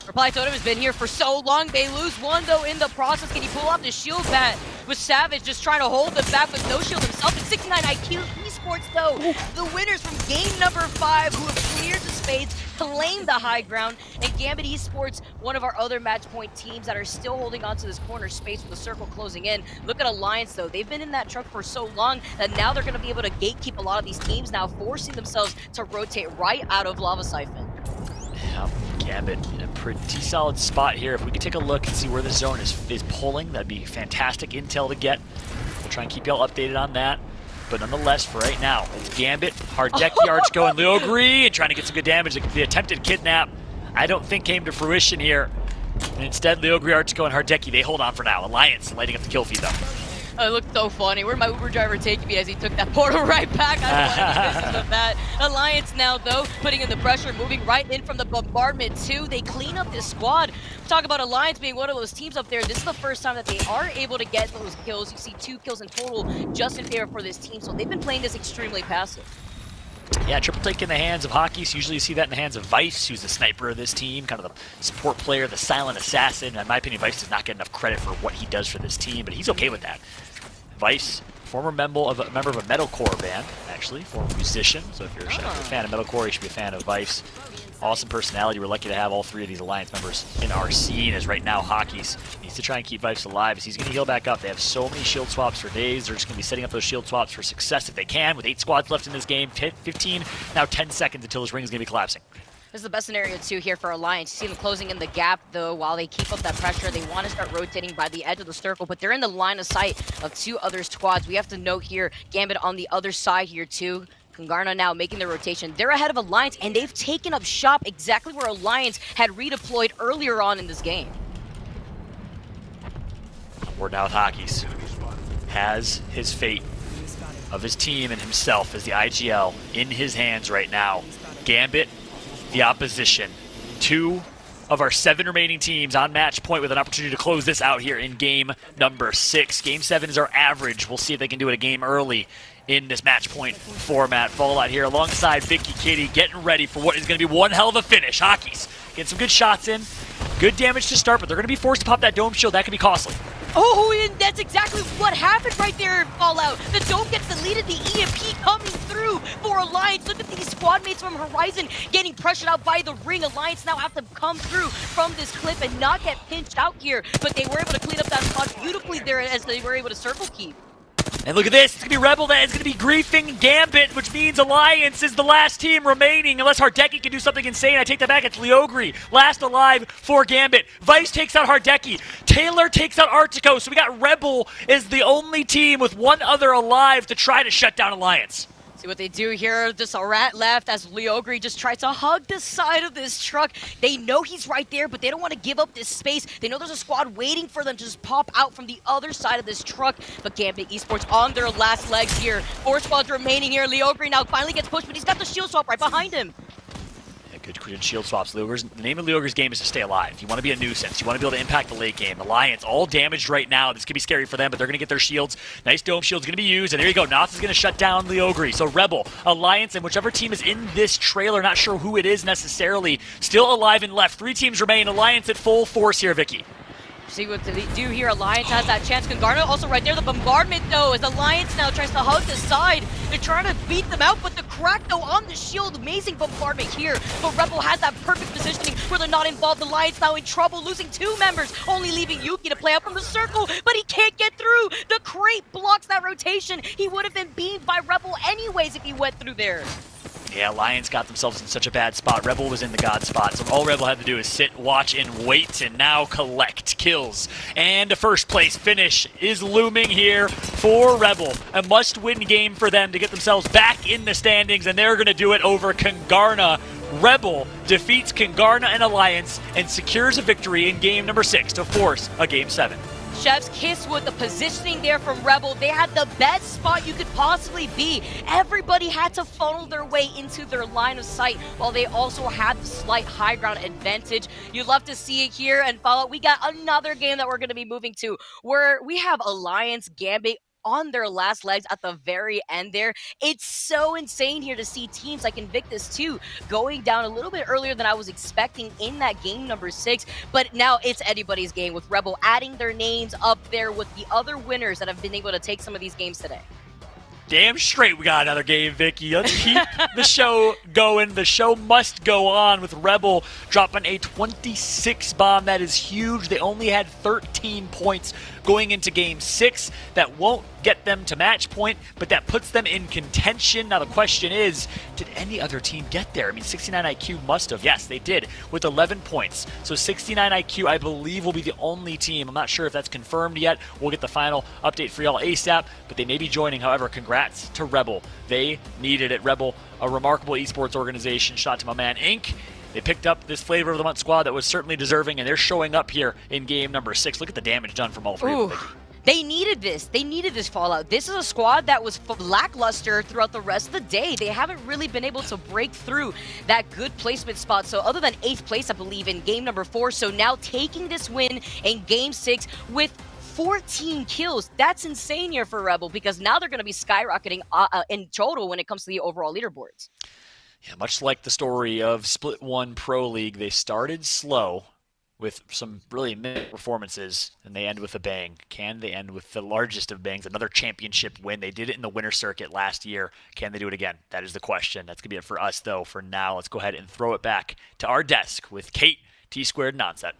Reply Totem has been here for so long. They lose one, though, in the process. Can he pull off the shield bat? With Savage just trying to hold them back with no shield himself. And 69 IQ Esports, though, the winners from game number 5, who have cleared the spades, claimed the high ground. And Gambit Esports, one of our other match point teams that are still holding on to this corner space with the circle closing in. Look at Alliance, though. They've been in that truck for so long that now they're going to be able to gatekeep a lot of these teams now, forcing themselves to rotate right out of Lava Siphon. Yeah, Gambit in a pretty solid spot here. If we could take a look and see where the zone is pulling, that'd be fantastic intel to get. We'll try and keep y'all updated on that. But nonetheless, for right now, it's Gambit, Hardeki, Archko, and Leogri, and trying to get some good damage. The attempted kidnap, I don't think came to fruition here. And instead, Leogri, Archko, and Hardeki, they hold on for now. Alliance lighting up the kill feed, though. Oh, it looked so funny. Where'd my Uber driver take me as he took that portal right back? I don't want that. Alliance now, though, putting in the pressure, moving right in from the bombardment, too. They clean up this squad. Talk about Alliance being one of those teams up there. This is the first time that they are able to get those kills. You see 2 kills in total just in favor for this team. So they've been playing this extremely passive. Yeah, triple take in the hands of Hockey. So usually you see that in the hands of Vice, who's the sniper of this team, kind of the support player, the silent assassin. In my opinion, Vice does not get enough credit for what he does for this team, but he's okay with that. Vice, former member of a metalcore band, actually, former musician. So if you're a fan of metalcore, you should be a fan of Vice. Awesome personality. We're lucky to have all 3 of these Alliance members in our scene, as right now Hockey's needs to try and keep Vice alive as he's going to heal back up. They have so many shield swaps for days. They're just going to be setting up those shield swaps for success if they can, with 8 squads left in this game, 15, now 10 seconds until this ring is going to be collapsing. This is the best scenario, too, here for Alliance. You see them closing in the gap, though, while they keep up that pressure. They want to start rotating by the edge of the circle, but they're in the line of sight of 2 other squads. We have to note here, Gambit on the other side here, too. Kungarna now making the rotation. They're ahead of Alliance, and they've taken up shop exactly where Alliance had redeployed earlier on in this game. We're now with Hockey's. Has his fate of his team and himself as the IGL in his hands right now. Gambit, the opposition. 2 of our 7 remaining teams on match point with an opportunity to close this out here in game number 6. Game 7 is our average. We'll see if they can do it a game early in this match point format. Fallout here alongside Vicky Kitty, getting ready for what is going to be one hell of a finish. Hockey's getting some good shots in. Good damage to start, but they're going to be forced to pop that dome shield. That could be costly. Oh, and that's exactly what happened right there in Fallout. The dome gets deleted, the EMP coming through for Alliance. Look at these squad mates from Horizon getting pressured out by the ring. Alliance now have to come through from this clip and not get pinched out here, but they were able to clean up that spot beautifully there as they were able to circle keep. And look at this, it's going to be Rebel that is going to be griefing Gambit, which means Alliance is the last team remaining, unless Hardeki can do something insane. I take that back, it's Leogri, last alive for Gambit. Vice takes out Hardeki, Taylor takes out Artico, so we got Rebel is the only team with 1 other alive to try to shut down Alliance. See what they do here, just a rat left as Leogri just tries to hug the side of this truck. They know he's right there, but they don't want to give up this space. They know there's a squad waiting for them to just pop out from the other side of this truck. But Gambit Esports on their last legs here. 4 squads remaining here. Leogri now finally gets pushed, but he's got the shield swap right behind him. Good shield swaps. The name of Leogri's game is to stay alive. You want to be a nuisance. You want to be able to impact the late game. Alliance, all damaged right now. This could be scary for them, but they're going to get their shields. Nice dome shield's going to be used, and there you go. Nath is going to shut down Leogri. So Rebel, Alliance, and whichever team is in this trailer, not sure who it is necessarily, still alive and left. 3 teams remain. Alliance at full force here, Vicky. See what they do here. Alliance has that chance. Kungarna also right there. The bombardment, though, as Alliance now tries to hug the side. They're trying to beat them out, but the crack, though, on the shield. Amazing bombardment here. But Rebel has that perfect positioning where they're not involved. Alliance now in trouble, losing 2 members, only leaving Yuki to play out from the circle, but he can't get through. The crate blocks that rotation. He would have been beamed by Rebel anyways if he went through there. Yeah, Alliance got themselves in such a bad spot. Rebel was in the god spot, so all Rebel had to do is sit, watch, and wait, and now collect kills. And a first place finish is looming here for Rebel. A must-win game for them to get themselves back in the standings, and they're going to do it over Kungarna. Rebel defeats Kungarna and Alliance and secures a victory in game number 6 to force a game 7. Chef's kiss with the positioning there from Rebel. They had the best spot you could possibly be. Everybody had to funnel their way into their line of sight while they also had the slight high ground advantage. You'd love to see it here and Fallout. We got another game that we're going to be moving to where we have Alliance, Gambit, on their last legs at the very end there. It's so insane here to see teams like Invictus 2 going down a little bit earlier than I was expecting in that game number 6, but now it's anybody's game with Rebel adding their names up there with the other winners that have been able to take some of these games today. Damn straight we got another game, Vicky. Let's keep the show going. The show must go on with Rebel dropping a 26 bomb. That is huge. They only had 13 points going into game 6. That won't get them to match point, but that puts them in contention. Now the question is, did any other team get there? I mean, 69 IQ must have. Yes, they did with 11 points. So 69 IQ, I believe, will be the only team. I'm not sure if that's confirmed yet. We'll get the final update for y'all ASAP, but they may be joining. However, congrats to Rebel. They needed it. Rebel, a remarkable esports organization. Shout out to my man Ink. They picked up this Flavor of the Month squad that was certainly deserving, and they're showing up here in game number 6. Look at the damage done from all three of them. They needed this. They needed this Fallout. This is a squad that was lackluster throughout the rest of the day. They haven't really been able to break through that good placement spot. So other than 8th place, I believe, in game number 4. So now taking this win in game 6 with 14 kills. That's insane here for Rebel, because now they're going to be skyrocketing in total when it comes to the overall leaderboards. Yeah, much like the story of Split 1 Pro League, they started slow with some really mixed performances, and they end with a bang. Can they end with the largest of bangs, another championship win? They did it in the winter circuit last year. Can they do it again? That is the question. That's going to be it for us, though. For now, let's go ahead and throw it back to our desk with Kate, T-Squared, and Onset.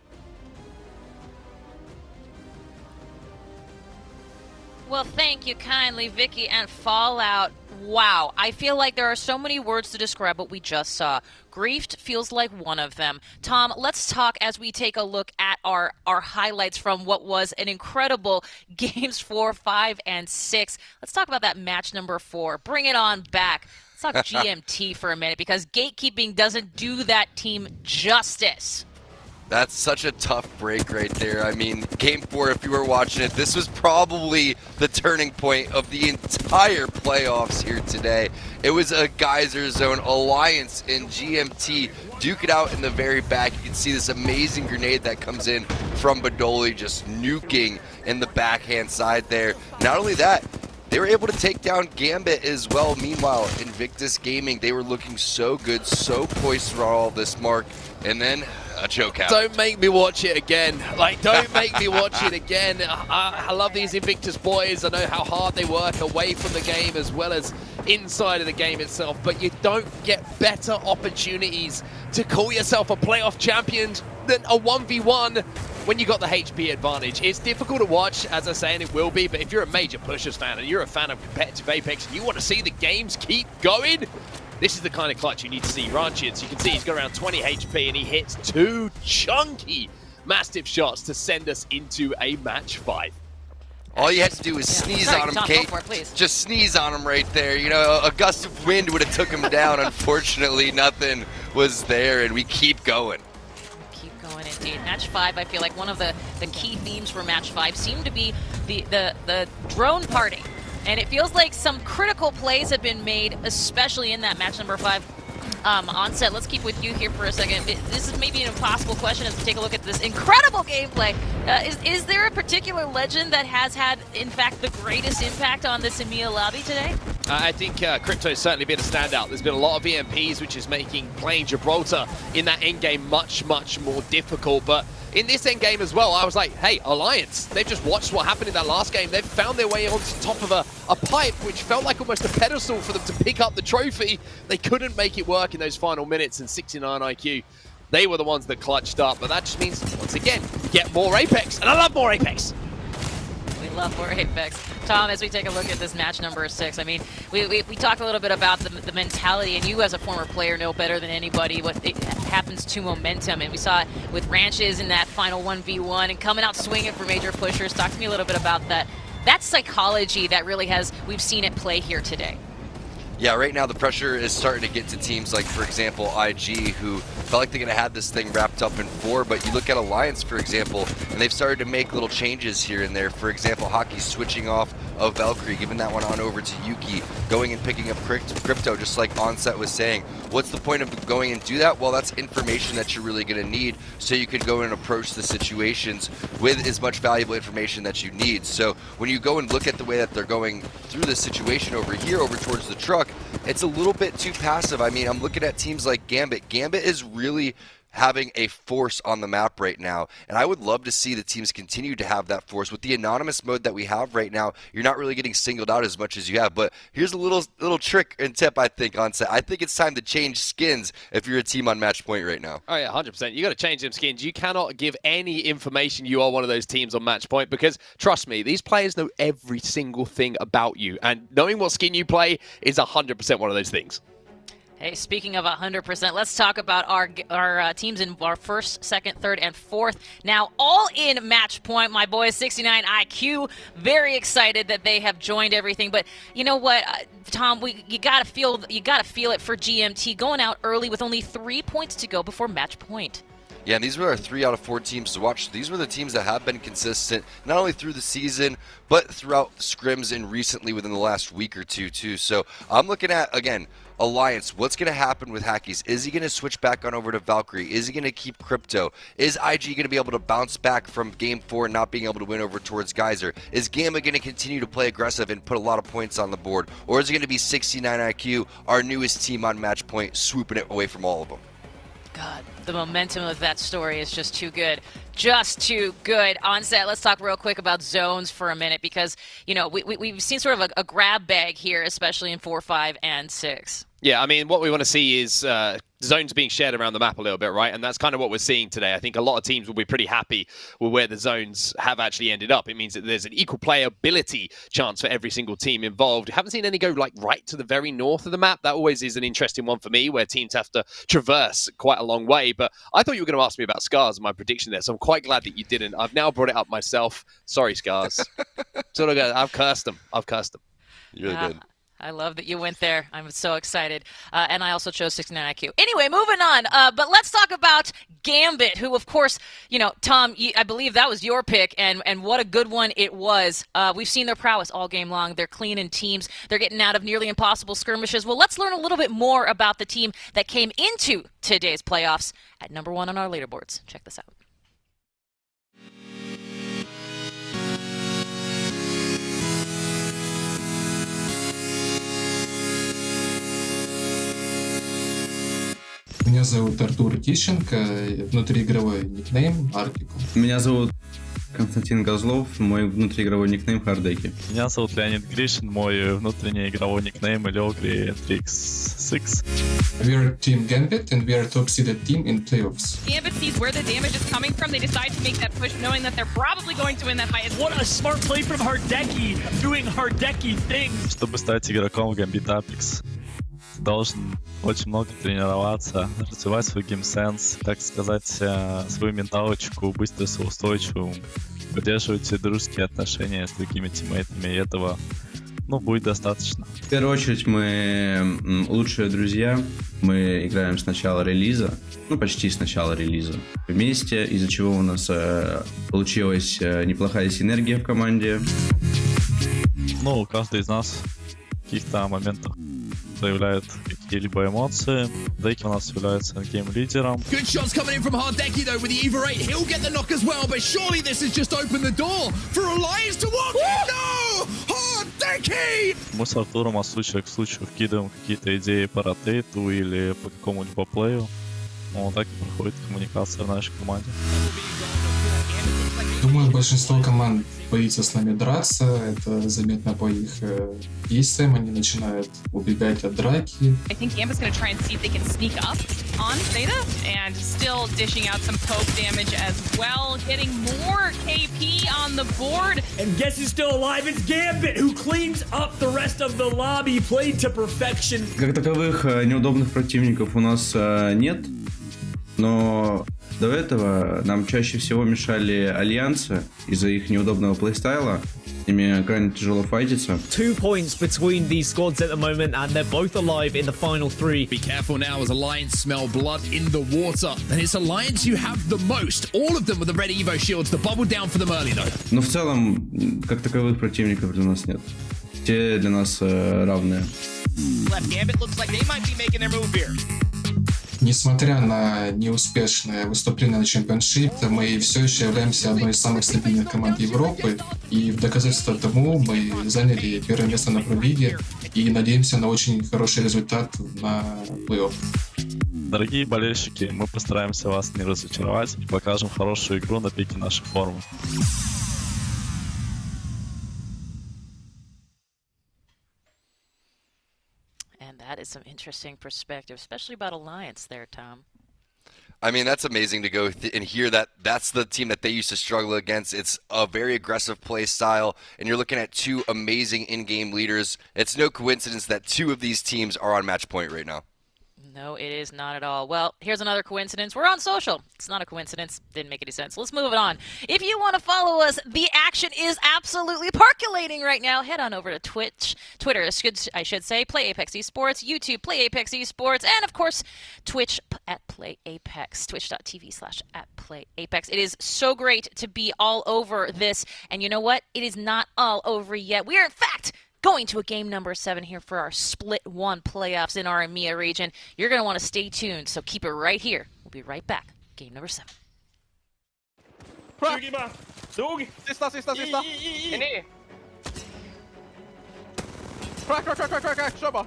Well, thank you kindly, Vicky and Fallout. Wow, I feel like there are so many words to describe what we just saw. Griefed feels like one of them. Tom, let's talk as we take a look at our highlights from what was an incredible games 4, 5, and 6. Let's talk about that match number 4. Bring it on back. Let's talk GMT for a minute, because gatekeeping doesn't do that team justice. That's such a tough break right there. I mean, Game 4, if you were watching it, this was probably the turning point of the entire playoffs here today. It was a Geyser Zone Alliance and GMT duke it out in the very back. You can see this amazing grenade that comes in from Badoli, just nuking in the backhand side there. Not only that, they were able to take down Gambit as well. Meanwhile, Invictus Gaming, they were looking so good, so poised throughout all this, Mark. And then a choke out. Don't make me watch it again. Like, don't make me watch it again. I love these Invictus boys. I know how hard they work away from the game as well as inside of the game itself, but you don't get better opportunities to call yourself a playoff champion than a 1v1 when you got the HP advantage. It's difficult to watch, as I say, and it will be, but if you're a major Pushers fan and you're a fan of competitive Apex and you want to see the games keep going, this is the kind of clutch you need to see. Ranchians, you can see he's got around 20 HP and he hits 2 chunky mastiff shots to send us into a match 5. All you had to do was sneeze on him, Tom, Kate. go for it, just sneeze on him right there. You know, a gust of wind would have took him down. Unfortunately, nothing was there, and we keep going. Keep going indeed. Match 5, I feel like one of the key themes for Match 5 seemed to be the drone party. And it feels like some critical plays have been made, especially in that match number 5. Onset, let's keep with you here for a second. This is maybe an impossible question as we take a look at this incredible gameplay. Is there a particular legend that has had, in fact, the greatest impact on this EMEA lobby today? I think Crypto's certainly been a standout. There's been a lot of EMPs, which is making playing Gibraltar in that endgame much, much more difficult. But in this endgame as well, I was like, hey, Alliance, they've just watched what happened in that last game. They've found their way onto top of a pipe, which felt like almost a pedestal for them to pick up the trophy. They couldn't make it work in those final minutes, and 69 IQ, they were the ones that clutched up. But that just means, once again, get more Apex, and I love more Apex. We love more Apex. Tom, as we take a look at this match number 6, I mean, we talked a little bit about the mentality, and you as a former player know better than anybody what happens to momentum, and we saw it with Ranches in that final 1v1 and coming out swinging for major Pushers. Talk to me a little bit about that psychology that really we've seen it play here today. Yeah, right now the pressure is starting to get to teams like, for example, IG, who felt like they're going to have this thing wrapped up in 4, but you look at Alliance, for example, and they've started to make little changes here and there. For example, Hockey's switching off of Valkyrie, giving that one on over to Yuki, going and picking up Crypto, just like Onset was saying. What's the point of going and do that? Well, that's information that you're really going to need so you can go and approach the situations with as much valuable information that you need. So when you go and look at the way that they're going through this situation over here, over towards the truck, it's a little bit too passive. I mean, I'm looking at teams like Gambit. Gambit is really having a force on the map right now, and I would love to see the teams continue to have that force. With the anonymous mode that we have right now, you're not really getting singled out as much as you have, but here's a little trick and tip, I think, on set. I think it's time to change skins if you're a team on match point right now. Oh yeah, 100%. You got to change them skins. You cannot give any information you are one of those teams on match point, because trust me, these players know every single thing about you, and knowing what skin you play is 100% one of those things. Hey, speaking of 100%, let's talk about our teams in our first, second, third, and fourth. Now, all in match point. My boys, 69 IQ, very excited that they have joined everything. But you know what, Tom, you gotta feel it for GMT going out early with only 3 points to go before match point. Yeah, and these were our 3 out of 4 teams to watch. These were the teams that have been consistent, not only through the season, but throughout scrims and recently within the last week or two, too. So I'm looking at, again, Alliance. What's going to happen with Hackies? Is he going to switch back on over to Valkyrie? Is he going to keep Crypto? Is IG going to be able to bounce back from Game 4 and not being able to win over towards Geyser? Is Gamma going to continue to play aggressive and put a lot of points on the board? Or is it going to be 69 IQ, our newest team on match point, swooping it away from all of them? God, the momentum of that story is just too good. Just too good. Onset, let's talk real quick about zones for a minute, because, you know, we've seen sort of a grab bag here, especially in 4, 5, and 6. Yeah, I mean, what we want to see is zones being shared around the map a little bit, right? And that's kind of what we're seeing today. I think a lot of teams will be pretty happy with where the zones have actually ended up. It means that there's an equal playability chance for every single team involved. Haven't seen any go like right to the very north of the map. That always is an interesting one for me, where teams have to traverse quite a long way. But I thought you were going to ask me about Scars and my prediction there, so I'm quite glad that you didn't. I've now brought it up myself. Sorry, Scars. I've cursed them. You really did. I love that you went there. I'm so excited. And I also chose 69 IQ. Anyway, moving on. But let's talk about Gambit, who, of course, you know, Tom, I believe that was your pick, and what a good one it was. We've seen their prowess all game long. They're clean in teams. They're getting out of nearly impossible skirmishes. Well, let's learn a little bit more about the team that came into today's playoffs at number 1 on our leaderboards. Check this out. Меня зовут Артур Тищенко, внутриигровой никнейм Аркику. Меня зовут Константин Козлов, мой внутриигровой никнейм Хардеки. Меня зовут Леонид Гришин, мой внутренний игровой никнейм Леогри Trix6. We are Team Gambit and we are top-seeded team in playoffs. Gambit sees where the damage is coming from. They decide to make that push, knowing that they're probably going to win that fight. What a smart play from Hardeki, doing Hardeki things. Чтобы стать игроком в Gambit Apex, должен очень много тренироваться, развивать свой геймсенс, так сказать, свою менталочку, быть стрессоустойчивым, поддерживать дружеские отношения с другими тиммейтами, и этого, будет достаточно. В первую очередь мы лучшие друзья, мы играем с начала релиза, почти с начала релиза вместе, из-за чего у нас получилась неплохая синергия в команде. Каждый из нас в каких-то моментах проявляет какие-либо эмоции. Деки у нас является гейм-лидером. Good shots coming in from Hardeki though with the Eva 8. He'll get the knock as well, but surely this has just opened the door for Alliance to walk in. No! Hardeki! Мы с Артуром от случая к случаю вкидываем какие-то идеи по ротейту или по какому-либо плею. Так и проходит коммуникация в нашей команде. Думаю, большинство команд боится с нами драться, это заметно по их действиям, они начинают убегать от драки. I think Gambit's going to try and see if they can sneak up on Zeta and still dishing out some poke damage as well, getting more KP on the board. And guess who's still alive? It's Gambit, who cleans up the rest of the lobby, played to perfection. Как таковых неудобных противников у нас нет, но До этого нам чаще всего мешали альянсы из-за их неудобного плейстайла. С ними крайне тяжело файтиться. 2 points between these squads at the moment, and they're both alive in the final 3. Be careful now as Alliance smell blood in the water. And it's Alliance who have the most. All of them with the red Evo shields. The bubble down for them early though. Но в целом, как таковых противников для нас нет. Те для нас равные. Left Gambit looks like they might be making their move here. Несмотря на неуспешное выступление на чемпионшипе, мы все еще являемся одной из самых стабильных команд Европы, и в доказательство тому мы заняли первое место на Про-лиге и надеемся на очень хороший результат на плей-офф. Дорогие болельщики, мы постараемся вас не разочаровать и покажем хорошую игру на пике нашей формы. That is some interesting perspective, especially about Alliance there, Tom. I mean, that's amazing to go and hear that that's the team that they used to struggle against. It's a very aggressive play style, and you're looking at two amazing in-game leaders. It's no coincidence that two of these teams are on match point right now. No, it is not at all. Well, here's another coincidence. We're on social. It's not a coincidence. Didn't make any sense. Let's move it on. If you want to follow us, the action is absolutely percolating right now. Head on over to Twitter, I should say, Play Apex Esports, YouTube, Play Apex Esports, and of course, Twitch at Play Apex, twitch.tv/@PlayApex. It is so great to be all over this. And you know what? It is not all over yet. We are, in fact, going to a game number 7 here for our Split 1 playoffs in our EMEA region. You're going to want to stay tuned, so keep it right here. We'll be right back. Game number 7. Dog! Sista! Är ni? Crack! Kör bara!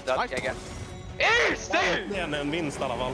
Död, jägare. Det är en vinst i alla fall.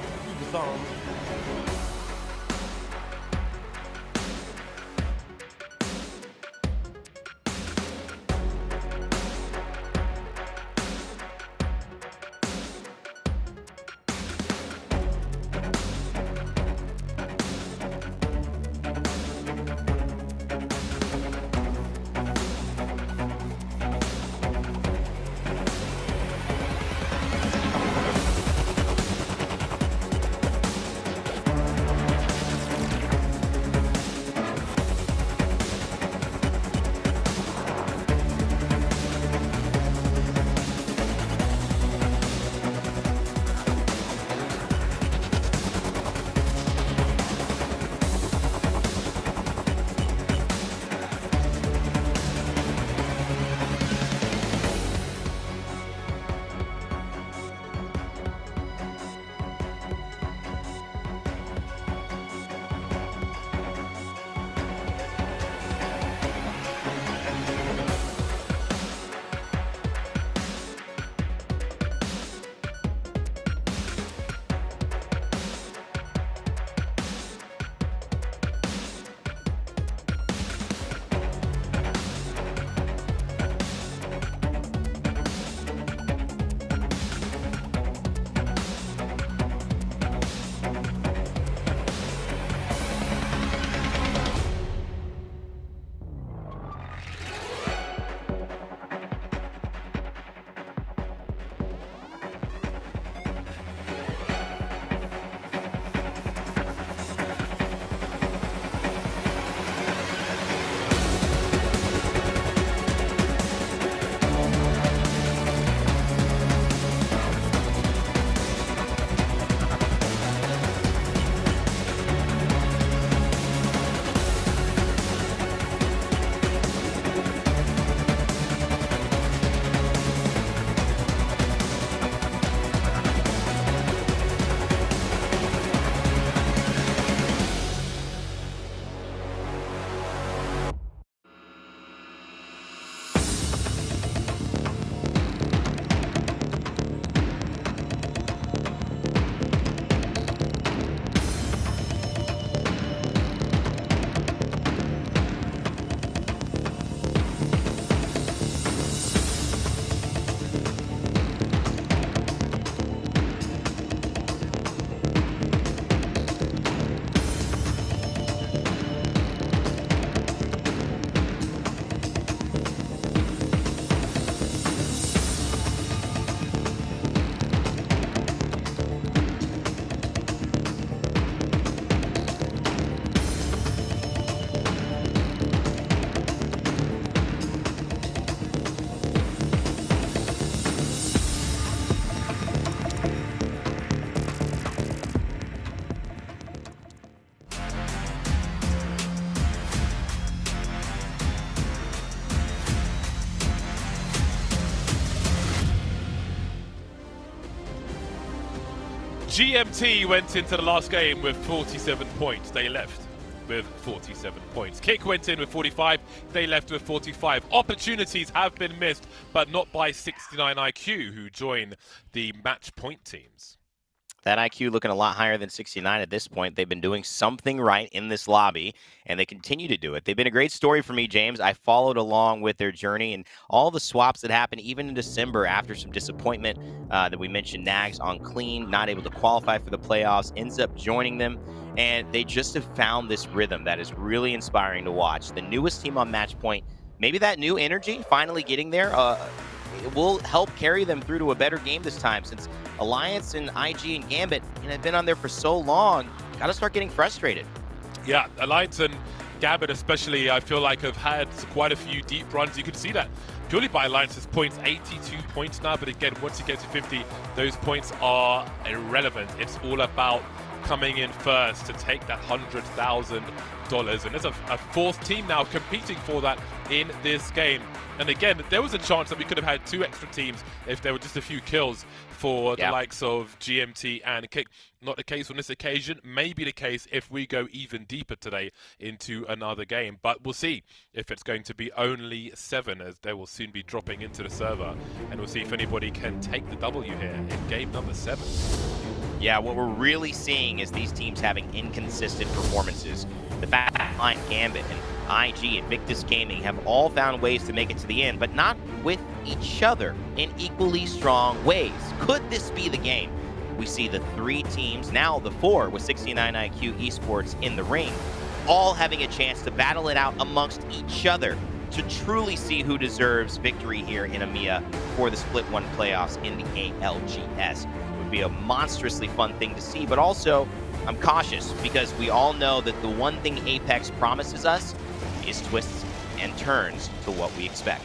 GMT went into the last game with 47 points. They left with 47 points. Kick went in with 45. They left with 45. Opportunities have been missed, but not by 69 IQ, who join the match point teams. That IQ looking a lot higher than 69 at this point. They've been doing something right in this lobby, and they continue to do it. They've been a great story for me, James. I followed along with their journey and all the swaps that happened even in December after some disappointment that we mentioned. Nags on clean, not able to qualify for the playoffs, ends up joining them, and they just have found this rhythm that is really inspiring to watch. The newest team on match point, maybe that new energy finally getting there, it will help carry them through to a better game this time, since Alliance and IG and Gambit have been on there for so long. Got to start getting frustrated. Yeah, Alliance and Gambit especially, I feel like, have had quite a few deep runs. You can see that purely by Alliance's points, 82 points now. But again, once you get to 50, those points are irrelevant. It's all about coming in first to take that $100,000. And there's a fourth team now competing for that in this game. And again, there was a chance that we could have had 2 extra teams if there were just a few kills for the likes of GMT and Kick. Not the case on this occasion. Maybe the case if we go even deeper today into another game. But we'll see if it's going to be only 7, as they will soon be dropping into the server. And we'll see if anybody can take the W here in game number 7. Yeah, what we're really seeing is these teams having inconsistent performances. The fact that Gambit and IG, Invictus Gaming have all found ways to make it to the end, but not with each other in equally strong ways. Could this be the game? We see the 3 teams, now the 4 with 69 IQ Esports in the ring, all having a chance to battle it out amongst each other to truly see who deserves victory here in EMEA for the Split 1 playoffs in the ALGS. It would be a monstrously fun thing to see, but also I'm cautious because we all know that the one thing Apex promises us is twists and turns to what we expect.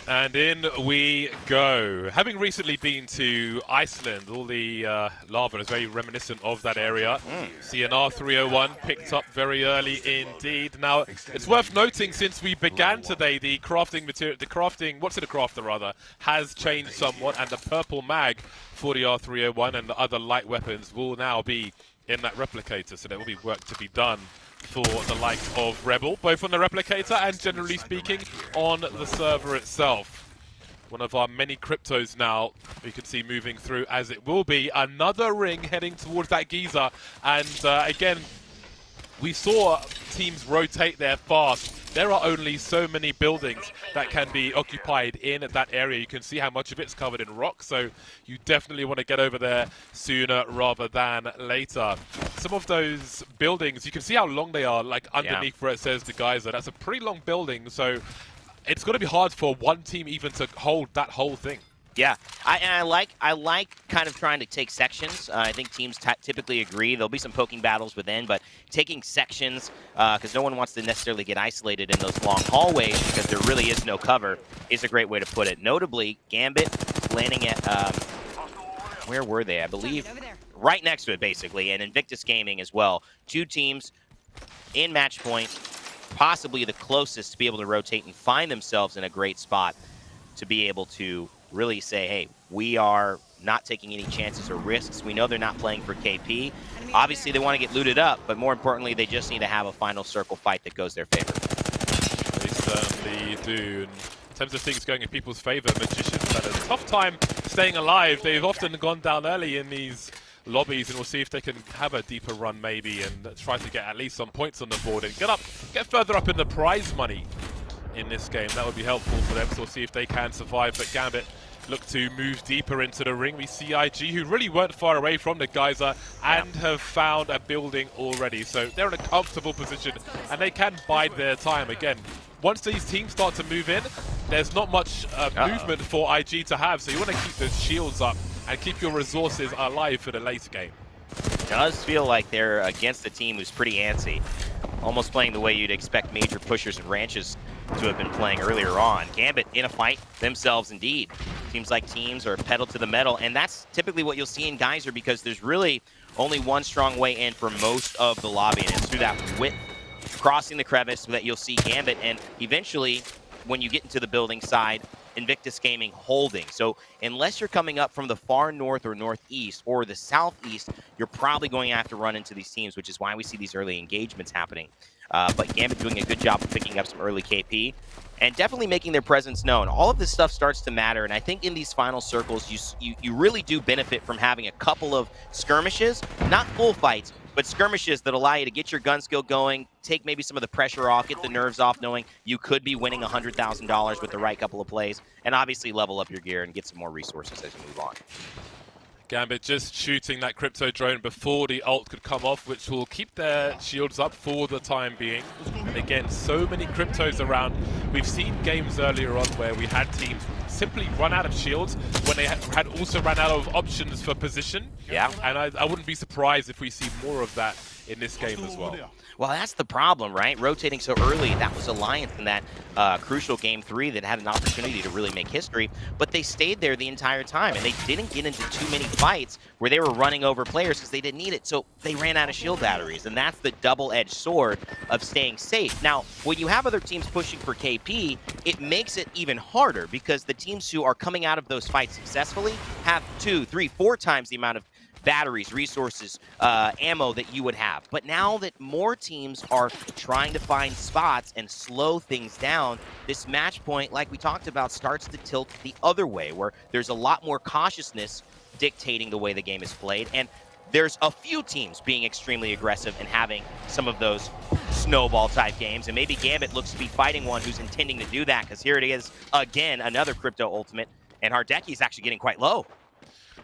And in we go. Having recently been to Iceland, all the lava is very reminiscent of that area. CNR 301 picked up very early indeed. Now, it's worth noting, since we began today, the crafting material, what's it a crafter rather, has changed somewhat, and the purple mag for the R301 and the other light weapons will now be in that replicator, so there will be work to be done for the likes of Rebel, both on the replicator and, generally speaking, on the server itself. One of our many cryptos now we can see moving through, as it will be another ring heading towards that geyser. And again, we saw teams rotate there fast. There are only so many buildings that can be occupied in that area. You can see how much of it's covered in rock, so you definitely want to get over there sooner rather than later. Some of those buildings, you can see how long they are, like underneath where it says the geyser. That's a pretty long building, so it's going to be hard for one team even to hold that whole thing. Yeah, I like kind of trying to take sections. I think teams typically agree. There'll be some poking battles within, but taking sections, because no one wants to necessarily get isolated in those long hallways because there really is no cover, is a great way to put it. Notably, Gambit landing at, where were they? I believe right next to it, basically, and Invictus Gaming as well. 2 teams in match point, possibly the closest to be able to rotate and find themselves in a great spot to be able to really say, hey, we are not taking any chances or risks. We know they're not playing for KP. Obviously, they want to get looted up, but more importantly, they just need to have a final circle fight that goes their favor. They certainly do. In terms of things going in people's favor, Magicians had a tough time staying alive. They've often gone down early in these lobbies, and we'll see if they can have a deeper run maybe and try to get at least some points on the board and get further up in the prize money in this game. That would be helpful for them, so we'll see if they can survive. But Gambit look to move deeper into the ring. We see IG, who really weren't far away from the geyser, and have found a building already. So they're in a comfortable position, and they can bide their time. Again, once these teams start to move in, there's not much movement for IG to have, so you want to keep those shields up and keep your resources alive for the later game. It does feel like they're against a team who's pretty antsy, almost playing the way you'd expect major pushers and ranches to have been playing earlier on. Gambit in a fight themselves indeed. Seems like teams are pedal to the metal, and that's typically what you'll see in Geyser, because there's really only one strong way in for most of the lobby, and it's through that width, crossing the crevice, so that you'll see Gambit and eventually when you get into the building side, Invictus Gaming holding. So unless you're coming up from the far north or northeast or the southeast, you're probably going to have to run into these teams, which is why we see these early engagements happening. But Gambit doing a good job of picking up some early KP and definitely making their presence known. All of this stuff starts to matter, and I think in these final circles, you really do benefit from having a couple of skirmishes, not full fights, but skirmishes that allow you to get your gun skill going, take maybe some of the pressure off, get the nerves off, knowing you could be winning $100,000 with the right couple of plays, and obviously level up your gear and get some more resources as you move on. Gambit just shooting that crypto drone before the ult could come off, which will keep their shields up for the time being. And again, so many cryptos around. We've seen games earlier on where we had teams simply run out of shields when they had also run out of options for position. Yeah. And I wouldn't be surprised if we see more of that in this game as well. Well, that's the problem, right? Rotating so early, that was Alliance in that crucial Game 3 that had an opportunity to really make history, but they stayed there the entire time, and they didn't get into too many fights where they were running over players because they didn't need it, so they ran out of shield batteries, and that's the double-edged sword of staying safe. Now, when you have other teams pushing for KP, it makes it even harder because the teams who are coming out of those fights successfully have 2, 3, 4 times the amount of batteries, resources, ammo that you would have. But now that more teams are trying to find spots and slow things down, this match point, like we talked about, starts to tilt the other way, where there's a lot more cautiousness dictating the way the game is played. And there's a few teams being extremely aggressive and having some of those snowball-type games. And maybe Gambit looks to be fighting one who's intending to do that, because here it is again, another crypto ultimate. And Hardeki is actually getting quite low.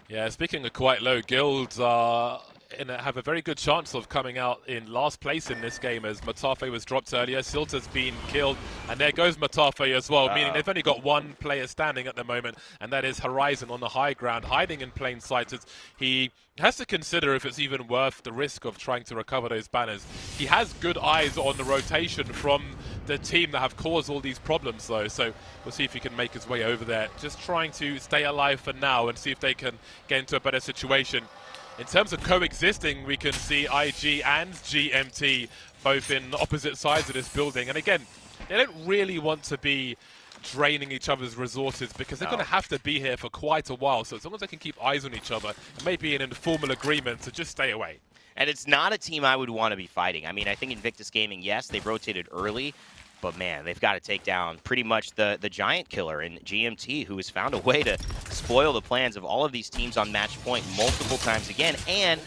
Yeah, speaking of quite low, Guilds have a very good chance of coming out in last place in this game, as Matafe was dropped earlier. Silta's been killed, and there goes Matafe as well, meaning they've only got one player standing at the moment, and that is Horizon on the high ground, hiding in plain sight. As he has to consider if it's even worth the risk of trying to recover those banners. He has good eyes on the rotation from the team that have caused all these problems, though, so we'll see if he can make his way over there. Just trying to stay alive for now and see if they can get into a better situation. In terms of coexisting, we can see IG and GMT both in opposite sides of this building. And again, they don't really want to be draining each other's resources because they're going to have to be here for quite a while. So as long as they can keep eyes on each other, it may be an informal agreement to just stay away. And it's not a team I would want to be fighting. I mean, I think Invictus Gaming, yes, they've rotated early, but man, they've got to take down pretty much the giant killer in GMT, who has found a way to spoil the plans of all of these teams on match point multiple times again. And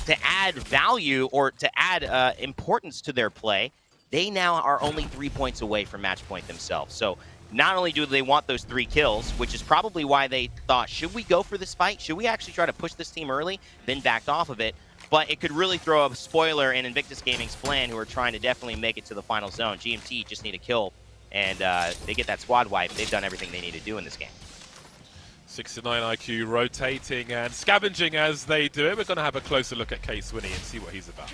to add value or to add importance to their play, they now are only 3 points away from match point themselves. So not only do they want those 3 kills, which is probably why they thought, should we go for this fight? Should we actually try to push this team early? Then backed off of it. But it could really throw a spoiler in Invictus Gaming's plan, who are trying to definitely make it to the final zone. GMT just need a kill, and they get that squad wipe. They've done everything they need to do in this game. 69 IQ rotating and scavenging as they do it. We're going to have a closer look at K-Swinny and see what he's about.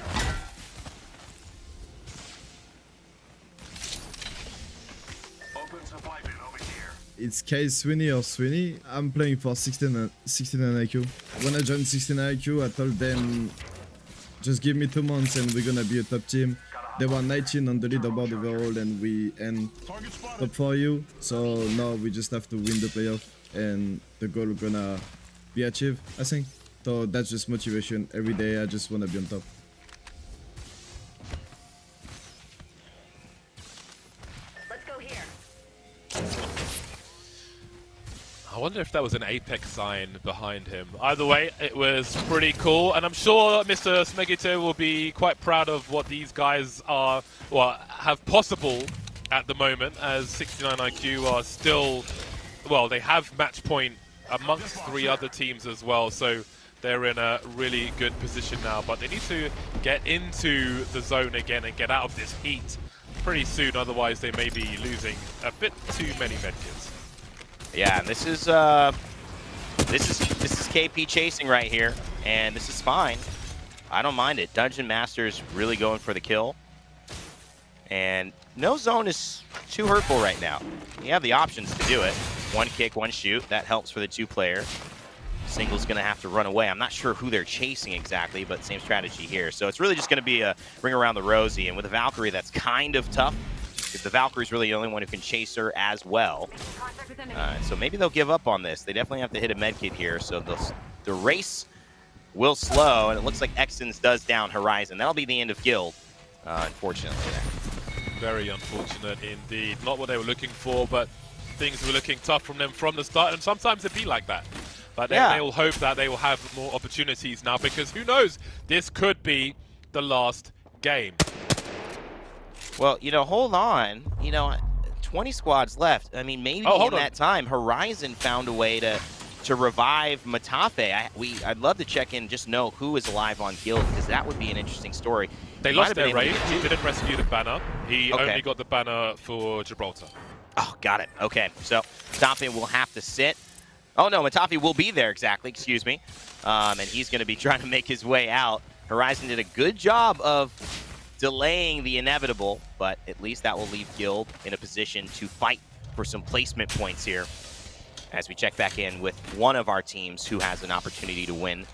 It's K-Swinny or Swinny. I'm playing for 16 IQ. When I joined 16 IQ, I told them, just give me 2 months and we're gonna be a top team. They were 19 on the leaderboard overall and we end top 4U. So now we just have to win the playoff and the goal gonna be achieved, I think. So that's just motivation. Every day I just wanna be on top. I wonder if that was an Apex sign behind him. Either way, it was pretty cool, and I'm sure Mr. Smegito will be quite proud of what these guys are, well, have possible at the moment, as 69 IQ are still, well, they have match point amongst 3 other teams as well, so they're in a really good position now, but they need to get into the zone again and get out of this heat pretty soon, otherwise they may be losing a bit too many medkits. Yeah, and this is KP chasing right here, and this is fine. I don't mind it. Dungeon Master's really going for the kill, and no zone is too hurtful right now. You have the options to do it. 1 kick, 1 shoot. That helps for the 2-player. Single's going to have to run away. I'm not sure who they're chasing exactly, but same strategy here. So it's really just going to be a ring around the rosy, and with a Valkyrie, that's kind of tough. because the Valkyrie's really the only one who can chase her as well. So maybe they'll give up on this. They definitely have to hit a medkit here, so the race will slow, and it looks like Exons does down Horizon. That'll be the end of Guild, unfortunately. Very unfortunate indeed. Not what they were looking for, but things were looking tough from them from the start, and sometimes it be like that. But they will hope that they will have more opportunities now, because who knows, this could be the last game. Well, hold on. 20 squads left. I mean, maybe in that time, Horizon found a way to revive Matafe. I'd love to check in, just know who is alive on Guild, because that would be an interesting story. They lost their raid. He didn't rescue the banner. He only got the banner for Gibraltar. Oh, got it. Okay, so Matafe will have to sit. Oh, no, Matafe will be there, exactly. Excuse me. And he's going to be trying to make his way out. Horizon did a good job of delaying the inevitable, but at least that will leave Guild in a position to fight for some placement points here as we check back in with one of our teams who has an opportunity to win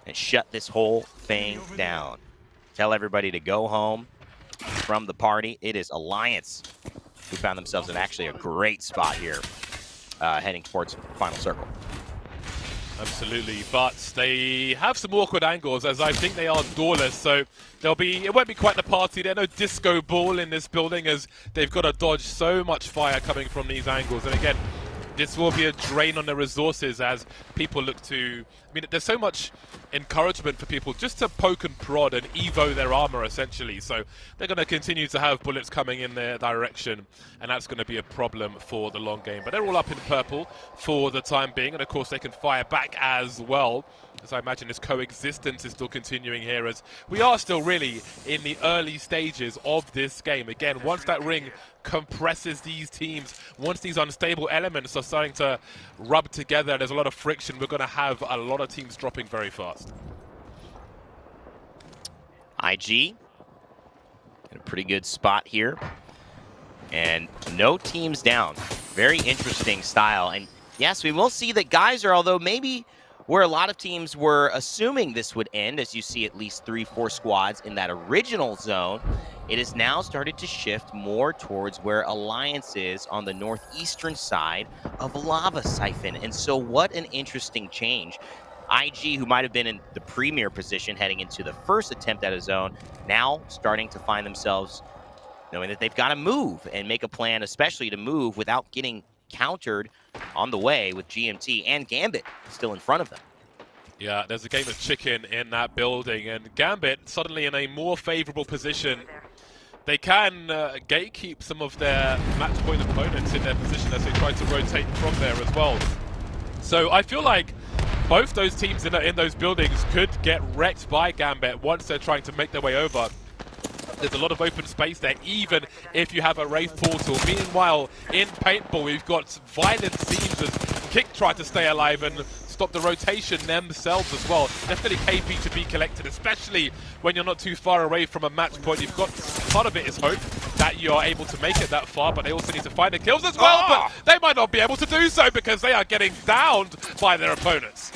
and shut this whole thing down. Tell everybody to go home from the party. It is Alliance who found themselves in actually a great spot here, heading towards final circle. Absolutely, but they have some awkward angles, as I think they are doorless, so it won't be quite the party. There's no disco ball in this building, as they've got to dodge so much fire coming from these angles. And again, this will be a drain on their resources as people look to... I mean, there's so much encouragement for people just to poke and prod and evo their armor, essentially. So they're going to continue to have bullets coming in their direction, and that's going to be a problem for the long game. But they're all up in purple for the time being, and of course they can fire back as well. As I imagine this coexistence is still continuing here, as we are still really in the early stages of this game. Again, once that ring compresses these teams, once these unstable elements are starting to rub together, there's a lot of friction, we're going to have a lot of teams dropping very fast. IG in a pretty good spot here, and no teams down. Very interesting style, and yes, we will see that Geyser, although maybe where a lot of teams were assuming this would end, as you see at least 3-4 squads in that original zone, it has now started to shift more towards where Alliance is on the northeastern side of Lava Siphon. And so what an interesting change. IG, who might have been in the premier position heading into the first attempt at a zone, now starting to find themselves knowing that they've got to move and make a plan, especially to move without getting countered on the way, with GMT and Gambit still in front of them. Yeah, there's a game of chicken in that building, and Gambit suddenly in a more favorable position. They can gatekeep some of their match point opponents in their position as they try to rotate from there as well. So I feel like both those teams in those buildings could get wrecked by Gambit once they're trying to make their way over. There's a lot of open space there, even if you have a Wraith portal. Meanwhile, in Paintball, we've got violent scenes as Kick tried to stay alive and stop the rotation themselves as well. Definitely KP to be collected, especially when you're not too far away from a match point. You've got, part of it is hope that you are able to make it that far, but they also need to find the kills as well. But they might not be able to do so because they are getting downed by their opponents.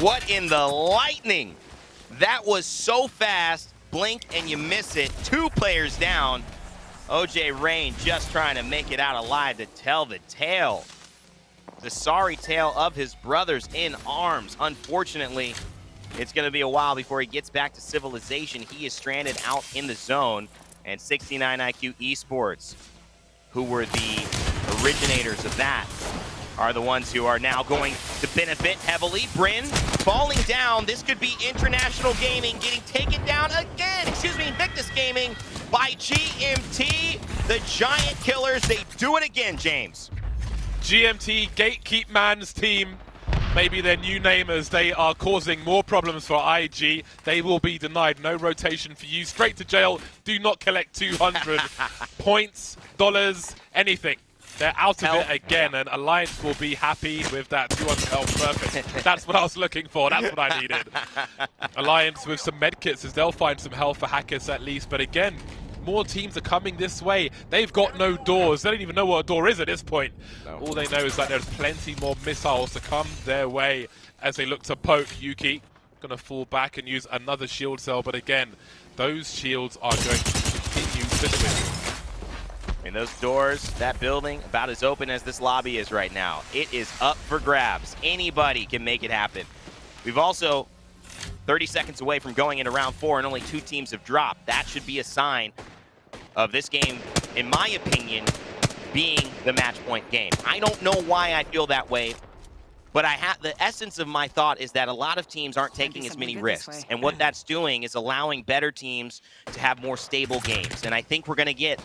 What in the lightning? That was so fast. Blink and you miss it. 2 players down. OJ Rain just trying to make it out alive to tell the tale. The sorry tale of his brothers in arms. Unfortunately, it's going to be a while before he gets back to civilization. He is stranded out in the zone. And 69 IQ Esports, who were the originators of that, are the ones who are now going to benefit heavily. Bryn falling down. This could be International Gaming getting taken down again. Invictus Gaming by GMT. The Giant Killers, they do it again, James. GMT, Gatekeep Man's team, maybe their new name, as they are causing more problems for IG. They will be denied. No rotation for you. Straight to jail. Do not collect 200 points, dollars, anything. They're out of it again, and Alliance will be happy with that 200 health. Perfect. That's what I was looking for. That's what I needed. Alliance with some medkits, as they'll find some health for Hackers at least. But again, more teams are coming this way. They've got no doors. They don't even know what a door is at this point. No. All they know is that there's plenty more missiles to come their way as they look to poke. Yuki going to fall back and use another shield cell. But again, those shields are going to continue to swing. I mean, those doors, that building, about as open as this lobby is right now. It is up for grabs. Anybody can make it happen. We've also 30 seconds away from going into round 4, and only 2 teams have dropped. That should be a sign of this game, in my opinion, being the match point game. I don't know why I feel that way, but the essence of my thought is that a lot of teams aren't taking as many risks. And what that's doing is allowing better teams to have more stable games. And I think we're going to get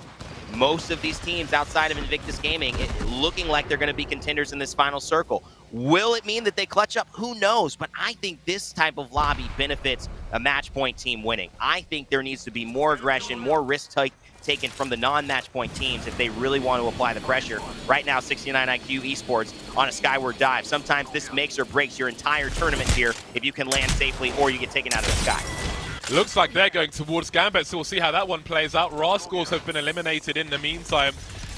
most of these teams outside of Invictus Gaming looking like they're going to be contenders in this final circle. Will it mean that they clutch up? Who knows? But I think this type of lobby benefits a match point team winning. I think there needs to be more aggression, more risk taken from the non-match point teams if they really want to apply the pressure. Right now, 69IQ Esports on a skyward dive. Sometimes this makes or breaks your entire tournament here if you can land safely or you get taken out of the sky. Looks like they're going towards Gambit, so we'll see how that one plays out. Rascals have been eliminated in the meantime,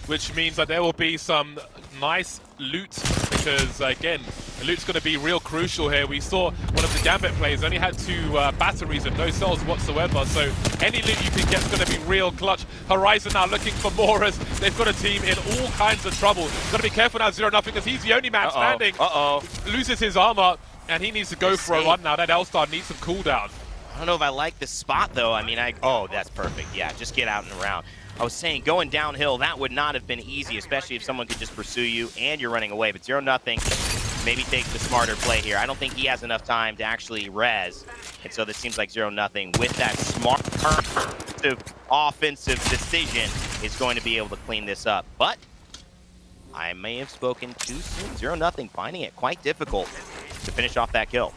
which means that there will be some nice loot, because again, the loot's going to be real crucial here. We saw one of the Gambit players only had 2 batteries and no cells whatsoever, so any loot you can get is going to be real clutch. Horizon now looking for more as they've got a team in all kinds of trouble. Got to be careful now, 0-0, because he's the only man standing. Loses his armor, and he needs to go for a run now. That L-Star needs some cooldown. I don't know if I like this spot, though. I mean, oh, that's perfect. Yeah, just get out and around. I was saying, going downhill, that would not have been easy, especially if someone could just pursue you and you're running away. But 0-0 maybe takes the smarter play here. I don't think he has enough time to actually res. And so this seems like 0-0 with that smart offensive decision is going to be able to clean this up. But I may have spoken too soon. 0-0 finding it quite difficult to finish off that kill.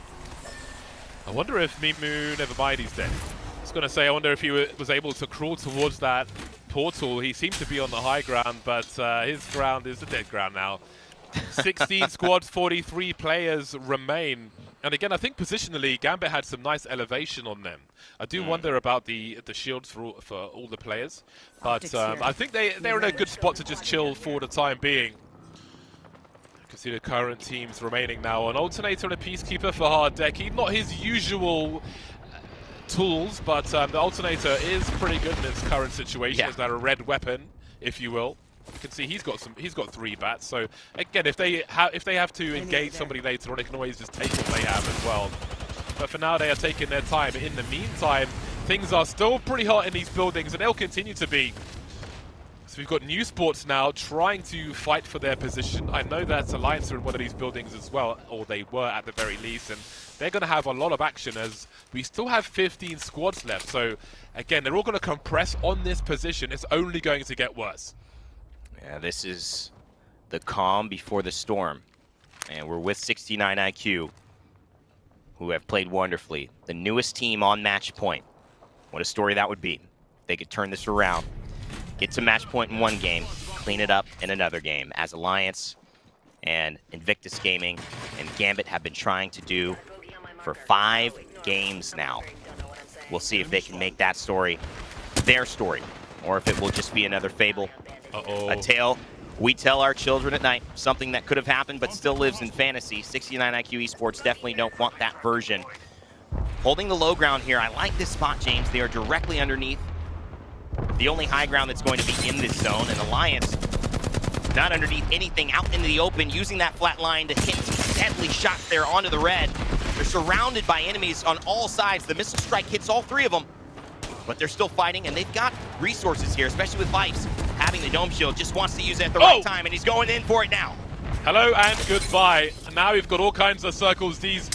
I wonder if Mimu, never mind, he's dead. I was going to say, I wonder if he was able to crawl towards that portal. He seemed to be on the high ground, but his ground is the dead ground now. 16 squads, 43 players remain. And again, I think positionally, Gambit had some nice elevation on them. I do wonder about the shields for all the players. But I think they're in a good spot to just chill for the time being. See the current teams remaining now. An Alternator and a Peacekeeper for Hardeki. Not his usual tools, but the Alternator is pretty good in its current situation. Is that a red weapon, if you will? You can see he's got 3 bats. So again, if they have to engage somebody later on, they can always just take what they have as well. But for now, they are taking their time. In the meantime, things are still pretty hot in these buildings, and they'll continue to be. So we've got New Sports now trying to fight for their position. I know that Alliance are in one of these buildings as well, or they were at the very least, and they're going to have a lot of action as we still have 15 squads left. So again, they're all going to compress on this position. It's only going to get worse. Yeah, this is the calm before the storm. And we're with 69IQ, who have played wonderfully. The newest team on match point. What a story that would be. They could turn this around. Get to match point in one game, clean it up in another game, as Alliance and Invictus Gaming and Gambit have been trying to do for 5 games now. We'll see if they can make that story their story, or if it will just be another fable, a tale we tell our children at night, something that could have happened but still lives in fantasy. 69IQ Esports definitely don't want that version. Holding the low ground here, I like this spot, James. They are directly underneath the only high ground that's going to be in this zone, and Alliance not underneath anything, out into the open, using that flat line to hit deadly shots there onto the red. They're surrounded by enemies on all sides. The missile strike hits all 3 of them, but they're still fighting, and they've got resources here, especially with Vipes. Having the dome shield, just wants to use it at the right time, and he's going in for it now. Hello and goodbye. And now we've got all kinds of circles. These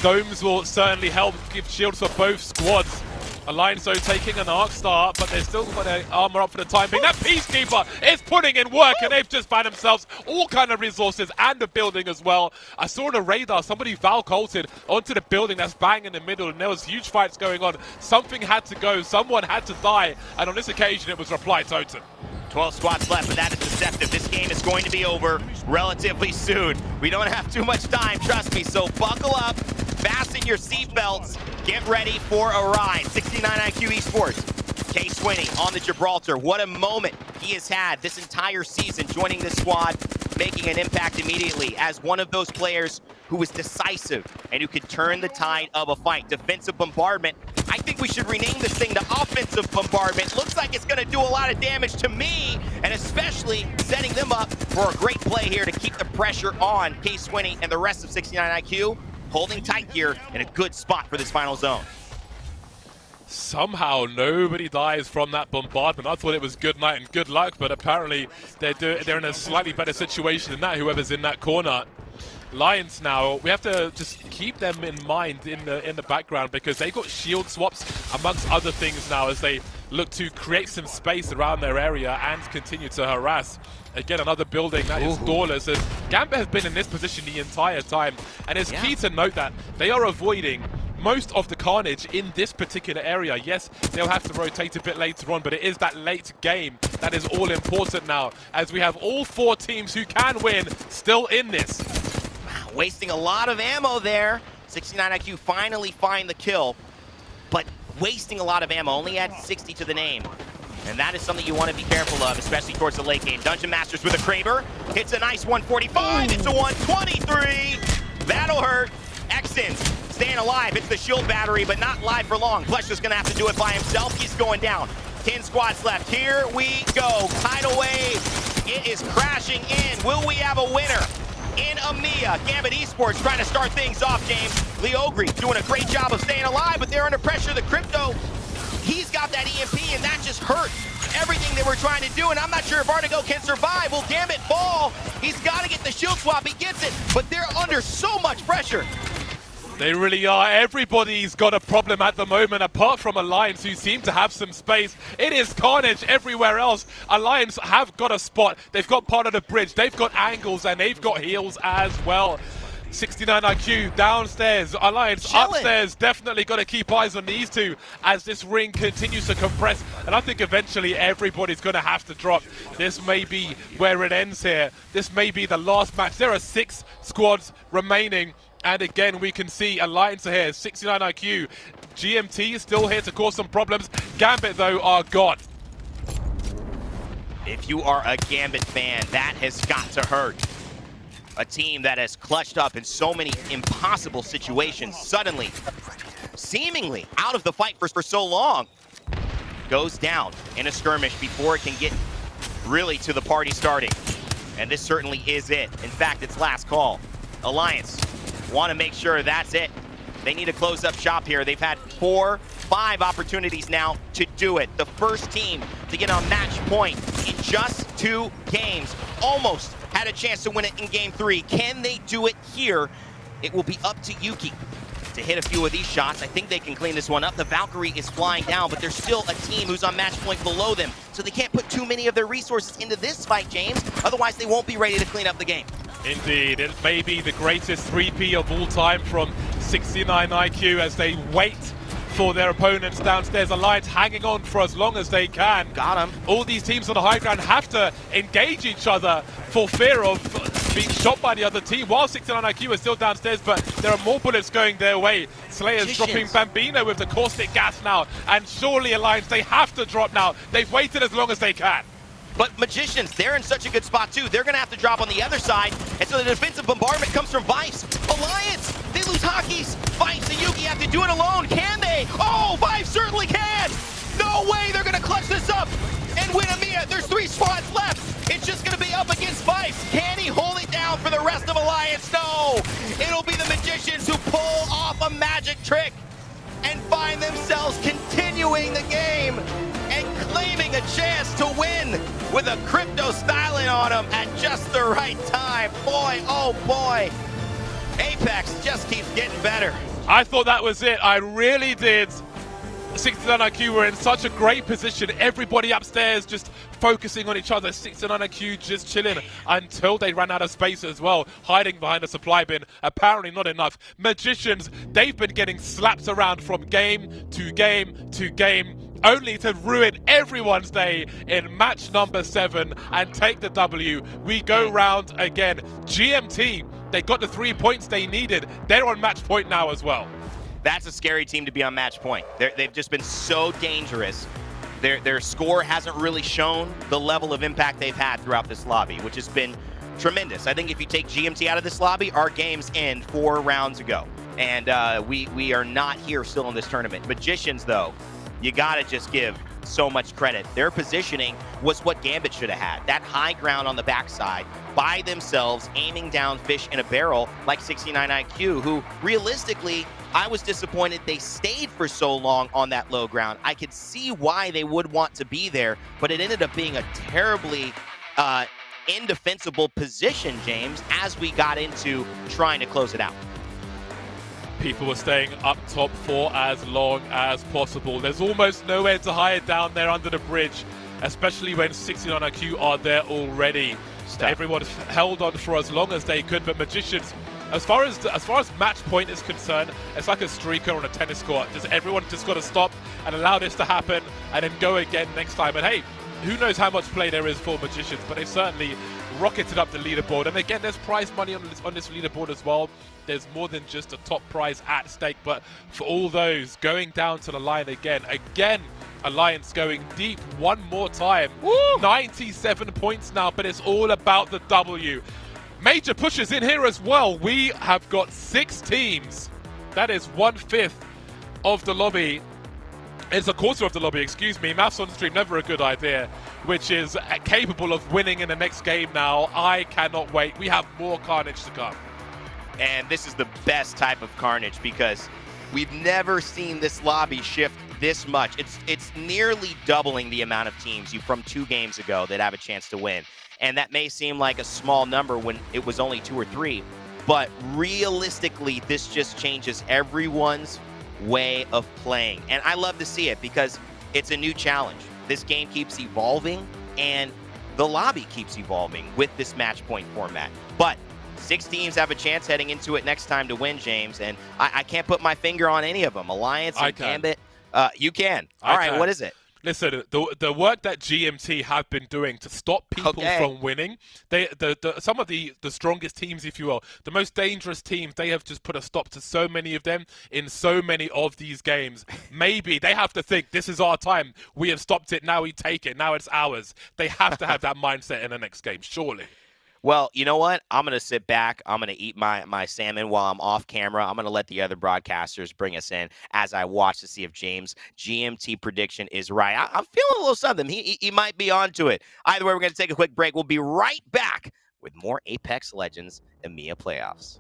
domes will certainly help give shields for both squads. Alliance though taking an arc star, but they're still got their armor up for the time being. That Peacekeeper is putting in work, and they've just found themselves all kind of resources and a building as well. I saw on a radar somebody Valcolted onto the building that's bang in the middle, and there was huge fights going on. Something had to go, someone had to die, and on this occasion it was Reply Totem. 12 squads left, but that is deceptive. This game is going to be over relatively soon. We don't have too much time, trust me, so buckle up, fasten your seatbelts, get ready for a ride. 69IQ Esports, K Swinney on the Gibraltar. What a moment he has had this entire season joining this squad. making an impact immediately as one of those players who was decisive and who could turn the tide of a fight. Defensive bombardment. I think we should rename this thing to offensive bombardment. Looks like it's going to do a lot of damage to me, and especially setting them up for a great play here to keep the pressure on K-Swinny and the rest of 69 IQ, holding tight here in a good spot for this final zone. Somehow nobody dies from that bombardment. I thought it was good night and good luck, but apparently they're in a slightly better situation than that, whoever's in that corner. Lions now, we have to just keep them in mind in the background, because they've got shield swaps amongst other things now as they look to create some space around their area and continue to harass. Again, another building that is doorless, as Gambit has been in this position the entire time, and it's key to note that they are avoiding most of the carnage in this particular area. Yes, they'll have to rotate a bit later on, but it is that late game that is all important now, as we have all 4 teams who can win still in this. Wow, wasting a lot of ammo there. 69 IQ finally find the kill, but wasting a lot of ammo, only had 60 to the name. And that is something you want to be careful of, especially towards the late game. Dungeon Masters with a Kraber, hits a nice 145, it's a 123. That'll hurt. Exons staying alive. It's the shield battery, but not live for long. Flesh is going to have to do it by himself. He's going down. 10 squads left. Here we go. Tidal wave. It is crashing in. Will we have a winner? In EMEA, Gambit Esports trying to start things off, James. Leogri doing a great job of staying alive, but they're under pressure. The Crypto, he's got that EMP, and that just hurt everything they were trying to do, and I'm not sure if Artigo can survive. Will Gambit fall? He's got to get the shield swap. He gets it, but they're under so much pressure. They really are. Everybody's got a problem at the moment, apart from Alliance, who seem to have some space. It is carnage everywhere else. Alliance have got a spot. They've got part of the bridge. They've got angles, and they've got heals as well. 69 IQ downstairs, Alliance upstairs. Definitely got to keep eyes on these two as this ring continues to compress. And I think eventually everybody's going to have to drop. This may be where it ends here. This may be the last match. There are 6 squads remaining. And again, we can see Alliance are here. 69 IQ. GMT is still here to cause some problems. Gambit, though, are gone. If you are a Gambit fan, that has got to hurt. A team that has clutched up in so many impossible situations, suddenly, seemingly out of the fight for so long, goes down in a skirmish before it can get really to the party starting. And this certainly is it. In fact, it's last call. Alliance want to make sure that's it. They need to close up shop here. They've had 4, 5 opportunities now to do it. The first team to get on match point in just 2 games. Almost had a chance to win it in game 3. Can they do it here? It will be up to Yuki to hit a few of these shots. I think they can clean this one up. The Valkyrie is flying down, but there's still a team who's on match point below them. So they can't put too many of their resources into this fight, James. Otherwise, they won't be ready to clean up the game. Indeed, it may be the greatest 3P of all time from 69 IQ as they wait for their opponents downstairs. Alliance hanging on for as long as they can. Got him. All these teams on the high ground have to engage each other for fear of being shot by the other team, while 69 IQ is still downstairs, but there are more bullets going their way. Slayer's dropping Bambino with the caustic gas now, and surely Alliance, they have to drop now. They've waited as long as they can. But Magicians, they're in such a good spot too. They're going to have to drop on the other side. And so the defensive bombardment comes from Vice. Alliance, they lose Hockeys. Vice and Yuki have to do it alone. Can they? Oh, Vice certainly can. No way they're going to clutch this up and win EMEA. There's 3 squads left. It's just going to be up against Vice. Can he hold it down for the rest of Alliance? No. It'll be the Magicians who pull off a magic trick and find themselves continuing the game and claiming a chance to win with a Crypto styling on them at just the right time. Boy, oh boy, Apex just keeps getting better. I thought that was it. I really did. 69 IQ were in such a great position. Everybody upstairs just focusing on each other. 69 IQ just chilling until they ran out of space as well, hiding behind a supply bin. Apparently not enough. Magicians, they've been getting slapped around from game to game to game, only to ruin everyone's day in match number 7 and take the W. We go round again. GMT, they got the 3 points they needed. They're on match point now as well. That's a scary team to be on match point. They've just been so dangerous. Their score hasn't really shown the level of impact they've had throughout this lobby, which has been tremendous. I think if you take GMT out of this lobby, our games end 4 rounds ago. And we are not here still in this tournament. Magicians, though, you got to just give so much credit. Their positioning was what Gambit should have had. That high ground on the backside by themselves, aiming down fish in a barrel like 69 IQ, who realistically, I was disappointed they stayed for so long on that low ground. I could see why they would want to be there, but it ended up being a terribly indefensible position, James, as we got into trying to close it out. People were staying up top for as long as possible. There's almost nowhere to hide down there under the bridge, especially when 69 IQ are there already. Everyone held on for as long as they could, but Magicians, as far as match point is concerned, it's like a streaker on a tennis court. Everyone just got to stop and allow this to happen, and then go again next time. And hey, who knows how much play there is for Magicians, but they certainly rocketed up the leaderboard. And again, there's prize money on this leaderboard as well. There's more than just a top prize at stake, but for all those going down to the line again, Alliance going deep one more time. Woo! 97 points now, but it's all about the W. Major pushes in here as well. We have got 6 teams. That is 1/5 of the lobby. It's a quarter of the lobby, excuse me. Maths on stream, never a good idea, which is capable of winning in the next game now. I cannot wait. We have more carnage to come. And this is the best type of carnage because we've never seen this lobby shift this much. It's nearly doubling the amount of teams from 2 games ago that have a chance to win. And that may seem like a small number when it was only 2 or 3, but realistically, this just changes everyone's way of playing. And I love to see it because it's a new challenge. This game keeps evolving and the lobby keeps evolving with this match point format. But 6 teams have a chance heading into it next time to win, James, and I can't put my finger on any of them. Alliance and Gambit. You can. All right, what is it? Listen, the work that GMT have been doing to stop people from winning, some of the strongest teams, if you will, the most dangerous teams, they have just put a stop to so many of them in so many of these games. Maybe they have to think, this is our time. We have stopped it. Now we take it. Now it's ours. They have to have that mindset in the next game, surely. Well, you know what? I'm going to sit back. I'm going to eat my salmon while I'm off camera. I'm going to let the other broadcasters bring us in as I watch to see if James' GMT prediction is right. I'm feeling a little something. He might be onto it. Either way, we're going to take a quick break. We'll be right back with more Apex Legends EMEA playoffs.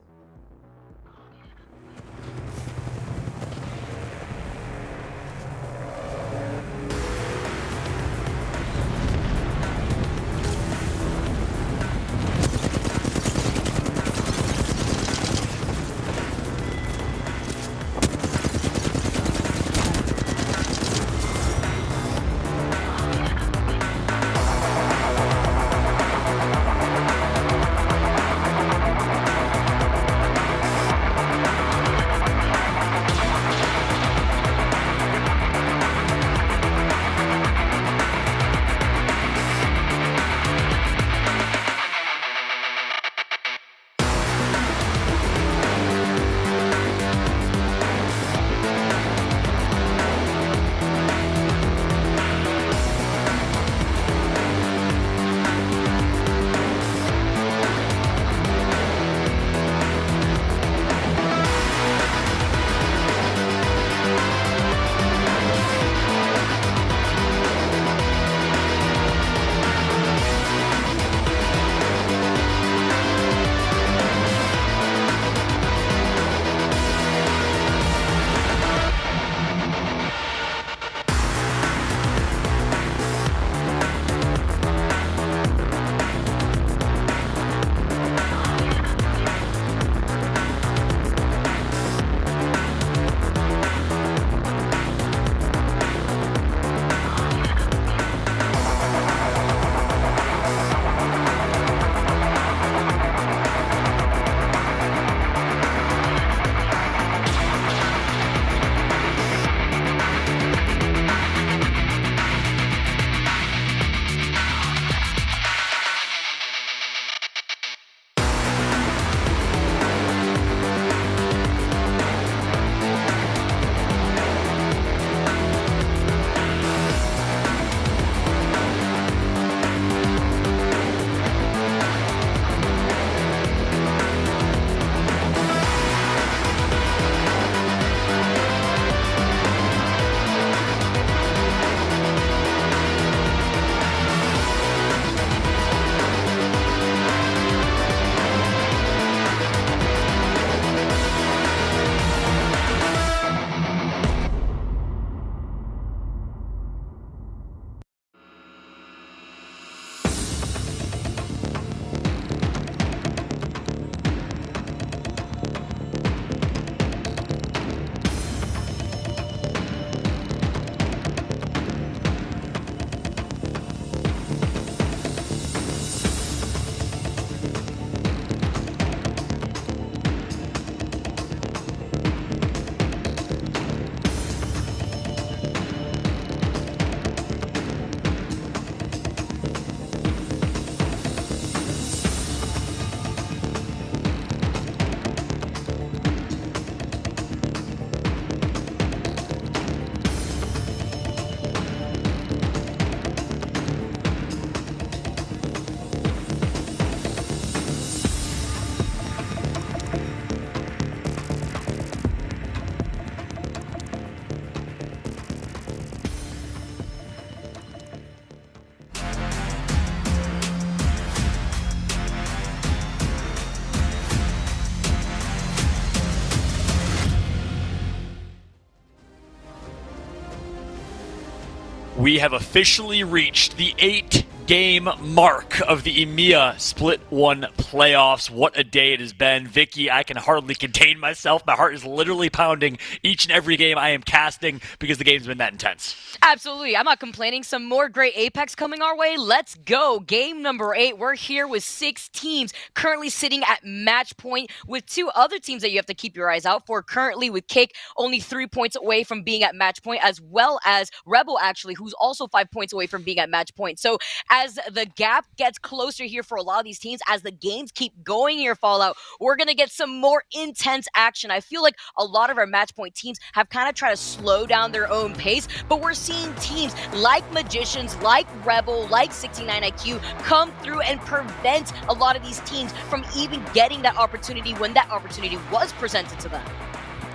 We have officially reached the 8-game mark of the EMEA Split 1 playoffs. What a day it has been. Vicky, I can hardly contain myself. My heart is literally pounding each and every game I am casting because the game's been that intense. Absolutely. I'm not complaining. Some more great Apex coming our way. Let's go. Game number 8. We're here with 6 teams currently sitting at match point with 2 other teams that you have to keep your eyes out for. Currently with Kick only 3 points away from being at match point, as well as Rebel, actually, who's also 5 points away from being at match point. So as the gap gets closer here for a lot of these teams, as the games keep going here, Fallout, we're going to get some more intense action. I feel like a lot of our match point teams have kind of tried to slow down their own pace, but we're seeing teams like Magicians, like Rebel, like 69IQ come through and prevent a lot of these teams from even getting that opportunity when that opportunity was presented to them.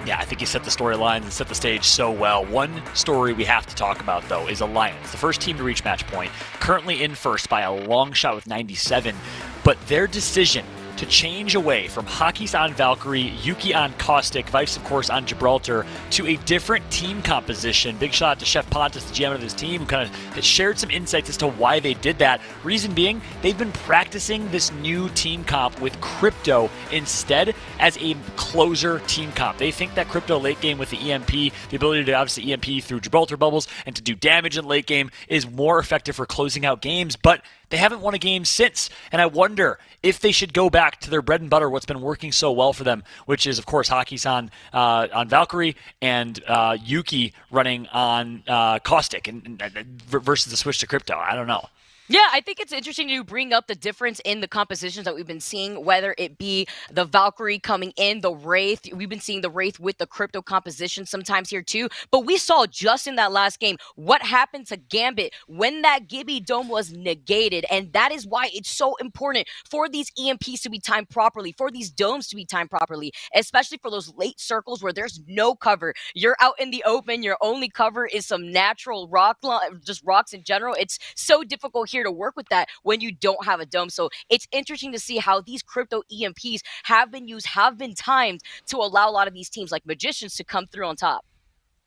Yeah, I think you set the storyline and set the stage so well. One story we have to talk about, though, is Alliance, the first team to reach match point, currently in first by a long shot with 97, but their decision to change away from Hockeys on Valkyrie, Yuki on Caustic, Vice, of course, on Gibraltar, to a different team composition. Big shout out to Chef Pontus, the GM of this team, who kind of shared some insights as to why they did that. Reason being, they've been practicing this new team comp with Crypto instead as a closer team comp. They think that Crypto late game with the EMP, the ability to obviously EMP through Gibraltar bubbles and to do damage in late game, is more effective for closing out games, but they haven't won a game since, and I wonder if they should go back to their bread and butter, what's been working so well for them, which is, of course, Hockeys on Valkyrie and Yuki running on Caustic and versus the switch to Crypto. I don't know. Yeah, I think it's interesting to bring up the difference in the compositions that we've been seeing, whether it be the Valkyrie coming in, the Wraith. We've been seeing the Wraith with the Crypto composition sometimes here too. But we saw just in that last game what happened to Gambit when that Gibby Dome was negated. And that is why it's so important for these EMPs to be timed properly, for these domes to be timed properly, especially for those late circles where there's no cover. You're out in the open. Your only cover is some natural rock, just rocks in general. It's so difficult here to work with that when you don't have a dome. So it's interesting to see how these Crypto EMPs have been used, have been timed to allow a lot of these teams like Magicians to come through on top.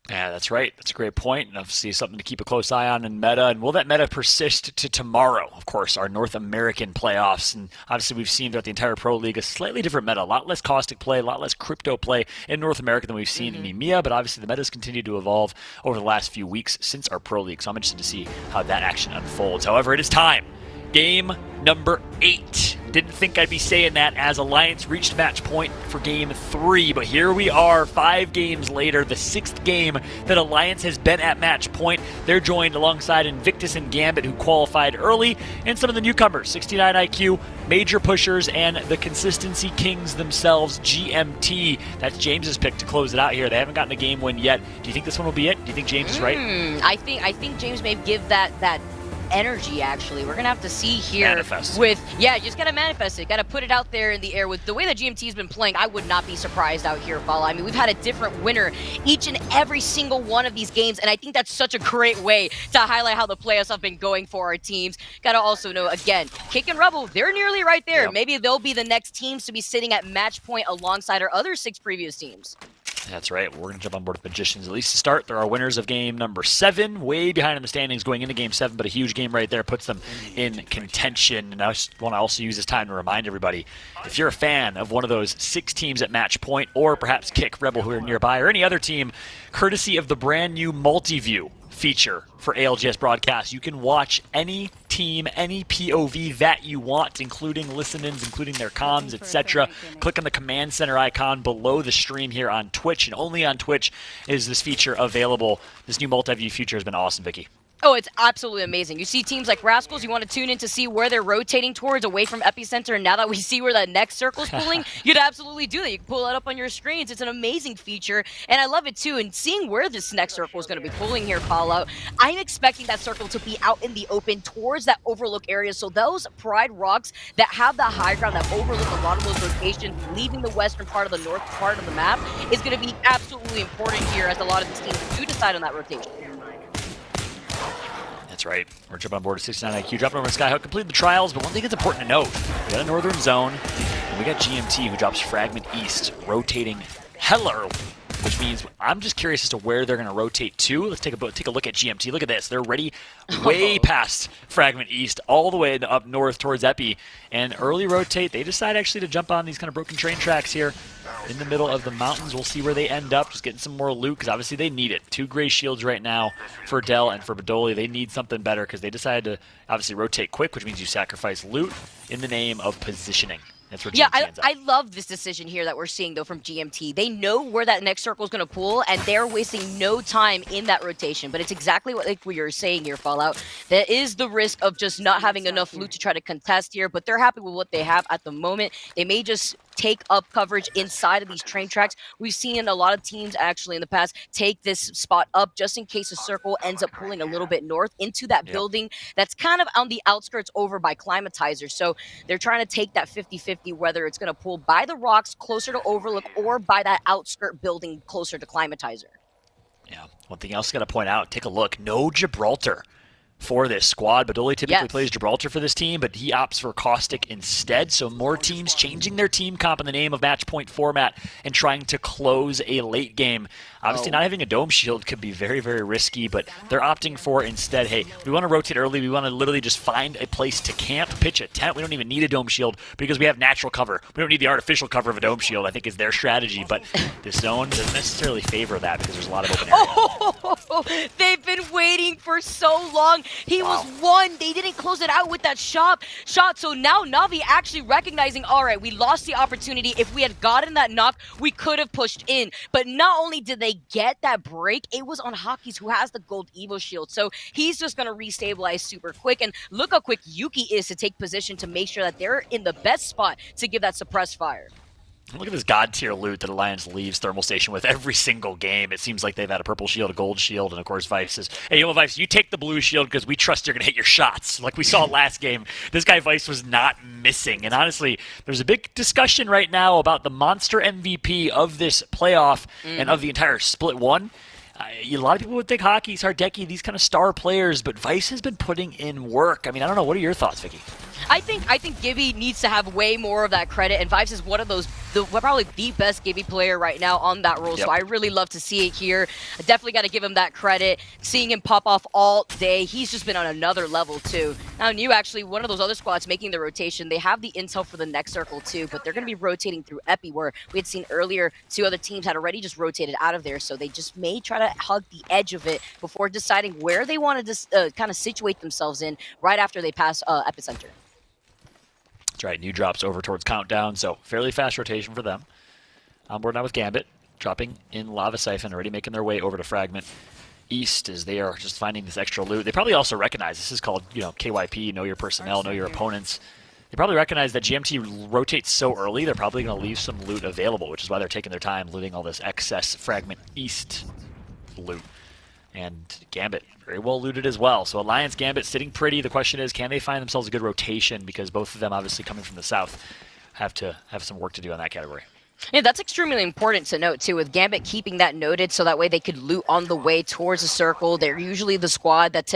Yeah, that's right. That's a great point. And obviously something to keep a close eye on in meta. And will that meta persist to tomorrow? Of course, our North American playoffs. And obviously we've seen throughout the entire Pro League a slightly different meta. A lot less Caustic play, a lot less Crypto play in North America than we've seen in EMEA. But obviously the meta's continued to evolve over the last few weeks since our Pro League. So I'm interested to see how that action unfolds. However, it is time. Game number 8. Didn't think I'd be saying that as Alliance reached match point for game 3, but here we are 5 games later, the 6th game that Alliance has been at match point. They're joined alongside Invictus and Gambit, who qualified early, and some of the newcomers, 69IQ, Major Pushers, and the Consistency Kings themselves, GMT. That's James's pick to close it out here. They haven't gotten a game win yet. Do you think this one will be it? Do you think James is right? I think James may give that energy. Actually, we're gonna have to see here manifest. You just gotta manifest it, gotta put it out there in the air. With the way that GMT has been playing, I would not be surprised out here, Paula. I mean, we've had a different winner each and every single one of these games, and I think that's such a great way to highlight how the playoffs have been going for our teams. Gotta also know, again, Kick and Rebel, they're nearly right there. Yep. Maybe they'll be the next teams to be sitting at match point alongside our other 6 previous teams. That's right. We're going to jump on board with Magicians at least to start. They're our winners of game number 7, way behind in the standings going into game 7, but a huge game right there puts them in contention. And I just want to also use this time to remind everybody, if you're a fan of one of those 6 teams at match point, or perhaps Kick, Rebel, who are nearby, or any other team, courtesy of the brand new multi-view feature for ALGS broadcast, you can watch any team, any POV that you want, including listen-ins, including their comms, etc. Click on the command center icon below the stream here on Twitch, and only on Twitch is this feature available. This new multi-view feature has been awesome, Vicky. Oh, it's absolutely amazing. You see teams like Rascals, you want to tune in to see where they're rotating towards away from Epicenter, and now that we see where that next circle's pulling, you'd absolutely do that. You can pull that up on your screens. It's an amazing feature, and I love it too. And seeing where this next circle is going to be pulling here, Fallout, I'm expecting that circle to be out in the open towards that overlook area. So those Pride Rocks that have that high ground that overlook a lot of those rotations, leaving the western part of the north part of the map, is going to be absolutely important here as a lot of these teams do decide on that rotation. That's right. We're jumping on board at 69IQ, dropping over to Skyhook, completed the trials, but one thing that's important to note, we got a northern zone, and we got GMT who drops Fragment East, rotating hella early. which means I'm just curious as to where they're going to rotate to. Let's take a look at GMT. Look at this. They're ready way past Fragment East, all the way up north towards Epi. And early rotate, they decide actually to jump on these kind of broken train tracks here in the middle of the mountains. We'll see where they end up, just getting some more loot, because obviously they need it. 2 gray shields right now for Dell and for Badoli. They need something better because they decided to obviously rotate quick, which means you sacrifice loot in the name of positioning. That's where GMT ends up. I love this decision here that we're seeing, though, from GMT. They know where that next circle is going to pull, and they're wasting no time in that rotation. But it's exactly what you're saying here, Fallout. There is the risk of just not having enough loot to try to contest here, but they're happy with what they have at the moment. They may just take up coverage inside of these train tracks. We've seen a lot of teams actually in the past take this spot up just in case a circle ends up pulling a little bit north into that building that's kind of on the outskirts over by Climatizer. So they're trying to take that 50-50, whether it's going to pull by the rocks closer to Overlook or by that outskirt building closer to Climatizer. Yeah. One thing else I got to point out, take a look. No Gibraltar for this squad. Badoli typically plays Gibraltar for this team, but he opts for Caustic instead. So more teams changing their team comp in the name of match point format and trying to close a late game. Obviously, not having a dome shield could be very, very risky, but they're opting for instead, hey, we want to rotate early. We want to literally just find a place to camp, pitch a tent. We don't even need a dome shield because we have natural cover. We don't need the artificial cover of a dome shield, I think is their strategy, but this zone doesn't necessarily favor that because there's a lot of open area. Oh, they've been waiting for so long. He was one. They didn't close it out with that shot. So now Na'Vi actually recognizing, all right, we lost the opportunity. If we had gotten that knock, we could have pushed in. But not only did they get that break, it was on Hockeys, who has the gold Evo shield. So he's just going to restabilize super quick. And look how quick Yuki is to take position to make sure that they're in the best spot to give that suppressed fire. Look at this god tier loot that Alliance leaves Thermal Station with every single game. It seems like they've had a purple shield, a gold shield, and of course Vice says, hey, Vice, you take the blue shield because we trust you're going to hit your shots. Like we saw last game, this guy Vice was not missing. And honestly, there's a big discussion right now about the monster MVP of this playoff and of the entire Split 1. A lot of people would think Hockeys, Hardeki, these kind of star players, but Vice has been putting in work. I mean, I don't know. What are your thoughts, Vicky? I think Gibby needs to have way more of that credit, and Vice is one of those, probably the best Gibby player right now on that role, so I really love to see it here. I definitely got to give him that credit. Seeing him pop off all day, he's just been on another level too. Now, New actually, one of those other squads making the rotation, they have the intel for the next circle too, but they're going to be rotating through Epi, where we had seen earlier 2 other teams had already just rotated out of there, so they just may try to hug the edge of it before deciding where they want to kind of situate themselves in right after they pass Epicenter. That's right, New drops over towards Countdown, so fairly fast rotation for them. On board now with Gambit, dropping in Lava Siphon, already making their way over to Fragment East as they are just finding this extra loot. They probably also recognize, this is called, KYP, know your personnel, know your opponents. They probably recognize that GMT rotates so early, they're probably going to leave some loot available, which is why they're taking their time looting all this excess Fragment East loot. And Gambit, very well looted as well. So Alliance Gambit sitting pretty. The question is, can they find themselves a good rotation? Because both of them, obviously coming from the south, have to have some work to do in that category. Yeah, that's extremely important to note, too, with Gambit keeping that noted so that way they could loot on the way towards the circle. They're usually the squad that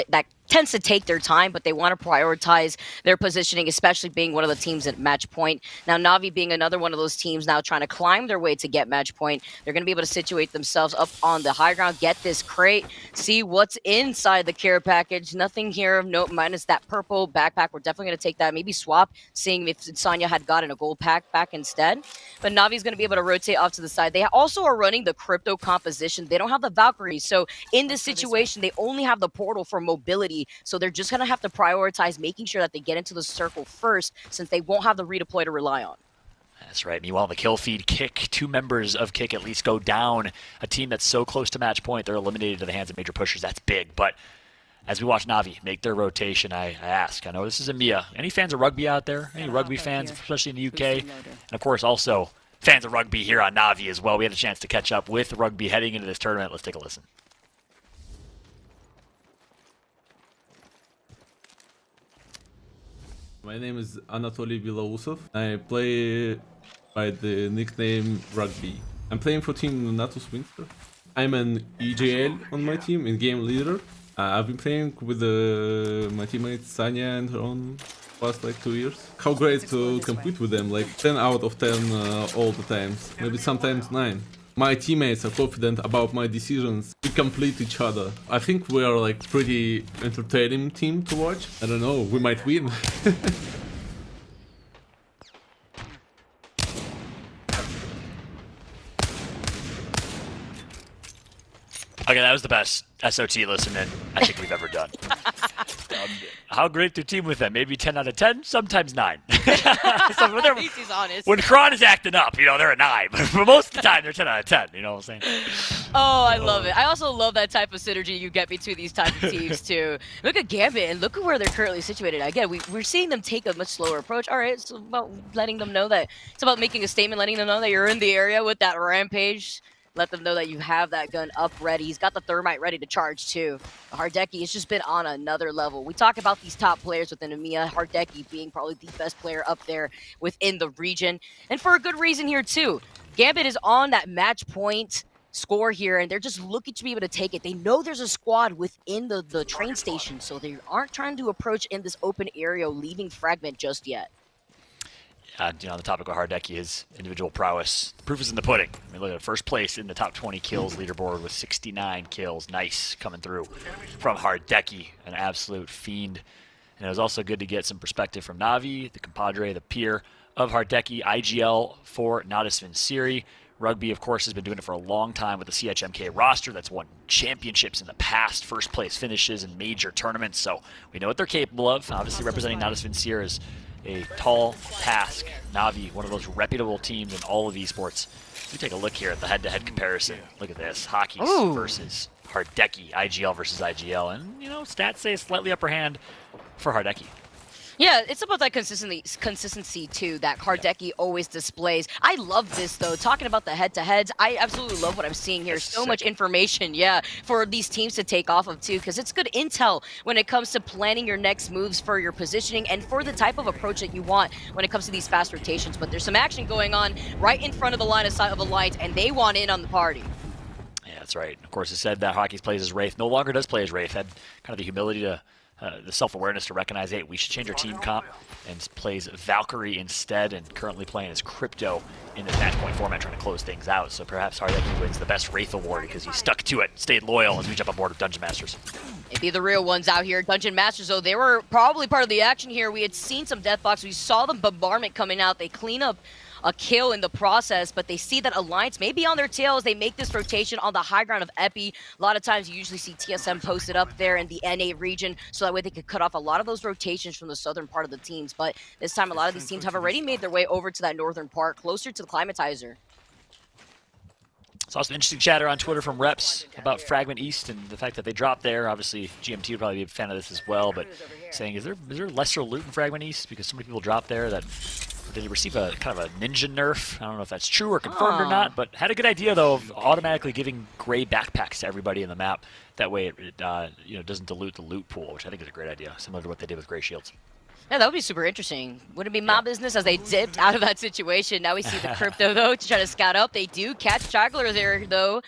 tends to take their time, but they want to prioritize their positioning, especially being one of the teams at match point. Now, Na'Vi being another one of those teams now trying to climb their way to get match point. They're going to be able to situate themselves up on the high ground, get this crate, see what's inside the care package. Nothing here of note minus that purple backpack. We're definitely going to take that. Maybe swap, seeing if Sanya had gotten a gold pack back instead. But Na'Vi's going to be able to rotate off to the side. They also are running the crypto composition. They don't have the Valkyrie. So in this situation, they only have the portal for mobility. So they're just going to have to prioritize making sure that they get into the circle first, since they won't have the redeploy to rely on. That's right. Meanwhile, the kill feed, Kick, 2 members of Kick at least go down. A team that's so close to match point, they're eliminated to the hands of major pushers. That's big. But as we watch Na'Vi make their rotation, I ask, I know this is EMEA. Any fans of rugby out there? Any rugby fans, especially in the UK? And of course, also fans of rugby here on Na'Vi as well. We had a chance to catch up with rugby heading into this tournament. Let's take a listen. My name is Anatoly Bilausov. I play by the nickname Rugby. I'm playing for Team Natus Winter. I'm an EJL on my team, in-game leader. I've been playing with my teammate Sanya and her own past 2 years. How great to compete with them, 10 out of 10 all the times, maybe sometimes 9. My teammates are confident about my decisions. We complete each other. I think we are like pretty entertaining team to watch. I don't know, we might win. Okay, that was the best SOT listen-in I think we've ever done. How great to team with them? Maybe 10 out of 10, sometimes 9. At least he's honest. When Kron is acting up, they're a 9. But for most of the time, they're 10 out of 10. You know what I'm saying? Oh, I love it. I also love that type of synergy you get between these type of teams, too. Look at Gambit, and look at where they're currently situated. Again, we're seeing them take a much slower approach. All right, it's about letting them know that it's about making a statement, letting them know that you're in the area with that Rampage. Let them know that you have that gun up ready. He's got the Thermite ready to charge, too. Hardeki has just been on another level. We talk about these top players within EMEA, Hardeki being probably the best player up there within the region. And for a good reason here, too. Gambit is on that match point score here, and they're just looking to be able to take it. They know there's a squad within the train station, so they aren't trying to approach in this open area, leaving Fragment just yet. On the topic of Hardeki, his individual prowess, the proof is in the pudding. I mean, look at first place in the top 20 kills leaderboard with 69 kills. Nice coming through from Hardeki, an absolute fiend. And it was also good to get some perspective from Navi, the compadre, the peer of Hardeki, IGL for Natisvin Siri. Rugby, of course, has been doing it for a long time with the CHMK roster that's won championships in the past, first place finishes in major tournaments. So we know what they're capable of. Obviously, representing Natisvin Siri is a tall task. Navi, one of those reputable teams in all of esports. We take a look here at the head-to-head comparison. Look at this. Hockey versus Hardeki, IGL versus IGL. And, stats say a slightly upper hand for Hardeki. Yeah, it's about that consistency too, that Hardeki always displays. I love this, though. Talking about the head-to-heads, I absolutely love what I'm seeing here. So much information, for these teams to take off of, too, because it's good intel when it comes to planning your next moves for your positioning and for the type of approach that you want when it comes to these fast rotations. But there's some action going on right in front of the line of sight of Alliance, and they want in on the party. Yeah, that's right. Of course, it said that Hockey plays as Wraith. No longer does play as Wraith. Had kind of the humility to the self-awareness to recognize, hey, we should change our team comp, and plays Valkyrie instead, and currently playing as Crypto in this match point format, trying to close things out. So perhaps Hardeki wins the best Wraith award because he stuck to it, stayed loyal as we jump on board with Dungeon Masters. Maybe the real ones out here. Dungeon Masters, though, they were probably part of the action here. We had seen some Deathbox. We saw the bombardment coming out. They clean up a kill in the process, but they see that Alliance may be on their tail as they make this rotation on the high ground of Epi. A lot of times you usually see TSM posted up there in the NA region, so that way they could cut off a lot of those rotations from the southern part of the teams. But this time, a lot of these teams have already made their way over to that northern part, closer to the Climatizer. Saw some interesting chatter on Twitter from reps about Fragment East and the fact that they dropped there. Obviously, GMT would probably be a fan of this as well, but saying, is there lesser loot in Fragment East because so many people dropped there that did he receive a kind of a ninja nerf? I don't know if that's true or confirmed or not, but had a good idea though of automatically giving gray backpacks to everybody in the map. That way it doesn't dilute the loot pool, which I think is a great idea, similar to what they did with gray shields. Yeah, that would be super interesting. Wouldn't it be my business as they dipped out of that situation? Now we see the Crypto, though, to try to scout up. They do catch Juggler there, though.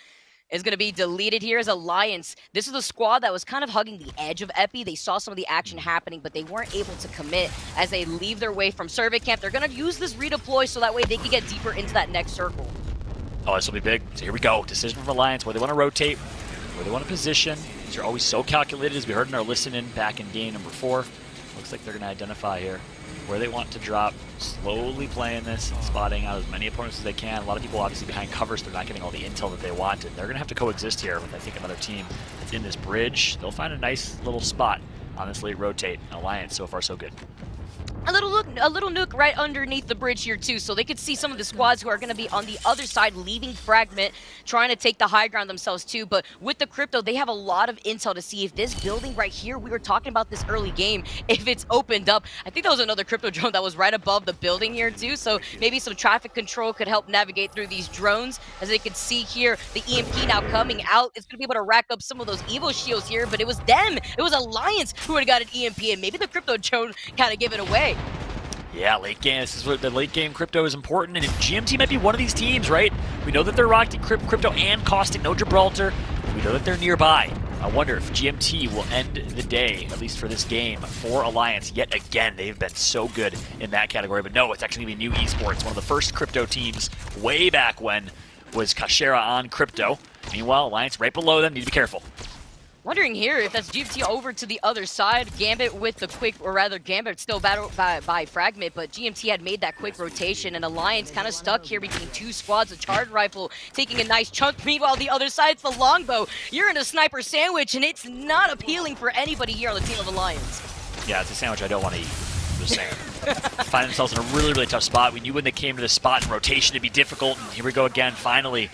Is going to be deleted here as Alliance. This is the squad that was kind of hugging the edge of Epi. They saw some of the action happening, but they weren't able to commit as they leave their way from survey camp. They're going to use this redeploy so that way they can get deeper into that next circle. Oh, this will be big. So here we go. Decision from Alliance, where they want to rotate, where they want to position. These are always so calculated, as we heard in our listen-in back in game number 4. Looks like they're going to identify here where they want to drop, slowly playing this, spotting out as many opponents as they can. A lot of people obviously behind covers, they're not getting all the intel that they want, and they're going to have to coexist here with, I think, another team that's in this bridge. They'll find a nice little spot on this late rotate. Alliance, so far so good. A little nuke right underneath the bridge here too, so they could see some of the squads who are going to be on the other side, leaving Fragment, trying to take the high ground themselves too. But with the Crypto, they have a lot of intel to see if this building right here, we were talking about this early game, if it's opened up. I think that was another Crypto drone that was right above the building here too, so maybe some traffic control could help navigate through these drones. As they could see here, the EMP now coming out. It's going to be able to rack up some of those Evo shields here, but it was them. It was Alliance who would have got an EMP, and maybe the Crypto drone kind of give it away. Yeah, late game. This is what the late game Crypto is important, and GMT might be one of these teams, right? We know that they're rocking Crypto and Caustic, no Gibraltar. We know that they're nearby. I wonder if GMT will end the day, at least for this game, for Alliance yet again. They've been so good in that category, but no, it's actually going to be new esports. One of the first Crypto teams way back when was Kashera on Crypto. Meanwhile, Alliance right below them. Need to be careful. Wondering here if that's GMT over to the other side. Gambit with the quick, or rather Gambit still battled by Fragment, but GMT had made that quick rotation, and Alliance kind of stuck here between two squads. A charged rifle taking a nice chunk. Meanwhile, the other side's the longbow. You're in a sniper sandwich, and it's not appealing for anybody here on the team of Alliance. Yeah, it's a sandwich I don't want to eat. I'm just saying. Find themselves in a really, really tough spot. We knew when they came to this spot in rotation it'd be difficult, and here we go again, finally.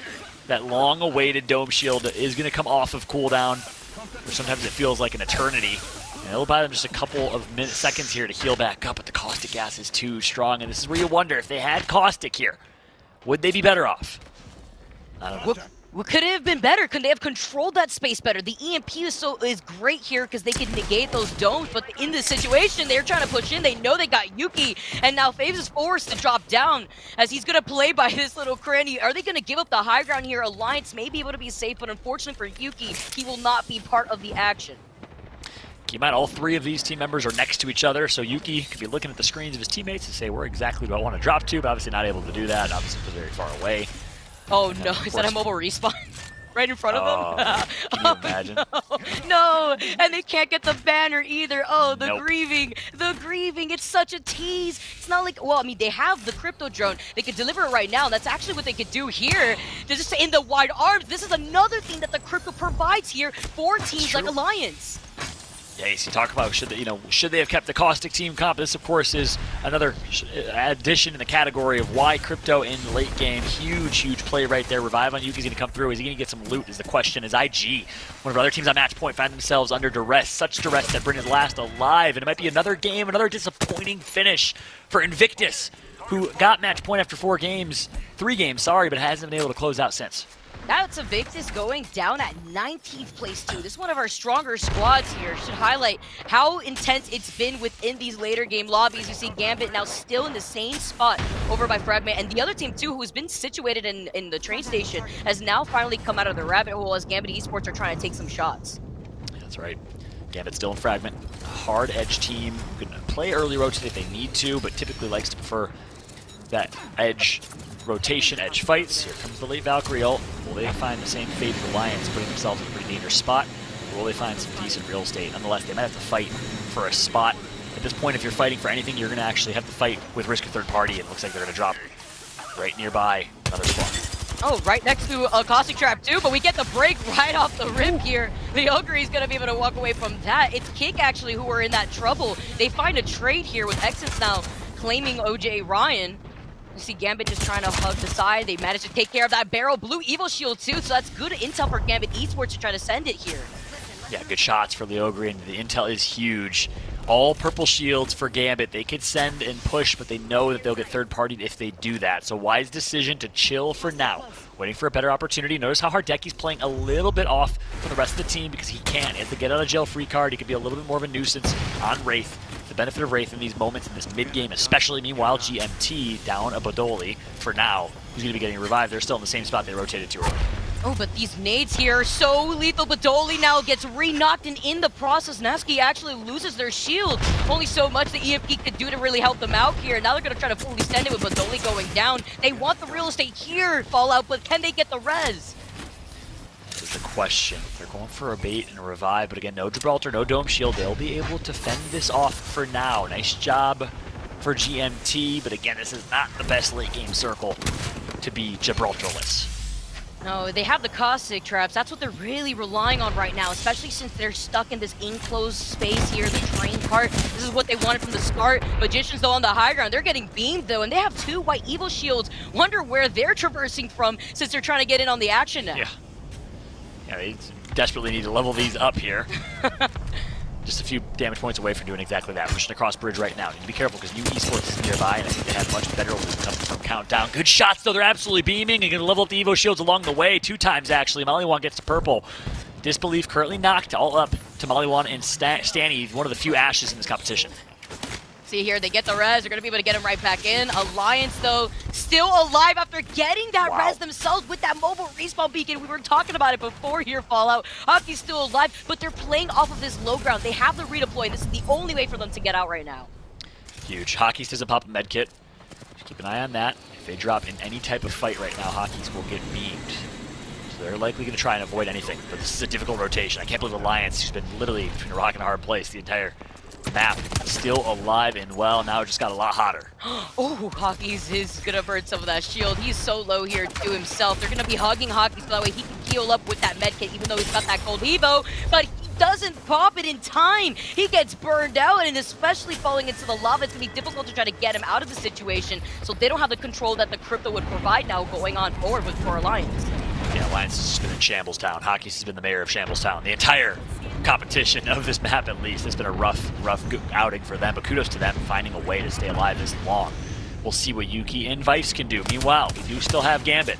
That long-awaited Dome Shield is going to come off of cooldown. Or sometimes it feels like an eternity. And it'll buy them just a couple of seconds here to heal back up, but the caustic gas is too strong, and this is where you wonder if they had caustic here, would they be better off? I don't know. What could it have been better? Could they have controlled that space better? The EMP is great here because they can negate those domes, but in this situation, they're trying to push in. They know they got Yuki, and now Faves is forced to drop down as he's going to play by this little cranny. Are they going to give up the high ground here? Alliance may be able to be safe, but unfortunately for Yuki, he will not be part of the action. Keep in mind, all three of these team members are next to each other, so Yuki could be looking at the screens of his teammates to say, where exactly do I want to drop to, but obviously not able to do that, obviously because very far away. Oh no, is that a mobile respawn? Right in front of them? Can you imagine? No, and they can't get the banner either. Oh, the grieving, it's such a tease. It's not like, well, I mean, they have the crypto drone. They could deliver it right now. That's actually what they could do here. They're just in the wide arms. This is another thing that the crypto provides here for teams like Alliance. Yeah, you talk about should they have kept the caustic team comp. This, of course, is another addition in the category of why Crypto in the late game. Huge play right there. Revive on Yuki's going to come through. Is he going to get some loot is the question. As IG, one of our other teams on match point, find themselves under duress. Such duress that Bryn's last alive. And it might be another game, another disappointing finish for Invictus, who got match point after 3 games, but hasn't been able to close out since. That's Invictus going down at 19th place too. This is one of our stronger squads here. Should highlight how intense it's been within these later game lobbies. You see Gambit now still in the same spot over by Fragment, and the other team too, who's been situated in the train station, has now finally come out of the rabbit hole as Gambit Esports are trying to take some shots. That's right. Gambit still in Fragment. Hard edge team. Can play early rotate if they need to, but typically likes to prefer that edge rotation, edge fights. Here comes the late Valkyrie ult. Will they find the same fate as Alliance, putting themselves in a pretty dangerous spot? Or will they find some decent real estate? Nonetheless, they might have to fight for a spot. At this point, if you're fighting for anything, you're going to actually have to fight with risk of third party. It looks like they're going to drop right nearby another squad. Oh, right next to a caustic trap too, but we get the break right off the rip here. The Ogre's going to be able to walk away from that. It's Kick actually who are in that trouble. They find a trade here with Exits now claiming OJ Ryan. You see Gambit just trying to hug the side. They managed to take care of that barrel. Blue Evil Shield too, so that's good intel for Gambit Esports to try to send it here. Yeah, good shots for Leogre, and the intel is huge. All purple shields for Gambit. They could send and push, but they know that they'll get third-partied if they do that. So wise decision to chill for now. Waiting for a better opportunity. Notice how Hardeki's playing a little bit off from the rest of the team because he can't. He has to get out of jail free card. He could be a little bit more of a nuisance on Wraith. The benefit of Wraith in these moments in this mid-game, especially. Meanwhile, GMT down a Bodoli for now. He's going to be getting revived. They're still in the same spot they rotated to early. Oh, but these nades here are so lethal. Bodoli now gets re-knocked, and in the process, Nasky actually loses their shield. Only so much the EMP could do to really help them out here. Now they're going to try to fully stand it with Bodoli going down. They want the real estate here, Fallout, but can they get the res? This is the question. They're going for a bait and a revive, but again, no Gibraltar, no Dome Shield. They'll be able to fend this off for now. Nice job for GMT, but again, this is not the best late-game circle to be Gibraltarless. No, they have the caustic traps. That's what they're really relying on right now, especially since they're stuck in this enclosed space here, the train cart. This is what they wanted from the start. Magicians, though, on the high ground. They're getting beamed, though, and they have 2 white evil shields. Wonder where they're traversing from since they're trying to get in on the action now. Yeah, they desperately need to level these up here. Just a few damage points away from doing exactly that. Pushing across bridge right now. Need to be careful because new esports is nearby, and I think they have much better loot coming from Countdown. Good shots, though. They're absolutely beaming. And going to level up the Evo shields along the way. 2 times, actually. Maliwan gets to purple. Disbelief currently knocked all up to Maliwan and Stanny, one of the few ashes in this competition. See here, they get the res. They're going to be able to get him right back in. Alliance, though, still alive after getting that res themselves with that mobile respawn beacon. We were talking about it before here, Fallout. Hockey's still alive, but they're playing off of this low ground. They have the redeploy. This is the only way for them to get out right now. Huge. Hockey's doesn't pop a med kit. Just keep an eye on that. If they drop in any type of fight right now, Hockeys will get beamed. So they're likely going to try and avoid anything. But this is a difficult rotation. I can't believe Alliance, who's been literally between a rock and a hard place the entire map, still alive and well. Now it just got a lot hotter. Oh, Hockeys is going to burn some of that shield. He's so low here to himself. They're going to be hugging Hockeys so that way he can heal up with that medkit, even though he's got that gold Evo. But he doesn't pop it in time. He gets burned out, and especially falling into the lava, it's going to be difficult to try to get him out of the situation. So they don't have the control that the crypto would provide now going on forward for Alliance. Yeah, Alliance has been in Shambles Town. Hockeys has been the mayor of Shambles Town. The entire competition of this map, at least, has been a rough outing for them. But kudos to them finding a way to stay alive this long. We'll see what Yuki and Vice can do. Meanwhile, we do still have Gambit.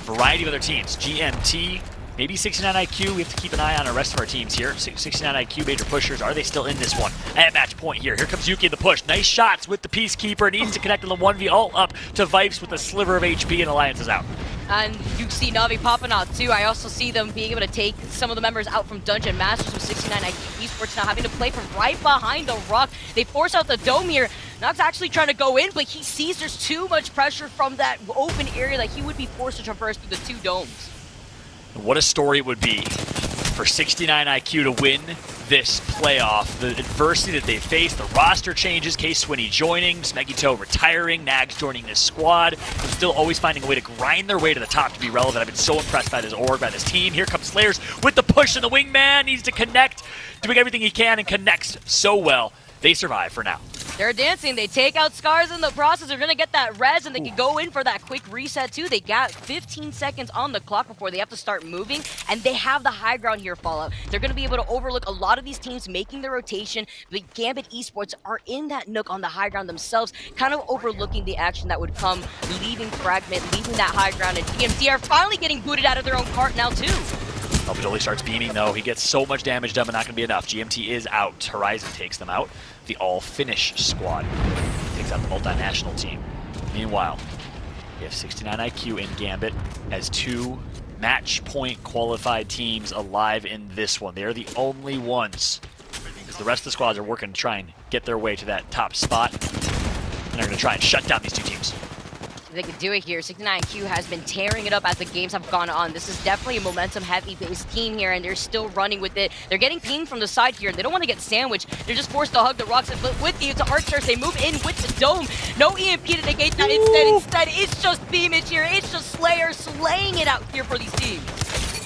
Variety of other teams. GMT, maybe 69 IQ. We have to keep an eye on the rest of our teams here. 69 IQ major pushers. Are they still in this one? At match point here. Here comes Yuki in the push. Nice shots with the Peacekeeper. Needs to connect on the 1v ult up to Vipes with a sliver of HP, and Alliance is out. And you see Navi popping out too. I also see them being able to take some of the members out from Dungeon Masters with 69 IQ Esports now having to play from right behind the rock. They force out the dome here. Nox actually trying to go in, but he sees there's too much pressure from that open area that he would be forced to traverse through the two domes. What a story it would be for 69 IQ to win this playoff. The adversity that they faced, the roster changes, Case Swinney joining, Smegito retiring, Nags joining this squad, but still always finding a way to grind their way to the top to be relevant. I've been so impressed by this org, by this team. Here comes Slayers with the push, and the wingman needs to connect, doing everything he can, and connects so well. They survive for now. They're dancing. They take out Scars in the process. They're going to get that res, and they can go in for that quick reset, too. They got 15 seconds on the clock before they have to start moving, and they have the high ground here, Fallout. They're going to be able to overlook a lot of these teams making their rotation, but Gambit Esports are in that nook on the high ground themselves, kind of overlooking the action that would come, leaving Fragment, leaving that high ground, and GMT are finally getting booted out of their own cart now, too. Elbadoli starts beaming, though. He gets so much damage done, but not going to be enough. GMT is out. Horizon takes them out. The all-Finnish squad takes out the multinational team. Meanwhile, we have 69 IQ in Gambit as two match point qualified teams alive in this one. They are the only ones, because the rest of the squads are working to try and get their way to that top spot, and they're going to try and shut down these two teams. They can do it here. 69IQ has been tearing it up as the games have gone on. This is definitely a momentum-heavy based team here, and they're still running with it. They're getting pinged from the side here. They don't want to get sandwiched. They're just forced to hug the rocks. But with the Archers, they move in with the dome. No EMP to negate that. Instead, it's just Beamage here. It's just Slayer slaying it out here for these teams.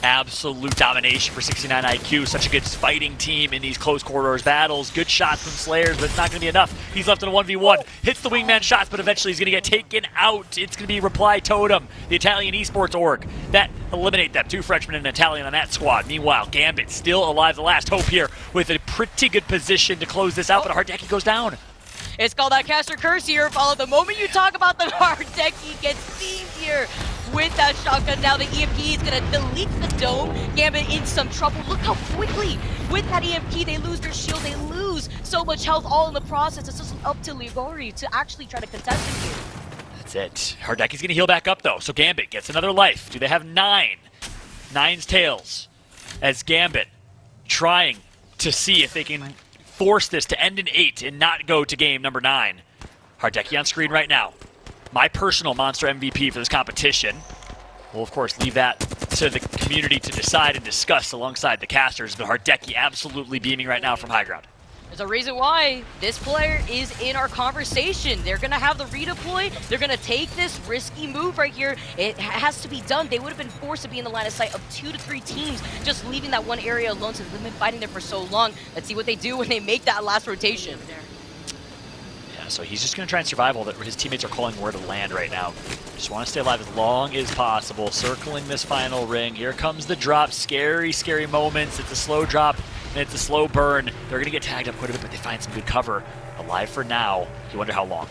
Absolute domination for 69 IQ. Such a good fighting team in these close corridors battles. Good shots from Slayers, but it's not going to be enough. He's left in a 1v1. Hits the wingman shots, but eventually he's going to get taken out. It's going to be Reply Totem, the Italian esports org. That eliminate them. Two Frenchmen and an Italian on that squad. Meanwhile, Gambit still alive. The last hope here with a pretty good position to close this out, but Hardeki goes down. It's called that caster curse here. Follow the moment you talk about the Hardeki gets steamed here with that shotgun. Now the EMP is going to delete the dome. Gambit in some trouble. Look how quickly with that EMP they lose their shield. They lose so much health all in the process. It's just up to Ligori to actually try to contest it here. That's it. Hardeki's going to heal back up though, so Gambit gets another life. Do they have 9? 9's tails as Gambit trying to see if they can force this to end in 8 and not go to game number 9. Hardeki on screen right now. My personal monster MVP for this competition. We'll, of course, leave that to the community to decide and discuss alongside the casters, but Hardeki absolutely beaming right now from high ground. There's a reason why this player is in our conversation. They're going to have the redeploy. They're going to take this risky move right here. It has to be done. They would have been forced to be in the line of sight of 2 to 3 teams, just leaving that one area alone since they've been fighting there for so long. Let's see what they do when they make that last rotation. Yeah, so he's just going to try and survive while his teammates are calling where to land right now. Just want to stay alive as long as possible, circling this final ring. Here comes the drop. Scary, scary moments. It's a slow drop. And it's a slow burn. They're going to get tagged up quite a bit, but they find some good cover. Alive for now. You wonder how long.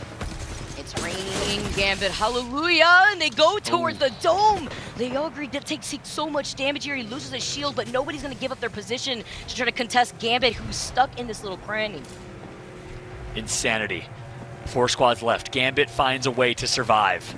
It's raining, Gambit, hallelujah, and they go towards the dome. Leogri takes so much damage here. He loses his shield, but nobody's going to give up their position to try to contest Gambit, who's stuck in this little cranny. Insanity. 4 squads left. Gambit finds a way to survive.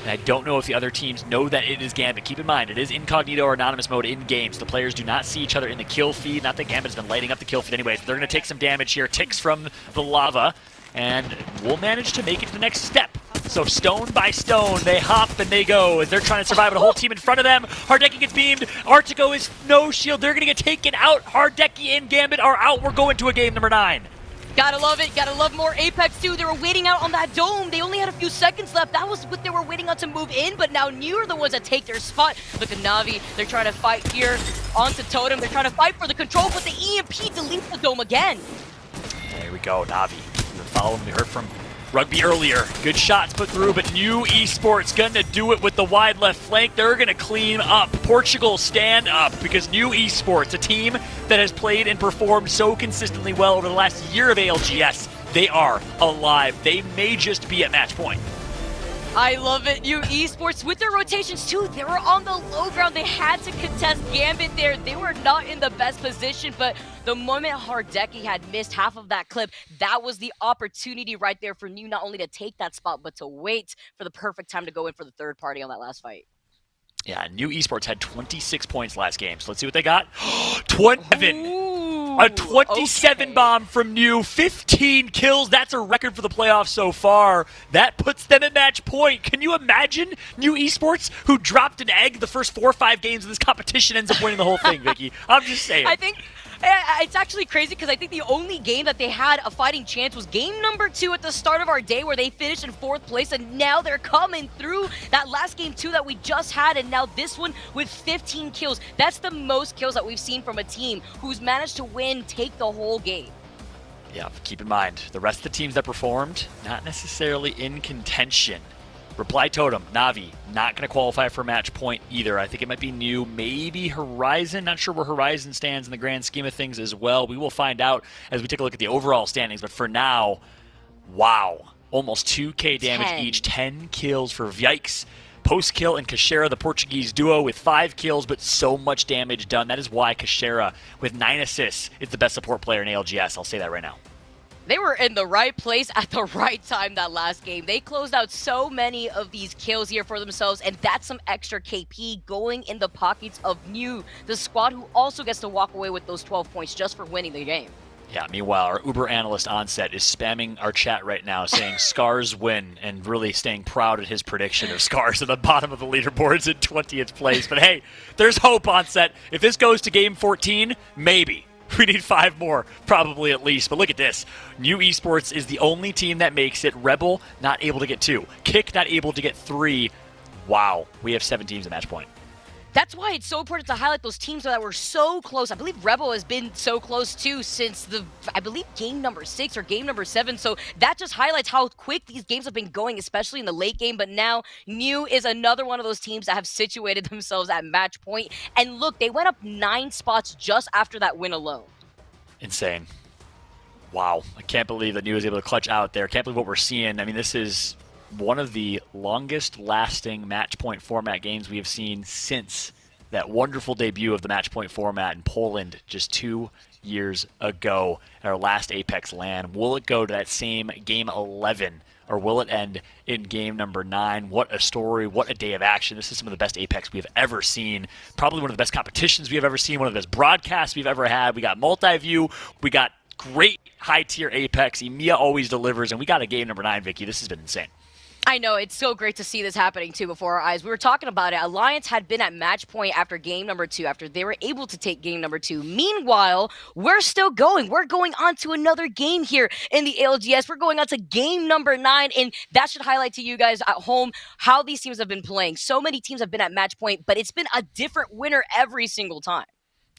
And I don't know if the other teams know that it is Gambit. Keep in mind, it is incognito or anonymous mode in games. The players do not see each other in the kill feed. Not that Gambit's been lighting up the kill feed anyways. They're going to take some damage here. Ticks from the lava. And we'll manage to make it to the next step. So stone by stone, they hop and they go as they're trying to survive with a whole team in front of them. Hardeki gets beamed. Artico is no shield. They're going to get taken out. Hardeki and Gambit are out. We're going to a game number 9. Gotta love it. Gotta love more Apex too. They were waiting out on that dome. They only had a few seconds left. That was what they were waiting on to move in, but now New are the ones that take their spot. Look at Na'Vi. They're trying to fight here onto Totem. They're trying to fight for the control, but the EMP deletes the dome again. There we go, Na'Vi. The follow we heard from Rugby earlier. Good shots put through, but New Esports gonna do it with the wide left flank. They're gonna clean up. Portugal stand up because New Esports, a team that has played and performed so consistently well over the last year of ALGS, they are alive. They may just be at match point. I love it. New Esports with their rotations too. They were on the low ground. They had to contest Gambit there. They were not in the best position, but the moment Hardeki had missed half of that clip, that was the opportunity right there for New not only to take that spot, but to wait for the perfect time to go in for the third party on that last fight. Yeah, New Esports had 26 points last game, so let's see what they got. 27! A 27 bomb from New, 15 kills. That's a record for the playoffs so far. That puts them at match point. Can you imagine New Esports, who dropped an egg the first 4 or 5 games of this competition, ends up winning the whole thing, Vicky? I'm just saying. I think it's actually crazy because I think the only game that they had a fighting chance was game number 2 at the start of our day where they finished in 4th place, and now they're coming through that last game 2 that we just had, and now this one with 15 kills. That's the most kills that we've seen from a team who's managed to win, take the whole game. Yeah, keep in mind, the rest of the teams that performed, not necessarily in contention. Reply Totem, Na'Vi, not going to qualify for match point either. I think it might be New, maybe Horizon. Not sure where Horizon stands in the grand scheme of things as well. We will find out as we take a look at the overall standings. But for now, wow. Almost 2k damage each, 10 kills for Yikes. Post-kill and Kashera, the Portuguese duo with 5 kills, but so much damage done. That is why Kashera, with 9 assists, is the best support player in ALGS. I'll say that right now. They were in the right place at the right time that last game. They closed out so many of these kills here for themselves, and that's some extra KP going in the pockets of New, the squad who also gets to walk away with those 12 points just for winning the game. Yeah, meanwhile, our Uber analyst Onset is spamming our chat right now saying Scars win and really staying proud at his prediction of Scars at the bottom of the leaderboards in 20th place. But hey, there's hope, Onset. If this goes to game 14, maybe. We need 5 more, probably at least. But look at this. New Esports is the only team that makes it. Rebel not able to get 2. Kick not able to get 3. Wow, we have 7 teams at match point. That's why it's so important to highlight those teams that were so close. I believe Rebel has been so close too since I believe game number 6 or game number 7. So that just highlights how quick these games have been going, especially in the late game. But now New is another one of those teams that have situated themselves at match point. And look, they went up 9 spots just after that win alone. Insane. Wow. I can't believe that New is able to clutch out there. Can't believe what we're seeing. I mean, this is one of the longest lasting match point format games we have seen since that wonderful debut of the match point format in Poland just 2 years ago at our last Apex LAN. Will it go to that same game 11 or will it end in game number 9? What a story, what a day of action. This is some of the best Apex we've ever seen. Probably one of the best competitions we've ever seen, one of the best broadcasts we've ever had. We got multi-view, we got great high-tier Apex. EMEA always delivers, and we got a game number 9, Vicky. This has been insane. I know, it's so great to see this happening too before our eyes. We were talking about it. Alliance had been at match point after game number 2, after they were able to take game number 2. Meanwhile, we're still going. We're going on to another game here in the ALGS. We're going on to game number 9, and that should highlight to you guys at home how these teams have been playing. So many teams have been at match point, but it's been a different winner every single time.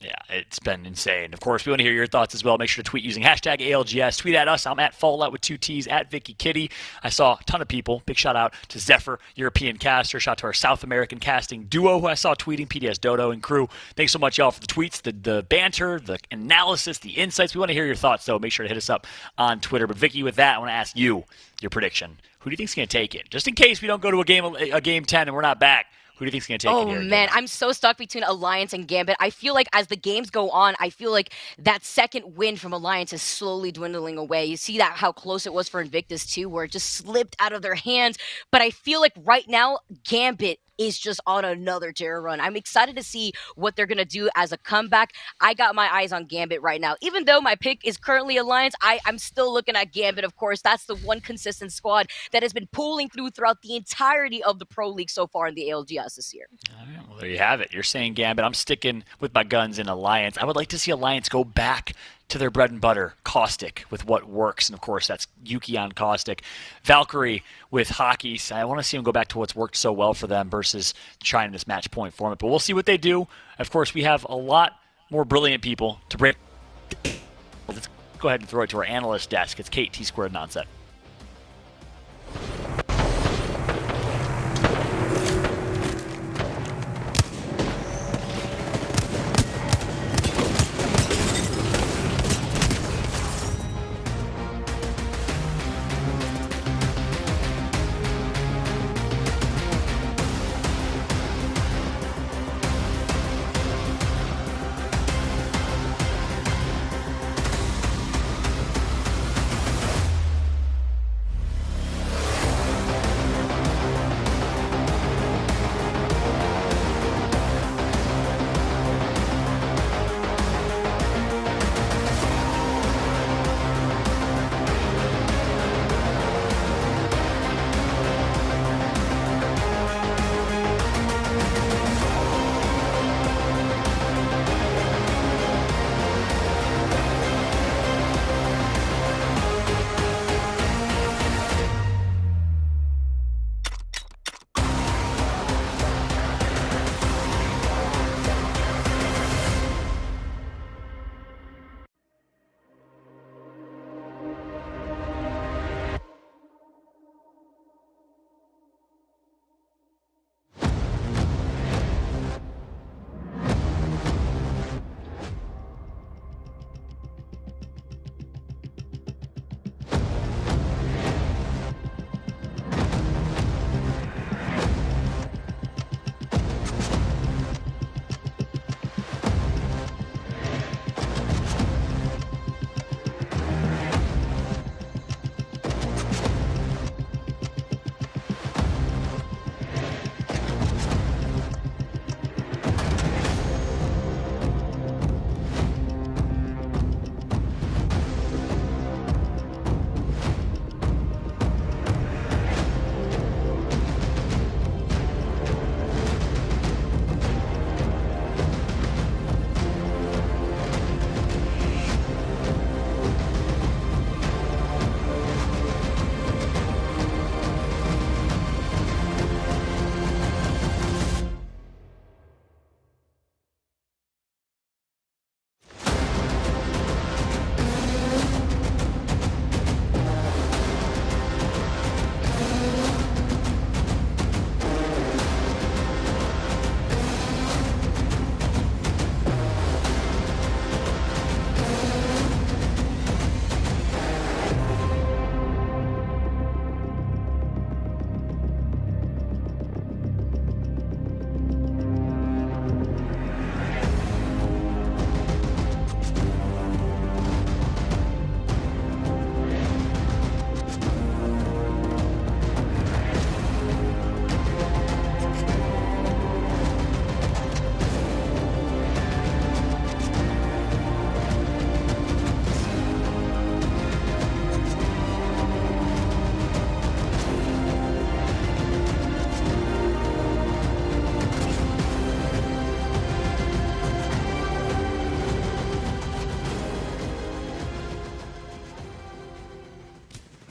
Yeah, it's been insane. Of course, we want to hear your thoughts as well. Make sure to tweet using hashtag ALGS. Tweet at us. I'm at Fallout with 2 T's, at Vicky Kitty. I saw a ton of people. Big shout out to Zephyr, European caster. Shout out to our South American casting duo who I saw tweeting, PDS Dodo and crew. Thanks so much, y'all, for the tweets, the banter, the analysis, the insights. We want to hear your thoughts, so make sure to hit us up on Twitter. But Vicky, with that, I want to ask you your prediction. Who do you think's going to take it? Just in case we don't go to a game 10 and we're not back. Who do you think's going to take it here? Oh, man, I'm so stuck between Alliance and Gambit. I feel like as the games go on, I feel like that second win from Alliance is slowly dwindling away. You see that how close it was for Invictus too, where it just slipped out of their hands. But I feel like right now, Gambit is just on another terror run. I'm excited to see what they're going to do as a comeback. I got my eyes on Gambit right now. Even though my pick is currently Alliance, I'm still looking at Gambit, of course. That's the one consistent squad that has been pulling throughout the entirety of the Pro League so far in the ALGS this year. All right, well, there you have it. You're saying Gambit. I'm sticking with my guns in Alliance. I would like to see Alliance go back to their bread and butter, Caustic, with what works. And, of course, that's Yuki on Caustic. Valkyrie with Hockey. I want to see them go back to what's worked so well for them versus trying this match point format. But we'll see what they do. Of course, we have a lot more brilliant people to break. Let's go ahead and throw it to our analyst desk. It's Kate T Squared Nonset.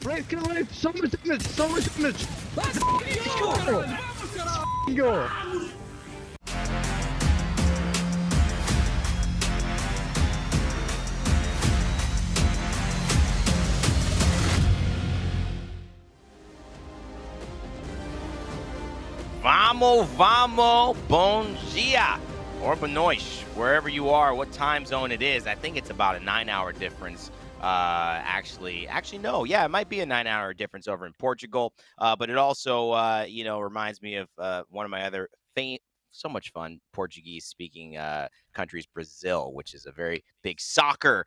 Race, get away! So much damage! So much damage! Let's go! Go! Vamos, bom dia, or Benoist, wherever you are, what time zone it is. I think it's about a 9-hour difference. Actually, no. Yeah, it might be a 9-hour difference over in Portugal. But it also, reminds me of one of my other so much fun Portuguese speaking country is Brazil, which is a very big soccer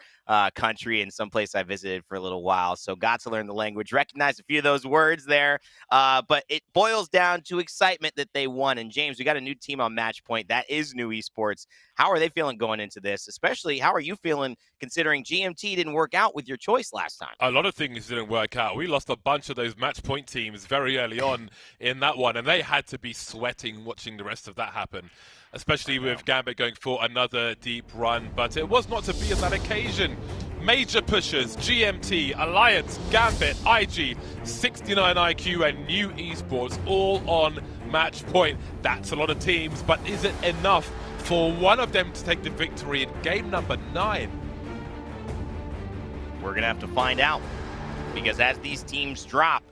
country and someplace I visited for a little while. So got to learn the language, recognize a few of those words there. But it boils down to excitement that they won. And James, we got a new team on Match Point. That is New Esports. How are they feeling going into this? Especially, how are you feeling considering GMT didn't work out with your choice last time? A lot of things didn't work out. We lost a bunch of those Match Point teams very early on in that one, and they had to be sweating watching the rest of that happen, especially with Gambit going for another deep run. But it was not to be on that occasion. Major pushers, GMT, Alliance, Gambit, IG, 69 IQ, and New Esports all on Match Point. That's a lot of teams, but is it enough for one of them to take the victory in game number 9? We're going to have to find out, because as these teams drop,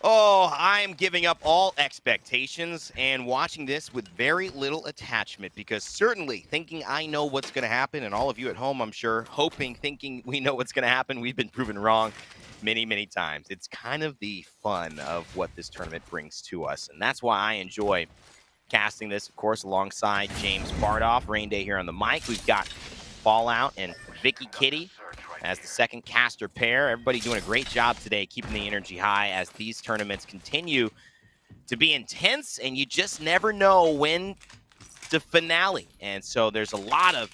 oh, I'm giving up all expectations and watching this with very little attachment, because certainly thinking I know what's going to happen, and all of you at home, I'm sure, thinking we know what's going to happen, we've been proven wrong many, many times. It's kind of the fun of what this tournament brings to us, and that's why I enjoy casting this, of course, alongside James Bardoff. Rain Day here on the mic. We've got Fallout and Vicky Kitty as the second caster pair. Everybody doing a great job today, keeping the energy high as these tournaments continue to be intense, and you just never know when the finale. And so there's a lot of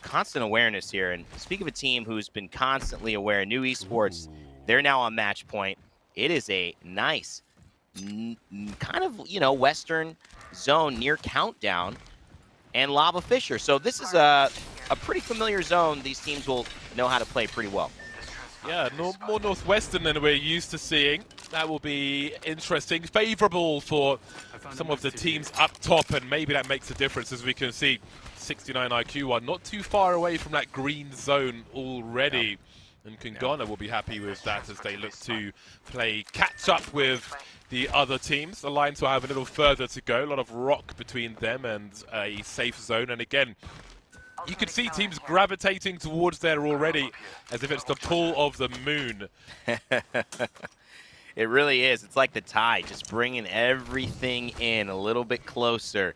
constant awareness here. And speak of a team who's been constantly aware, New Esports, they're now on Match Point. It is a nice kind of, Western zone near Countdown and Lava Fisher. So this is a pretty familiar zone. These teams will know how to play pretty well. Yeah, more northwestern than we're used to seeing. That will be interesting, favorable for some of the teams up top, and maybe that makes a difference. As we can see, 69 IQ are not too far away from that green zone already. And Kungana will be happy with that as they look to play catch up with the other teams. The Lions will have a little further to go. A lot of rock between them and a safe zone. And again, you can see teams gravitating towards there already, as if it's the pull of the moon. It really is. It's like the tide, just bringing everything in a little bit closer.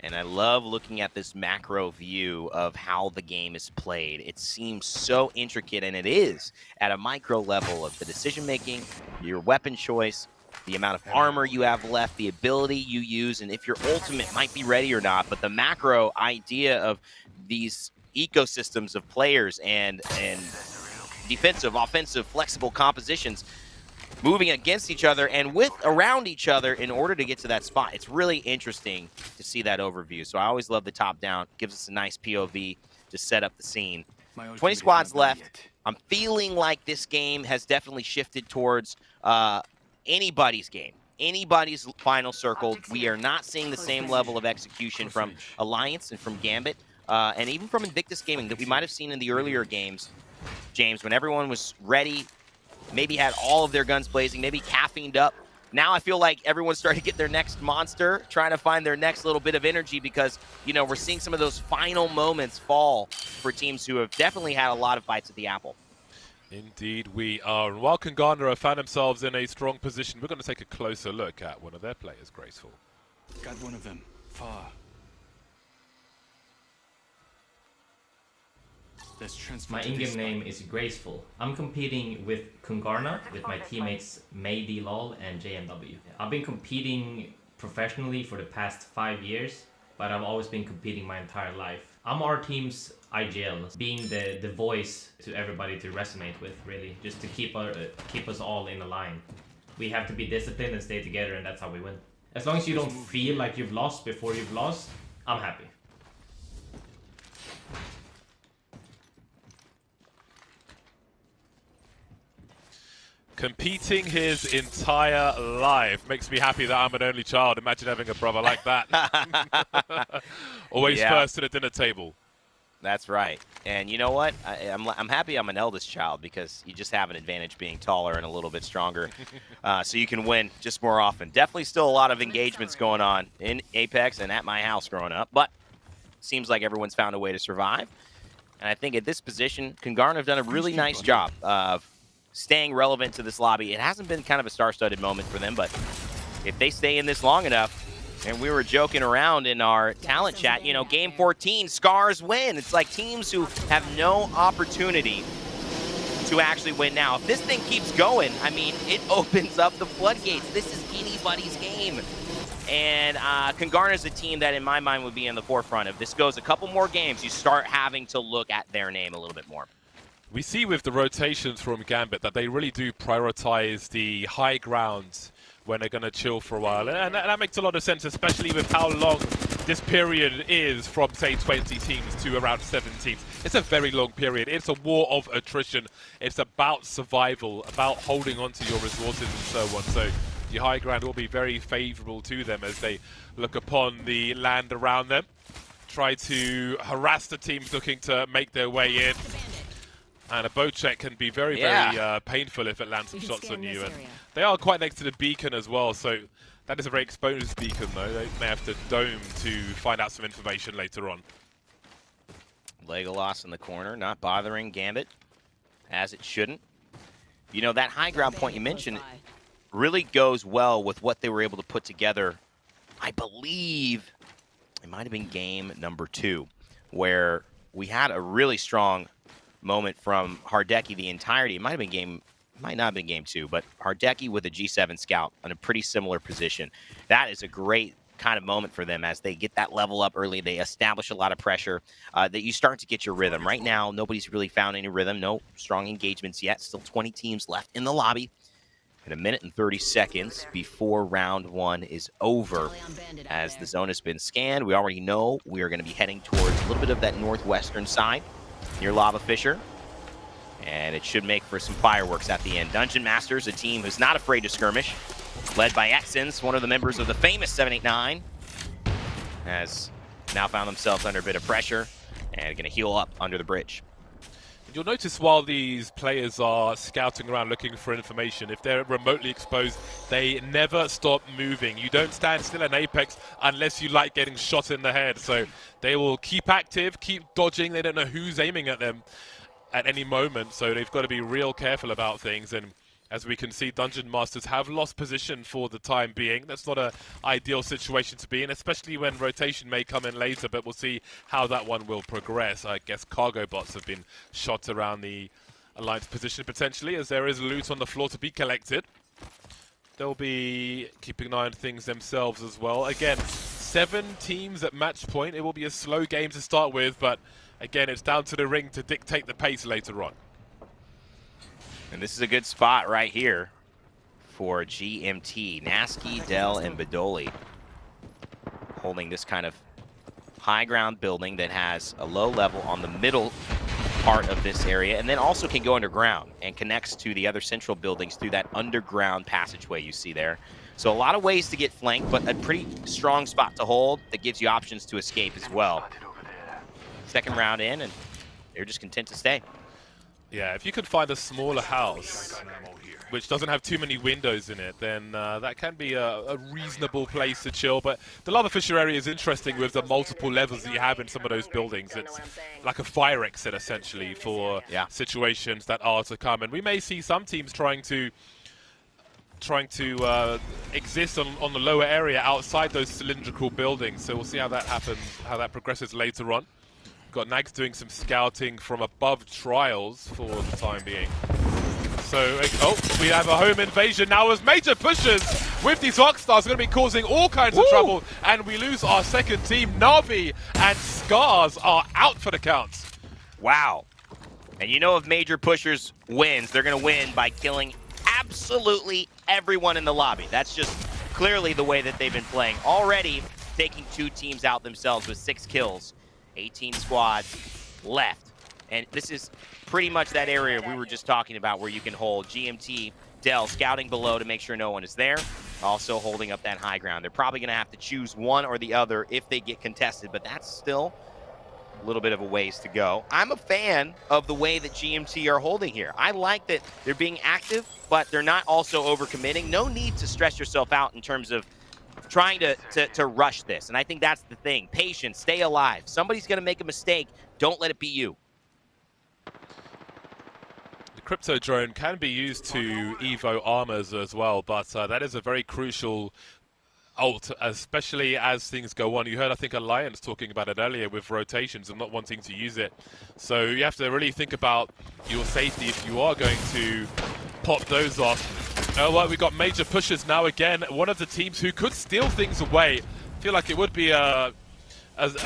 And I love looking at this macro view of how the game is played. It seems so intricate, and it is at a micro level of the decision-making, your weapon choice, the amount of armor you have left, the ability you use, and if your ultimate might be ready or not. But the macro idea of these ecosystems of players and defensive, offensive, flexible compositions moving against each other and around each other in order to get to that spot. It's really interesting to see that overview. So I always love the top-down. Gives us a nice POV to set up the scene. 20 squads left. I'm feeling like this game has definitely shifted towards anybody's game. Anybody's final circle. We are not seeing the same level of execution from Alliance and from Gambit, and even from Invictus Gaming that we might have seen in the earlier games, James, when everyone was ready, maybe had all of their guns blazing, maybe caffeined up. Now I feel like everyone's starting to get their next monster, trying to find their next little bit of energy, because, we're seeing some of those final moments fall for teams who have definitely had a lot of bites at the apple. Indeed we are. And while Kungana have found themselves in a strong position, we're going to take a closer look at one of their players, Graceful. Got one of them. Far. My in-game name is Graceful. I'm competing with Kungarna with my teammates Maydi Lol and JMW. I've been competing professionally for the past 5 years, but I've always been competing my entire life. I'm our team's IGL, being the voice to everybody to resonate with, really, just to keep us all in a line. We have to be disciplined and stay together, and that's how we win. As long as you don't feel like you've lost before you've lost, I'm happy. Competing his entire life. Makes me happy that I'm an only child. Imagine having a brother like that. Always first at the dinner table. That's right. And you know what? I'm happy I'm an eldest child, because you just have an advantage being taller and a little bit stronger. So you can win just more often. Definitely still a lot of engagements going on in Apex and at my house growing up. But seems like everyone's found a way to survive. And I think at this position, Kungarna have done a really nice job of staying relevant to this lobby. It hasn't been kind of a star-studded moment for them, but if they stay in this long enough, And we were joking around in our talent chat, you know, game 14, Scars win. It's like teams who have no opportunity to actually win now. If this thing keeps going, I mean, it opens up the floodgates. This is anybody's game. And Kungarna's a team that, in my mind, would be in the forefront. If this goes a couple more games, you start having to look at their name a little bit more. We see with the rotations from Gambit that they really do prioritize the high ground when they're going to chill for a while. And that makes a lot of sense, especially with how long this period is from, say, 20 teams to around 7 teams. It's a very long period. It's a war of attrition. It's about survival, about holding on to your resources and so on. So the high ground will be very favorable to them as they look upon the land around them, try to harass the teams looking to make their way in. And a bow check can be very, very painful if it lands some shots on you. And they are quite next to the beacon as well, so that is a very exposed beacon, though. They may have to dome to find out some information later on. Legolas in the corner, not bothering Gambit, as it shouldn't. You know, that high ground point you mentioned really goes well with what they were able to put together. I believe it might have been game number 2, where we had a really strong moment from Hardeki the entirety. It might have been might not have been game 2, but Hardeki with a G7 scout on a pretty similar position. That is a great kind of moment for them as they get that level up early. They establish a lot of pressure that you start to get your rhythm. Right now, nobody's really found any rhythm, no strong engagements yet. Still 20 teams left in the lobby. In 1 minute and 30 seconds before round 1 is over. As the zone has been scanned, we already know we are going to be heading towards a little bit of that northwestern side near Lava Fisher. And it should make for some fireworks at the end. Dungeon Masters, a team who's not afraid to skirmish, led by Exens, one of the members of the famous 789, has now found themselves under a bit of pressure and going to heal up under the bridge. You'll notice while these players are scouting around looking for information, if they're remotely exposed, they never stop moving. You don't stand still in Apex unless you like getting shot in the head. So they will keep active, keep dodging. They don't know who's aiming at them at any moment. So they've got to be real careful about things. And as we can see, Dungeon Masters have lost position for the time being. That's not an ideal situation to be in, especially when rotation may come in later, but we'll see how that one will progress. I guess cargo bots have been shot around the Alliance position potentially, as there is loot on the floor to be collected. They'll be keeping an eye on things themselves as well. Again, 7 teams at match point. It will be a slow game to start with, but again, it's down to the ring to dictate the pace later on. And this is a good spot right here for GMT. Nasky, Dell, and Badoli holding this kind of high ground building that has a low level on the middle part of this area, and then also can go underground and connects to the other central buildings through that underground passageway you see there. So a lot of ways to get flanked, but a pretty strong spot to hold that gives you options to escape as well. Second round in, and they're just content to stay. Yeah, if you could find a smaller house which doesn't have too many windows in it, then that can be a reasonable place to chill. But the Lava Fisher area is interesting with the multiple levels that you have in some of those buildings. It's like a fire exit, essentially, for situations that are to come. And we may see some teams trying to exist on the lower area outside those cylindrical buildings. So we'll see how that happens, how that progresses later on. Got Nags doing some scouting from above trials for the time being. So, we have a home invasion now as major pushers with these Rockstars are going to be causing all kinds of trouble. And we lose our second team. Navi and Scars are out for the count. Wow. And you know if major pushers wins, they're going to win by killing absolutely everyone in the lobby. That's just clearly the way that they've been playing. Already taking 2 teams out themselves with 6 kills. 18 squads left. And this is pretty much that area we were just talking about where you can hold GMT, Dell scouting below to make sure no one is there. Also holding up that high ground. They're probably going to have to choose one or the other if they get contested, but that's still a little bit of a ways to go. I'm a fan of the way that GMT are holding here. I like that they're being active, but they're not also overcommitting. No need to stress yourself out in terms of trying to rush this. And I think that's the thing. Patience, stay alive. Somebody's going to make a mistake. Don't let it be you. The crypto drone can be used to evo armors as well, but that is a very crucial ult, especially as things go on. You heard, I think, Alliance talking about it earlier with rotations and not wanting to use it. So you have to really think about your safety if you are going to pop those off. Well, we got major pushes now again. One of the teams who could steal things away. I feel like it would be a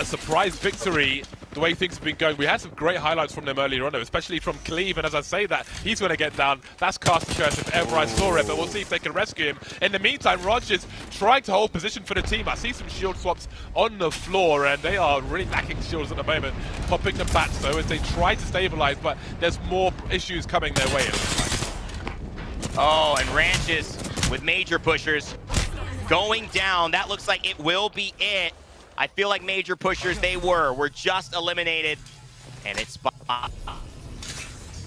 surprise victory the way things have been going. We had some great highlights from them earlier on, though, especially from Cleve, and as I say that, he's going to get down. That's Caster Curse if ever I saw it, but we'll see if they can rescue him. In the meantime, Raj is trying to hold position for the team. I see some shield swaps on the floor, and they are really lacking shields at the moment. Popping the bats, though, as they try to stabilize, but there's more issues coming their way. Oh, and Ranches with major pushers going down. That looks like it will be it. I feel like major pushers, they were just eliminated. And it's a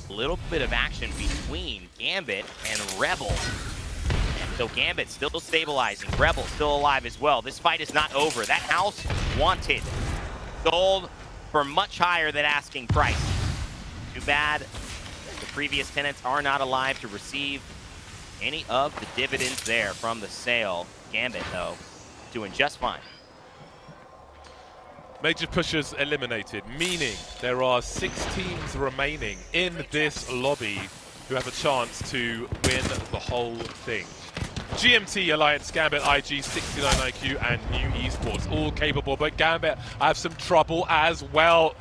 little bit of action between Gambit and Rebel. And so Gambit still stabilizing, Rebel still alive as well. This fight is not over. That house wanted, sold for much higher than asking price. Too bad the previous tenants are not alive to receive any of the dividends there from the sale. Gambit, though, doing just fine. Major pushers eliminated, meaning there are 6 teams remaining in this lobby who have a chance to win the whole thing. GMT, Alliance, Gambit, IG, 69 IQ, and New Esports, all capable, but Gambit have some trouble as well.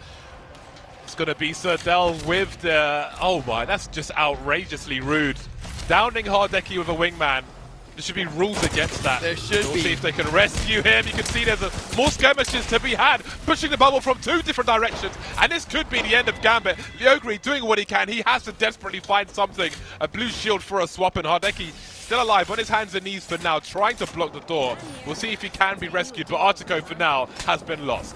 It's going to be Serdell with the... Oh my, that's just outrageously rude. Downing Hardeki with a wingman. There should be rules against that. There should we'll be. see if they can rescue him. You can see there's more skirmishes to be had, pushing the bubble from 2 different directions, and this could be the end of Gambit. Liogri doing what he can. He has to desperately find something. A blue shield for a swap, and Hardeki still alive on his hands and knees for now, trying to block the door. We'll see if he can be rescued, but Artico for now has been lost.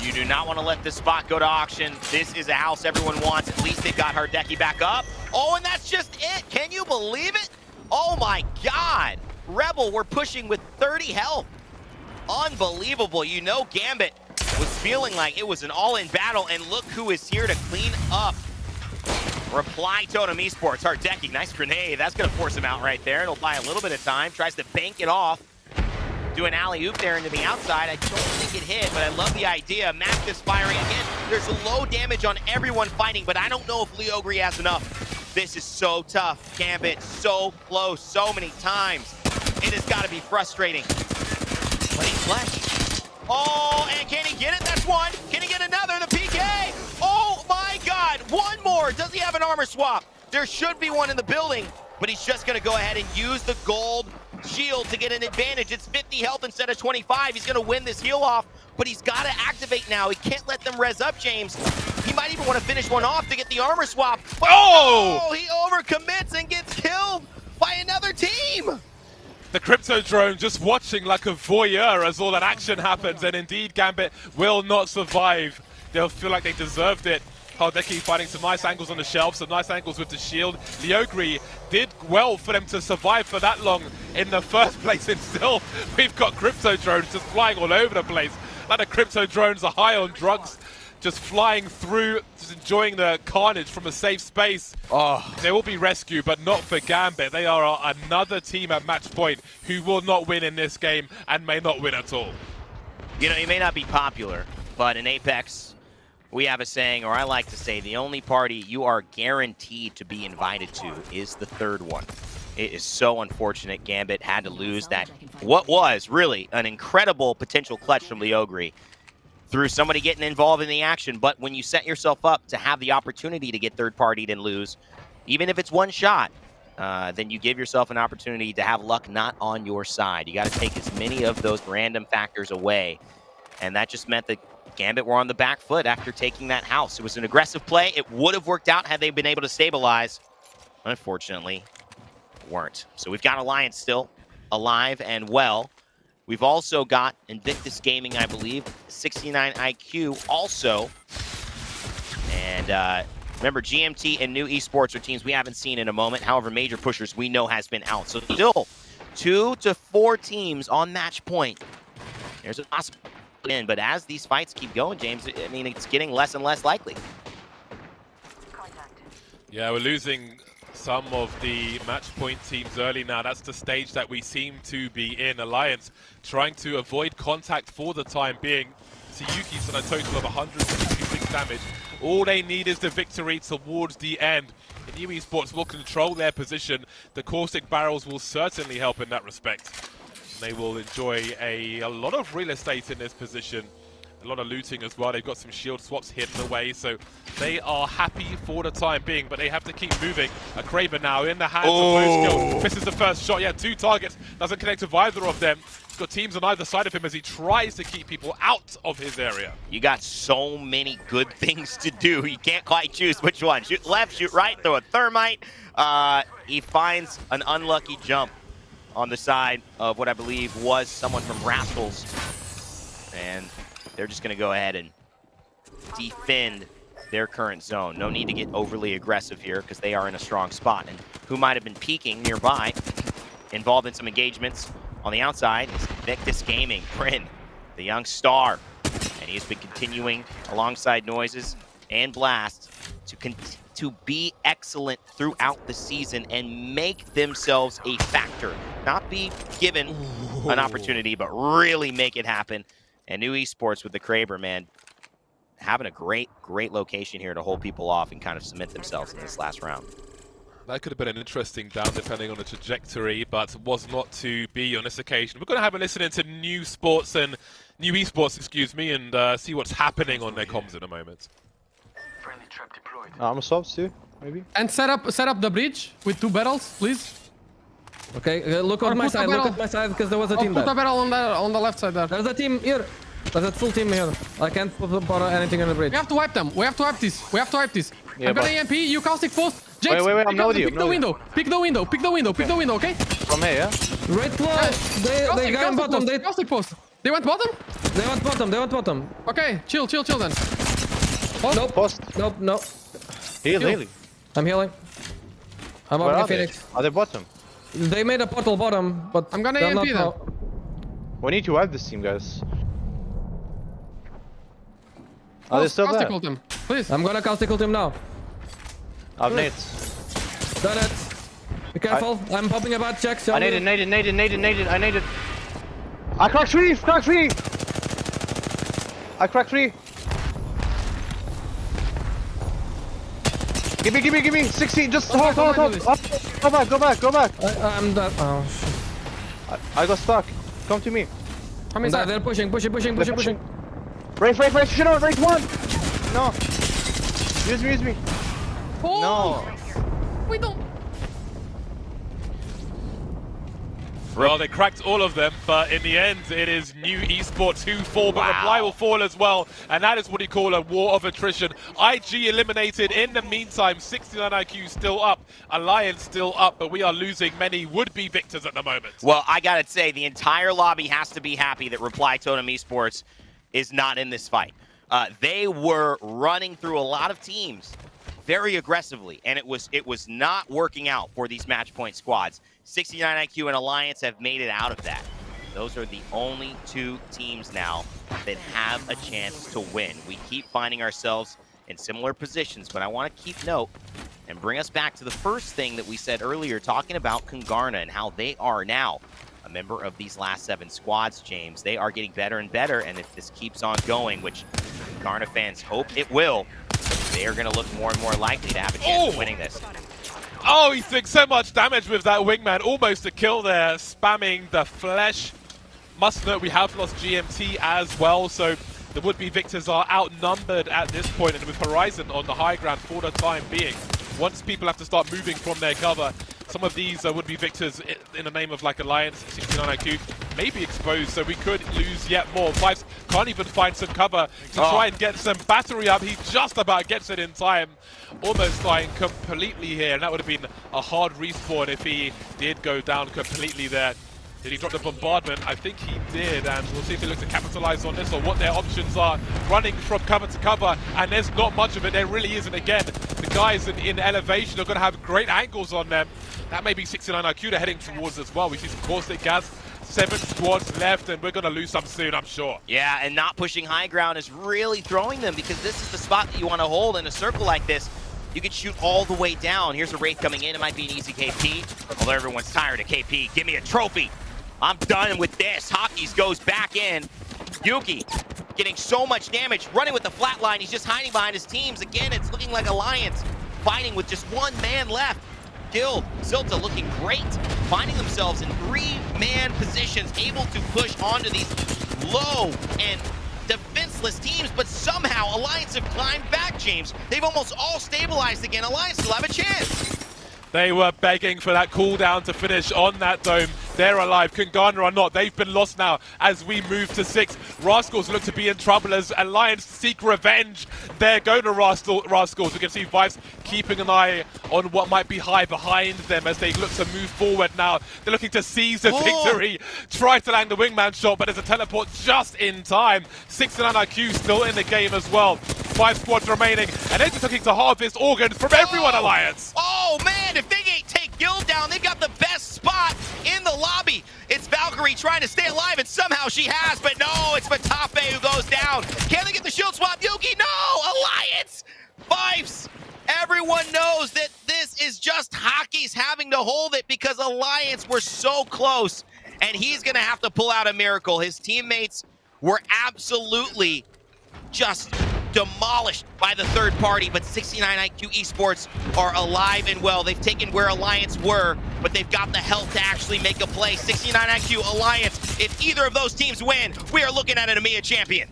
You do not want to let this spot go to auction. This is a house everyone wants. At least they've got Hardeki back up. Oh, and that's just it. Can you believe it? Oh my God. Rebel were pushing with 30 health. Unbelievable. You know Gambit was feeling like it was an all-in battle, and look who is here to clean up. Reply Totem Esports. Hardeki, nice grenade. That's going to force him out right there. It'll buy a little bit of time. Tries to bank it off. Do an alley-oop there into the outside. I don't think it hit, but I love the idea. Max firing again. There's a low damage on everyone fighting, but I don't know if Liogri has enough. This is so tough. Gambit so close so many times. It has got to be frustrating. But he's flesh. Oh, and can he get it? That's one. Can he get another? The PK. Oh my God. One more. Does he have an armor swap? There should be one in the building, but he's just going to go ahead and use the gold shield to get an advantage. It's 50 health instead of 25. He's going to win this heal off, but he's got to activate now. He can't let them res up, James. He might even want to finish one off to get the armor swap. But oh! He overcommits and gets killed by another team. The Crypto Drone just watching like a voyeur as all that action happens, and indeed Gambit will not survive. They'll feel like they deserved it. Hardeki fighting some nice angles on the shelf, some nice angles with the shield. Liogri did well for them to survive for that long in the first place, and still we've got Crypto Drones just flying all over the place. Like the Crypto Drones are high on drugs, just flying through, just enjoying the carnage from a safe space. Oh, they will be rescued, but not for Gambit. They are another team at match point who will not win in this game and may not win at all. You know, you may not be popular, but in Apex, we have a saying, or I like to say, the only party you are guaranteed to be invited to is the third one. It is so unfortunate Gambit had to lose that, what was really an incredible potential clutch from Liogri through somebody getting involved in the action. But when you set yourself up to have the opportunity to get third-partied and lose, even if it's one shot, then you give yourself an opportunity to have luck not on your side. You got to take as many of those random factors away. And that just meant that Gambit were on the back foot after taking that house. It was an aggressive play. It would have worked out had they been able to stabilize. Unfortunately, weren't. So we've got Alliance still alive and well. We've also got Invictus Gaming, I believe, 69 IQ also. And remember, GMT and New Esports are teams we haven't seen in a moment. However, Major Pushers we know has been out. So still 2 to 4 teams on match point. There's a possibility. But as these fights keep going, James, I mean, it's getting less and less likely. Yeah, we're losing some of the match point teams early now. That's the stage that we seem to be in. Alliance trying to avoid contact for the time being. Tsuyuki's on a total of 166 damage. All they need is the victory towards the end. And EMEA Sports will control their position. The caustic barrels will certainly help in that respect. And they will enjoy a lot of real estate in this position. A lot of looting as well. They've got some shield swaps hidden away, so they are happy for the time being, but they have to keep moving. A Kraber now in the hands of Blue. Misses the first shot. Yeah, 2 targets. Doesn't connect with either of them. He's got teams on either side of him as he tries to keep people out of his area. You got so many good things to do. You can't quite choose which one. Shoot left, shoot right, throw a thermite. He finds an unlucky jump on the side of what I believe was someone from Rascals. And they're just going to go ahead and defend their current zone. No need to get overly aggressive here because they are in a strong spot. And who might have been peeking nearby, involved in some engagements on the outside, is Victus Gaming, Prin, the young star. And he has been continuing alongside Noises and Blast to be excellent throughout the season and make themselves a factor. Not be given an opportunity, but really make it happen. And New Esports with the Kraber, man, having a great location here to hold people off and kind of cement themselves in this last round. That could have been an interesting down depending on the trajectory, but was not to be on this occasion. We're going to have a listen into New Esports, excuse me, and see what's happening on their comms in a moment. I'm subs too, maybe. And set up the bridge with 2 barrels, please. Okay, look on my side, because there was a team there. Put a barrel on the left side there. There's a team here. There's a full team here. I can't put anything on the bridge. We have to wipe them. We have to wipe this. Yeah, I'm gonna EMP, you caustic post. Jakes, wait, I'm not you. Pick the window, okay? From here, yeah? Right floor. They got on bottom. Caustic post. They went bottom? They went bottom. Okay, chill then. Nope. Post. Nope. Healing. I'm healing. I'm Where on are Phoenix. Are they bottom? They made a portal bottom, but I'm gonna EMP them. We need to wipe this team, guys. Are they still there? Them, please. I'm gonna caustic ult him now. I've nades. Done it. Be careful. I'm popping about checks. I naded. I naded. I cracked 3! I cracked 3! Give me! 16! Just hold. Go back! I'm done. Oh, shit. I got stuck. Come to me. Come inside. They're pushing. Race, shit on, race 1! No. Use me. Oh. No. We don't. Well, they cracked all of them, but in the end, it is New Esports who fall, but Reply will fall as well, and that is what you call a war of attrition. IG eliminated. In the meantime, 69 IQ still up, Alliance still up, but we are losing many would-be victors at the moment. Well, I gotta say, the entire lobby has to be happy that Reply Totem Esports is not in this fight. They were running through a lot of teams very aggressively, and it was not working out for these match point squads. 69 IQ and Alliance have made it out of that. Those are the only 2 teams now that have a chance to win. We keep finding ourselves in similar positions, but I want to keep note and bring us back to the first thing that we said earlier, talking about Kungarna and how they are now a member of these last 7 squads, James. They are getting better and better, and if this keeps on going, which Kungarna fans hope it will, they are going to look more and more likely to have a chance of winning this. Oh, he's doing so much damage with that wingman. Almost a kill there, spamming the flesh. Must note we have lost GMT as well, so the would-be victors are outnumbered at this point, and with Horizon on the high ground for the time being. Once people have to start moving from their cover, some of these would-be victors in the name of like Alliance, 69 IQ, may be exposed, so we could lose yet more. Vibes can't even find some cover to try and get some battery up. He just about gets it in time. Almost dying completely here, and that would have been a hard respawn if he did go down completely there. Did he drop the bombardment? I think he did, and we'll see if they look to capitalize on this or what their options are. Running from cover to cover, and there's not much of it. There really isn't. Again, the guys in elevation are going to have great angles on them. That may be 69 IQ they're heading towards as well. We see some caustic gas. 7 squads left, and we're going to lose some soon, I'm sure. Yeah, and not pushing high ground is really throwing them, because this is the spot that you want to hold in a circle like this. You can shoot all the way down. Here's a Wraith coming in. It might be an easy KP, although everyone's tired of KP. Give me a trophy. I'm done with this. Hockeys goes back in. Yuki getting so much damage, running with the flat line. He's just hiding behind his teams. Again, it's looking like Alliance fighting with just one man left. Guild, Silta looking great, finding themselves in 3-man positions, able to push onto these low and defenseless teams, but somehow Alliance have climbed back, James. They've almost all stabilized again. Alliance still have a chance. They were begging for that cooldown to finish on that dome. They're alive. Kungana are not. They've been lost now as we move to 6. Rascals look to be in trouble as Alliance seek revenge. They're going to Rascals. We can see Vibes keeping an eye on what might be high behind them as they look to move forward now. They're looking to seize the victory. Try to land the wingman shot, but there's a teleport just in time. 69 IQ still in the game as well. 5 squads remaining, and they're just looking to harvest organs from everyone, Alliance. Oh man, if they can't take Guild down, they've got the best spot in the lobby. It's Valkyrie trying to stay alive, and somehow she has, but no, it's Matape who goes down. Can they get the shield swap? Yuki, no! Alliance! Vibes! Everyone knows that this is just Hockey's having to hold it because Alliance were so close, and he's gonna have to pull out a miracle. His teammates were absolutely just demolished by the third party, but 69 IQ Esports are alive and well. They've taken where Alliance were, but they've got the health to actually make a play. 69 IQ Alliance, if either of those teams win, we are looking at an EMEA champion.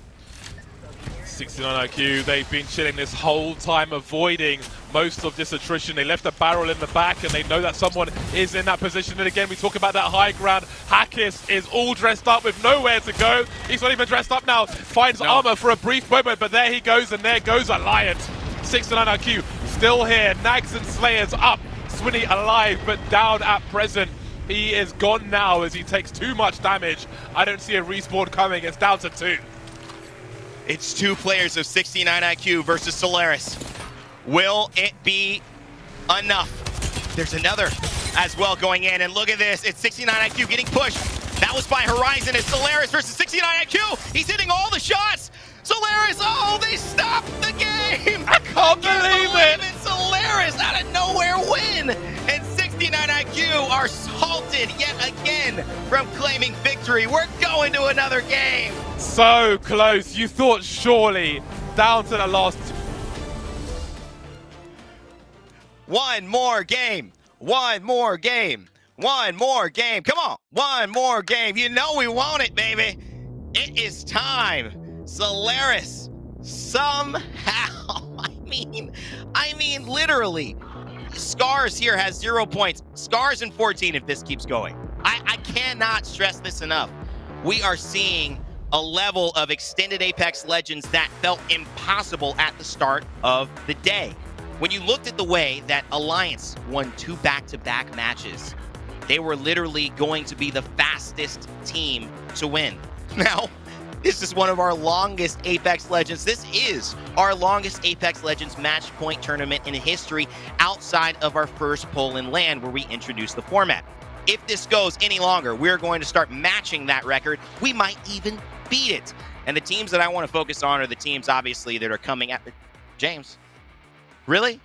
69 IQ, they've been chilling this whole time, avoiding most of this attrition. They left a barrel in the back, and they know that someone is in that position. And again, we talk about that high ground. Hackis is all dressed up with nowhere to go. He's not even dressed up now. Finds armor for a brief moment, but there he goes, and there goes Alliance. 69 IQ still here. Nags and Slayers up. Swinny alive, but down at present. He is gone now as he takes too much damage. I don't see a respawn coming. It's down to 2. It's 2 players of 69 IQ versus Solaris. Will it be enough? There's another as well going in, and look at this. It's 69 IQ getting pushed. That was by Horizon. It's Solaris versus 69 IQ. He's hitting all the shots. Solaris, oh, they stopped the game. I can't believe it. Solaris out of nowhere win. And 69 IQ are halted yet again from claiming victory. We're going to another game. So close. You thought surely down to the last. One more game. One more game. One more game. Come on. One more game. You know we want it, baby. It is time. Solaris, somehow, I mean, literally, Scars here has 0 points. Scars in 14 if this keeps going. I cannot stress this enough. We are seeing a level of extended Apex Legends that felt impossible at the start of the day. When you looked at the way that Alliance won 2 back-to-back matches, they were literally going to be the fastest team to win. Now, this is one of our longest Apex Legends. This is our longest Apex Legends match point tournament in history outside of our first poll in LAN where we introduced the format. If this goes any longer, we're going to start matching that record. We might even beat it. And the teams that I want to focus on are the teams, obviously, that are coming at the... James, really?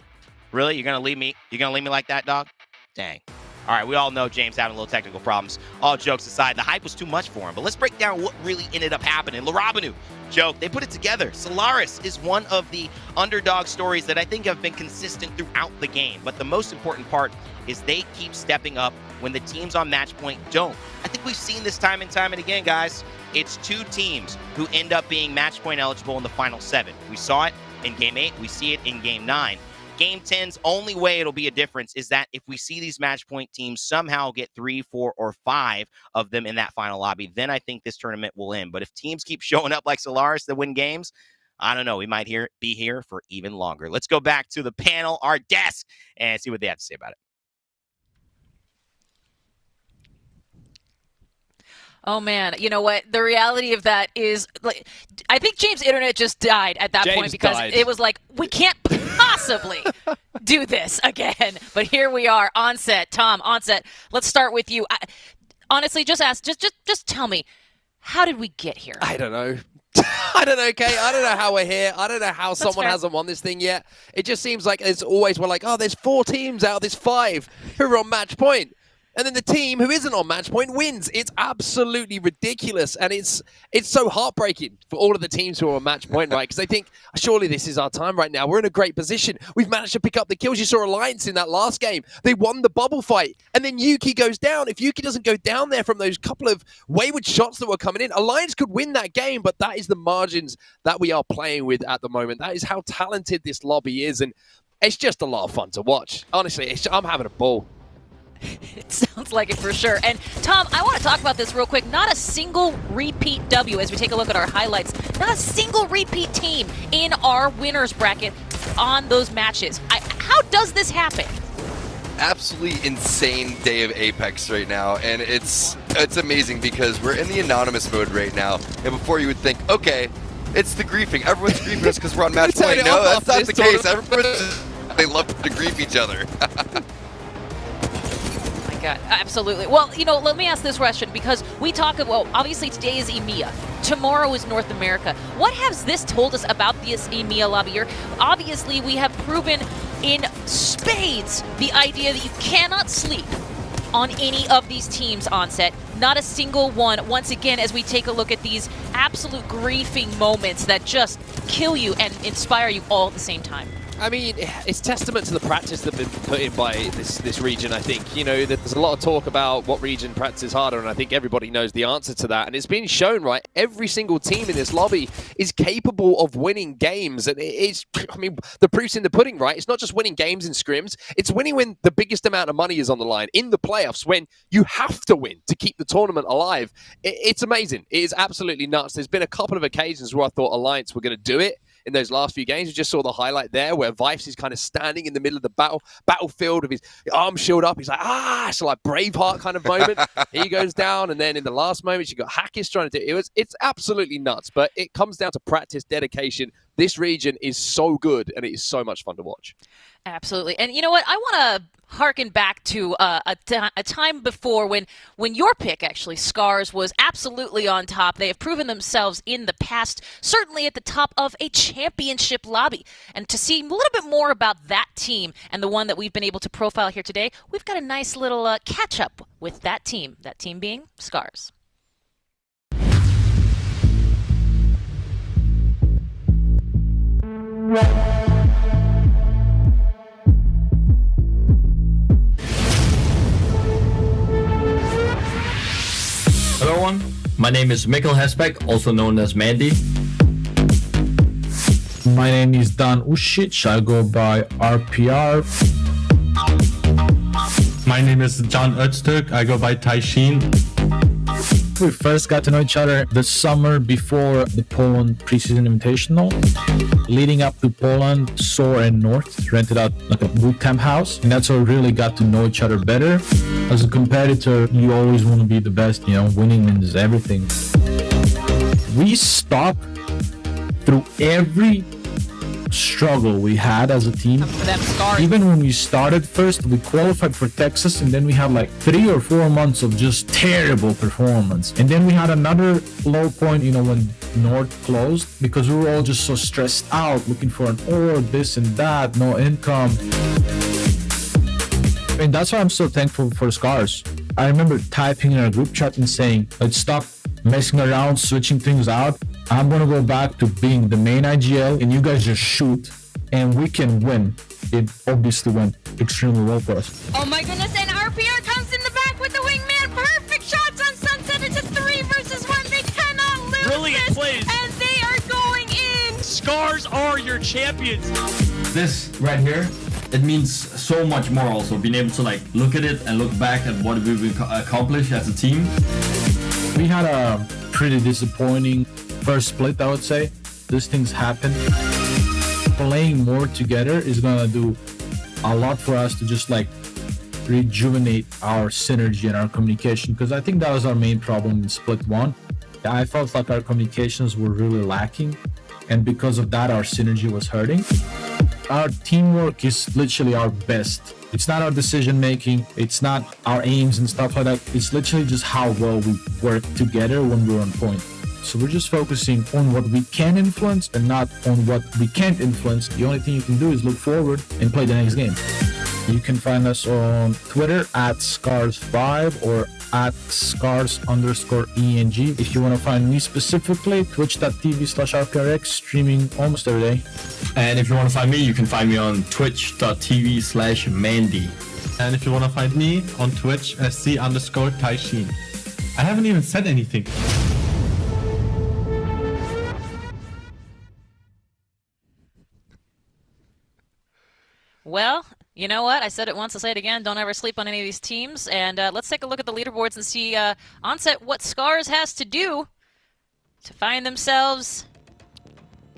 Really? You're going to leave me? You're going to leave me like that, dog? Dang. All right, we all know James having a little technical problems. All jokes aside, the hype was too much for him. But let's break down what really ended up happening. Larabanu, joke, they put it together. Solaris is one of the underdog stories that I think have been consistent throughout the game. But the most important part is they keep stepping up when the teams on match point don't. I think we've seen this time and time and again, guys. It's 2 teams who end up being match point eligible in the final 7. We saw it in Game 8. We see it in Game 9. Game 10's only way it'll be a difference is that if we see these match point teams somehow get 3, 4, or 5 of them in that final lobby, then I think this tournament will end. But if teams keep showing up like Solaris that win games, I don't know. We might be here for even longer. Let's go back to the panel, our desk, and see what they have to say about it. Oh man, you know what? The reality of that is, like, I think James' internet just died at that point because it was like, we can't possibly do this again. But here we are, on set. Tom, on set. Let's start with you. Honestly, just tell me, how did we get here? I don't know. I don't know, Kate. I don't know how we're here. I don't know how someone hasn't won this thing yet. It just seems like it's always, we're like, oh, there's 4 teams out of this 5 who are on match point. And then the team who isn't on match point wins. It's absolutely ridiculous. And it's so heartbreaking for all of the teams who are on match point, right? Because they think, surely this is our time right now. We're in a great position. We've managed to pick up the kills. You saw Alliance in that last game. They won the bubble fight. And then Yuki goes down. If Yuki doesn't go down there from those couple of wayward shots that were coming in, Alliance could win that game. But that is the margins that we are playing with at the moment. That is how talented this lobby is. And it's just a lot of fun to watch. Honestly, I'm having a ball. It sounds like it for sure. And Tom, I want to talk about this real quick. Not a single repeat W as we take a look at our highlights. Not a single repeat team in our winners bracket on those matches. How does this happen? Absolutely insane day of Apex right now, and it's amazing because we're in the anonymous mode right now, and before you would think, okay, it's the griefing. Everyone's griefing us because we're on match point. No, that's not the case. They love to grief each other. God, absolutely. Well, let me ask this question because we talk about, obviously today is EMEA. Tomorrow is North America. What has this told us about this EMEA lobby year? Obviously, we have proven in spades the idea that you cannot sleep on any of these teams on set. Not a single one. Once again, as we take a look at these absolute griefing moments that just kill you and inspire you all at the same time. I mean, it's testament to the practice that's been put in by this region, I think. There's a lot of talk about what region practices harder, and I think everybody knows the answer to that. And it's been shown, right? Every single team in this lobby is capable of winning games. And the proof's in the pudding, right? It's not just winning games in scrims. It's winning when the biggest amount of money is on the line in the playoffs, when you have to win to keep the tournament alive. It's amazing. It is absolutely nuts. There's been a couple of occasions where I thought Alliance were going to do it. In those last few games, we just saw the highlight there where Vifes is kind of standing in the middle of the battlefield with his arm shield up. He's like, it's like Braveheart kind of moment. He goes down, and then in the last moment, you got Hackis trying to do it. It's absolutely nuts, but it comes down to practice, dedication. This region is so good, and it is so much fun to watch. Absolutely. And you know what? I want to harken back to a time before when your pick, actually, Scars, was absolutely on top. They have proven themselves in the past, certainly at the top of a championship lobby. And to see a little bit more about that team and the one that we've been able to profile here today, we've got a nice little catch-up with that team being Scars. Hello everyone, my name is Mikkel Hesbeck, also known as Mandy. My name is Dan Ušić, I go by RPR. My name is Can Öztürk, I go by Taishin. We first got to know each other the summer before the Poland preseason invitational. Leading up to Poland, Soar and North rented out like a boot camp house, and that's how we really got to know each other better. As a competitor, you always want to be the best, winning means everything. We stuck through every struggle we had as a team. Even when we started first, we qualified for Texas, and then we had like 3 or 4 months of just terrible performance. And then we had another low point, when North closed, because we were all just so stressed out, looking for an orb, this and that, no income. And that's why I'm so thankful for Scars. I remember typing in our group chat and saying, let's stop messing around, switching things out. I'm gonna go back to being the main IGL, and you guys just shoot, and we can win. It obviously went extremely well for us. Oh my goodness, and RPR comes in the back with the wingman. Perfect shots on Sunset. It's a 3 versus 1. They cannot lose Brilliant this, plays. and they are going in. Scars are your champions. This right here, it means so much more also, being able to look at it and look back at what we've accomplished as a team. We had a pretty disappointing first split, I would say. These things happen. Playing more together is gonna do a lot for us to just rejuvenate our synergy and our communication, because I think that was our main problem in split 1. I felt like our communications were really lacking, and because of that our synergy was hurting. Our teamwork is literally our best. It's not our decision making, it's not our aims and stuff like that. It's literally just how well we work together when we're on point. So we're just focusing on what we can influence and not on what we can't influence. The only thing you can do is look forward and play the next game. You can find us on Twitter at Scars5 or at Scars_ENG. If you want to find me specifically, twitch.tv/RPRX, streaming almost every day. And if you want to find me, you can find me on twitch.tv/Mandy. And if you want to find me on Twitch, SC_Taishin. I haven't even said anything. Well, you know what? I said it once, I'll say it again. Don't ever sleep on any of these teams. And let's take a look at the leaderboards and see, Onset, what Scars has to do to find themselves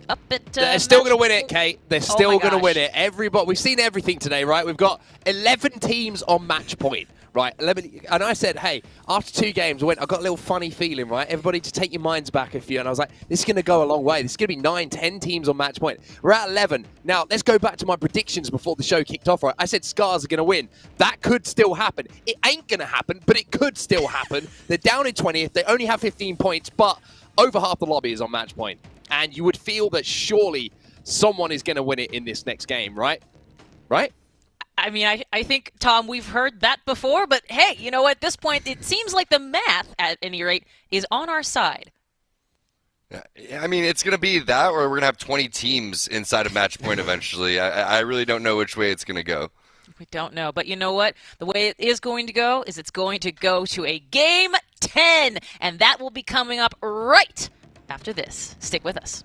up at... They're still going to win it, Kate. They're still going to win it. Everybody, we've seen everything today, right? We've got 11 teams on match point. Right, 11, and I said, hey, after 2 games, I got a little funny feeling, right? Everybody just take your minds back a few. And I was like, this is going to go a long way. This is going to be 9, 10 teams on match point. We're at 11. Now, let's go back to my predictions before the show kicked off, right? I said Scars are going to win. That could still happen. It ain't going to happen, but it could still happen. They're down in 20th. They only have 15 points, but over half the lobby is on match point. And you would feel that surely someone is going to win it in this next game, right? Right? I mean, I think, Tom, we've heard that before, but hey, you know what? At this point, it seems like the math, at any rate, is on our side. I mean, it's going to be that, or we're going to have 20 teams inside of match point eventually. I really don't know which way it's going to go. We don't know, but you know what? The way it is going to go is it's going to go to a Game 10, and that will be coming up right after this. Stick with us.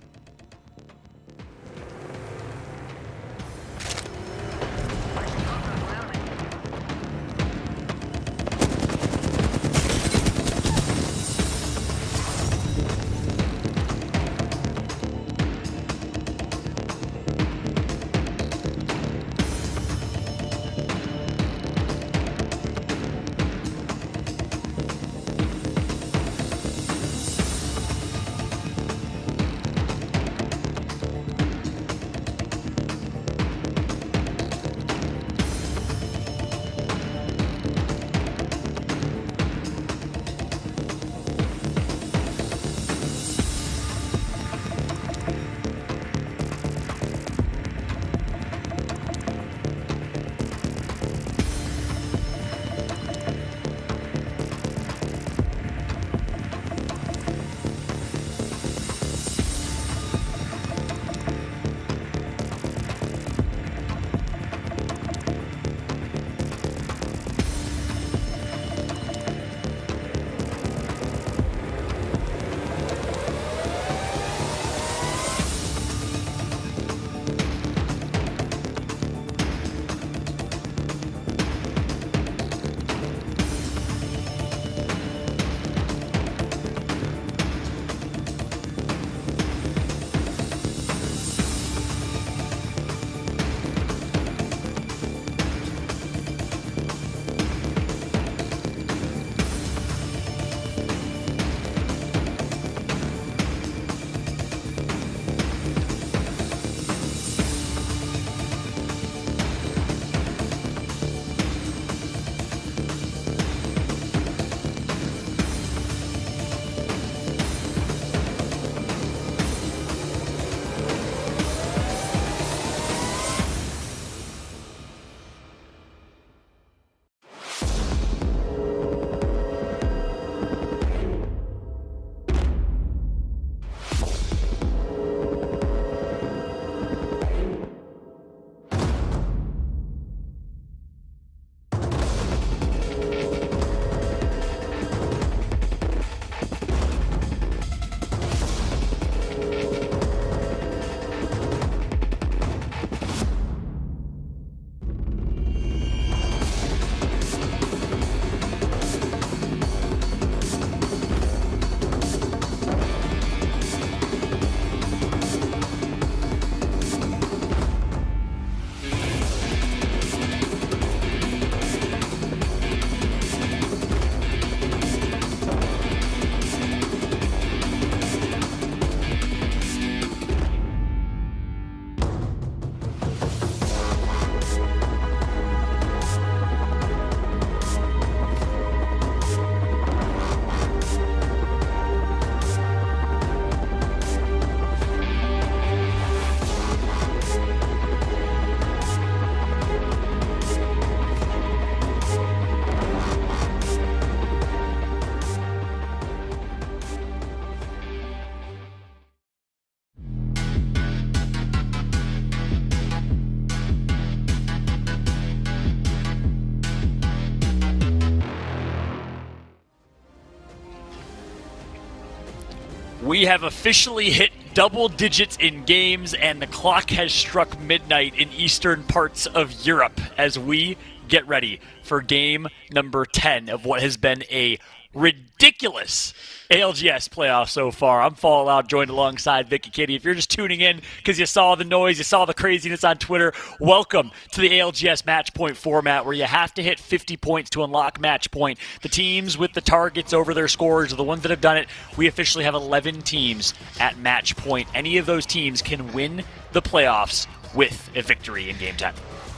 We have officially hit double digits in games, and the clock has struck midnight in eastern parts of Europe as we get ready for game number 10 of what has been a ridiculous ALGS playoff so far. I'm Fallout, joined alongside Vicky Kitty. If you're just tuning in because you saw the noise, you saw the craziness on Twitter, welcome to the ALGS match point format where you have to hit 50 points to unlock match point. The teams with the targets over their scores are the ones that have done it. We officially have 11 teams at match point. Any of those teams can win the playoffs with a victory in game 10.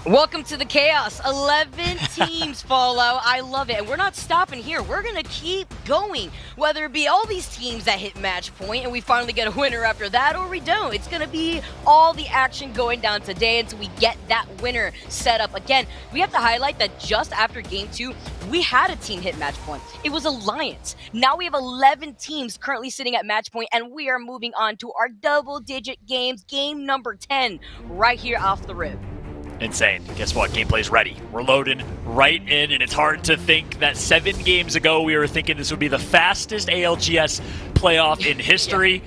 Welcome to the chaos. 11 teams, Fallout. I love it. And we're not stopping here. We're going to keep going. Whether it be all these teams that hit match point and we finally get a winner after that, or we don't. It's going to be all the action going down today until we get that winner set up. Again, we have to highlight that just after game 2, we had a team hit match point. It was Alliance. Now we have 11 teams currently sitting at match point, and we are moving on to our double-digit games, game number 10, right here off the rip. Insane. Guess what? Gameplay's ready. We're loading right in, and it's hard to think that 7 games ago we were thinking this would be the fastest ALGS playoff in history.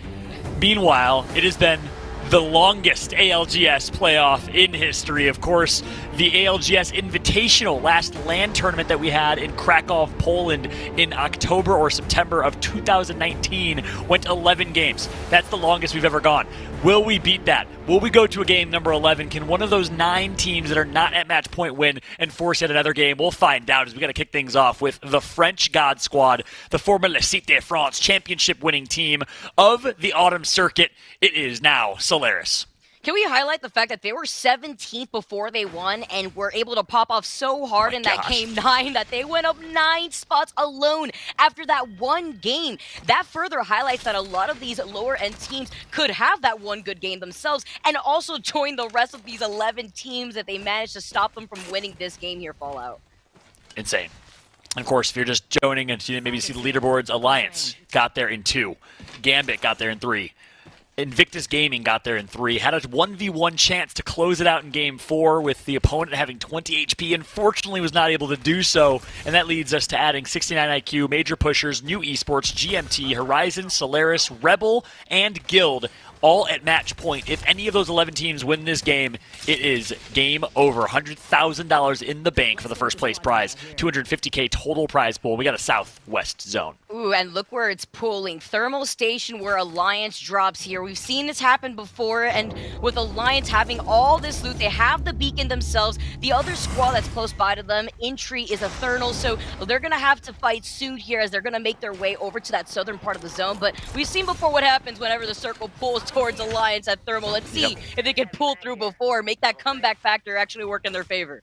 Meanwhile, it has been the longest ALGS playoff in history. Of course, the ALGS Invitational, last LAN tournament that we had in Krakow, Poland in October or September of 2019, went 11 games. That's the longest we've ever gone. Will we beat that? Will we go to a game number 11? Can one of those 9 teams that are not at match point win and force yet another game? We'll find out as we got to kick things off with the French God Squad, the former Le Cité France championship winning team of the Autumn Circuit. It is now Solaris. Can we highlight the fact that they were 17th before they won and were able to pop off so hard in that game 9 that they went up 9 spots alone after that one game? That further highlights that a lot of these lower end teams could have that one good game themselves and also join the rest of these 11 teams if they manage to stop them from winning this game here, Fallout. Insane. And of course, if you're just joining and you didn't maybe see the leaderboards, Alliance got there in 2. Gambit got there in 3. Invictus Gaming got there in 3, had a 1v1 chance to close it out in game 4 with the opponent having 20 HP. Unfortunately, was not able to do so, and that leads us to adding 69 IQ, Major Pushers, New Esports, GMT, Horizon, Solaris, Rebel, and Guild, all at match point. If any of those 11 teams win this game, it is game over. $100,000 in the bank for the first place prize, $250K total prize pool. We got a southwest zone. Ooh, and look where it's pulling. Thermal Station where Alliance drops here. We've seen this happen before, and with Alliance having all this loot, they have the beacon themselves. The other squad that's close by to them, Entry, is a Thermal, so they're going to have to fight soon here as they're going to make their way over to that southern part of the zone. But we've seen before what happens whenever the circle pulls towards Alliance at Thermal. Let's see if they can pull through before, make that comeback factor actually work in their favor.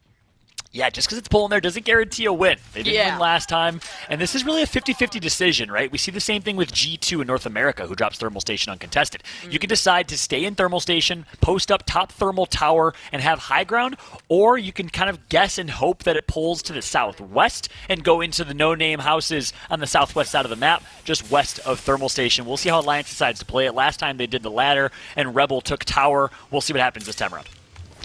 Yeah, just because it's pulling there doesn't guarantee a win. They didn't win last time, and this is really a 50-50 decision, right? We see the same thing with G2 in North America, who drops Thermal Station uncontested. You can decide to stay in Thermal Station, post up top Thermal Tower, and have high ground, or you can kind of guess and hope that it pulls to the southwest and go into the no-name houses on the southwest side of the map, just west of Thermal Station. We'll see how Alliance decides to play it. Last time they did the ladder, and Rebel took Tower. We'll see what happens this time around.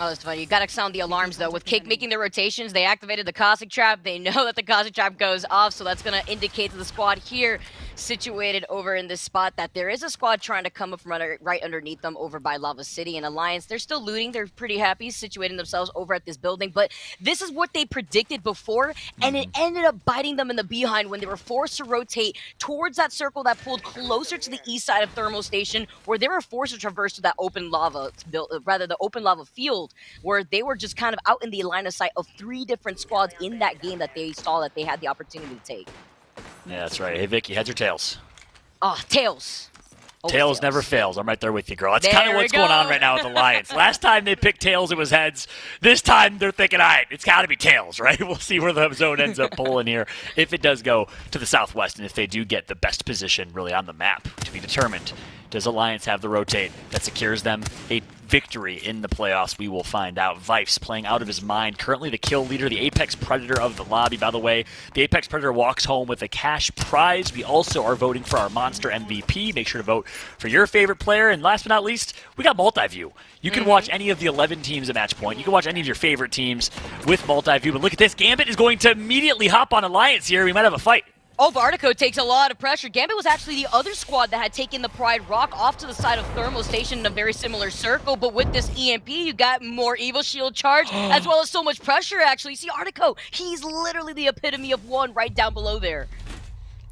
Oh, that's funny. You gotta sound the alarms, though. With Cake making their rotations, they activated the Cossack Trap. They know that the Cossack Trap goes off, so that's gonna indicate to the squad here, situated over in this spot, that there is a squad trying to come up from right underneath them over by Lava City. And Alliance, they're still looting. They're pretty happy situating themselves over at this building. But this is what they predicted before, and it ended up biting them in the behind when they were forced to rotate towards that circle that pulled closer to the east side of Thermal Station, where they were forced to traverse to that open lava, the open lava field, where they were just kind of out in the line of sight of 3 different squads in that game that they saw that they had the opportunity to take. Yeah, that's right. Hey, Vicky, heads or tails? Oh, tails. Tails never fails. I'm right there with you, girl. That's kind of what's going on right now with Alliance. Last time they picked tails, it was heads. This time they're thinking, all right, it's got to be tails, right? We'll see where the zone ends up pulling here. If it does go to the southwest, and if they do get the best position really on the map to be determined, does Alliance have the rotate that secures them a victory in the playoffs? We will find out. Vifes playing out of his mind. Currently the kill leader, the Apex Predator of the lobby. By the way, the Apex Predator walks home with a cash prize. We also are voting for our Monster MVP. Make sure to vote for your favorite player. And last but not least, we got multi-view. You can watch any of the 11 teams at match point. You can watch any of your favorite teams with multi-view. But look at this. Gambit is going to immediately hop on Alliance here. We might have a fight. Oh, Bartico takes a lot of pressure. Gambit was actually the other squad that had taken the Pride Rock off to the side of Thermal Station in a very similar circle, but with this EMP, you got more Evil Shield charge, as well as so much pressure, actually. See, Artico, he's literally the epitome of one right down below there.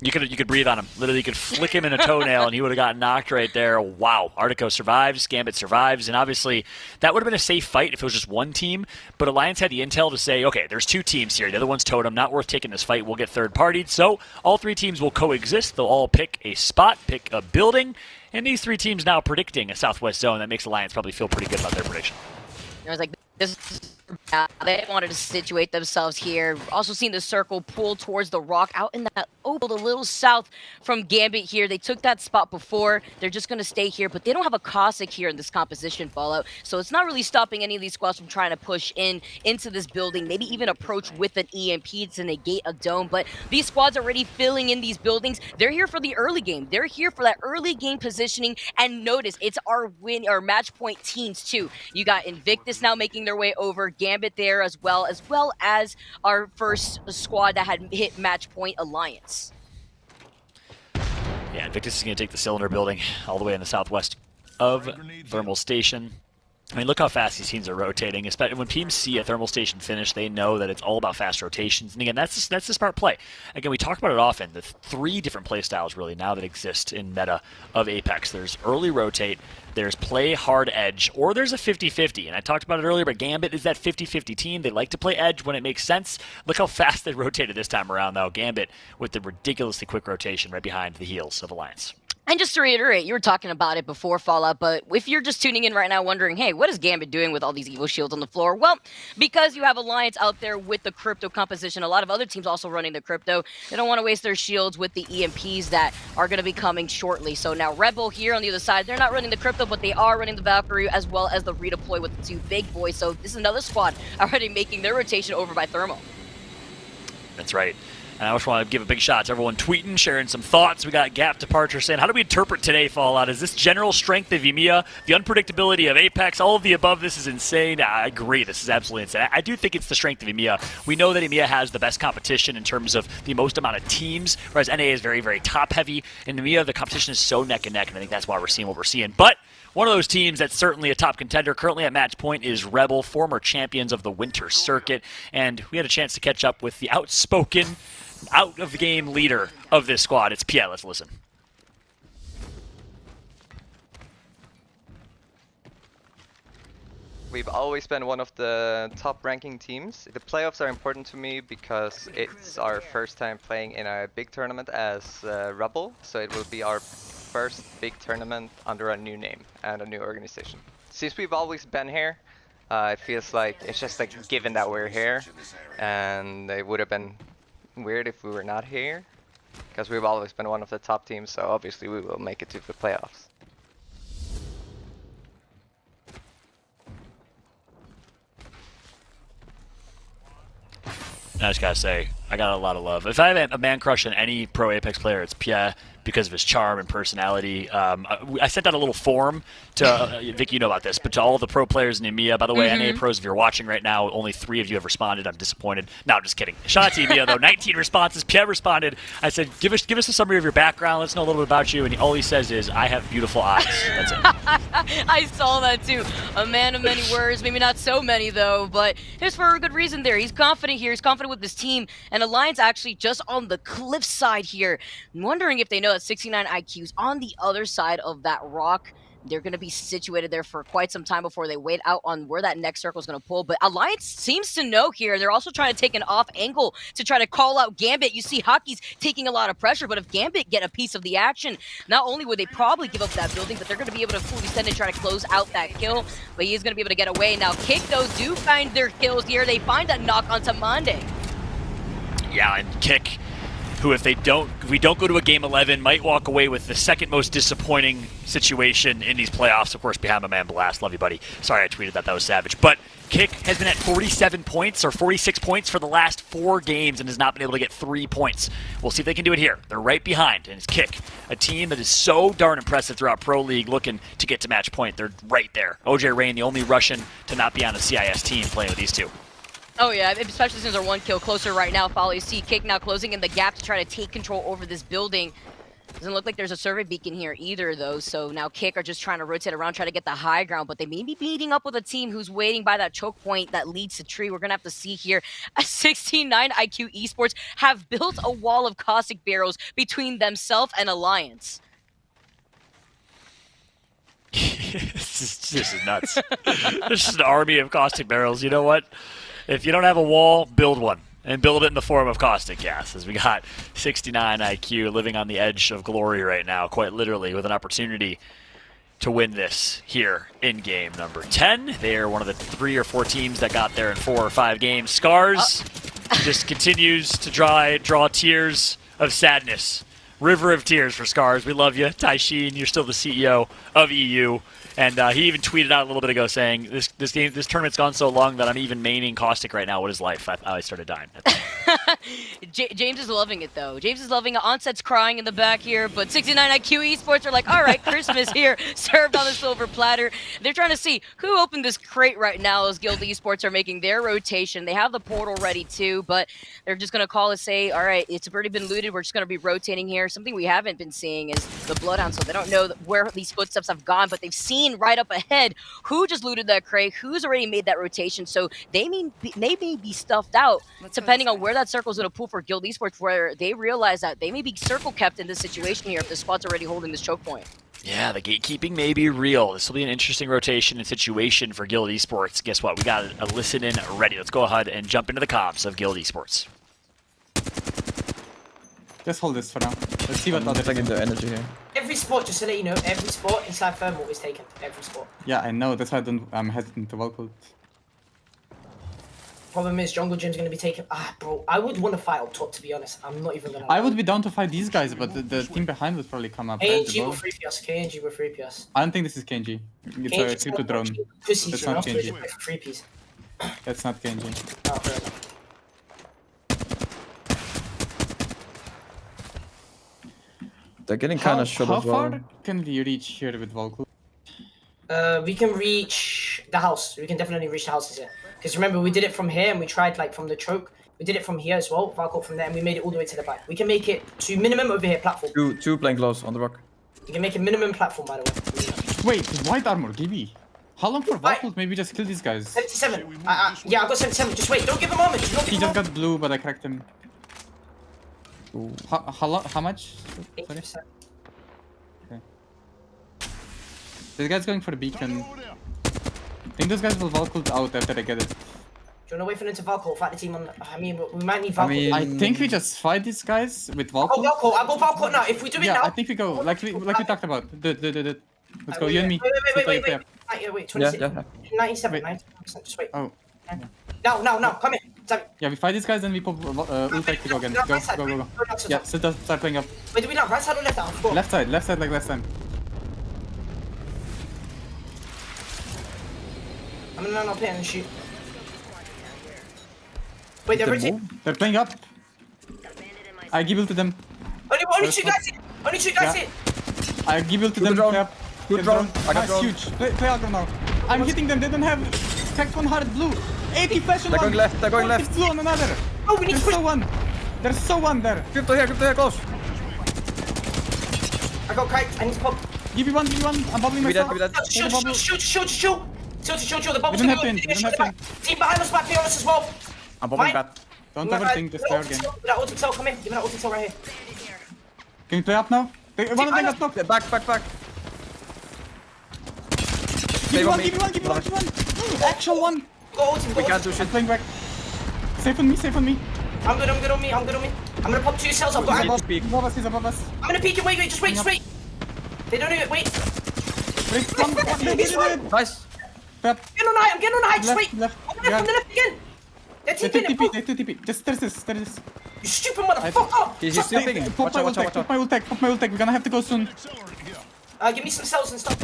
You could breathe on him. Literally, you could flick him in a toenail, and he would have gotten knocked right there. Wow. Artico survives. Gambit survives. And obviously, that would have been a safe fight if it was just one team. But Alliance had the intel to say, okay, there's 2 teams here. The other one's Totem. Not worth taking this fight. We'll get third-partied. So all 3 teams will coexist. They'll all pick a spot, pick a building. And these 3 teams now predicting a Southwest zone. That makes Alliance probably feel pretty good about their prediction. I was like, this they wanted to situate themselves here. Also seeing the circle pull towards the rock out in that open, a little south from Gambit here. They took that spot before. They're just going to stay here, but they don't have a Cossack here in this composition, Fallout. So it's not really stopping any of these squads from trying to push into this building, maybe even approach with an EMP to negate a dome. But these squads already filling in these buildings. They're here for the early game. They're here for that early game positioning. And notice, it's our match point teams too. You got Invictus now making their way over, Gambit there as well as our first squad that had hit match point, Alliance. Yeah, Invictus is going to take the cylinder building all the way in the southwest of Thermal Station. I mean, look how fast these teams are rotating. Especially when teams see a Thermal Station finish, they know that it's all about fast rotations. And again, that's the smart play. Again, we talk about it often. The 3 different play styles really now that exist in meta of Apex. There's early rotate, there's play hard edge, or there's a 50-50. And I talked about it earlier, but Gambit is that 50-50 team. They like to play edge when it makes sense. Look how fast they rotated this time around, though. Gambit with the ridiculously quick rotation right behind the heels of Alliance. And just to reiterate, you were talking about it before Fallout, but if you're just tuning in right now wondering, hey, what is Gambit doing with all these Evil Shields on the floor? Well, because you have Alliance out there with the crypto composition, a lot of other teams also running the crypto. They don't want to waste their shields with the EMPs that are going to be coming shortly. So now Rebel here on the other side, they're not running the crypto, but they are running the Valkyrie as well as the redeploy with the 2 big boys. So this is another squad already making their rotation over by Thermal. That's right. And I just want to give a big shout out to everyone tweeting, sharing some thoughts. We got Gap Departure saying, how do we interpret today, Fallout? Is this general strength of EMEA, the unpredictability of Apex, all of the above? This is insane. I agree. This is absolutely insane. I do think it's the strength of EMEA. We know that EMEA has the best competition in terms of the most amount of teams, whereas NA is very, very top-heavy. In EMEA, the competition is so neck and neck, and I think that's why we're seeing what we're seeing. But one of those teams that's certainly a top contender currently at match point is Rebel, former champions of the Winter Circuit. And we had a chance to catch up with the outspoken, out-of-the-game leader of this squad. It's Pierre. Let's listen. We've always been one of the top-ranking teams. The playoffs are important to me because it's our first time playing in a big tournament as Rebel, so it will be our first big tournament under a new name and a new organization. Since we've always been here, it feels like it's just like given that we're here, and it would have been weird if we were not here, because we've always been one of the top teams, so obviously we will make it to the playoffs. I just gotta say, I got a lot of love. If I have a man crush on any pro Apex player, it's Pierre, because of his charm and personality. I sent out a little form to, Vicky, you know about this, but to all the pro players in EMEA. By the way, NA pros, if you're watching right now, only 3 of you have responded. I'm disappointed. No, I'm just kidding. Shout out to EMEA, though. 19 responses. Pierre responded. I said, give us a summary of your background. Let's know a little bit about you. And all he says is, I have beautiful eyes. That's it. I saw that, too. A man of many words. Maybe not so many, though, but it's for a good reason there. He's confident here. He's confident with this team. And Alliance actually just on the cliff side here. I'm wondering if they know that 69 IQs on the other side of that rock. They're going to be situated there for quite some time before they wait out on where that next circle is going to pull. But Alliance seems to know here. They're also trying to take an off angle to try to call out Gambit. You see Hockey's taking a lot of pressure, but if Gambit get a piece of the action, not only would they probably give up that building, but they're going to be able to fully send and try to close out that kill. But he is going to be able to get away. Now Kick, though, do find their kills here. They find a knock onto Mande. Yeah, and Kick, who if we don't go to a game 11, might walk away with the second most disappointing situation in these playoffs. Of course, behind my man Blast. Love you, buddy. Sorry I tweeted that. That was savage. But Kick has been at 47 points or 46 points for the last 4 games and has not been able to get 3 points. We'll see if they can do it here. They're right behind, and it's Kick, a team that is so darn impressive throughout Pro League, looking to get to match point. They're right there. OJ Rain, the only Russian to not be on a CIS team, playing with these two. Oh yeah, especially since they're one kill closer right now. Follow, you see Kick now closing in the gap to try to take control over this building. Doesn't look like there's a survey beacon here either, though. So now Kick are just trying to rotate around, try to get the high ground, but they may be meeting up with a team who's waiting by that choke point that leads to Tree. We're gonna have to see here. 69 IQ Esports have built a wall of caustic barrels between themselves and Alliance. This is nuts. This is an army of caustic barrels. You know what? If you don't have a wall, build one. And build it in the form of caustic gas, as we got 69 IQ living on the edge of glory right now, quite literally, with an opportunity to win this here in game number 10. They are one of the 3 or 4 teams that got there in 4 or 5 games. Scars just continues to draw tears of sadness. River of tears for Scars. We love you. Taishin, you're still the CEO of EU. And he even tweeted out a little bit ago saying, this tournament's gone so long that I'm even maining Caustic right now. What is life? I started dying. James is loving it, though. James is loving it. Onset's crying in the back here, but 69 IQ Esports are like, all right, Christmas here, served on a silver platter. They're trying to see who opened this crate right now as Guild Esports are making their rotation. They have the portal ready, too, but they're just going to call and say, all right, it's already been looted. We're just going to be rotating here. Something we haven't been seeing is the Bloodhound, so they don't know where these footsteps have gone, but they've seen right up ahead who just looted that crate, who's already made that rotation, so they may be stuffed out depending on where that circle's going to pull for Guild Esports, where they realize that they may be circle kept in this situation here if the squad's already holding this choke point. Yeah, the gatekeeping may be real. This will be an interesting rotation and situation for Guild Esports. Guess what? We got a listen in ready. Let's go ahead and jump into the comms of Guild Esports. Just hold this for now. Let's see what other taking the energy here. Every spot, just to let you know, every spot inside Thermal is taken. Every spot. Yeah, I know. That's why I'm hesitant to walk out. Problem is, Jungle Gym's gonna be taken. Bro, I would want to fight up top, to be honest. I'm not even gonna. I would be down to fight these guys, but the team behind would probably come up. KNG will 3PS. KNG will 3PS. I don't think this is KNG. It's a crypto drone. That's not KNG. 3PS. That's not KNG. Oh, fair enough. They're getting kind of short as well. How far can we reach here with Volkul? We can reach the house. We can definitely reach the houses here. Because remember, we did it from here and we tried like from the choke. We did it from here as well, Valkor from there, and we made it all the way to the back. We can make it to minimum over here platform. Two playing close on the rock. You can make a minimum platform, by the way. Wait, white armor, give me. How long for Valkul? Maybe just kill these guys. 77. Yeah, I got 77. Just wait, don't give him armor. He just got blue, but I cracked him. How much? 80%. Okay. This guy's going for the beacon. I think those guys will Valkyrie out after they get it. Do you want to wait for them to Valkyrie? Fight the team on. I mean, we might need Valkyrie. I think we just fight these guys with Valkyrie. Oh, Valkyrie! I'll go Valkyrie now. If we do it now. Yeah, I think we go like we talked about. Let's go, you and me. Wait. 26. 97. 97%. Just wait. Oh. No. Come in. Yeah, we fight these guys, then we pop ult to go again. Go. Yeah, start playing up. Wait, do we not right side or left side? Left side like last time. I'm gonna not play and shoot. Wait, they're ready. They're playing up. I give ult to them. Only 2 guys hit. Only 2 guys hit. I give ult to them. Play up. Good drone. I got drone. Huge. Play aggro now. I'm hitting them. They don't have cracked one hard blue. 80 flash on They're one. going left. They're going left. Blue on another. Oh, we need There's so one. There's so one there. Crypto here, close. I got cracked. I need to pop. Give me one. I'm bubbling myself. Shoot. The bubble's gonna going happen. Team behind us, back on us as well. I'm bobbing back. Don't overthink this player game. Give me that ulti tail, come in. Give me that ulti tail right here. Can we play up now? One of them got knocked. Back. Give me one. Actual one. We can't do shit. Playing back. Safe on me. I'm good on me. I'm gonna pop 2 cells. I've got He's above us. I'm gonna peek and wait. Just wait. They don't do it. Wait. Nice. I'm getting on high. Just wait. Left. I'm gonna from the left again. They're TP. Just there's this. You stupid motherfucker. He's still picking. Pop my ult tech. We're gonna have to go soon. Give me some cells and stuff.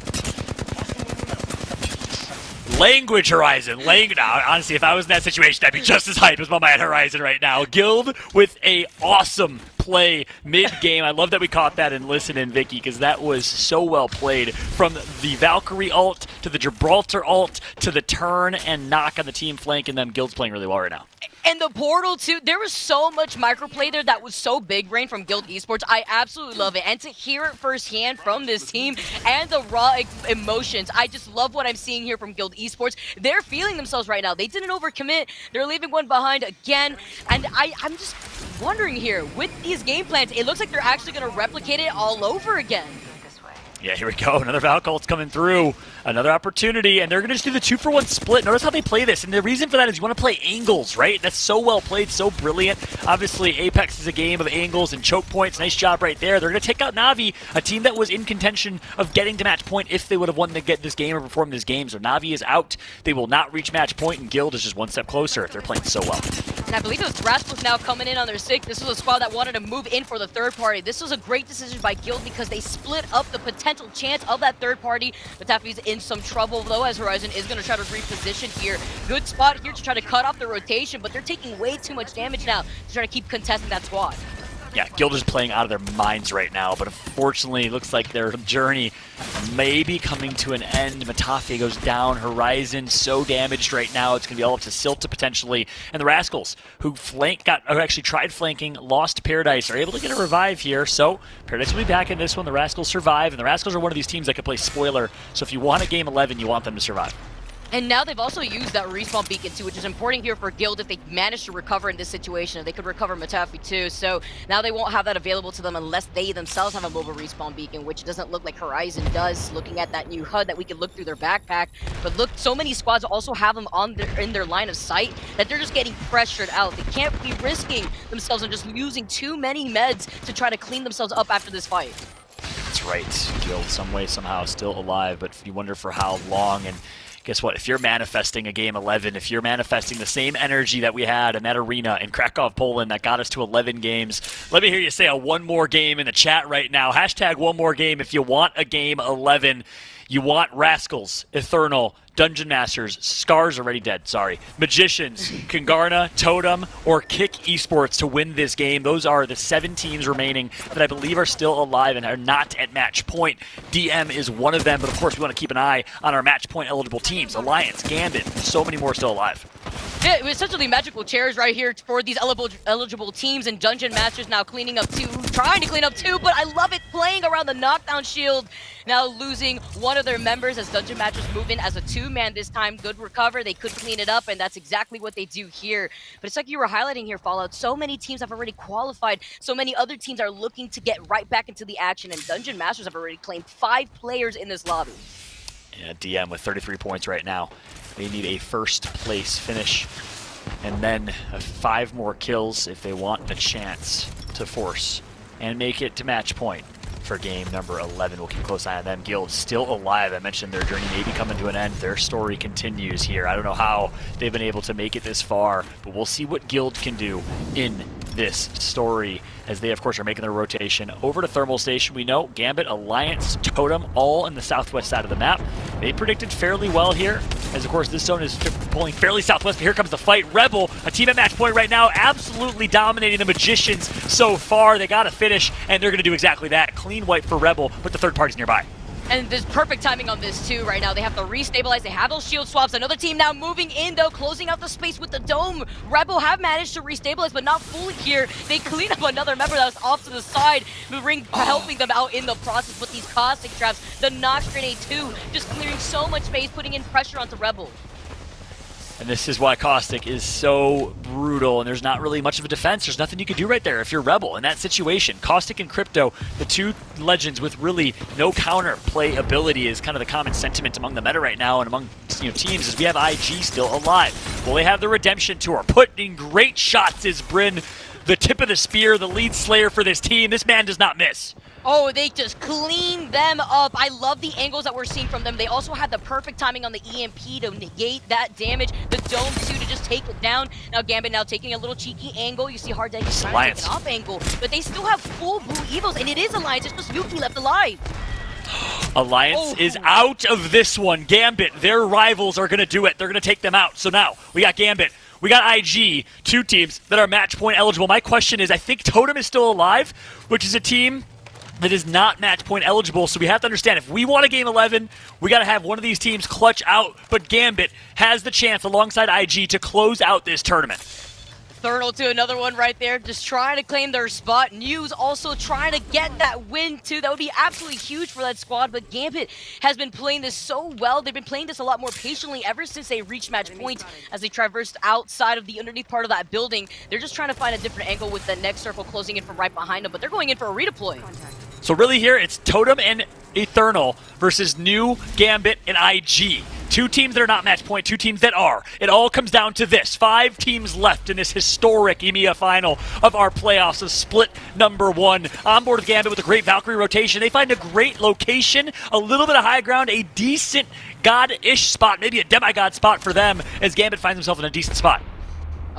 Language Horizon. Now, honestly, if I was in that situation, I'd be just as hype as Mama at Horizon right now. Guild with a awesome play mid-game. I love that we caught that and listened in, Vicky, because that was so well played. From the Valkyrie ult to the Gibraltar ult to the turn and knock on the team flank, and them Guild's playing really well right now. And the portal, too. There was so much microplay there that was so big brain from Guild Esports. I absolutely love it. And to hear it firsthand from this team and the raw emotions, I just love what I'm seeing here from Guild Esports. They're feeling themselves right now. They didn't overcommit. They're leaving one behind again. And I'm just wondering here, with these game plans, it looks like they're actually going to replicate it all over again. Yeah, here we go. Another Valk ult's coming through. Another opportunity, and they're going to just do the 2-for-1 split. Notice how they play this, and the reason for that is you want to play angles, right? That's so well played, so brilliant. Obviously, Apex is a game of angles and choke points. Nice job right there. They're going to take out Na'Vi, a team that was in contention of getting to match point if they would have won to get this game or perform this game. So Na'Vi is out. They will not reach match point, and Guild is just one step closer if they're playing so well. And I believe it was Rasmus now coming in on their 6th. This was a squad that wanted to move in for the third party. This was a great decision by Guild because they split up the potential chance of that third party. Matafi's in some trouble though, as Horizon is going to try to reposition here. Good spot here to try to cut off the rotation, but they're taking way too much damage now to try to keep contesting that squad. Yeah, Guild is playing out of their minds right now, but unfortunately it looks like their journey may be coming to an end. Matafi goes down, Horizon so damaged right now, it's going to be all up to Silta potentially, and the Rascals, who actually tried flanking, lost Paradise, are able to get a revive here, so Paradise will be back in this one. The Rascals survive, and the Rascals are one of these teams that can play spoiler, so if you want a game 11, you want them to survive. And now they've also used that respawn beacon too, which is important here for Guild if they manage to recover in this situation. They could recover Matafi too, so now they won't have that available to them unless they themselves have a mobile respawn beacon, which doesn't look like Horizon does, looking at that new HUD that we can look through their backpack. But look, so many squads also have them in their line of sight that they're just getting pressured out. They can't be risking themselves and just using too many meds to try to clean themselves up after this fight. That's right, Guild some way, somehow still alive, but you wonder for how long. And guess what? If you're manifesting a game 11, if you're manifesting the same energy that we had in that arena in Krakow, Poland that got us to 11 games, let me hear you say a one more game in the chat right now. Hashtag one more game if you want a game 11. You want Rascals, Eternal, Dungeon Masters, Scars already dead, sorry, Magicians, Kungarna, Totem, or Kick Esports to win this game. Those are the 7 teams remaining that I believe are still alive and are not at match point. DM is one of them, but of course we want to keep an eye on our match point eligible teams. Alliance, Gambit, so many more still alive. Yeah, it was essentially magical chairs right here for these eligible teams, and Dungeon Masters now cleaning up 2, trying to clean up 2, but I love it playing around the knockdown shield. Now losing one of their members as Dungeon Masters move in as a 2-man this time. Good recover, they could clean it up, and that's exactly what they do here. But it's like you were highlighting here, Fallout, so many teams have already qualified, so many other teams are looking to get right back into the action, and Dungeon Masters have already claimed 5 players in this lobby. Yeah, DM with 33 points right now. They need a first place finish and then 5 more kills if they want a chance to force and make it to match point for game number 11. We'll keep a close eye on them. Guild still alive. I mentioned their journey may be coming to an end. Their story continues here. I don't know how they've been able to make it this far, but we'll see what Guild can do in this story as they, of course, are making their rotation over to Thermal Station. We know Gambit, Alliance, Totem, all in the southwest side of the map. They predicted fairly well here, as, of course, this zone is pulling fairly southwest, but here comes the fight. Rebel, a team at match point right now, absolutely dominating the Magicians so far. They got to finish, and they're going to do exactly that. Clean wipe for Rebel, but the third party's nearby. And there's perfect timing on this too right now. They have to restabilize, they have those shield swaps. Another team now moving in though, closing out the space with the dome. Rebel have managed to restabilize, but not fully here. They clean up another member that was off to the side, helping them out in the process with these caustic traps. The Nox Grenade too, just clearing so much space, putting in pressure onto Rebel. And this is why Caustic is so brutal, and there's not really much of a defense. There's nothing you can do right there if you're Rebel in that situation. Caustic and Crypto, the 2 legends with really no counter play ability, is kind of the common sentiment among the meta right now and among teams, as we have IG still alive. Well, they have the Redemption Tour. Putting great shots is Bryn, the tip of the spear, the lead slayer for this team. This man does not miss. Oh, they just clean them up. I love the angles that we're seeing from them. They also had the perfect timing on the EMP to negate that damage. The dome too to just take it down. Now Gambit now taking a little cheeky angle. You see Hard Deck is trying to take an off angle, but they still have full blue evils, and it is Alliance. It's just Yuki left alive. Alliance is out of this one. Gambit, their rivals are going to do it. They're going to take them out. So now we got Gambit we got IG, 2 teams that are match point eligible. My question is, I think Totem is still alive, which is a team that is not match point eligible, so we have to understand, if we want a game 11, we got to have one of these teams clutch out, but Gambit has the chance alongside IG to close out this tournament. Thurnal to another one right there, just trying to claim their spot. News also trying to get that win too. That would be absolutely huge for that squad, but Gambit has been playing this so well. They've been playing this a lot more patiently ever since they reached match point as they traversed outside of the underneath part of that building. They're just trying to find a different angle with the next circle closing in from right behind them, but they're going in for a redeploy. So really here, it's Totem and Eternal versus New, Gambit, and IG. 2 teams that are not match point, 2 teams that are. It all comes down to this. 5 teams left in this historic EMEA final of our playoffs of split number 1. On board with Gambit with a great Valkyrie rotation. They find a great location, a little bit of high ground, a decent god-ish spot, maybe a demigod spot for them as Gambit finds himself in a decent spot.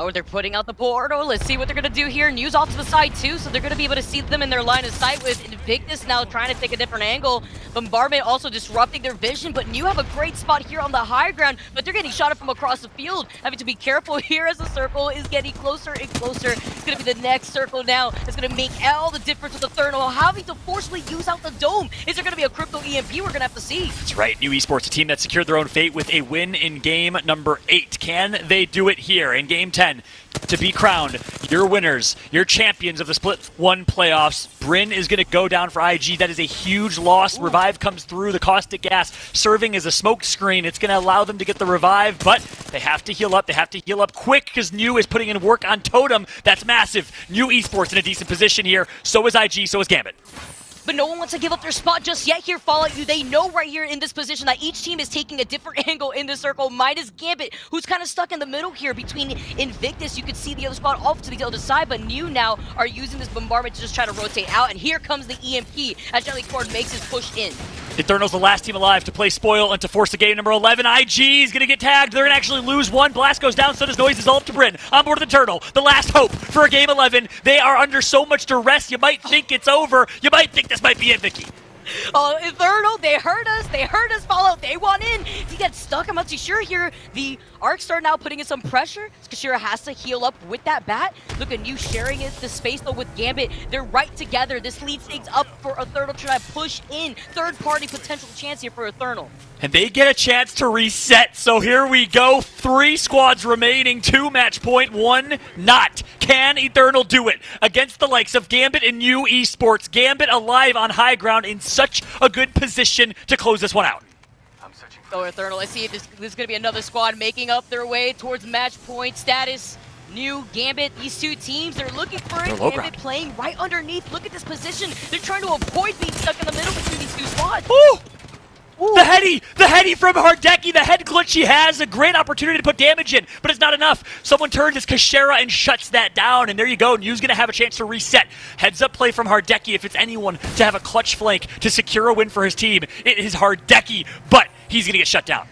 Oh, they're putting out the portal. Let's see what they're going to do here. News off to the side, too, so they're going to be able to see them in their line of sight with Invictus now trying to take a different angle. Bombardment also disrupting their vision, but New have a great spot here on the high ground, but they're getting shot at from across the field. Having to be careful here as the circle is getting closer and closer. It's going to be the next circle now. It's going to make all the difference with the Thurnal having to forcefully use out the dome. Is there going to be a crypto EMP? We're going to have to see. That's right. New Esports, a team that secured their own fate with a win in game number 8. Can they do it here in game 10? To be crowned your winners, your champions of the Split 1 playoffs. Bryn is going to go down for IG. That is a huge loss. Revive comes through, the caustic gas serving as a smoke screen. It's going to allow them to get the revive, but they have to heal up. They have to heal up quick because New is putting in work on Totem. That's massive. New Esports in a decent position here. So is IG, so is Gambit. But no one wants to give up their spot just yet here, Fallout. They know right here in this position that each team is taking a different angle in the circle. Minus Gambit, who's kind of stuck in the middle here between Invictus. You could see the other squad off to the other side, but New now are using this bombardment to just try to rotate out. And here comes the EMP as Jelly Cord makes his push in. Eternal's the last team alive to play Spoil and to force the game number 11. IG is going to get tagged. They're going to actually lose one. Blast goes down, so does Noise. Is all up to Bryn. On board with Eternal, the last hope for a game 11. They are under so much duress, you might think it's over. You might think this might be it, Vicky. Oh, Eternal, they hurt us, Fallout, they want in. He gets stuck, I'm not too sure here. The Arcstar now putting in some pressure. Kashira has to heal up with that bat. Look at New sharing the space though with Gambit. They're right together. This leads things up for Eternal to try to push in. Third party potential chance here for Eternal. And they get a chance to reset, so here we go. 3 squads remaining, 2 match point, 1 not. Can Eternal do it against the likes of Gambit and New Esports? Gambit alive on high ground in such a good position to close this one out. Oh, Eternal, I see this is going to be another squad making up their way towards match point status. New, Gambit, these 2 teams, they're looking for it. Gambit playing right underneath. Look at this position. They're trying to avoid being stuck in the middle between these 2 squads. Ooh! The heady from Hardeki, the head glitch he has, a great opportunity to put damage in, but it's not enough. Someone turns his Kashera and shuts that down, and there you go. New's going to have a chance to reset. Heads up play from Hardeki. If it's anyone to have a clutch flank to secure a win for his team, it is Hardeki, but he's going to get shut down.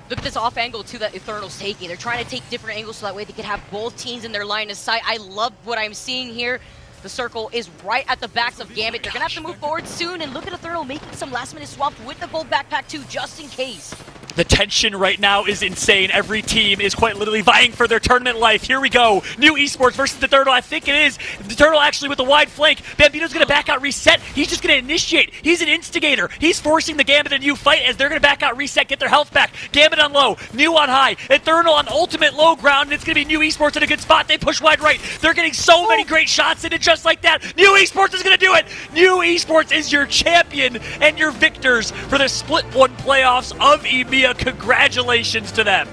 Look at this off angle too that Eternal's taking. They're trying to take different angles so that way they can have both teams in their line of sight. I love what I'm seeing here. The circle is right at the backs of Gambit. They're going to have to move forward soon. And look at Eternal making some last-minute swaps with the gold backpack, too, just in case. The tension right now is insane. Every team is quite literally vying for their tournament life. Here we go. New Esports versus the Turtle. I think it is. The Turtle actually with a wide flank. Bambino's going to back out, reset. He's just going to initiate. He's an instigator. He's forcing the Gambit and New fight as they're going to back out, reset, get their health back. Gambit on low. New on high. Eternal on ultimate low ground. And it's going to be New Esports in a good spot. They push wide right. They're getting so many great shots in it just like that. New Esports is going to do it. New Esports is your champion and your victors for the Split 1 playoffs of EMEA. Congratulations to them.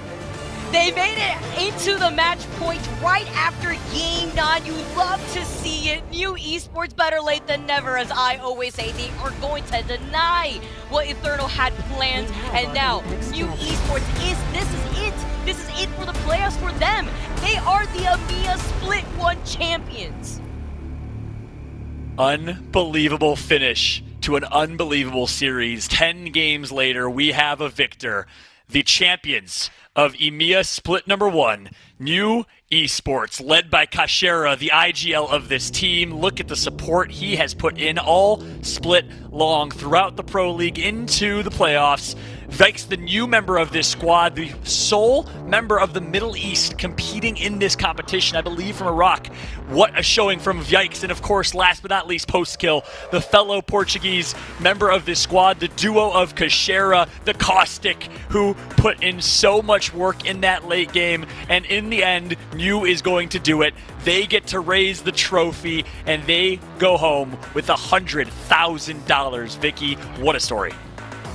They made it into the match point right after Game 9. You love to see it. New Esports, better late than never, as I always say. They are going to deny what Eternal had planned. And now, New Esports this is it. This is it for the playoffs for them. They are the EMEA Split 1 champions. Unbelievable finish to an unbelievable series. 10 games later, we have a victor. The champions of EMEA Split number 1, New Esports, led by Kashera, the IGL of this team. Look at the support he has put in all split long throughout the Pro League into the playoffs. Vikes, the new member of this squad, the sole member of the Middle East competing in this competition, I believe from Iraq. What a showing from Vikes. And of course, last but not least, post-kill, the fellow Portuguese member of this squad, the duo of Kashera, the Caustic, who put in so much work in that late game. And in the end, New is going to do it. They get to raise the trophy, and they go home with $100,000. Vicky, what a story.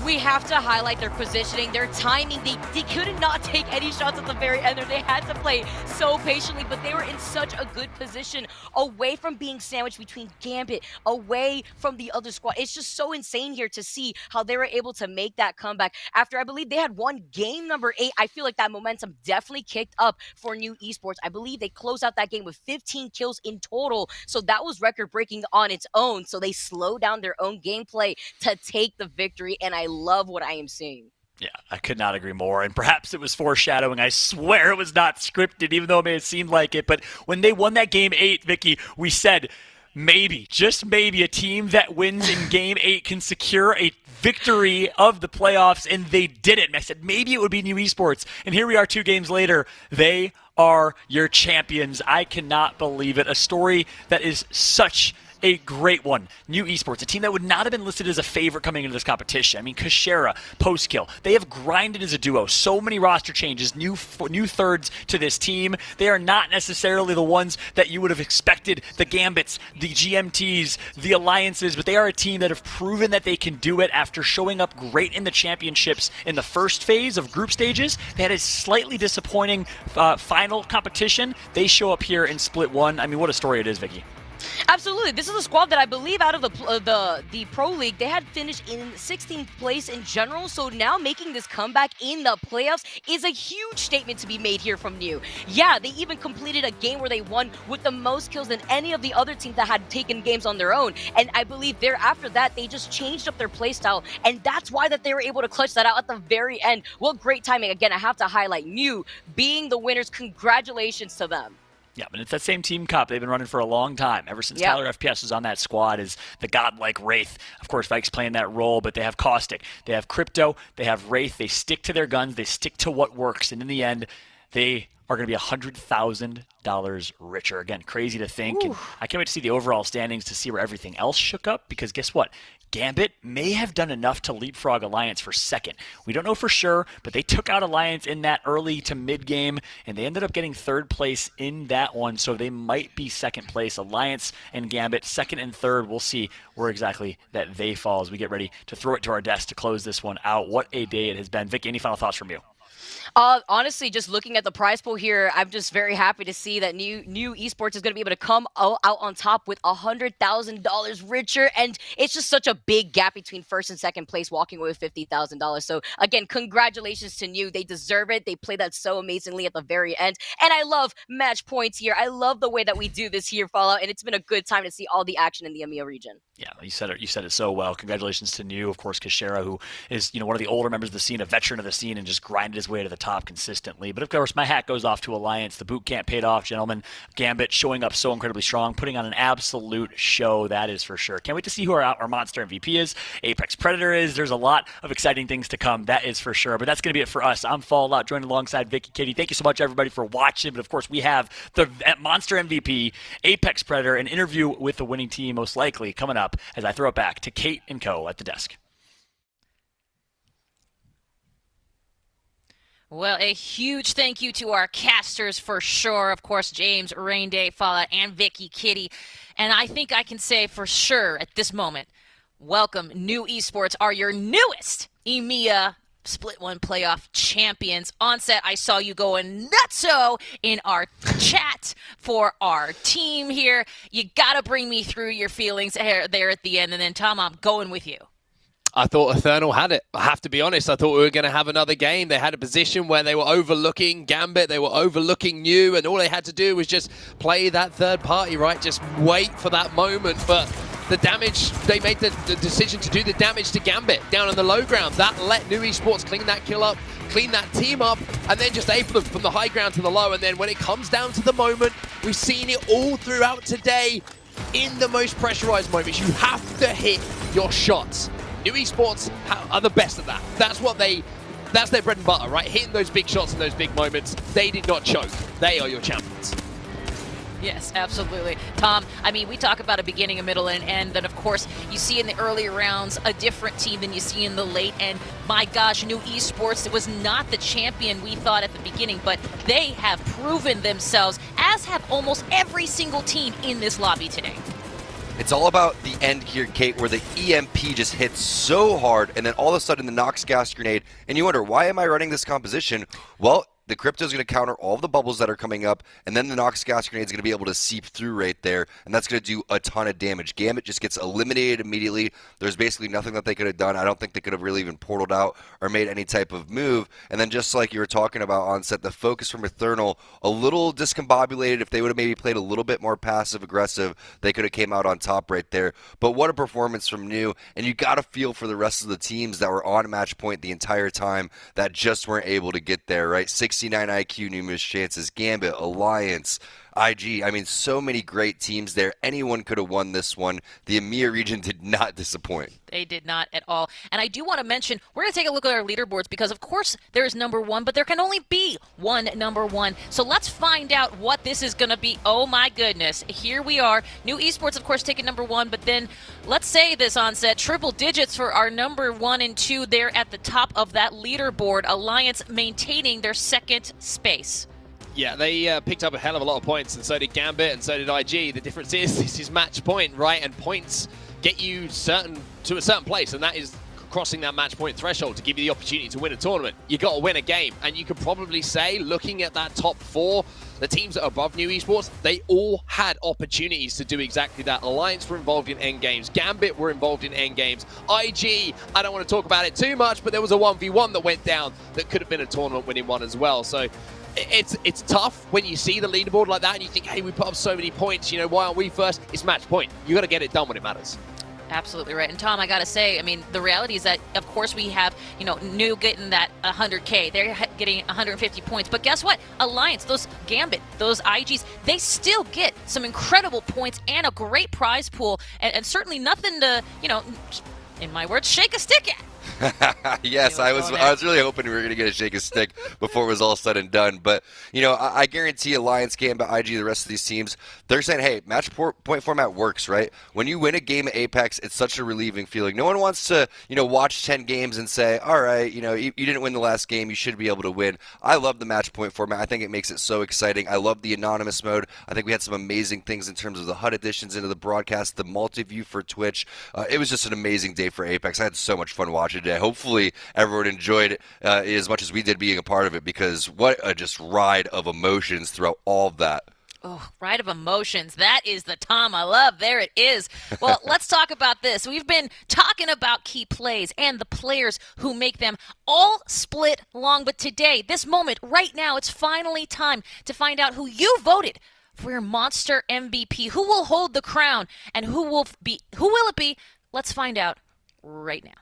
We have to highlight their positioning, their timing. They could not take any shots at the very end there. They had to play so patiently, but they were in such a good position, away from being sandwiched between Gambit, away from the other squad. It's just so insane here to see how they were able to make that comeback after, I believe, they had won game number 8. I feel like that momentum definitely kicked up for New Esports. I believe they closed out that game with 15 kills in total, so that was record-breaking on its own. So they slowed down their own gameplay to take the victory, and I love what I am seeing. Yeah, I could not agree more. And perhaps it was foreshadowing. I swear it was not scripted, even though it may have seemed like it. But when they won that game 8, Vicky, we said maybe, just maybe, a team that wins in game 8 can secure a victory of the playoffs, and they did it. And I said maybe it would be New Esports. And here we are 2 games later. They are your champions. I cannot believe it. A story that is such a great one. New Esports, a team that would not have been listed as a favorite coming into this competition. I mean, Kashera, post-kill, they have grinded as a duo. So many roster changes, new thirds to this team. They are not necessarily the ones that you would have expected, the Gambits, the GMTs, the Alliances, but they are a team that have proven that they can do it after showing up great in the championships in the first phase of group stages. They had a slightly disappointing final competition. They show up here in Split 1. I mean, what a story it is, Vicky. Absolutely. This is a squad that I believe out of the Pro League, they had finished in 16th place in general. So now making this comeback in the playoffs is a huge statement to be made here from New. Yeah, they even completed a game where they won with the most kills than any of the other teams that had taken games on their own. And I believe thereafter that, they just changed up their playstyle. And that's why that they were able to clutch that out at the very end. Well, great timing. Again, I have to highlight New being the winners. Congratulations to them. Yeah, but it's that same team cup they've been running for a long time. Ever since Tyler FPS was on that squad as the godlike Wraith. Of course, Vikes playing that role, but they have Caustic, they have Crypto, they have Wraith. They stick to their guns, they stick to what works, and in the end, they are going to be $100,000 richer. Again, crazy to think. And I can't wait to see the overall standings to see where everything else shook up, because guess what? Gambit may have done enough to leapfrog Alliance for second. We don't know for sure, but they took out Alliance in that early to mid game, and they ended up getting 3rd place in that one, so they might be 2nd place. Alliance and Gambit, 2nd and 3rd. We'll see where exactly that they fall as we get ready to throw it to our desk to close this one out. What a day it has been. Vicky, any final thoughts from you? Honestly, just looking at the prize pool here, I'm just very happy to see that New Esports is going to be able to come out on top with $100,000 richer, and it's just such a big gap between 1st and 2nd place, walking away with $50,000. So again, congratulations to New. They deserve it. They played that so amazingly at the very end, and I love match points here. I love the way that we do this here, Fallout, and it's been a good time to see all the action in the EMEA region. Yeah, you said it so well. Congratulations to New, of course, Kashera, who is one of the older members of the scene, a veteran of the scene, and just grinded his way to the top consistently. But of course, my hat goes off to Alliance. The boot camp paid off, gentlemen. Gambit showing up so incredibly strong, putting on an absolute show, that is for sure. Can't wait to see who our Monster MVP is, Apex Predator is. There's a lot of exciting things to come, that is for sure. But that's going to be it for us. I'm Fallout, joined alongside Vicky, Kitty. Thank you so much, everybody, for watching. But of course, we have the Monster MVP, Apex Predator, an interview with the winning team, most likely, coming up as I throw it back to Kate and Co. at the desk. Well, a huge thank you to our casters for sure. Of course, James, Rain Day, Fallout, and Vicky, Kitty. And I think I can say for sure at this moment, welcome, New Esports are your newest EMEA Split 1 playoff champions. Onset, I saw you going nutso in our chat for our team here. You got to bring me through your feelings there at the end. And then, Tom, I'm going with you. I thought Eternal had it. I have to be honest. I thought we were going to have another game. They had a position where they were overlooking Gambit. They were overlooking New, and all they had to do was just play that third party, right? Just wait for that moment. But the damage, they made the decision to do the damage to Gambit down on the low ground. That let New Esports clean that kill up, clean that team up, and then just ape them from the high ground to the low. And then when it comes down to the moment, we've seen it all throughout today. In the most pressurized moments, you have to hit your shots. New Esports are the best at that. That's their bread and butter, right? Hitting those big shots in those big moments. They did not choke. They are your champions. Yes, absolutely. Tom, I mean, we talk about a beginning, a middle, and end. Then, of course, you see in the earlier rounds a different team than you see in the late. And my gosh, New Esports, it was not the champion we thought at the beginning, but they have proven themselves, as have almost every single team in this lobby today. It's all about the end here, Kate, where the EMP just hits so hard, and then all of a sudden the Nox gas grenade, and you wonder, why am I running this composition? Well, the crypto is going to counter all of the bubbles that are coming up, and then the Nox gas grenade is going to be able to seep through right there, and that's going to do a ton of damage. Gambit just gets eliminated immediately. There's basically nothing that they could have done. I don't think they could have really even portaled out or made any type of move. And then just like you were talking about on set, the focus from Eternal, a little discombobulated. If they would have maybe played a little bit more passive-aggressive, they could have came out on top right there. But what a performance from New, and you got to feel for the rest of the teams that were on match point the entire time that just weren't able to get there, right? 69 IQ, numerous chances, Gambit, Alliance, IG. I mean, so many great teams there. Anyone could have won this one. The EMEA region did not disappoint. They did not at all. And I do want to mention, we're going to take a look at our leaderboards because, of course, there is number one, but there can only be one number one. So let's find out what this is going to be. Oh, my goodness. Here we are. New Esports, of course, taking number one, but then let's say this onset, triple digits for our number 1 and 2 there at the top of that leaderboard. Alliance maintaining their second space. Yeah, they picked up a hell of a lot of points, and so did Gambit, and so did IG. The difference is this is match point, right? And points get you to a certain place, and that is crossing that match point threshold to give you the opportunity to win a tournament. You got to win a game, and you could probably say, looking at that top 4, the teams that are above New Esports, they all had opportunities to do exactly that. Alliance were involved in end games. Gambit were involved in end games. IG, I don't want to talk about it too much, but there was a 1v1 that went down that could have been a tournament-winning one as well. So it's tough when you see the leaderboard like that and you think, hey, we put up so many points, you know, why aren't we first? It's match point. You got to get it done when it matters. Absolutely right. And Tom, I got to say, I mean, the reality is that, of course, we have, you know, New getting that 100K. They're getting 150 points. But guess what? Alliance, those Gambit, those IGs, they still get some incredible points and a great prize pool. And certainly nothing to, you know, in my words, shake a stick at. Yes, I was really hoping we were going to get a shake a stick before it was all said and done. But, you know, I guarantee Alliance, Gambit, IG, the rest of these teams, they're saying, hey, match point format works, right? When you win a game at Apex, it's such a relieving feeling. No one wants to, you know, watch 10 games and say, all right, you know, you didn't win the last game, you should be able to win. I love the match point format. I think it makes it so exciting. I love the anonymous mode. I think we had some amazing things in terms of the HUD additions into the broadcast, the multi-view for Twitch. It was just an amazing day for Apex. I had so much fun watching it today. Hopefully everyone enjoyed it as much as we did being a part of it, because what a just ride of emotions throughout all of that. Oh, ride of emotions. That is the Tom I love. There it is. Well, let's talk about this. We've been talking about key plays and the players who make them all split long. But today, this moment, right now, it's finally time to find out who you voted for your Monster MVP. Who will hold the crown and who will it be? Let's find out right now.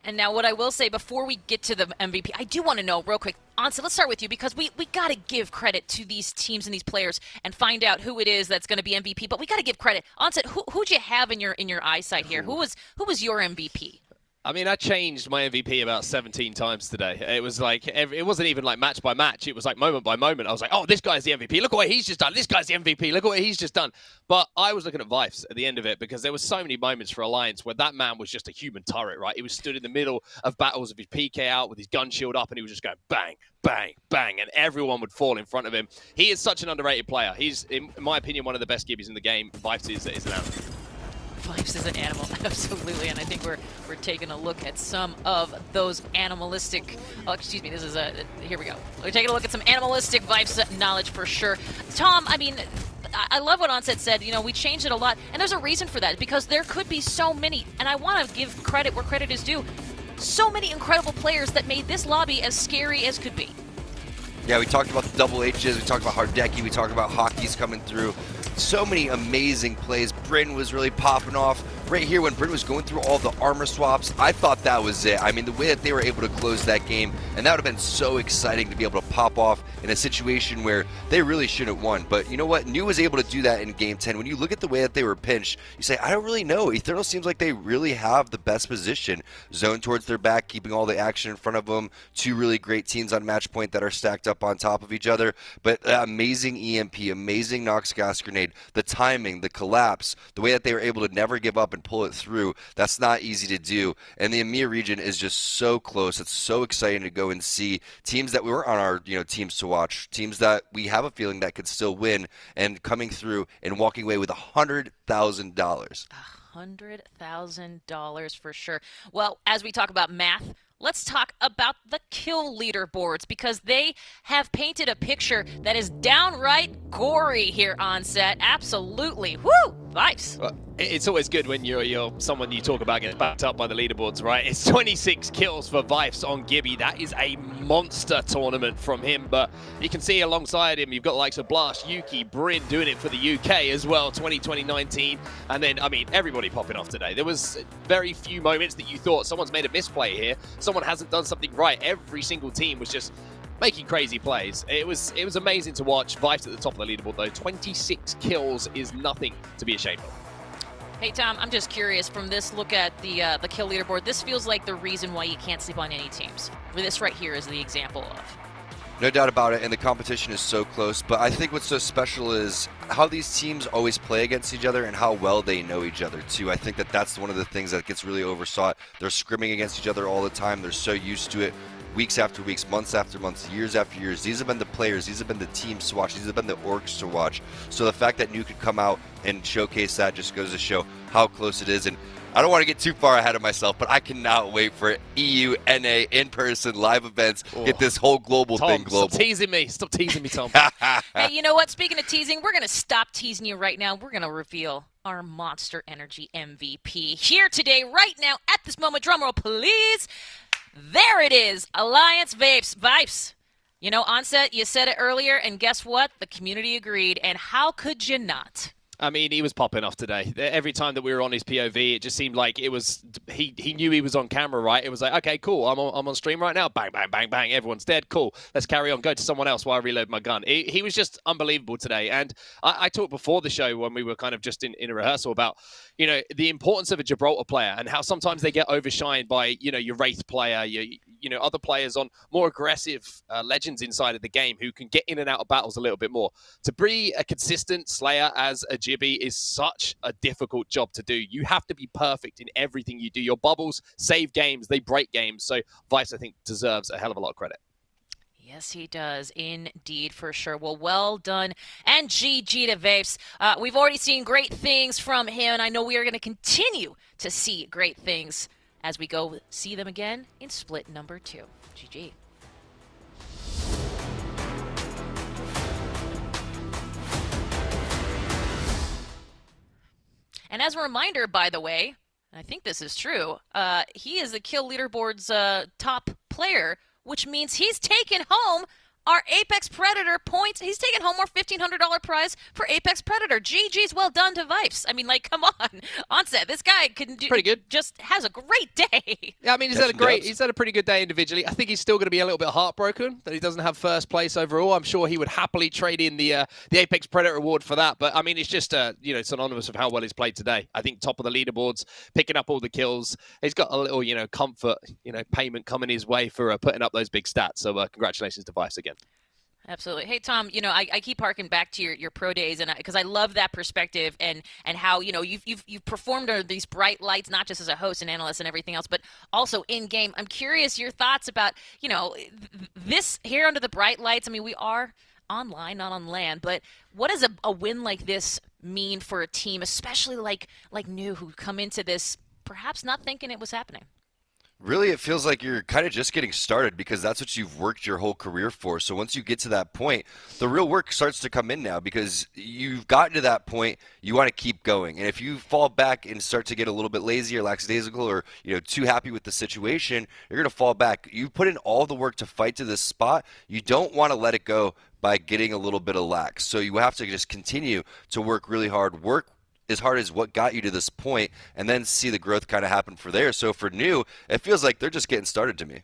And now what I will say before we get to the MVP, I do want to know real quick, Onset, let's start with you because we got to give credit to these teams and these players and find out who it is that's going to be MVP. But we got to give credit. Onset, who'd you have in your eyesight here? Who was your MVP? I mean, I changed my MVP about 17 times today. It was like, it wasn't even like match by match. It was like moment by moment. I was like, oh, this guy's the MVP. Look at what he's just done. This guy's the MVP. Look at what he's just done. But I was looking at Vifes at the end of it because there was so many moments for Alliance where that man was just a human turret, right? He was stood in the middle of battles with his PK out, with his gun shield up, and he was just going bang, bang, bang, and everyone would fall in front of him. He is such an underrated player. He's, in my opinion, one of the best gibbies in the game. Vifes is an animal. Vifes is an animal, absolutely, and I think we're taking a look at some of those animalistic. Oh, excuse me. This is here we go. We're taking a look at some animalistic Vifes knowledge for sure. Tom, I mean, I love what Onset said. You know, we changed it a lot, and there's a reason for that because there could be so many, and I want to give credit where credit is due. So many incredible players that made this lobby as scary as could be. Yeah, we talked about the double H's, we talked about Hardeki, we talked about Hockey's coming through. So many amazing plays. Bryn was really popping off. Right here when Bryn was going through all the armor swaps, I thought that was it. I mean, the way that they were able to close that game, and that would have been so exciting to be able to pop off in a situation where they really should have won. But you know what? New was able to do that in Game 10. When you look at the way that they were pinched, you say, I don't really know. Eternal seems like they really have the best position. Zone towards their back, keeping all the action in front of them. Two really great teams on match point that are stacked up on top of each other. But amazing EMP, amazing Nox gas grenade, the timing, the collapse, the way that they were able to never give up and pull it through, that's not easy to do. And the EMEA region is just so close. It's so exciting to go and see teams that we were on our teams to watch, teams that we have a feeling that could still win, and coming through and walking away with $100,000. $100,000 for sure. Well, as we talk about math, let's talk about the kill leaderboards, because they have painted a picture that is downright gory here on set. Absolutely. Woo! Vibes. Well, it's always good when you're someone you talk about getting backed up by the leaderboards, right? It's 26 kills for Vifes on Gibby. That is a monster tournament from him, but you can see alongside him, you've got the likes of Blast, Yuki, Bryn doing it for the UK as well, 2020-19. And then, I mean, everybody popping off today. There was very few moments that you thought someone's made a misplay here. Someone hasn't done something right. Every single team was just making crazy plays. It was amazing to watch. Vifes at the top of the leaderboard, though. 26 kills is nothing to be ashamed of. Hey, Tom, I'm just curious, from this look at the kill leaderboard, this feels like the reason why you can't sleep on any teams. This right here is the example of. No doubt about it, and the competition is so close, but I think what's so special is how these teams always play against each other and how well they know each other, too. I think that that's one of the things that gets really oversought. They're scrimming against each other all the time. They're so used to it. Weeks after weeks, months after months, years after years. These have been the players, these have been the teams to watch, these have been the orgs to watch. So the fact that New could come out and showcase that just goes to show how close it is. And I don't want to get too far ahead of myself, but I cannot wait for EU, NA, in-person, live events, get this whole global thing global. Stop teasing me. Stop teasing me, Tom. Hey, you know what? Speaking of teasing, we're going to stop teasing you right now. We're going to reveal our Monster Energy MVP here today, right now, at this moment. Drumroll, please. There it is. Alliance Vapes. You know, Onset, you said it earlier, and guess what? The community agreed, and how could you not? I mean, he was popping off today. Every time that we were on his POV, it just seemed like it was, he knew he was on camera, right? It was like, okay, cool, I'm on stream right now. Bang, bang, bang, bang. Everyone's dead. Cool. Let's carry on. Go to someone else while I reload my gun. He was just unbelievable today. And I talked before the show when we were kind of just in a rehearsal about, the importance of a Gibraltar player and how sometimes they get overshined by, your Wraith player, other players on more aggressive legends inside of the game who can get in and out of battles a little bit more. To be a consistent Slayer as a Gibby is such a difficult job to do. You have to be perfect in everything you do. Your bubbles save games, they break games. So Vice, I think, deserves a hell of a lot of credit. Yes, he does. Indeed, for sure. Well done. And GG to Vapes. We've already seen great things from him, and I know we are going to continue to see great things as we go see them again in split number 2. GG. And as a reminder, by the way, I think this is true, he is the kill leaderboard's top player, which means he's taken home our Apex Predator points. He's taken home our $1,500 prize for Apex Predator. GG's, well done to Vipes. I mean, come on. Onset, this guy can do pretty good. Just has a great day. Yeah, I mean, he's had a pretty good day individually. I think he's still going to be a little bit heartbroken that he doesn't have first place overall. I'm sure he would happily trade in the Apex Predator award for that. But I mean, it's just synonymous of how well he's played today. I think top of the leaderboards, picking up all the kills. He's got a little comfort payment coming his way for putting up those big stats. So congratulations to Vice again. Absolutely. Hey, Tom, I keep harking back to your pro days, and because I love that perspective and how, you've performed under these bright lights, not just as a host and analyst and everything else, but also in game. I'm curious your thoughts about, this here under the bright lights. I mean, we are online, not on land, but what does a win like this mean for a team, especially like New, who come into this perhaps not thinking it was happening? Really, it feels like you're kind of just getting started because that's what you've worked your whole career for. So once you get to that point, the real work starts to come in now because you've gotten to that point, you want to keep going. And if you fall back and start to get a little bit lazy or lackadaisical or, too happy with the situation, you're going to fall back. You put in all the work to fight to this spot. You don't want to let it go by getting a little bit of lax. So you have to just continue to work really hard, work as hard as what got you to this point, and then see the growth kind of happen for there. So for New, it feels like they're just getting started to me.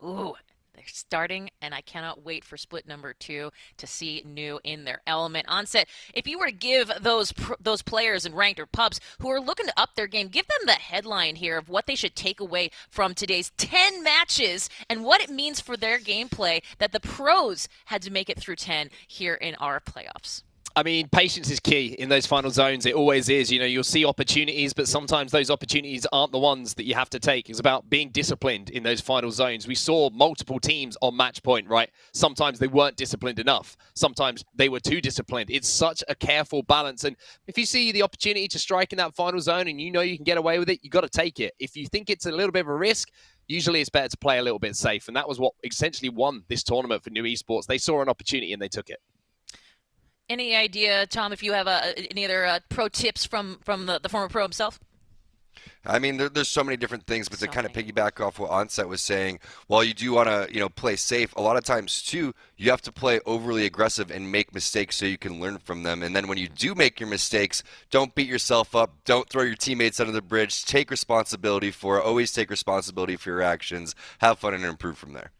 Ooh, they're starting, and I cannot wait for split number 2 to see New in their element. Onset, if you were to give those players in ranked or pubs who are looking to up their game, give them the headline here of what they should take away from today's 10 matches and what it means for their gameplay that the pros had to make it through 10 here in our playoffs. I mean, patience is key in those final zones. It always is. You'll see opportunities, but sometimes those opportunities aren't the ones that you have to take. It's about being disciplined in those final zones. We saw multiple teams on match point, right? Sometimes they weren't disciplined enough. Sometimes they were too disciplined. It's such a careful balance. And if you see the opportunity to strike in that final zone and you can get away with it, you got to take it. If you think it's a little bit of a risk, usually it's better to play a little bit safe. And that was what essentially won this tournament for New Esports. They saw an opportunity and they took it. Any idea, Tom, if you have any other pro tips from the former pro himself? I mean, there's so many different things, but to kind of piggyback off what Onset was saying, while you do want to, play safe, a lot of times, too, you have to play overly aggressive and make mistakes so you can learn from them. And then when you do make your mistakes, don't beat yourself up. Don't throw your teammates under the bridge. Take responsibility for it. Always take responsibility for your actions. Have fun and improve from there.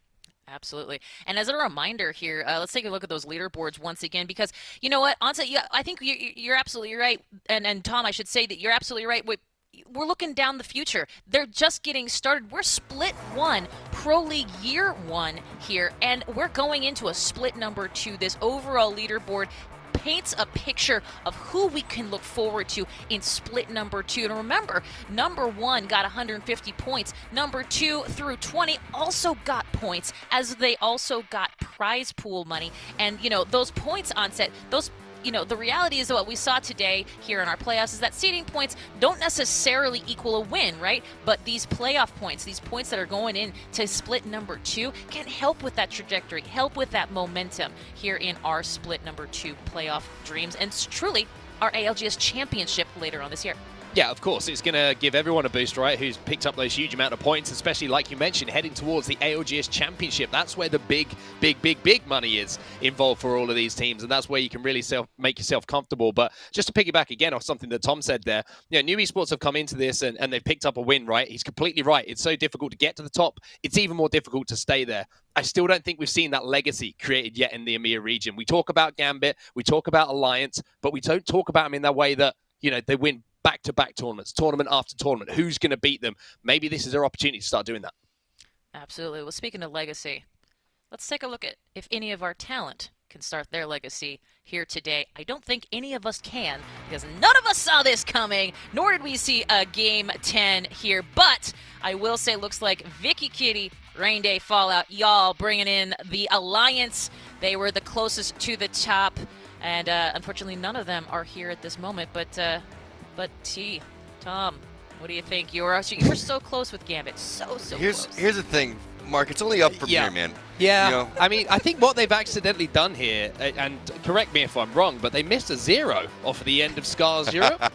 Absolutely. And as a reminder here, let's take a look at those leaderboards once again, because you know what, Onset, I think you're absolutely right. And Tom, I should say that you're absolutely right. We're looking down the future. They're just getting started. We're split 1, Pro League year 1 here, and we're going into a split number 2. This overall leaderboard paints a picture of who we can look forward to in split number 2. And remember, number 1 got 150 points. Number 2 through 20 also got points, as they also got prize pool money. And, those points, Onset, the reality is that what we saw today here in our playoffs is that seeding points don't necessarily equal a win, right? But these playoff points, these points that are going in to split number 2, can help with that trajectory, help with that momentum here in our split number 2 playoff dreams, and truly our ALGS championship later on this year. Yeah, of course. It's going to give everyone a boost, right, who's picked up those huge amount of points, especially, like you mentioned, heading towards the ALGS Championship. That's where the big money is involved for all of these teams, and that's where you can really make yourself comfortable. But just to piggyback again off something that Tom said there, New Esports have come into this and they've picked up a win, right? He's completely right. It's so difficult to get to the top. It's even more difficult to stay there. I still don't think we've seen that legacy created yet in the EMEA region. We talk about Gambit, we talk about Alliance, but we don't talk about them in that way that, they win back-to-back tournaments, tournament after tournament. Who's going to beat them? Maybe this is their opportunity to start doing that. Absolutely. Well, speaking of legacy, let's take a look at if any of our talent can start their legacy here today. I don't think any of us can, because none of us saw this coming, nor did we see a Game 10 here. But I will say it looks like Vicky Kitty, Rain Day, Fallout, y'all bringing in the Alliance. They were the closest to the top, and unfortunately none of them are here at this moment. But Tom, what do you think? You were so close with Gambit, so close. Here's the thing, Mark. It's only up from here, man. Yeah, I mean, I think what they've accidentally done here, and correct me if I'm wrong, but they missed a 0 off of the end of Scars Europe.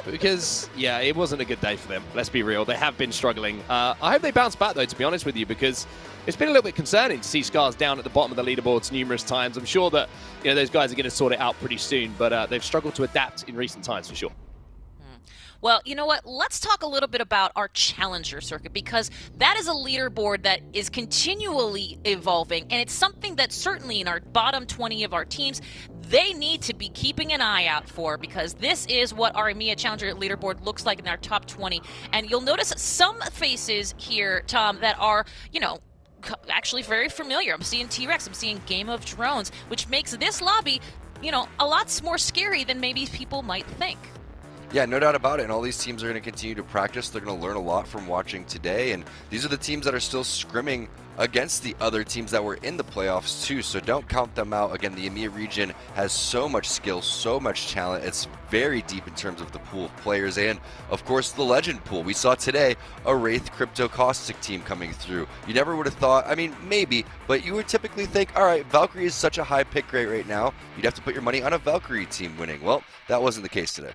Because, it wasn't a good day for them. Let's be real. They have been struggling. I hope they bounce back, though, to be honest with you, because it's been a little bit concerning to see Scars down at the bottom of the leaderboards numerous times. I'm sure that, those guys are going to sort it out pretty soon, but they've struggled to adapt in recent times, for sure. Well, you know what? Let's talk a little bit about our Challenger circuit, because that is a leaderboard that is continually evolving, and it's something that certainly in our bottom 20 of our teams, they need to be keeping an eye out for, because this is what our EMEA Challenger leaderboard looks like in our top 20. And you'll notice some faces here, Tom, that are, actually very familiar. I'm seeing T-Rex, I'm seeing Game of Drones, which makes this lobby, a lot more scary than maybe people might think. Yeah, no doubt about it. And all these teams are going to continue to practice. They're going to learn a lot from watching today. And these are the teams that are still scrimming against the other teams that were in the playoffs too. So don't count them out. Again, the EMEA region has so much skill, so much talent. It's very deep in terms of the pool of players and, of course, the legend pool. We saw today a Wraith Crypto Caustic team coming through. You never would have thought, I mean, maybe, but you would typically think, all right, Valkyrie is such a high pick rate right now. You'd have to put your money on a Valkyrie team winning. Well, that wasn't the case today.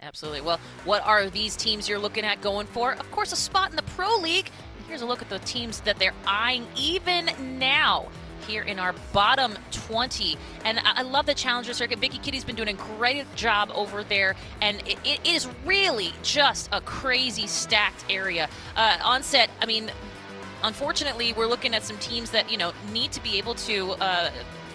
Absolutely. Well, what are these teams you're looking at going for? Of course, a spot in the Pro League. Here's a look at the teams that they're eyeing even now here in our bottom 20. And I love the Challenger circuit. Vicky Kitty's been doing a great job over there, and it is really just a crazy stacked area. Onset, I mean, unfortunately, we're looking at some teams that, you know, need to be able to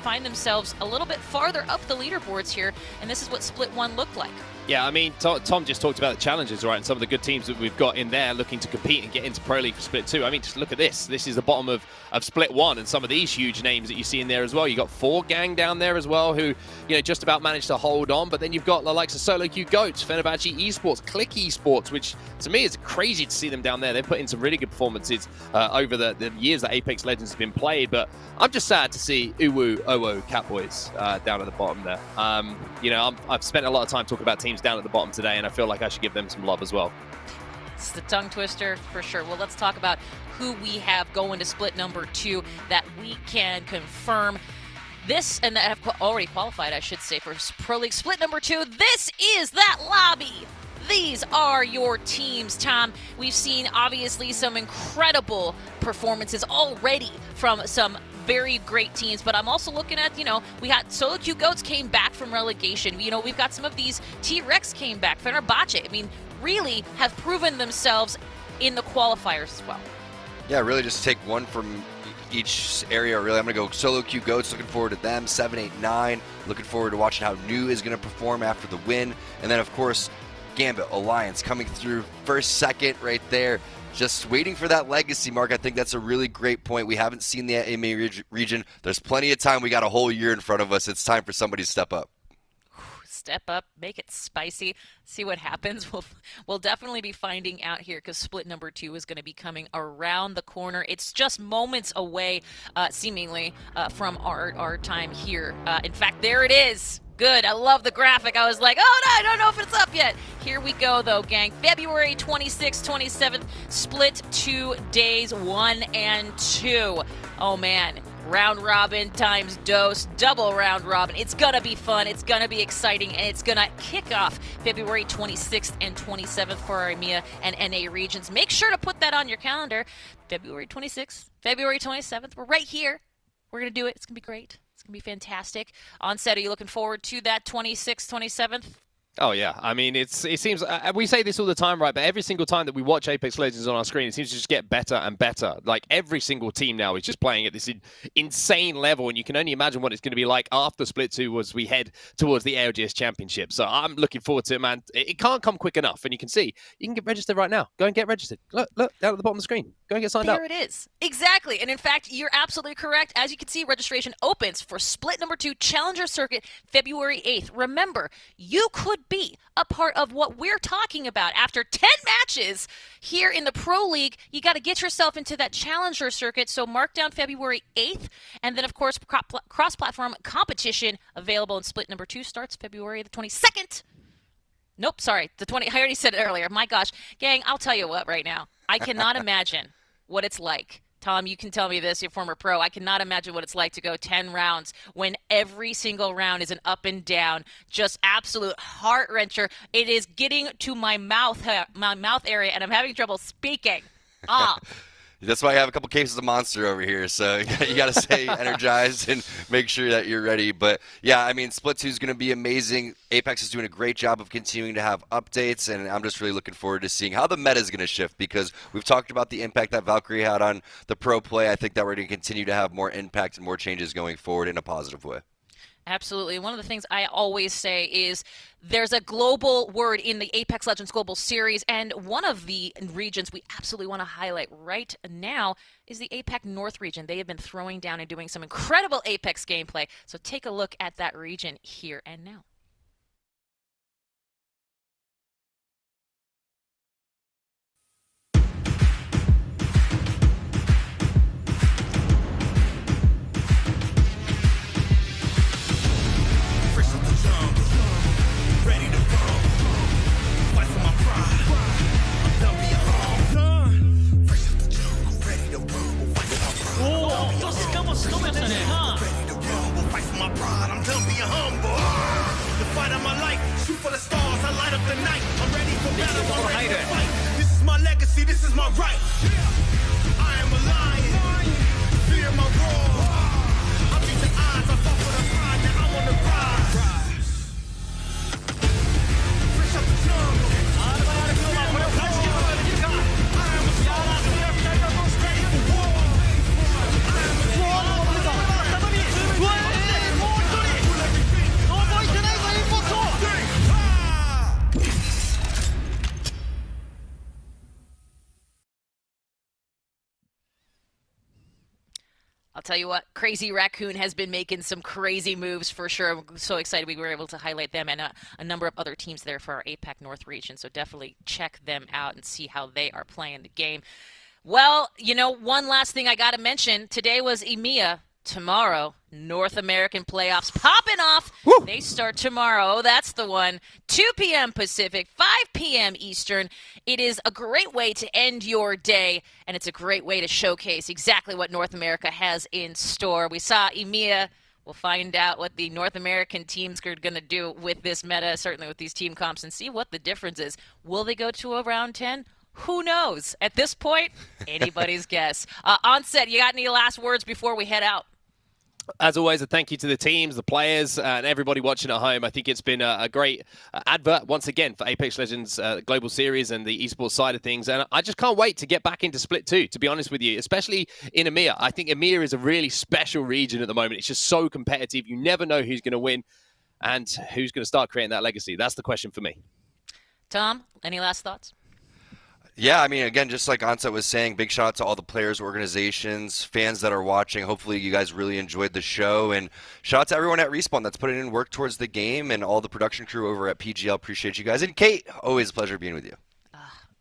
find themselves a little bit farther up the leaderboards here, and this is what Split 1 looked like. Yeah, I mean, Tom just talked about the challenges, right, and some of the good teams that we've got in there looking to compete and get into Pro League for Split 2. I mean, just look at this. This is the bottom of Split 1, and some of these huge names that you see in there as well. You've got 4Gang down there as well, who, you know, just about managed to hold on, but then you've got the likes of Solo Q Goats, Fenerbahce Esports, Click Esports, which to me is crazy to see them down there. They've put in some really good performances over the years that Apex Legends has been played, but I'm just sad to see Uwu, Owo, Catboys down at the bottom there. You know, I've spent a lot of time talking about teams down at the bottom today, and I feel like I should give them some love as well. It's the tongue twister for sure. Well, let's talk about who we have going to split number 2 that we can confirm this and that have already qualified, I should say, for Pro League split number 2. This is that lobby. These are your teams, Tom. We've seen obviously some incredible performances already from some very great teams, but I'm also looking at, you know, we got Solo Q Goats came back from relegation. You know, we've got some of these T-Rex came back, Fenerbahce. I mean, really have proven themselves in the qualifiers as well. Yeah, really just take one from each area. Really, I'm going to go Solo Q Goats. Looking forward to them. 7, 8, 9. Looking forward to watching how New is going to perform after the win. And then, of course, Gambit Alliance coming through first, second right there. Just waiting for that legacy mark. I think that's a really great point. We haven't seen the EMEA region. There's plenty of time. We got a whole year in front of us. It's time for somebody to step up. Step up, make it spicy, see what happens. We'll definitely be finding out here because split number 2 is going to be coming around the corner. It's just moments away, seemingly, from our time here. In fact, there it is. Good. I love the graphic. I was like, oh, no, I don't know if it's up yet. Here we go, though, gang. February 26th, 27th, split 2 days, 1 and 2. Oh, man. Round robin times dose, double round robin. It's going to be fun. It's going to be exciting, and it's going to kick off February 26th and 27th for our EMEA and NA regions. Make sure to put that on your calendar. February 26th, February 27th. We're right here. We're going to do it. It's going to be great. It's going to be fantastic. Onset, are you looking forward to that 26th, 27th? Oh, yeah. I mean, it seems, we say this all the time, right? But every single time that we watch Apex Legends on our screen, it seems to just get better and better. Like, every single team now is just playing at this insane level, and you can only imagine what it's going to be like after Split 2 as we head towards the ALGS Championship. So I'm looking forward to it, man. It can't come quick enough, and you can see, you can get registered right now. Go and get registered. Look, down at the bottom of the screen. Go and get signed up. There it is. Exactly. And in fact, you're absolutely correct. As you can see, registration opens for split number 2 Challenger Circuit February 8th. Remember, you could be a part of what we're talking about. After 10 matches here in the Pro League, you got to get yourself into that Challenger Circuit. So mark down February 8th. And then, of course, cross-platform competition available in split number 2 starts February the 22nd. Nope, sorry. I already said it earlier. My gosh. Gang, I'll tell you what right now. I cannot imagine what it's like. Tom, you can tell me this, you're former pro. I cannot imagine what it's like to go 10 rounds when every single round is an up and down, just absolute heart-wrencher. It is getting to my mouth area, and I'm having trouble speaking. That's why I have a couple cases of Monster over here, so you got to stay energized and make sure that you're ready. But yeah, I mean, Split 2 is going to be amazing. Apex is doing a great job of continuing to have updates, and I'm just really looking forward to seeing how the meta is going to shift, because we've talked about the impact that Valkyrie had on the pro play. I think that we're going to continue to have more impact and more changes going forward in a positive way. Absolutely. One of the things I always say is there's a global word in the Apex Legends Global Series, and one of the regions we absolutely want to highlight right now is the APAC North region. They have been throwing down and doing some incredible Apex gameplay, so take a look at that region here and now. right. I am a lion. Fear my roar. I beat the odds. I fought for the pride. Now I'm on the rise. Fresh up the jungle. I'll tell you what, Crazy Raccoon has been making some crazy moves for sure. I'm so excited we were able to highlight them and a number of other teams there for our APAC North region. So definitely check them out and see how they are playing the game. Well, you know, one last thing I got to mention. Today was EMEA. Tomorrow, North American playoffs popping off. Woo! They start tomorrow. Oh, that's the one. 2 p.m. Pacific, 5 p.m. Eastern. It is a great way to end your day, and it's a great way to showcase exactly what North America has in store. We saw EMEA. We'll find out what the North American teams are going to do with this meta, certainly with these team comps, and see what the difference is. Will they go to a round 10? Who knows? At this point, anybody's guess. Onset, you got any last words before we head out? As always, a thank you to the teams, the players, and everybody watching at home. I think it's been a great advert, once again, for Apex Legends Global Series and the esports side of things. And I just can't wait to get back into Split 2, to be honest with you, especially in EMEA. I think EMEA is a really special region at the moment. It's just so competitive. You never know who's going to win and who's going to start creating that legacy. That's the question for me. Tom, any last thoughts? Yeah, I mean, again, just like Onset was saying, big shout out to all the players, organizations, fans that are watching. Hopefully you guys really enjoyed the show. And shout out to everyone at Respawn that's putting in work towards the game and all the production crew over at PGL. Appreciate you guys. And Kate, always a pleasure being with you.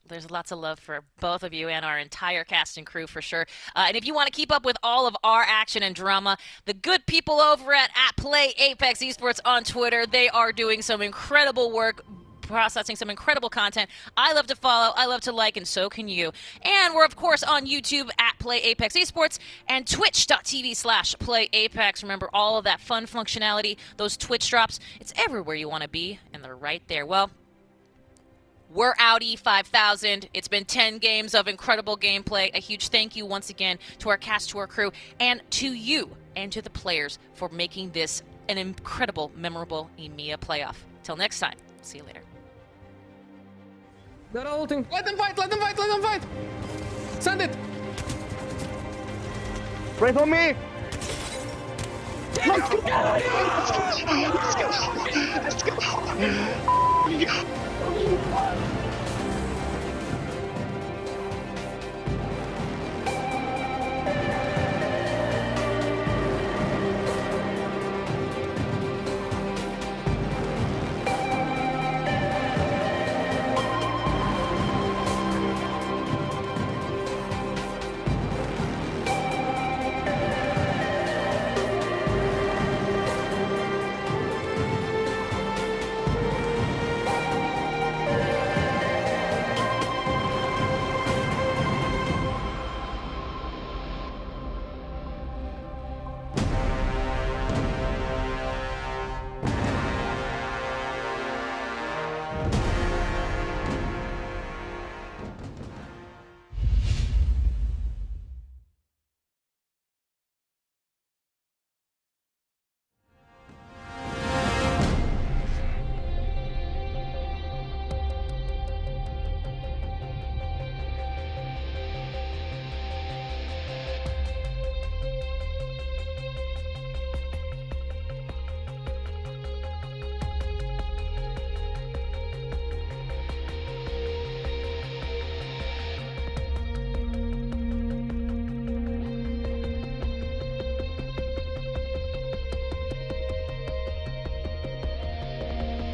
There's lots of love for both of you and our entire cast and crew for sure. And if you want to keep up with all of our action and drama, the good people over at Play Apex Esports on Twitter, they are doing some incredible work, processing some incredible content. I love to follow, I love to like, and so can you. And we're, of course, on YouTube at Play Apex Esports and twitch.tv/PlayApex. Remember, all of that fun functionality, those Twitch drops, it's everywhere you want to be, and they're right there. Well, we're out E5000. It's been 10 games of incredible gameplay. A huge thank you once again to our cast, to our crew, and to you and to the players for making this an incredible, memorable EMEA playoff. Till next time, see you later. They're ulting. Let them fight, let them fight, let them fight! Send it! Wait for me! Let's go!